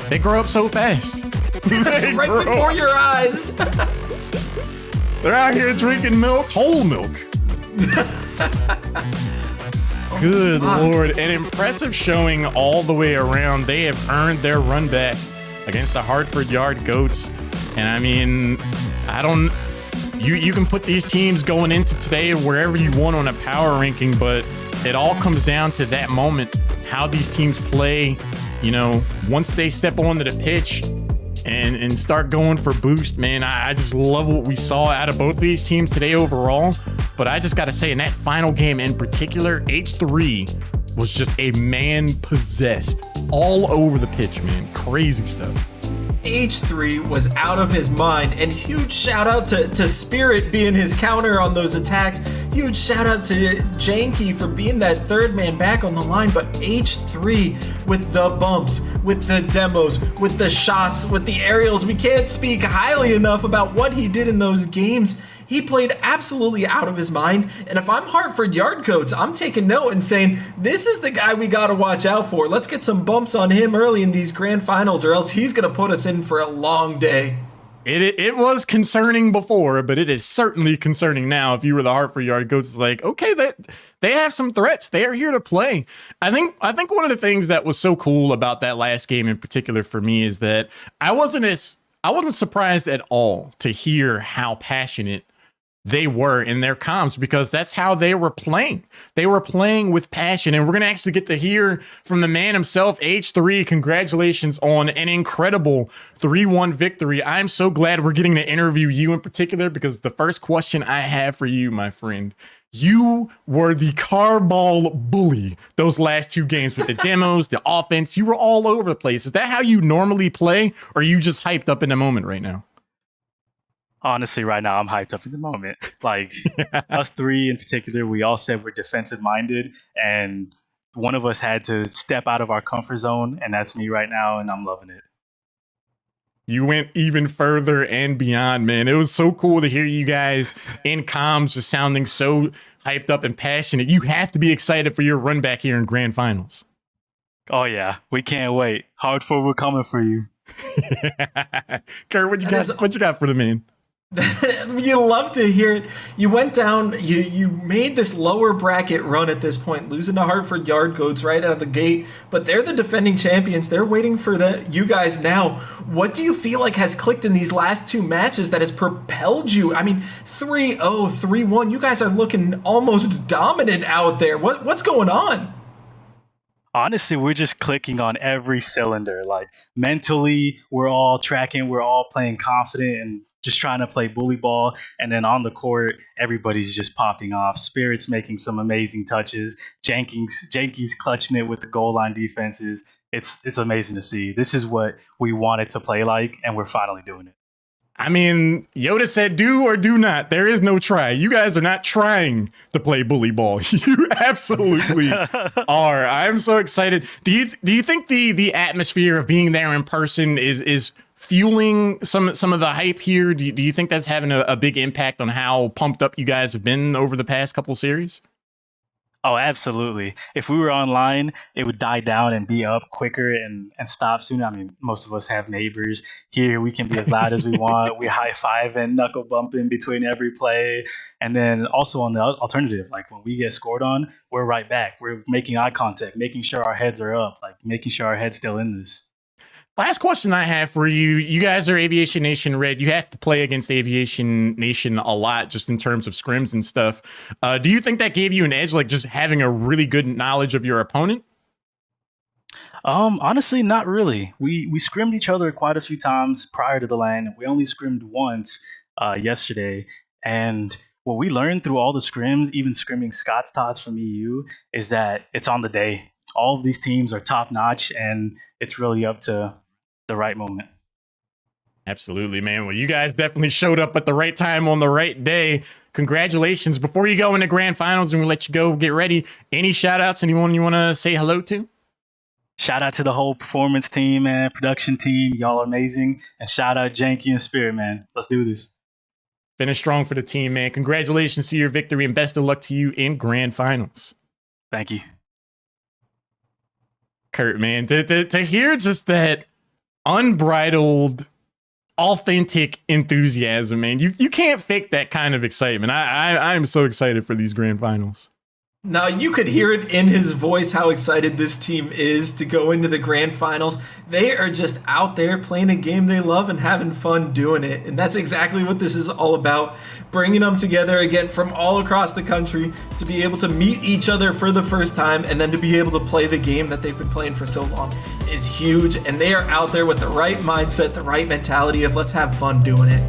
Speaker 8: They grow up so fast.
Speaker 3: Right before your eyes.
Speaker 8: They're out here drinking milk, whole milk. Good Lord. An impressive showing all the way around. They have earned their run back against the Hartford Yard Goats. And I mean, you can put these teams going into today wherever you want on a power ranking, but it all comes down to that moment, how these teams play, you know, once they step onto the pitch and start going for boost, man. I just love what we saw out of both of these teams today overall. But I just got to say, in that final game in particular, H3 was just a man possessed all over the pitch, man. Crazy stuff.
Speaker 3: H3 was out of his mind, and huge shout out to Spirit being his counter on those attacks. Huge shout out to Janky for being that third man back on the line. But H3 with the bumps, with the demos, with the shots, with the aerials, we can't speak highly enough about what he did in those games. He played absolutely out of his mind, and if I'm Hartford Yard Goats, I'm taking note and saying, this is the guy we gotta watch out for. Let's get some bumps on him early in these grand finals, or else he's gonna put us in for a long day.
Speaker 8: It was concerning before, but it is certainly concerning now. If you were the Hartford Yard Goats, it's like, okay, they have some threats. They are here to play. I think one of the things that was so cool about that last game in particular for me is that I wasn't surprised at all to hear how passionate they were in their comms, because that's how they were playing. They were playing with passion, and we're going to actually get to hear from the man himself, H3. Congratulations on an incredible 3-1 victory. I'm so glad we're getting to interview you in particular, because the first question I have for you, my friend, you were the carball bully those last two games with the demos, the offense. You were all over the place. Is that how you normally play, or are you just hyped up in the moment right now?
Speaker 7: Honestly, right now, I'm hyped up in the moment. Like, us three in particular, we all said we're defensive minded, and one of us had to step out of our comfort zone, and that's me right now, and I'm loving it.
Speaker 8: You went even further and beyond, man. It was so cool to hear you guys in comms just sounding so hyped up and passionate. You have to be excited for your run back here in grand finals.
Speaker 7: Oh, yeah. We can't wait. Hartford, we're coming for you.
Speaker 8: Kurt, what you got for the man?
Speaker 3: You love to hear it. You went down, you made this lower bracket run at this point, losing to Hartford Yard Goats right out of the gate, but they're the defending champions. They're waiting for you guys now. What do you feel like has clicked in these last two matches that has propelled you? I mean, 3-0, 3-1, you guys are looking almost dominant out there. What's going on?
Speaker 7: Honestly, we're just clicking on every cylinder. Like, mentally, we're all tracking, we're all playing confident and just trying to play bully ball. And then on the court, everybody's just popping off. Spirit's making some amazing touches. Jenkins clutching it with the goal line defenses. It's amazing to see. This is what we wanted to play like, and we're finally doing it.
Speaker 8: I mean, Yoda said do or do not. There is no try. You guys are not trying to play bully ball. You absolutely are. I'm so excited. Do you think the atmosphere of being there in person is fueling some of the hype here? Do you think that's having a big impact on how pumped up you guys have been over the past couple series?
Speaker 7: Oh, absolutely. If we were online, it would die down and be up quicker and stop sooner. I mean, most of us have neighbors. Here, we can be as loud as we want. We high-five and knuckle bumping between every play. And then also on the alternative, like when we get scored on, we're right back. We're making eye contact, making sure our heads are up, like making sure our head's still in this.
Speaker 8: Last question I have for you. You guys are Aviation Nation Red. You have to play against Aviation Nation a lot just in terms of scrims and stuff. Do you think that gave you an edge, like just having a really good knowledge of your opponent?
Speaker 7: Honestly, not really. We scrimmed each other quite a few times prior to the LAN. We only scrimmed once yesterday. And what we learned through all the scrims, even scrimming Scott's Tots from EU, is that it's on the day. All of these teams are top notch, and it's really up to the right moment.
Speaker 8: Absolutely, man. Well, you guys definitely showed up at the right time on the right day. Congratulations. Before you go into grand finals and we let you go get ready, any shout outs, anyone you want to say hello to?
Speaker 7: Shout out to the whole performance team and production team. Y'all are amazing. And shout out Janky and Spirit, man. Let's do this.
Speaker 8: Finish strong for the team, man. Congratulations to your victory and best of luck to you in grand finals.
Speaker 7: Thank you.
Speaker 8: Kurt, man, to hear just that unbridled, authentic enthusiasm, man. You can't fake that kind of excitement. I am so excited for these grand finals.
Speaker 3: Now, you could hear it in his voice how excited this team is to go into the grand finals. They are just out there playing a game they love and having fun doing it. And that's exactly what this is all about. Bringing them together again from all across the country to be able to meet each other for the first time and then to be able to play the game that they've been playing for so long is huge. And they are out there with the right mindset, the right mentality of let's have fun doing it.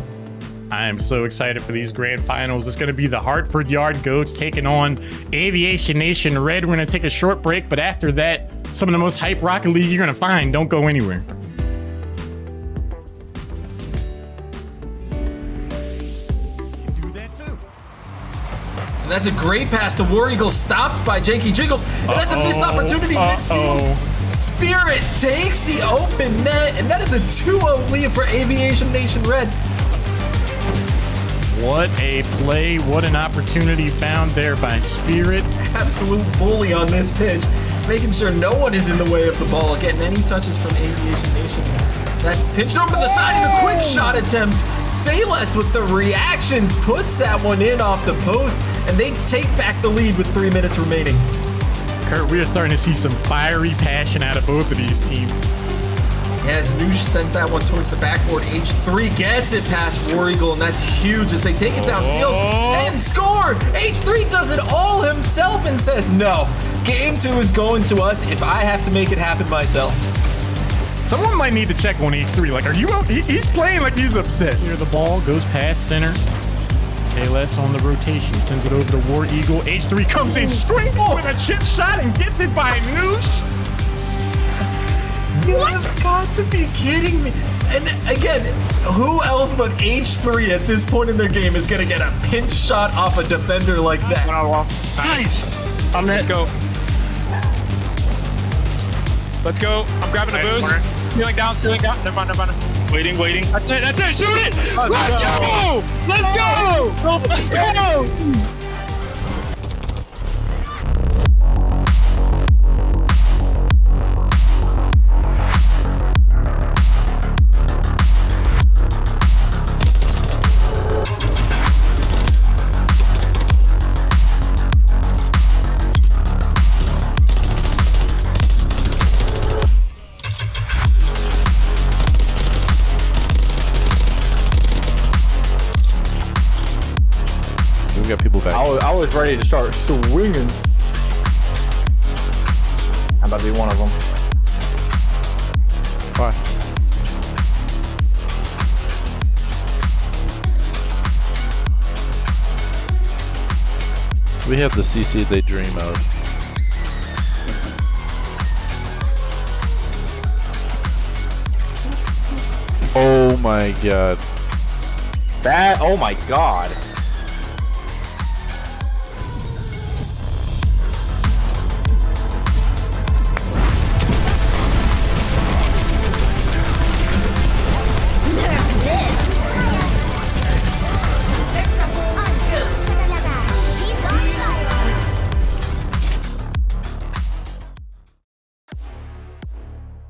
Speaker 8: I am so excited for these grand finals. It's going to be the Hartford Yard Goats taking on Aviation Nation Red. We're going to take a short break, but after that, some of the most hype Rocket League you're going to find. Don't go anywhere.
Speaker 3: And that's a great pass to War Eagle, stopped by Janky Jiggles. And that's a missed opportunity midfield. Spirit takes the open net, and that is a 2-0 lead for Aviation Nation Red.
Speaker 8: What a play, what an opportunity found there by Spirit.
Speaker 3: Absolute bully on this pitch, making sure no one is in the way of the ball, getting any touches from Aviation Nation. That's pinched over to the side and a quick shot attempt. Sayless with the reactions puts that one in off the post, and they take back the lead with 3 minutes remaining.
Speaker 8: Kurt, we are starting to see some fiery passion out of both of these teams.
Speaker 3: As Noosh sends that one towards the backboard, H3 gets it past War Eagle, and that's huge as they take it downfield and score! H3 does it all himself and says, no, game 2 is going to us if I have to make it happen myself.
Speaker 8: Someone might need to check on H3. Like, are you? He's playing like he's upset. Here, the ball goes past center. Say less on the rotation. Sends it over to War Eagle. H3 comes in screaming with a chip shot and gets it by Noosh.
Speaker 3: You've got to be kidding me. And again, who else but H3 at this point in their game is going to get a pinch shot off a defender like that?
Speaker 12: Nice. Let's go. Let's go. I'm grabbing a boost. Stealing down. Never mind. Waiting. That's it. Shoot it. Let's go. Let's go.
Speaker 4: We got people back. I was ready to start swinging. I'm about to be one of them. Bye. We have the CC they dream of. Oh my god. Oh my god.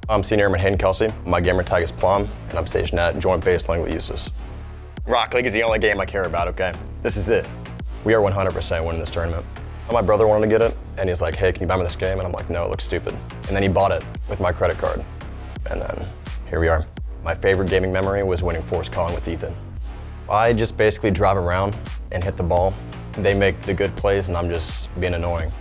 Speaker 22: I'm Senior Airman Hayden Kelsey. My gamer tag is Plum, and I'm stationed at Joint Base Langley Usus. Rocket League is the only game I care about, okay? This is it. We are 100% winning this tournament. My brother wanted to get it, and he's like, hey, can you buy me this game? And I'm like, no, it looks stupid. And then he bought it with my credit card. And then here we are. My favorite gaming memory was winning Force Calling with Ethan. I just basically drive around and hit the ball. They make the good plays, and I'm just being annoying.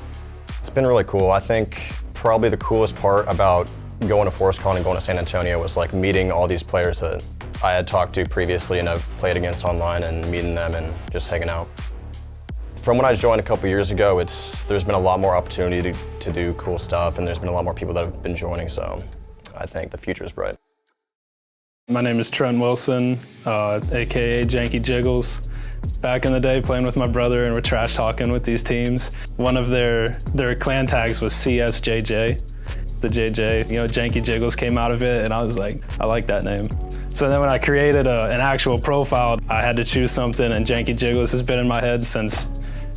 Speaker 22: It's been really cool. I think probably the coolest part about going to Force Con and going to San Antonio was like meeting all these players that I had talked to previously and I've played against online, and meeting them and just hanging out. From when I joined a couple years ago, there's been a lot more opportunity to do cool stuff, and there's been a lot more people that have been joining, so I think the future is bright.
Speaker 23: My name is Trent Wilson, aka Janky Jiggles. Back in the day, playing with my brother, and we're trash talking with these teams. One of their clan tags was CSJJ. The JJ, Janky Jiggles came out of it, and I was like, I like that name. So then when I created an actual profile, I had to choose something, and Janky Jiggles has been in my head since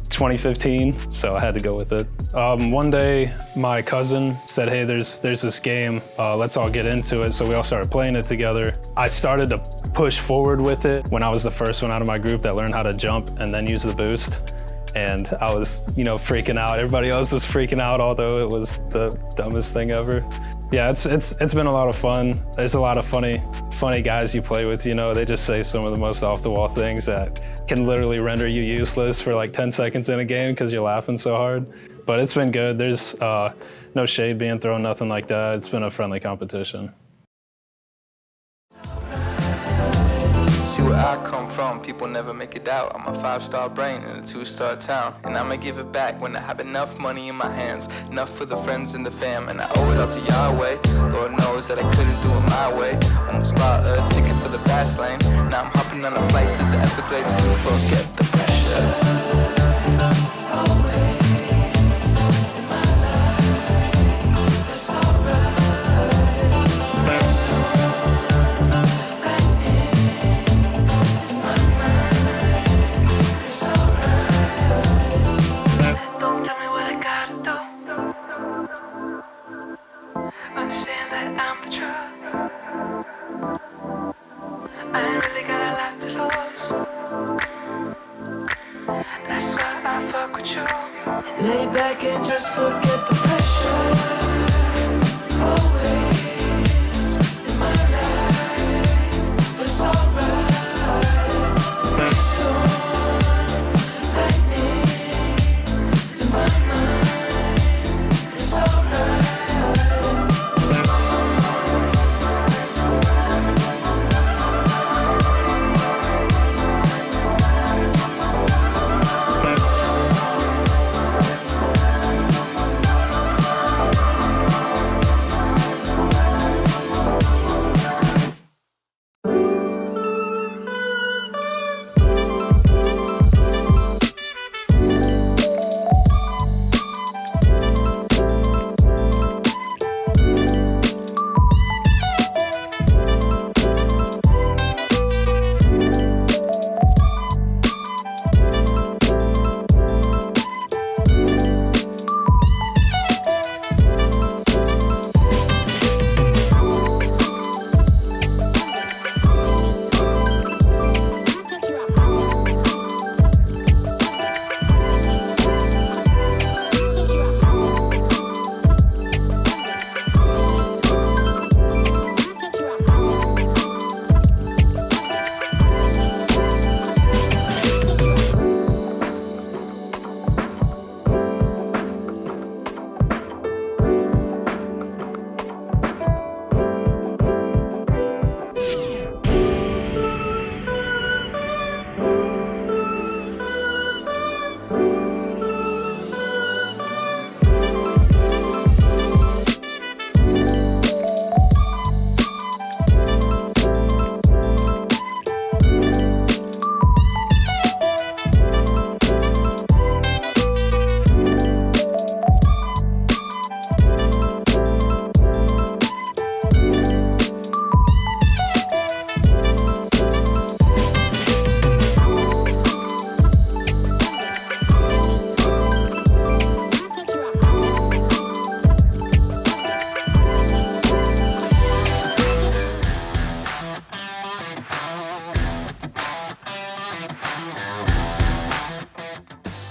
Speaker 23: 2015, so I had to go with it. One day, my cousin said, hey, there's this game, let's all get into it. So we all started playing it together. I started to push forward with it when I was the first one out of my group that learned how to jump and then use the boost. And I was, freaking out. Everybody else was freaking out, although it was the dumbest thing ever. Yeah, it's been a lot of fun. There's a lot of funny guys you play with, they just say some of the most off-the-wall things that can literally render you useless for like 10 seconds in a game because you're laughing so hard. But it's been good. There's no shade being thrown, nothing like that. It's been a friendly competition.
Speaker 15: See where I come from, people never make it out. I'm a 5-star brain in a 2-star town, and I'ma give it back when I have enough money in my hands, enough for the friends and the fam, and I owe it all to Yahweh. Lord knows that I couldn't do it my way. Almost bought a ticket for the fast lane. Now I'm hopping on a flight to the Everglades to forget the pressure. Lay back and just forget the pressure. Always in my life, but it's alright. It's on lightning in my mind. It's alright.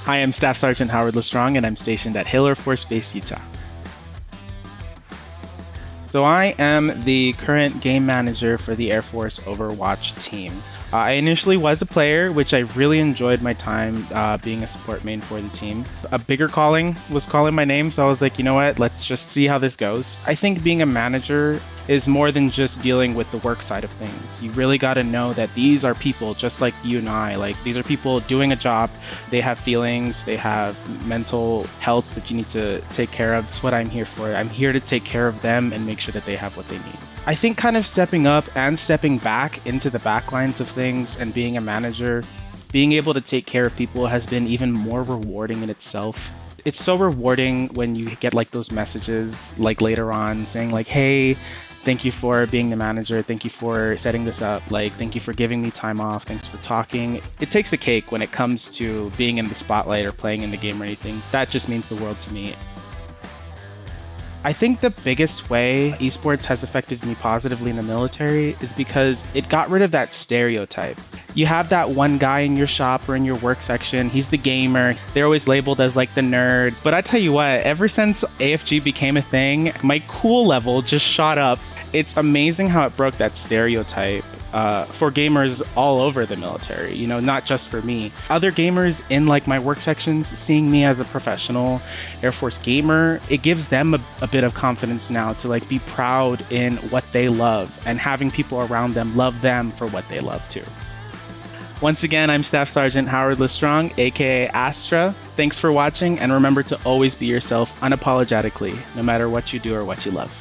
Speaker 10: Hi, I'm Staff Sergeant Howard Lestrong, and I'm stationed at Hill Air Force Base, Utah. So I am the current game manager for the Air Force Overwatch team. I initially was a player, which I really enjoyed my time being a support main for the team. A bigger calling was calling my name, so I was like, you know what, let's just see how this goes. I think being a manager is more than just dealing with the work side of things. You really got to know that these are people just like you and I. Like, these are people doing a job. They have feelings, they have mental health that you need to take care of. That's what I'm here for. I'm here to take care of them and make sure that they have what they need. I think kind of stepping up and stepping back into the back lines of things and being a manager, being able to take care of people has been even more rewarding in itself. It's so rewarding when you get like those messages like later on saying like, hey, Thank you for being the manager. Thank you for setting this up. Like, thank you for giving me time off. Thanks for talking. It takes the cake when it comes to being in the spotlight or playing in the game or anything. That just means the world to me. I think the biggest way esports has affected me positively in the military is because it got rid of that stereotype. You have that one guy in your shop or in your work section, he's the gamer, they're always labeled as like the nerd. But I tell you what, ever since AFG became a thing, my cool level just shot up. It's amazing how it broke that stereotype for gamers all over the military, you know, not just for me. Other gamers in like my work sections, seeing me as a professional Air Force gamer, it gives them a bit of confidence now to like be proud in what they love and having people around them love them for what they love too. Once again, I'm Staff Sergeant Howard Lestrong, aka Astra. Thanks for watching, and remember to always be yourself unapologetically, no matter what you do or what you love.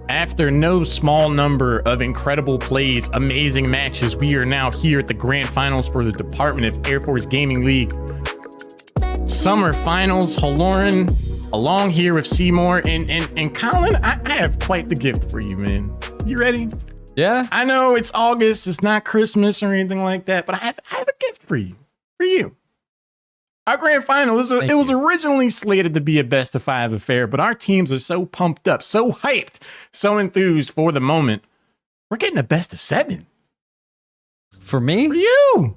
Speaker 8: After no small number of incredible plays, amazing matches, we are now here at the grand finals for the Department of Air Force Gaming League Summer Finals. Haloran, along here with Seymour and Colin, I have quite the gift for you, man. You ready?
Speaker 2: Yeah.
Speaker 8: I know it's August, it's not Christmas or anything like that, but I have a gift for you. Our grand final, it was originally slated to be a best of 5 affair, but our teams are so pumped up, so hyped, so enthused for the moment. We're getting a best of 7.
Speaker 2: For me?
Speaker 8: For you.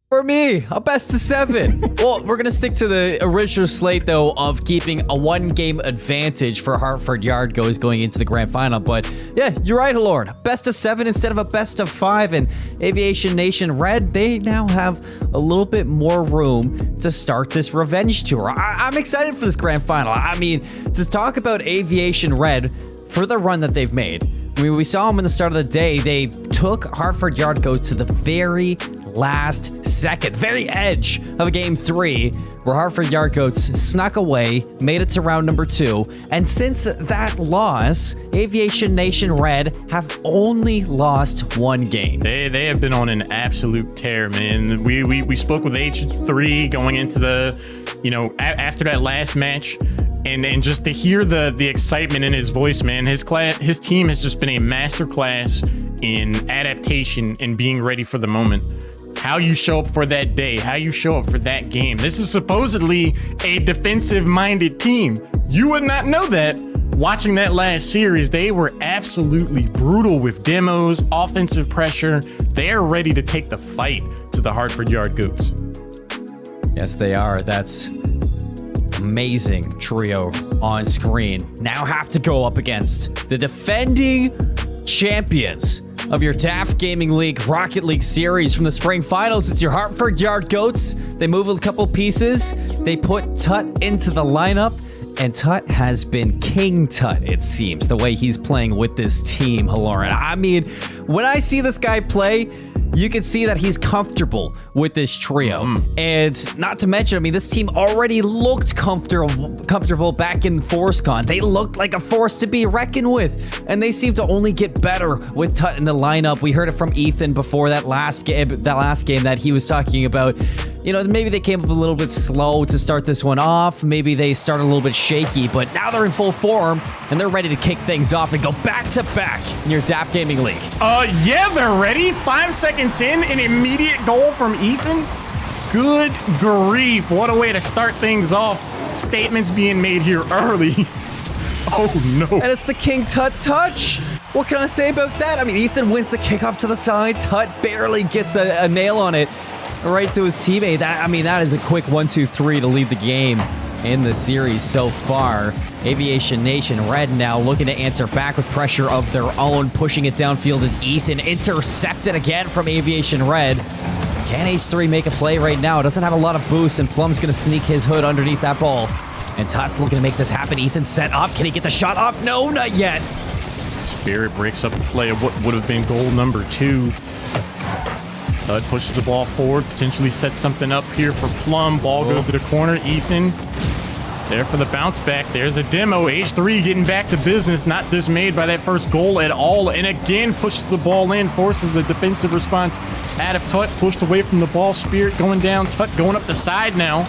Speaker 2: For me, a best of 7. Well, we're going to stick to the original slate, though, of keeping a 1-game advantage for Hartford Yard Goes going into the grand final. But yeah, you're right, Lord. Best of 7 instead of a best of 5. And Aviation Nation Red, they now have a little bit more room to start this revenge tour. I'm excited for this grand final. I mean, to talk about Aviation Red for the run that they've made. I mean, we saw them in the start of the day. They took Hartford Yard Goes to the very last second, very edge of game 3, where Hartford Yard Goes snuck away, made it to round number 2. And since that loss, Aviation Nation Red have only lost 1 game.
Speaker 8: They have been on an absolute tear, man. We spoke with H3 going into the, you know, after that last match. And just to hear the excitement in his voice, man, his team has just been a masterclass in adaptation and being ready for the moment. How you show up for that day, how you show up for that game. This is supposedly a defensive-minded team. You would not know that. Watching that last series, they were absolutely brutal with demos, offensive pressure. They are ready to take the fight to the Hartford Yard Goats.
Speaker 2: Yes, they are. That's amazing trio on screen. Now have to go up against the defending champions of your DAF Gaming League Rocket League series from the spring finals. It's your Hartford Yard Goats. They move a couple pieces. They put Tut into the lineup, and Tut has been King Tut, it seems, the way he's playing with this team, Haloran. I mean, when I see this guy play, you can see that he's comfortable with this trio. And not to mention, I mean, this team already looked comfortable back in ForceCon. They looked like a force to be reckoned with, and they seem to only get better with Tut in the lineup. We heard it from Ethan before that last game that he was talking about. You know, maybe they came up a little bit slow to start this one off. Maybe they started a little bit shaky, but now they're in full form, and they're ready to kick things off and go back-to-back in your DAF Gaming League.
Speaker 8: Yeah, they're ready. 5 seconds in, an immediate goal from Ethan. Good grief. What a way to start things off. Statements being made here early. Oh, no.
Speaker 2: And it's the King Tut touch. What can I say about that? I mean, Ethan wins the kickoff to the side. Tut barely gets a nail on it right to his teammate. That is a quick 1-2-3 to lead the game in the series so far. Aviation Nation Red now looking to answer back with pressure of their own. Pushing it downfield is Ethan, intercepted again from Aviation Red. Can H3 make a play right now? Doesn't have a lot of boost, and Plum's going to sneak his hood underneath that ball. And Tut's looking to make this happen. Ethan set up. Can he get the shot off? No, not yet.
Speaker 8: Spirit breaks up the play of what would have been goal number 2. Tut pushes the ball forward, potentially sets something up here for Plum. Ball goes to the corner. Ethan There for the bounce back. There's a demo. H3 getting back to business. Not dismayed by that first goal at all. And again, pushes the ball in. Forces the defensive response out of Tut. Pushed away from the ball. Spirit going down. Tut going up the side now.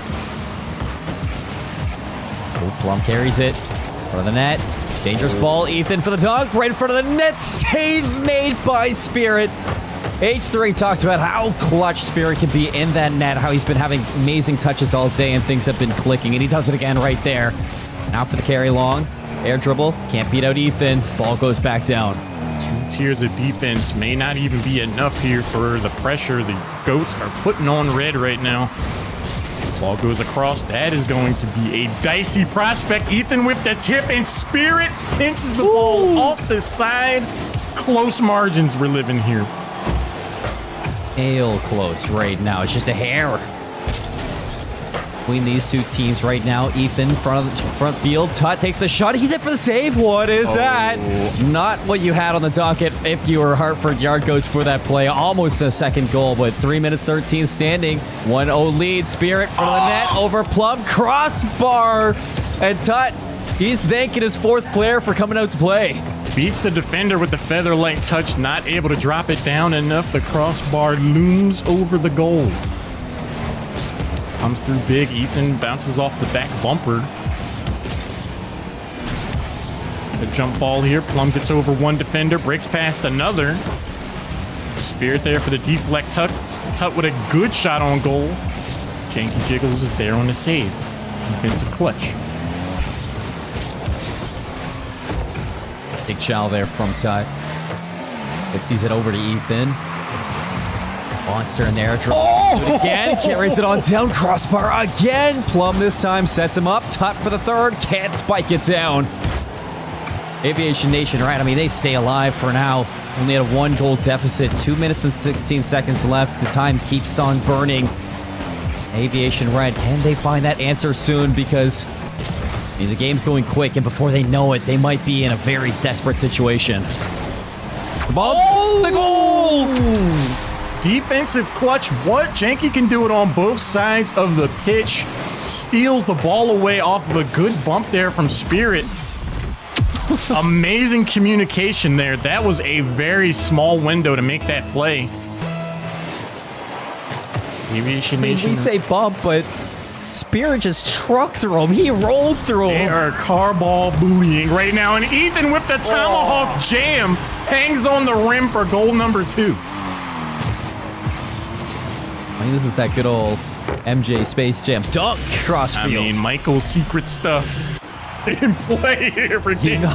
Speaker 2: Oh, Plum carries it. Front of the net. Dangerous ball. Ethan for the dunk. Right in front of the net. Save made by Spirit. H3 talked about how clutch Spirit can be in that net, how he's been having amazing touches all day and things have been clicking, and he does it again right there. Now for the carry long. Air dribble. Can't beat out Ethan. Ball goes back down.
Speaker 8: 2 tiers of defense may not even be enough here for the pressure the Goats are putting on red right now. Ball goes across. That is going to be a dicey prospect. Ethan with the tip, and Spirit pinches the ball off the side. Close margins we're living here.
Speaker 2: Ale close right now. It's just a hair between these two teams right now. Ethan, front field. Tut takes the shot. He's it for the save. What is that? Not what you had on the docket if you were Hartford Yard Goats for that play. Almost a second goal, but 3 minutes 13 standing. 1-0 lead. Spirit for the net over Plum. Crossbar. And Tut, he's thanking his 4th player for coming out to play.
Speaker 8: Beats the defender with the feather-light touch, not able to drop it down enough. The crossbar looms over the goal. Comes through big. Ethan bounces off the back bumper. The jump ball here. Plum gets over one defender, breaks past another. Spirit there for the deflect. Tut with a good shot on goal. Janky Jiggles is there on the save. Defensive clutch.
Speaker 2: Big chow there from Tut. 50s it over to Ethan. Monster in there. Do it again. Carries it on down. Crossbar again. Plum this time sets him up. Tut for the 3rd. Can't spike it down. Aviation Nation, right? I mean, they stay alive for now. Only at a 1-goal deficit. 2 minutes and 16 seconds left. The time keeps on burning. Aviation Red, can they find that answer soon? Because the game's going quick, and before they know it, they might be in a very desperate situation. The ball, the goal!
Speaker 8: Defensive clutch. What? Janky can do it on both sides of the pitch. Steals the ball away off of a good bump there from Spirit. Amazing communication there. That was a very small window to make that play. Aviation Nation.
Speaker 2: We say bump, but Spirit just trucked through him. He rolled through him.
Speaker 8: They are car ball bullying right now. And Ethan with the tomahawk jam hangs on the rim for goal number 2.
Speaker 2: I mean, this is that good old MJ Space Jam dunk crossfield.
Speaker 8: I mean, Michael's secret stuff in play here for game.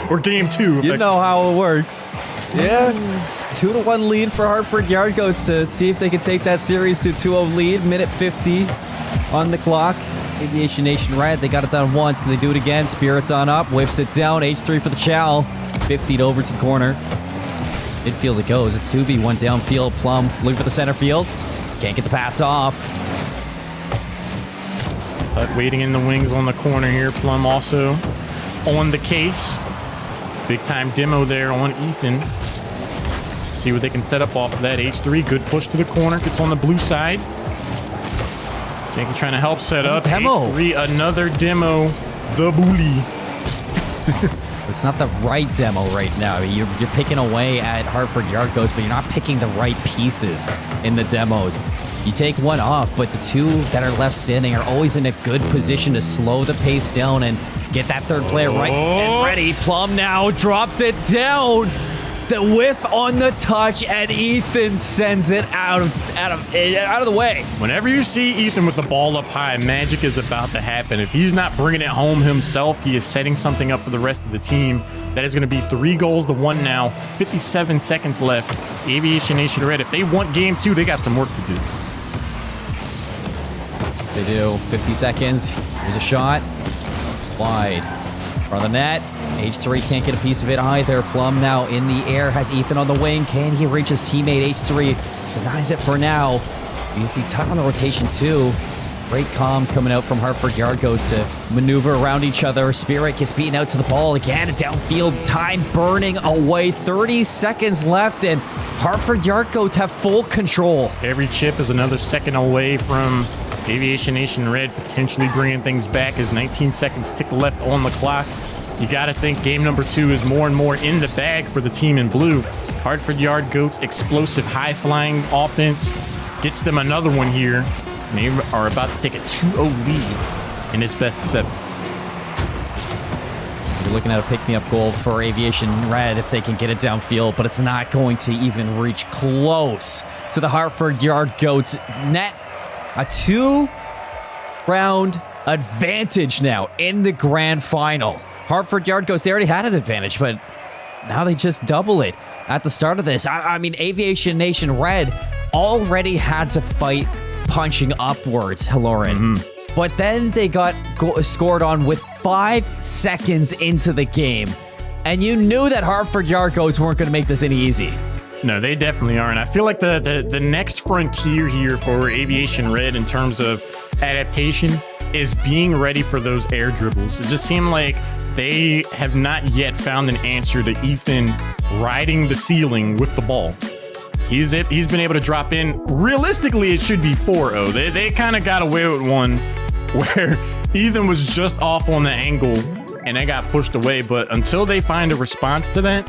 Speaker 8: Or game 2.
Speaker 2: You know how it works. Yeah. 2-1 lead for Hartford Yard Goats to see if they can take that series to 2-0 lead. Minute 50 on the clock. Aviation Nation Riot, they got it done once. Can they do it again? Spirit's on up. Whips it down. H3 for the chow. 50'd over to the corner. Midfield it goes. It's 2v1 downfield. Plum looking for the center field. Can't get the pass off.
Speaker 8: But waiting in the wings on the corner here. Plum also on the case. Big time demo there on Ethan. See what they can set up off of that. H3, good push to the corner. Gets on the blue side. Janky trying to help set up.
Speaker 2: Demo.
Speaker 8: H3, another demo. The bully.
Speaker 2: It's not the right demo right now. I mean, you're picking away at Hartford Yard Goats, but you're not picking the right pieces in the demos. You take one off, but the 2 that are left standing are always in a good position to slow the pace down and get that 3rd player right and ready. Plum now drops it down. The whiff on the touch, and Ethan sends it out of the way.
Speaker 8: Whenever you see Ethan with the ball up high, magic is about to happen. If he's not bringing it home himself, he is setting something up for the rest of the team. That is going to be 3 goals to 1 now. 57 seconds left. Aviation Nation Red, if they want game 2, they got some work to do.
Speaker 2: They do. 50 seconds. Here's a shot. Wide. Front of the net. H3 can't get a piece of it either. Plum now in the air, has Ethan on the wing. Can he reach his teammate? H3 denies it for now. You can see Tut on the rotation too. Great comms coming out from Hartford Yard Goats to maneuver around each other. Spirit gets beaten out to the ball again. Downfield time burning away. 30 seconds left, and Hartford Yard Goats have full control.
Speaker 8: Every chip is another second away from Aviation Nation Red potentially bringing things back as 19 seconds tick left on the clock. You got to think game number 2 is more and more in the bag for the team in blue. Hartford Yard Goats' explosive high-flying offense gets them another one here. And they are about to take a 2-0 lead in this best of 7.
Speaker 2: You're looking at a pick-me-up goal for Aviation Red if they can get it downfield, but it's not going to even reach close to the Hartford Yard Goats net. A 2-round advantage now in the grand final. Hartford Yard Goats, they already had an advantage, but now they just double it at the start of this. I mean, Aviation Nation Red already had to fight punching upwards, Lauren. But then they got scored on with 5 seconds into the game. And you knew that Hartford Yard Goats weren't going to make this any easy.
Speaker 8: No, they definitely aren't. I feel like the next frontier here for Aviation Red in terms of adaptation is being ready for those air dribbles. It just seemed like they have not yet found an answer to Ethan riding the ceiling with the ball. He's been able to drop in. Realistically, it should be 4-0. They kind of got away with one where Ethan was just off on the angle and they got pushed away. But until they find a response to that,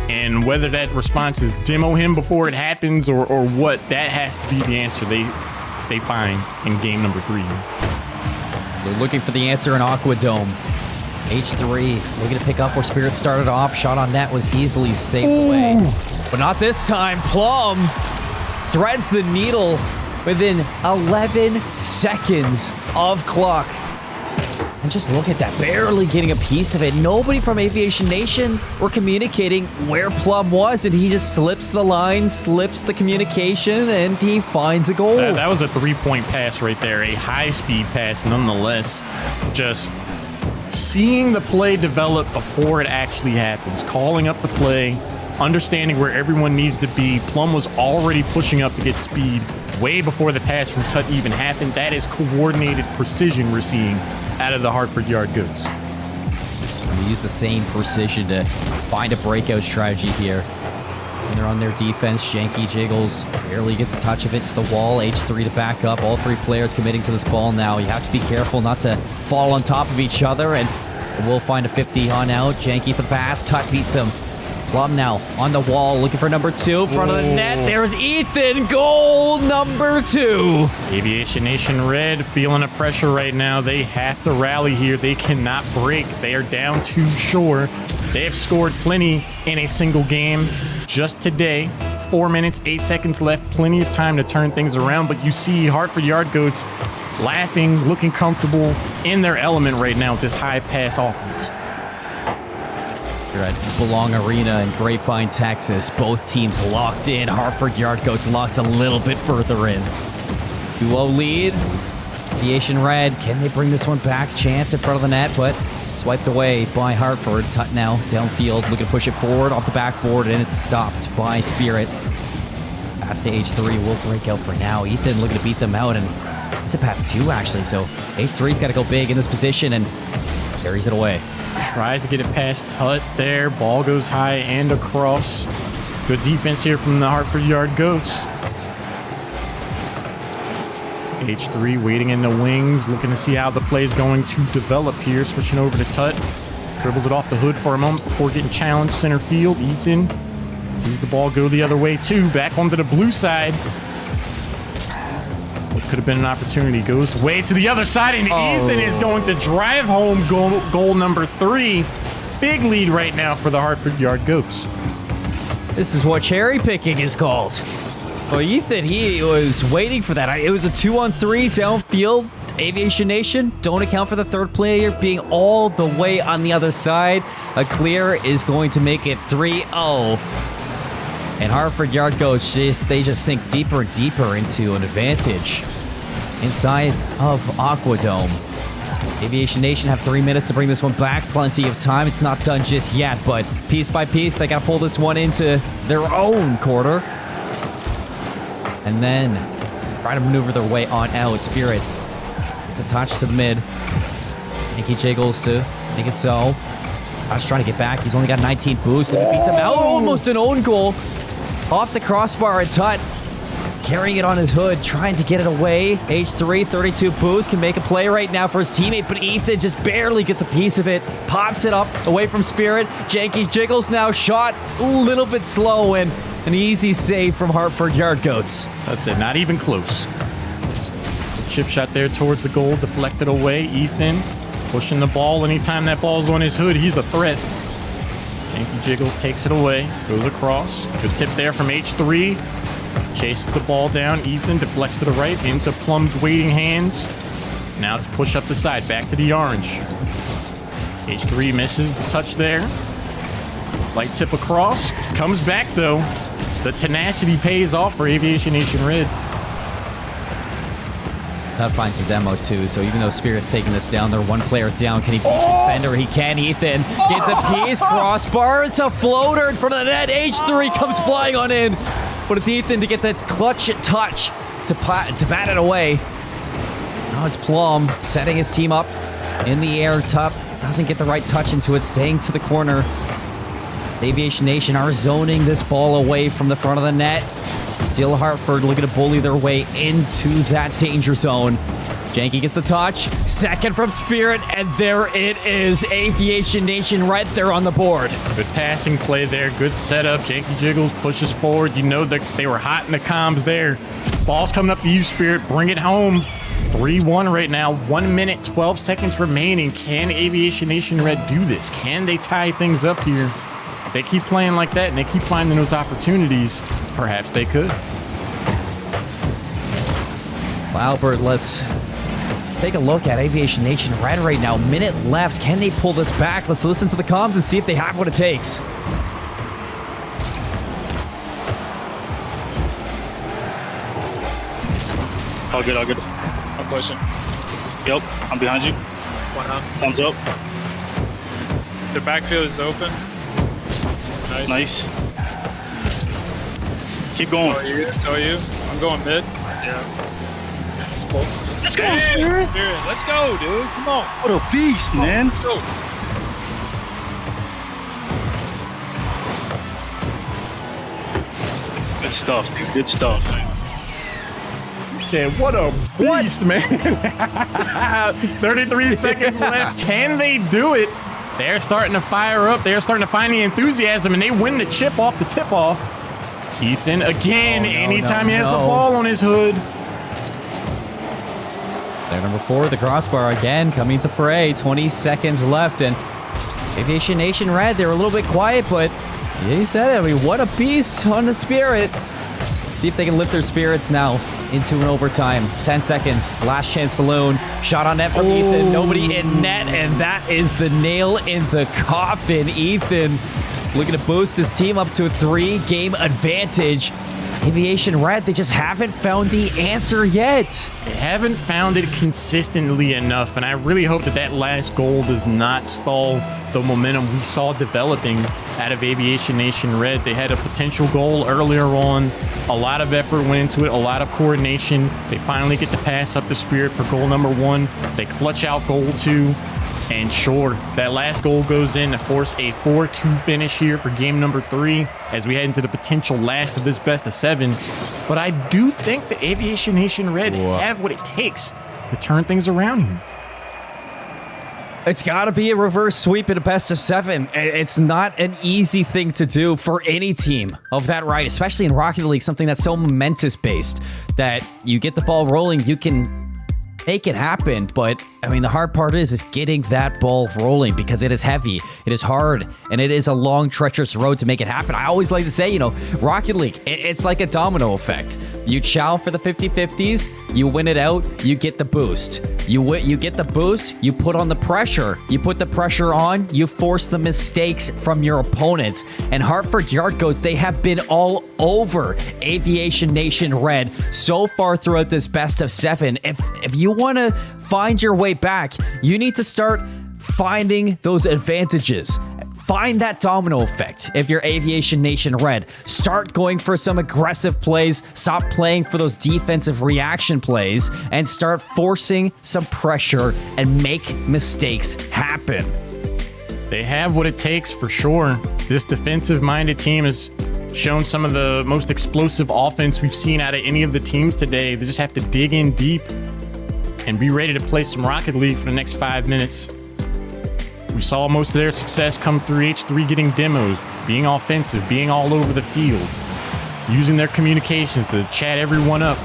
Speaker 8: and whether that response is demo him before it happens or what, that has to be the answer they find in game number 3.
Speaker 2: They're looking for the answer in Aquadome. H3 looking to pick up where Spirit started off. Shot on net was easily saved away. But not this time. Plum threads the needle within 11 seconds of clock. And just look at that, barely getting a piece of it. Nobody from Aviation Nation were communicating where Plum was, and he just slips the line, slips the communication, and he finds a goal.
Speaker 8: That was a 3-point pass right there, a high-speed pass nonetheless. Just seeing the play develop before it actually happens, calling up the play, understanding where everyone needs to be. Plum was already pushing up to get speed way before the pass from Tut even happened. That is coordinated precision we're seeing out of the Hartford Yard Goats.
Speaker 2: They use the same precision to find a breakout strategy here. And they're on their defense. Janky Jiggles barely gets a touch of it to the wall. H3 to back up. All 3 players committing to this ball now. You have to be careful not to fall on top of each other, and we'll find a 50 on out. Janky for the pass. Tut beats him. Plum now on the wall, looking for number 2 in front of the net. There's Ethan, goal number 2.
Speaker 8: Aviation Nation Red feeling the pressure right now. They have to rally here. They cannot break. They are down to shore. They have scored plenty in a single game just today. 4 minutes, 8 seconds left. Plenty of time to turn things around, but you see Hartford Yard Goats laughing, looking comfortable in their element right now with this high pass offense.
Speaker 2: You're at Belong Arena in Grapevine, Texas. Both teams locked in. Hartford Yard Goats locked a little bit further in. 2-0 lead. Aviation Red, can they bring this one back? Chance in front of the net, but swiped away by Hartford. Tut now downfield, looking to push it forward off the backboard, and it's stopped by Spirit. Pass to H3 will break out for now. Ethan looking to beat them out, and it's a pass 2 actually, so H3's got to go big in this position and carries it away.
Speaker 8: Tries to get it past Tut there. Ball goes high and across. Good defense here from the Hartford Yard Goats. H3 waiting in the wings, looking to see how the play is going to develop here. Switching over to Tut. Dribbles it off the hood for a moment before getting challenged center field. Ethan sees the ball go the other way too. Back onto the blue side. What could have been an opportunity goes way to the other side, and Ethan is going to drive home goal number 3. Big lead right now for the Hartford Yard Goats.
Speaker 2: This is what cherry picking is called. Well, Ethan, he was waiting for that. It was a 2-on-3 downfield. Aviation Nation, don't account for the third player being all the way on the other side. A clear is going to make it 3-0. And Hartford Yard Goats, they just sink deeper and deeper into an advantage inside of Aquadome. Aviation Nation have 3 minutes to bring this one back. Plenty of time. It's not done just yet, but piece by piece, they got to pull this one into their own quarter. And then try to maneuver their way on out. Spirit, it's a touch to the mid. Nicky Jiggles to make it so. I was trying to get back. He's only got 19 boosts. They beat them out. Almost an own goal. Off the crossbar, and Tut carrying it on his hood, trying to get it away. H3, 32 boost, can make a play right now for his teammate, but Ethan just barely gets a piece of it. Pops it up away from Spirit. Janky Jiggles now shot a little bit slow, and an easy save from Hartford Yard Goats.
Speaker 8: So I'd say not even close. Chip shot there towards the goal, deflected away. Ethan pushing the ball. Anytime that ball's on his hood, he's a threat. Janky Jiggles takes it away, goes across. Good tip there from H3. Chases the ball down. Ethan deflects to the right into Plum's waiting hands. Now it's push up the side, back to the orange. H3 misses the touch there. Light tip across. Comes back though. The tenacity pays off for Aviation Nation Red.
Speaker 2: That finds the demo too, so even though Spirit's taking this down, they're one player down. Can he beat the defender? He can. Ethan gets a piece. Crossbar. It's a floater in front of the net. H3 comes flying on in, but it's Ethan to get that clutch touch to bat it away. Now it's Plum setting his team up in the air. Tup doesn't get the right touch into it, staying to the corner. Aviation Nation are zoning this ball away from the front of the net. Still Hartford looking to bully their way into that danger zone. Janky gets the touch. Second from Spirit, and there it is. Aviation Nation Red there on the board.
Speaker 8: Good passing play there. Good setup. Janky Jiggles pushes forward. You know that they were hot in the comms there. Ball's coming up to you, Spirit. Bring it home. 3-1 right now. 1 minute, 12 seconds remaining. Can Aviation Nation Red do this? Can they tie things up here? They keep playing like that and they keep finding those opportunities. Perhaps they could.
Speaker 2: Well, Albert, let's take a look at Aviation Nation Red right now. Minute left. Can they pull this back? Let's listen to the comms and see if they have what it takes.
Speaker 11: All good, all good. No question. Yep, I'm behind you. Thumbs up.
Speaker 12: The backfield is open.
Speaker 11: Nice. Keep going.
Speaker 12: Tell you. I'm going mid. Yeah.
Speaker 11: Let's go, Spirit.
Speaker 12: Let's go, dude. Come on.
Speaker 11: What a beast, man.
Speaker 12: Let's go.
Speaker 11: Good stuff, dude. Good stuff.
Speaker 8: You said, what a beast, man. 33 seconds left. Can they do it? They're starting to fire up. They're starting to find the enthusiasm, and they win the chip off the tip-off. Ethan, again, anytime he has the ball on his hood.
Speaker 2: Player number 4, the crossbar again, coming to fray. 20 seconds left, and Aviation Nation Red, they're a little bit quiet, but yeah, you said it. I mean, what a beast on the Spirit. See if they can lift their spirits now into an overtime. 10 seconds, last chance saloon. Shot on net from Ethan, nobody in net, and that is the nail in the coffin. Ethan looking to boost his team up to a 3-game advantage. Aviation Red, they just haven't found the answer yet.
Speaker 8: They haven't found it consistently enough, and I really hope that that last goal does not stall the momentum we saw developing out of Aviation Nation Red. They had a potential goal earlier on. A lot of effort went into it, a lot of coordination. They finally get the pass up the Spirit for goal number 1. They clutch out goal 2. And sure, that last goal goes in to force a 4-2 finish here for game number 3 as we head into the potential last of this best of 7. But I do think the Aviation Nation Red have what it takes to turn things around here.
Speaker 2: It's got to be a reverse sweep in a best of 7. It's not an easy thing to do for any team of that right, especially in Rocket League, something that's so momentous based that you get the ball rolling, you can make it happen. But I mean, the hard part is getting that ball rolling because it is heavy, it is hard, and it is a long, treacherous road to make it happen. I always like to say, you know, Rocket League, it's like a domino effect. You chow for the 50-50s, you win it out, you get the boost. You get the boost, you put on the pressure. You put the pressure on, you force the mistakes from your opponents. And Hartford Yard Goats, they have been all over Aviation Nation Red so far throughout this best of 7. If you want to find your way back, you need to start finding those advantages. Find that domino effect. If you're Aviation Nation Red, start going for some aggressive plays, stop playing for those defensive reaction plays, and start forcing some pressure and make mistakes happen.
Speaker 8: They have what it takes for sure. This defensive-minded team is shown some of the most explosive offense we've seen out of any of the teams today. They just have to dig in deep and be ready to play some Rocket League for the next 5 minutes. We saw most of their success come through H3 getting demos, being offensive, being all over the field, using their communications to chat everyone up,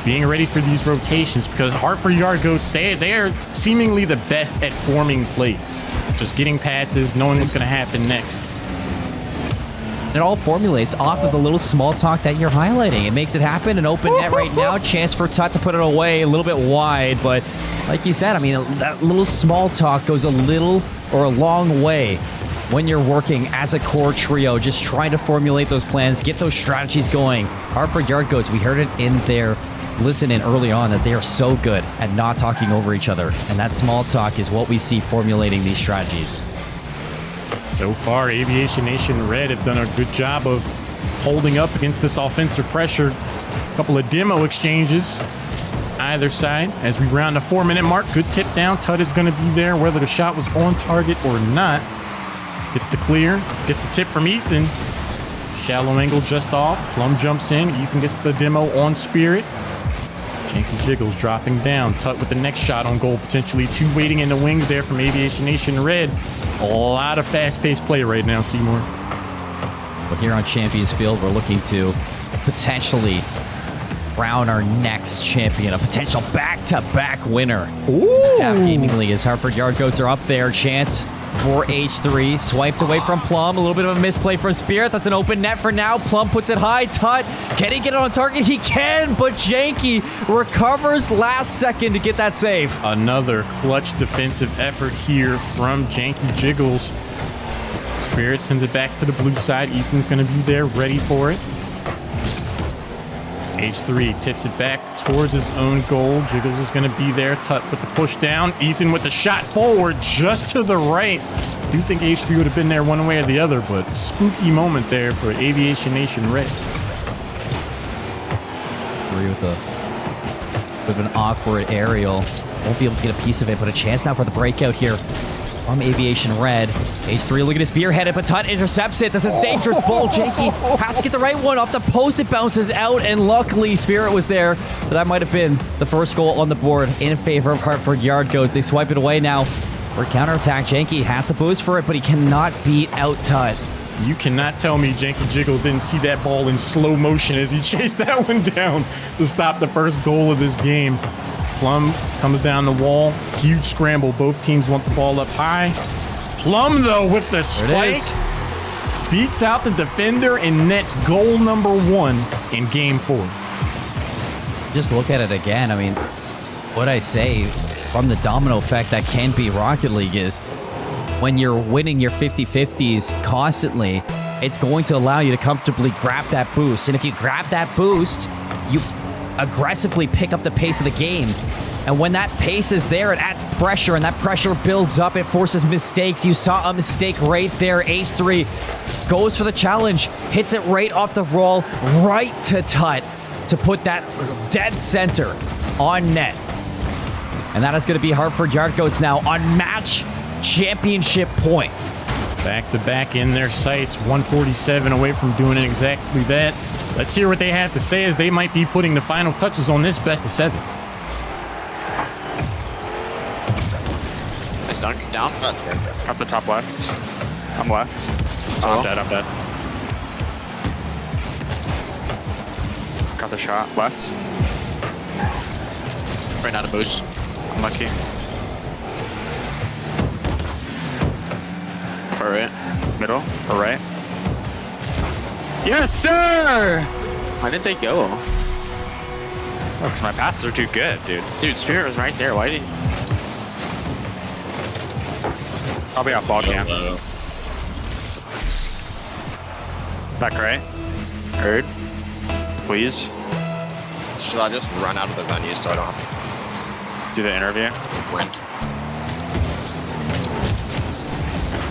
Speaker 8: being ready for these rotations, because Hartford Yard Goats, they are seemingly the best at forming plays. Just getting passes, knowing what's going to happen next.
Speaker 2: It all formulates off of the little small talk that you're highlighting. It makes it happen. An open net right now. Chance for Tut to put it away a little bit wide. But like you said, I mean, that little small talk goes a little or a long way when you're working as a core trio, just trying to formulate those plans, get those strategies going. Hartford Yard Goats, we heard it in their listen-in early on that they are so good at not talking over each other. And that small talk is what we see formulating these strategies.
Speaker 8: So far, Aviation Nation Red have done a good job of holding up against this offensive pressure. A couple of demo exchanges either side as we round the 4-minute mark. Good tip down. Tut is going to be there whether the shot was on target or not. Gets the clear. Gets the tip from Ethan. Shallow angle just off. Plum jumps in. Ethan gets the demo on Spirit. Janky Jiggles dropping down. Tut with the next shot on goal, potentially. 2 waiting in the wings there from Aviation Nation Red. A lot of fast-paced play right now, Seymour.
Speaker 2: Well, here on Champions Field, we're looking to potentially crown our next champion, a potential back-to-back winner. DAF Gaming League as Hartford Yard Goats are up there. Chance for H3. Swiped away from Plum. A little bit of a misplay from Spirit. That's an open net for now. Plum puts it high. Tut, can he get it on target? He can, but Janky recovers last second to get that save.
Speaker 8: Another clutch defensive effort here from Janky Jiggles. Spirit sends it back to the blue side. Ethan's going to be there, ready for it. H3 tips it back towards his own goal. Jiggles is going to be there. Tut with the push down. Ethan with the shot forward just to the right. I do think H3 would have been there one way or the other, but spooky moment there for Aviation Nation Red.
Speaker 2: With an awkward aerial. Won't be able to get a piece of it, but a chance now for the breakout here from Aviation Red. H3 looking to spearhead it, but Tut intercepts it. That's a dangerous ball. Janky has to get the right one off the post. It bounces out, and luckily Spirit was there. But that might have been the first goal on the board in favor of Hartford Yard Goats. They swipe it away now for counterattack. Janky has the boost for it, but he cannot beat out Tut.
Speaker 8: You cannot tell me Janky Jiggles didn't see that ball in slow motion as he chased that one down to stop the first goal of this game. Plum comes down the wall. Huge scramble. Both teams want the ball up high. Plum, though, with the spike, beats out the defender and nets goal number 1 in Game 4.
Speaker 2: Just look at it again. I mean, what I say from the domino effect that can be Rocket League is when you're winning your 50-50s constantly, it's going to allow you to comfortably grab that boost. And if you grab that boost, you aggressively pick up the pace of the game. And when that pace is there, it adds pressure, and that pressure builds up. It forces mistakes. You saw a mistake right there. H3 goes for the challenge, hits it right off the roll, right to Tut to put that dead center on net. And that is going to be Hartford Yard Goats now on match championship point.
Speaker 8: Back-to-back in their sights, 147 away from doing exactly that. Let's hear what they have to say as they might be putting the final touches on this best of 7.
Speaker 21: Nice dunk. Down. That's good.
Speaker 1: Up the top left. I'm left. Oh, I'm dead. I'm dead. Got the shot. Left.
Speaker 21: Right now to boost.
Speaker 1: Unlucky.
Speaker 21: Far right.
Speaker 1: Middle. Or right.
Speaker 21: Yes, sir! Why didn't they go?
Speaker 1: Oh, because my passes are too good, dude.
Speaker 21: Dude, Spirit was right there. Why didn't...
Speaker 1: I'll be out ball cam. Back right.
Speaker 21: Heard.
Speaker 1: Please.
Speaker 21: Should I just run out of the venue so I don't have
Speaker 1: to do the interview?
Speaker 21: Went.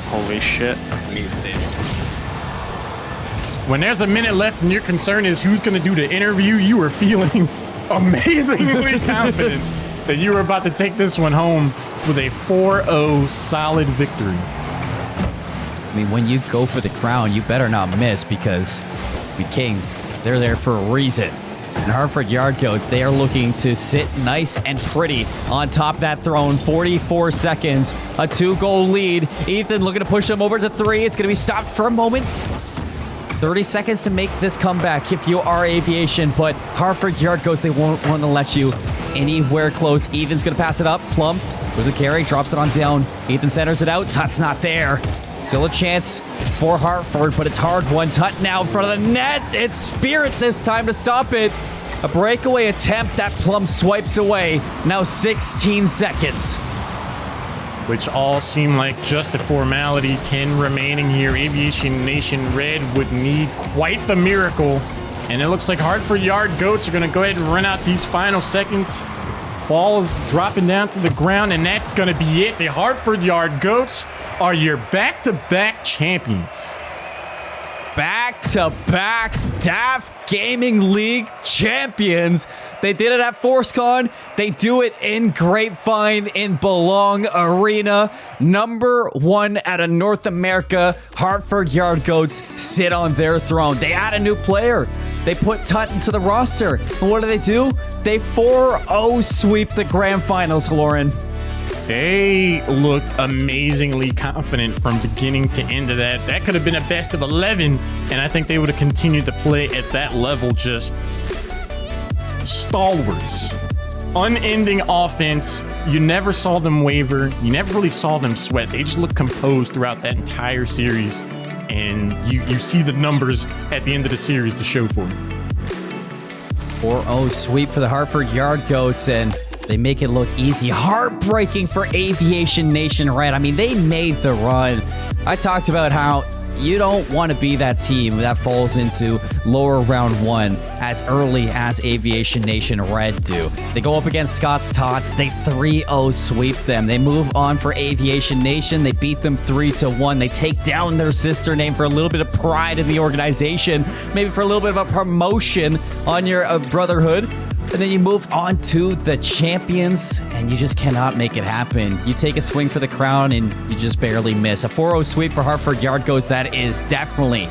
Speaker 1: Holy shit.
Speaker 21: Me see.
Speaker 8: When there's a minute left and your concern is who's going to do the interview, you were feeling amazingly confident that you were about to take this one home with a 4-0 solid victory.
Speaker 2: I mean, when you go for the crown, you better not miss, because the Kings, they're there for a reason. And Hartford Yard Goats, they are looking to sit nice and pretty on top of that throne. 44 seconds, a 2-goal lead. Ethan looking to push them over to 3. It's going to be stopped for a moment. 30 seconds to make this comeback if you are Aviation, but Hartford Yard Goats, they won't want to let you anywhere close. Ethan's going to pass it up. Plum with a carry, drops it on down. Ethan centers it out. Tut's not there. Still a chance for Hartford, but it's hard one. Tut now in front of the net. It's Spirit this time to stop it. A breakaway attempt that Plum swipes away. Now 16 seconds.
Speaker 8: Which all seem like just a formality. 10 remaining here. Aviation Nation Red would need quite the miracle. And it looks like Hartford Yard Goats are going to go ahead and run out these final seconds. Ball is dropping down to the ground, and that's going to be it. The Hartford Yard Goats are your back-to-back champions.
Speaker 2: Back-to-back DAF Gaming League champions. They did it at ForceCon. They do it in Grapevine in Belong Arena. Number 1 out of North America. Hartford Yard Goats sit on their throne. They add a new player. They put Tut into the roster. And what do? They 4-0 sweep the grand finals, Lauren.
Speaker 8: They looked amazingly confident from beginning to end of that. That could have been a best of 11, and I think they would have continued to play at that level, just stalwarts. Unending offense. You never saw them waver. You never really saw them sweat. They just looked composed throughout that entire series, and you see the numbers at the end of the series to show for it.
Speaker 2: 4-0 sweep for the Hartford Yard Goats, and they make it look easy. Heartbreaking for Aviation Nation Red. I mean, they made the run. I talked about how you don't want to be that team that falls into lower round 1 as early as Aviation Nation Red do. They go up against Scott's Tots. They 3-0 sweep them. They move on for Aviation Nation. They beat them 3-1. They take down their sister name for a little bit of pride in the organization, maybe for a little bit of a promotion on your brotherhood. And then you move on to the champions, and you just cannot make it happen. You take a swing for the crown, and you just barely miss. A 4-0 sweep for Hartford Yard Goats. That is definitely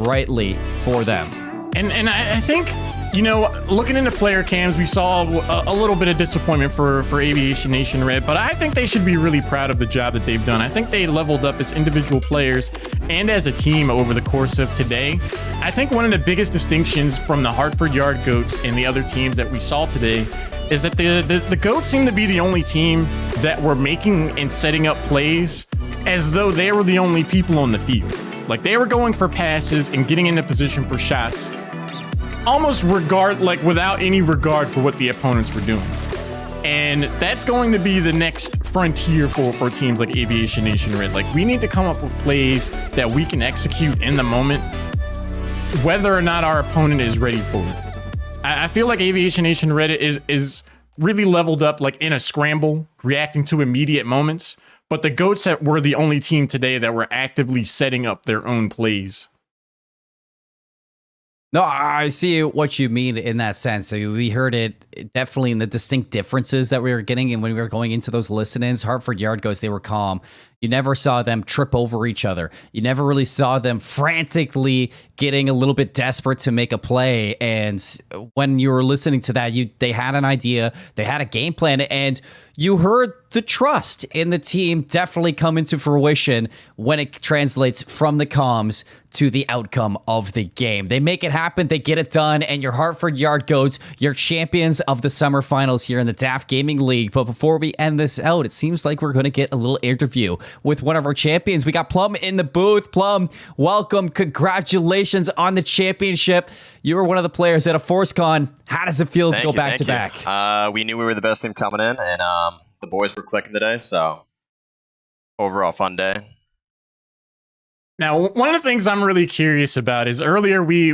Speaker 2: rightly for them.
Speaker 8: And I think, you know, looking into player cams, we saw a little bit of disappointment for Aviation Nation Red, but I think they should be really proud of the job that they've done. I think they leveled up as individual players and as a team over the course of today. I think one of the biggest distinctions from the Hartford Yard Goats and the other teams that we saw today is that the Goats seem to be the only team that were making and setting up plays as though they were the only people on the field. Like, they were going for passes and getting into position for shots, almost without any regard for what the opponents were doing. And that's going to be the next frontier for teams like Aviation Nation Red. Like, we need to come up with plays that we can execute in the moment, whether or not our opponent is ready for it. I feel like Aviation Nation Red is really leveled up, like in a scramble, reacting to immediate moments. But the Goats were the only team today that were actively setting up their own plays.
Speaker 2: No, I see what you mean in that sense. So we heard it definitely in the distinct differences that we were getting, and when we were going into those listen-ins. Hartford Yard Goats, they were calm. You never saw them trip over each other. You never really saw them frantically getting a little bit desperate to make a play. And when you were listening to that, they had an idea, they had a game plan, and you heard the trust in the team definitely come into fruition when it translates from the comms to the outcome of the game. They make it happen, they get it done, and your Hartford Yard Goats, your champions of the summer finals here in the DAF Gaming League. But before we end this out, it seems like we're going to get a little interview with one of our champions. We got Plum in the booth. Plum, welcome. Congratulations on the championship. You were one of the players at a ForceCon. How does it feel to go back to back?
Speaker 21: We knew we were the best team coming in, and the boys were clicking today, so overall fun day.
Speaker 8: Now, one of the things I'm really curious about is earlier we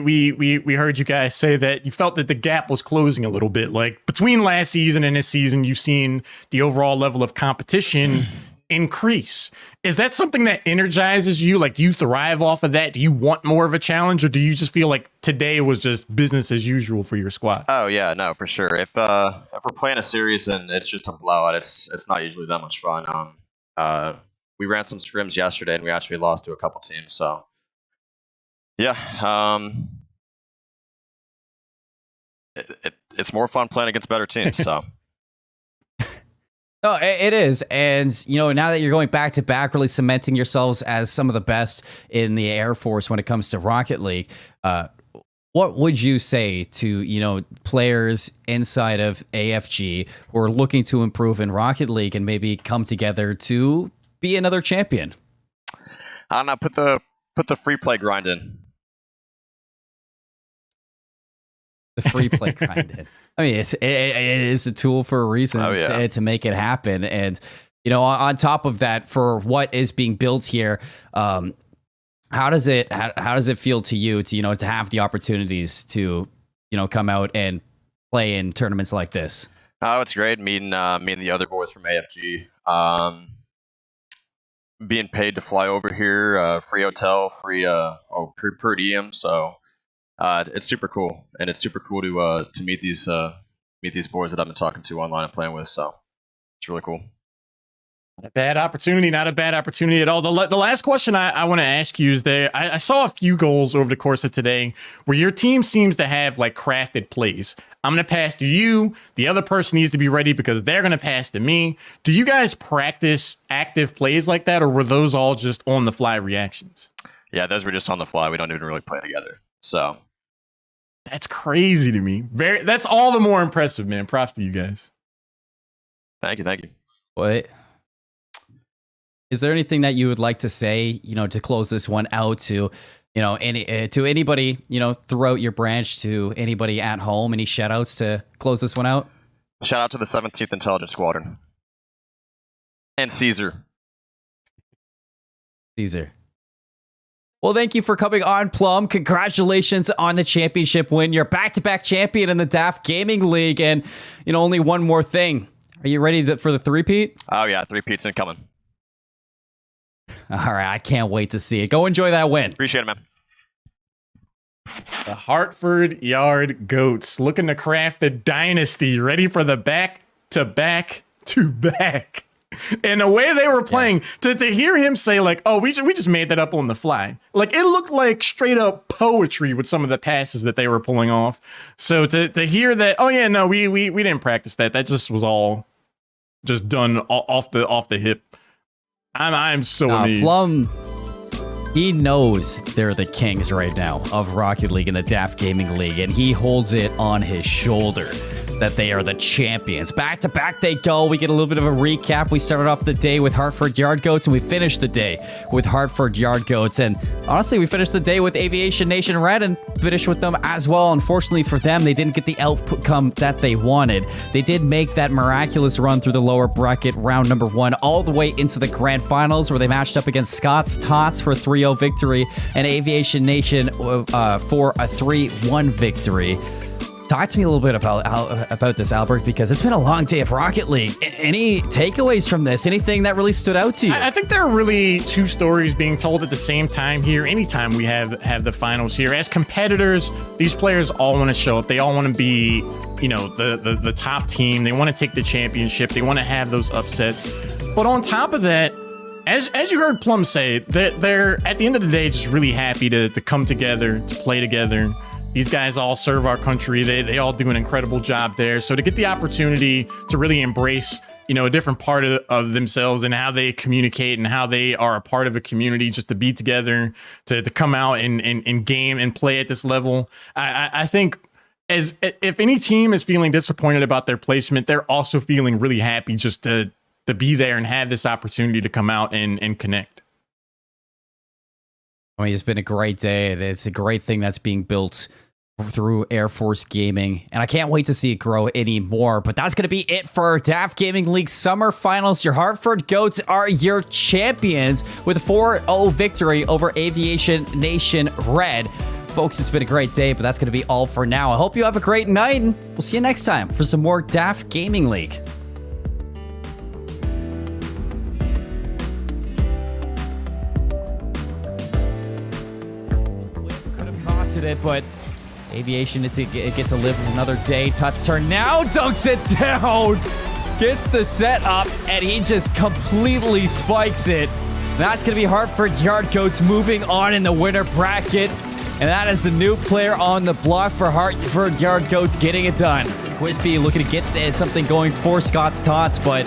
Speaker 8: heard you guys say that you felt that the gap was closing a little bit. Like, between last season and this season, you've seen the overall level of competition increase. Is that something that energizes you? Like, do you thrive off of that? Do you want more of a challenge, or do you just feel like today was just business as usual for your squad?
Speaker 21: Oh yeah, no, for sure. If we're playing a series and it's just a blowout, it's not usually that much fun. we ran some scrims yesterday, and we actually lost to a couple teams. So, yeah, it's more fun playing against better teams. So.
Speaker 2: No, it is. And, you know, now that you're going back to back, really cementing yourselves as some of the best in the Air Force when it comes to Rocket League, what would you say to, you know, players inside of AFG who are looking to improve in Rocket League and maybe come together to be another champion?
Speaker 21: I don't know. Put the free play grind in.
Speaker 2: The free play grind in. I mean, it is a tool for a reason to make it happen. And, you know, on top of that, for what is being built here, how does it feel to you to, you know, to have the opportunities to, you know, come out and play in tournaments like this?
Speaker 21: Oh, it's great meeting the other boys from AFG. Being paid to fly over here, free hotel, free per diem. So it's super cool, and it's super cool to meet these boys that I've been talking to online and playing with. So it's really cool.
Speaker 8: Not a bad opportunity, not a bad opportunity at all. The last question I want to ask you is that I saw a few goals over the course of today where your team seems to have like crafted plays. I'm going to pass to you. The other person needs to be ready because they're going to pass to me. Do you guys practice active plays like that, or were those all just on the fly reactions?
Speaker 21: Yeah, those were just on the fly. We don't even really play together. So
Speaker 8: that's crazy to me. That's all the more impressive, man. Props to you guys.
Speaker 21: Thank you.
Speaker 2: Wait. Is there anything that you would like to say, you know, to close this one out to, you know, to anybody, you know, throughout your branch, to anybody at home? Any shout outs to close this one out?
Speaker 21: Shout out to the 17th Intelligence Squadron. And Caesar.
Speaker 2: Well, thank you for coming on, Plum. Congratulations on the championship win. You're back-to-back champion in the DAF Gaming League. And, you know, only one more thing. Are you ready for the three-peat?
Speaker 21: Oh, yeah. Three-peat's incoming.
Speaker 2: All right. I can't wait to see it. Go enjoy that win.
Speaker 21: Appreciate it, man.
Speaker 8: The Hartford Yard Goats looking to craft the dynasty, ready for the back-to-back. And the way they were playing, to hear him say like, oh, we just made that up on the fly. Like, it looked like straight up poetry with some of the passes that they were pulling off. So to hear that, oh yeah, no, we didn't practice that. That just was all just done off the hip. I'm so amazed.
Speaker 2: Plum, he knows they're the kings right now of Rocket League and the DAF Gaming League, and he holds it on his shoulder that they are the champions. Back to back they go. We get a little bit of a recap. We started off the day with Hartford Yard Goats, and we finished the day with Hartford Yard Goats. And honestly, we finished the day with Aviation Nation Red and finished with them as well. Unfortunately for them, they didn't get the outcome that they wanted. They did make that miraculous run through the lower bracket, round number 1, all the way into the grand finals, where they matched up against Scott's Tots for a 3-0 victory and Aviation Nation for a 3-1 victory. Talk to me a little bit about this, Albert, because it's been a long day of Rocket League. Any takeaways from this? Anything that really stood out to you?
Speaker 8: I think there are really two stories being told at the same time here. Anytime we have the finals here, as competitors, these players all want to show up. They all want to be, you know, the top team. They want to take the championship. They want to have those upsets. But on top of that, as you heard Plum say, they're at the end of the day just really happy to come together, to play together. These guys all serve our country. They all do an incredible job there. So to get the opportunity to really embrace, you know, a different part of themselves and how they communicate and how they are a part of a community, just to be together, to come out and game and play at this level. I think if any team is feeling disappointed about their placement, they're also feeling really happy just to be there and have this opportunity to come out and connect.
Speaker 2: I mean, it's been a great day. It's a great thing that's being built through Air Force Gaming, and I can't wait to see it grow anymore. But that's going to be it for our DAF Gaming League Summer Finals. Your Hartford Goats are your champions with a 4-0 victory over Aviation Nation Red. Folks, it's been a great day, but that's going to be all for now. I hope you have a great night, and we'll see you next time for some more DAF Gaming League. It, but Aviation, it gets to live another day. Tut's turn now, dunks it down, gets the set up, and he just completely spikes it. That's going to be Hartford Yard Goats moving on in the winner bracket. And that is the new player on the block for Hartford Yard Goats getting it done. Quispy looking to get something going for Scott's Tots, but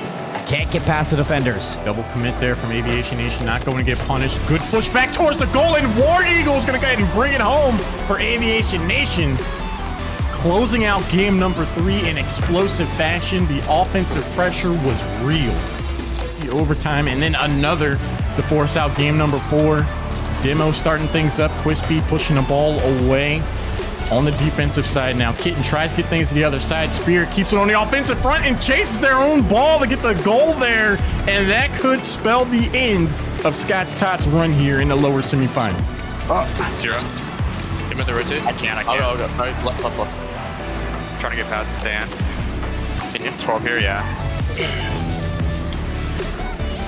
Speaker 2: can't get past the defenders.
Speaker 8: Double commit there from Aviation Nation, not going to get punished. Good push back towards the goal, and War Eagle's going to go ahead and bring it home for Aviation Nation. Closing out game number 3 in explosive fashion. The offensive pressure was real. See overtime, and then another to force out game number 4. Demo starting things up. Quispy pushing the ball away on the defensive side now. Kitten tries to get things to the other side. Spear keeps it on the offensive front and chases their own ball to get the goal there. And that could spell the end of Scott's Tots run here in the lower semifinal.
Speaker 21: 0. Give me the rotate.
Speaker 1: I can't.
Speaker 21: I'll go. Right, left.
Speaker 1: Trying to get past the stand. Can you 12 here? Yeah.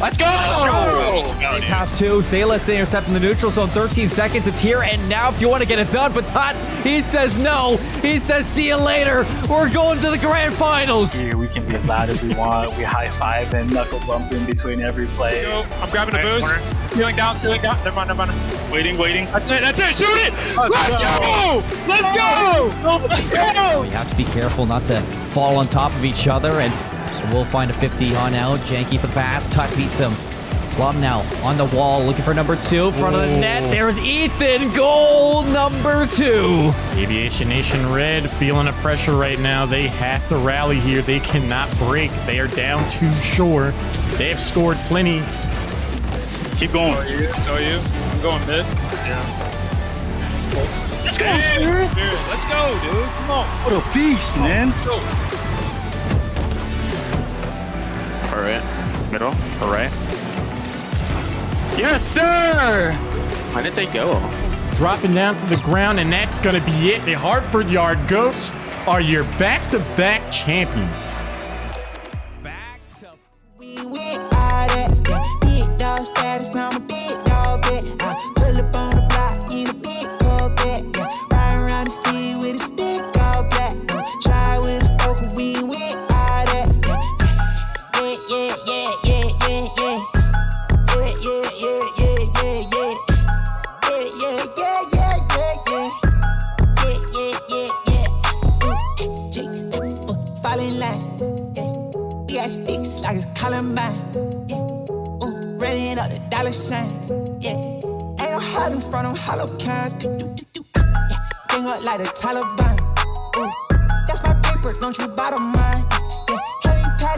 Speaker 21: Let's go!
Speaker 2: Pass 2. Salas intercepting the neutral zone. 13 seconds. It's here and now if you want to get it done. But Tot, he says no. He says see you later. We're going to the grand finals.
Speaker 7: Here we can be as loud as we want. We high five and knuckle bump in between every play.
Speaker 11: Yo, I'm grabbing a boost. Sealing down. Never mind. Waiting. That's it. Shoot it! Let's go! Let's go!
Speaker 2: You have to be careful not to fall on top of each other, and we'll find a 50 on out. Janky for the pass. Tuck beats him. Plum now on the wall, looking for number 2. Front of the net. There's Ethan. Goal number 2.
Speaker 8: Aviation Nation Red feeling the pressure right now. They have to rally here. They cannot break. They are down too short. They have scored plenty.
Speaker 11: Keep going. So you. I'm going mid. Yeah. Let's go, Spirit. Let's go, dude. Come on.
Speaker 7: What a beast, man.
Speaker 11: Let's go.
Speaker 1: Far right. Middle. Far right.
Speaker 7: Yes, sir.
Speaker 21: Why did they go?
Speaker 8: Dropping down to the ground, and that's going to be it. The Hartford Yard Goats are your back-to-back champions.
Speaker 15: Hollow cans, bring up like the Taliban. That's my paper, don't you bottom mine.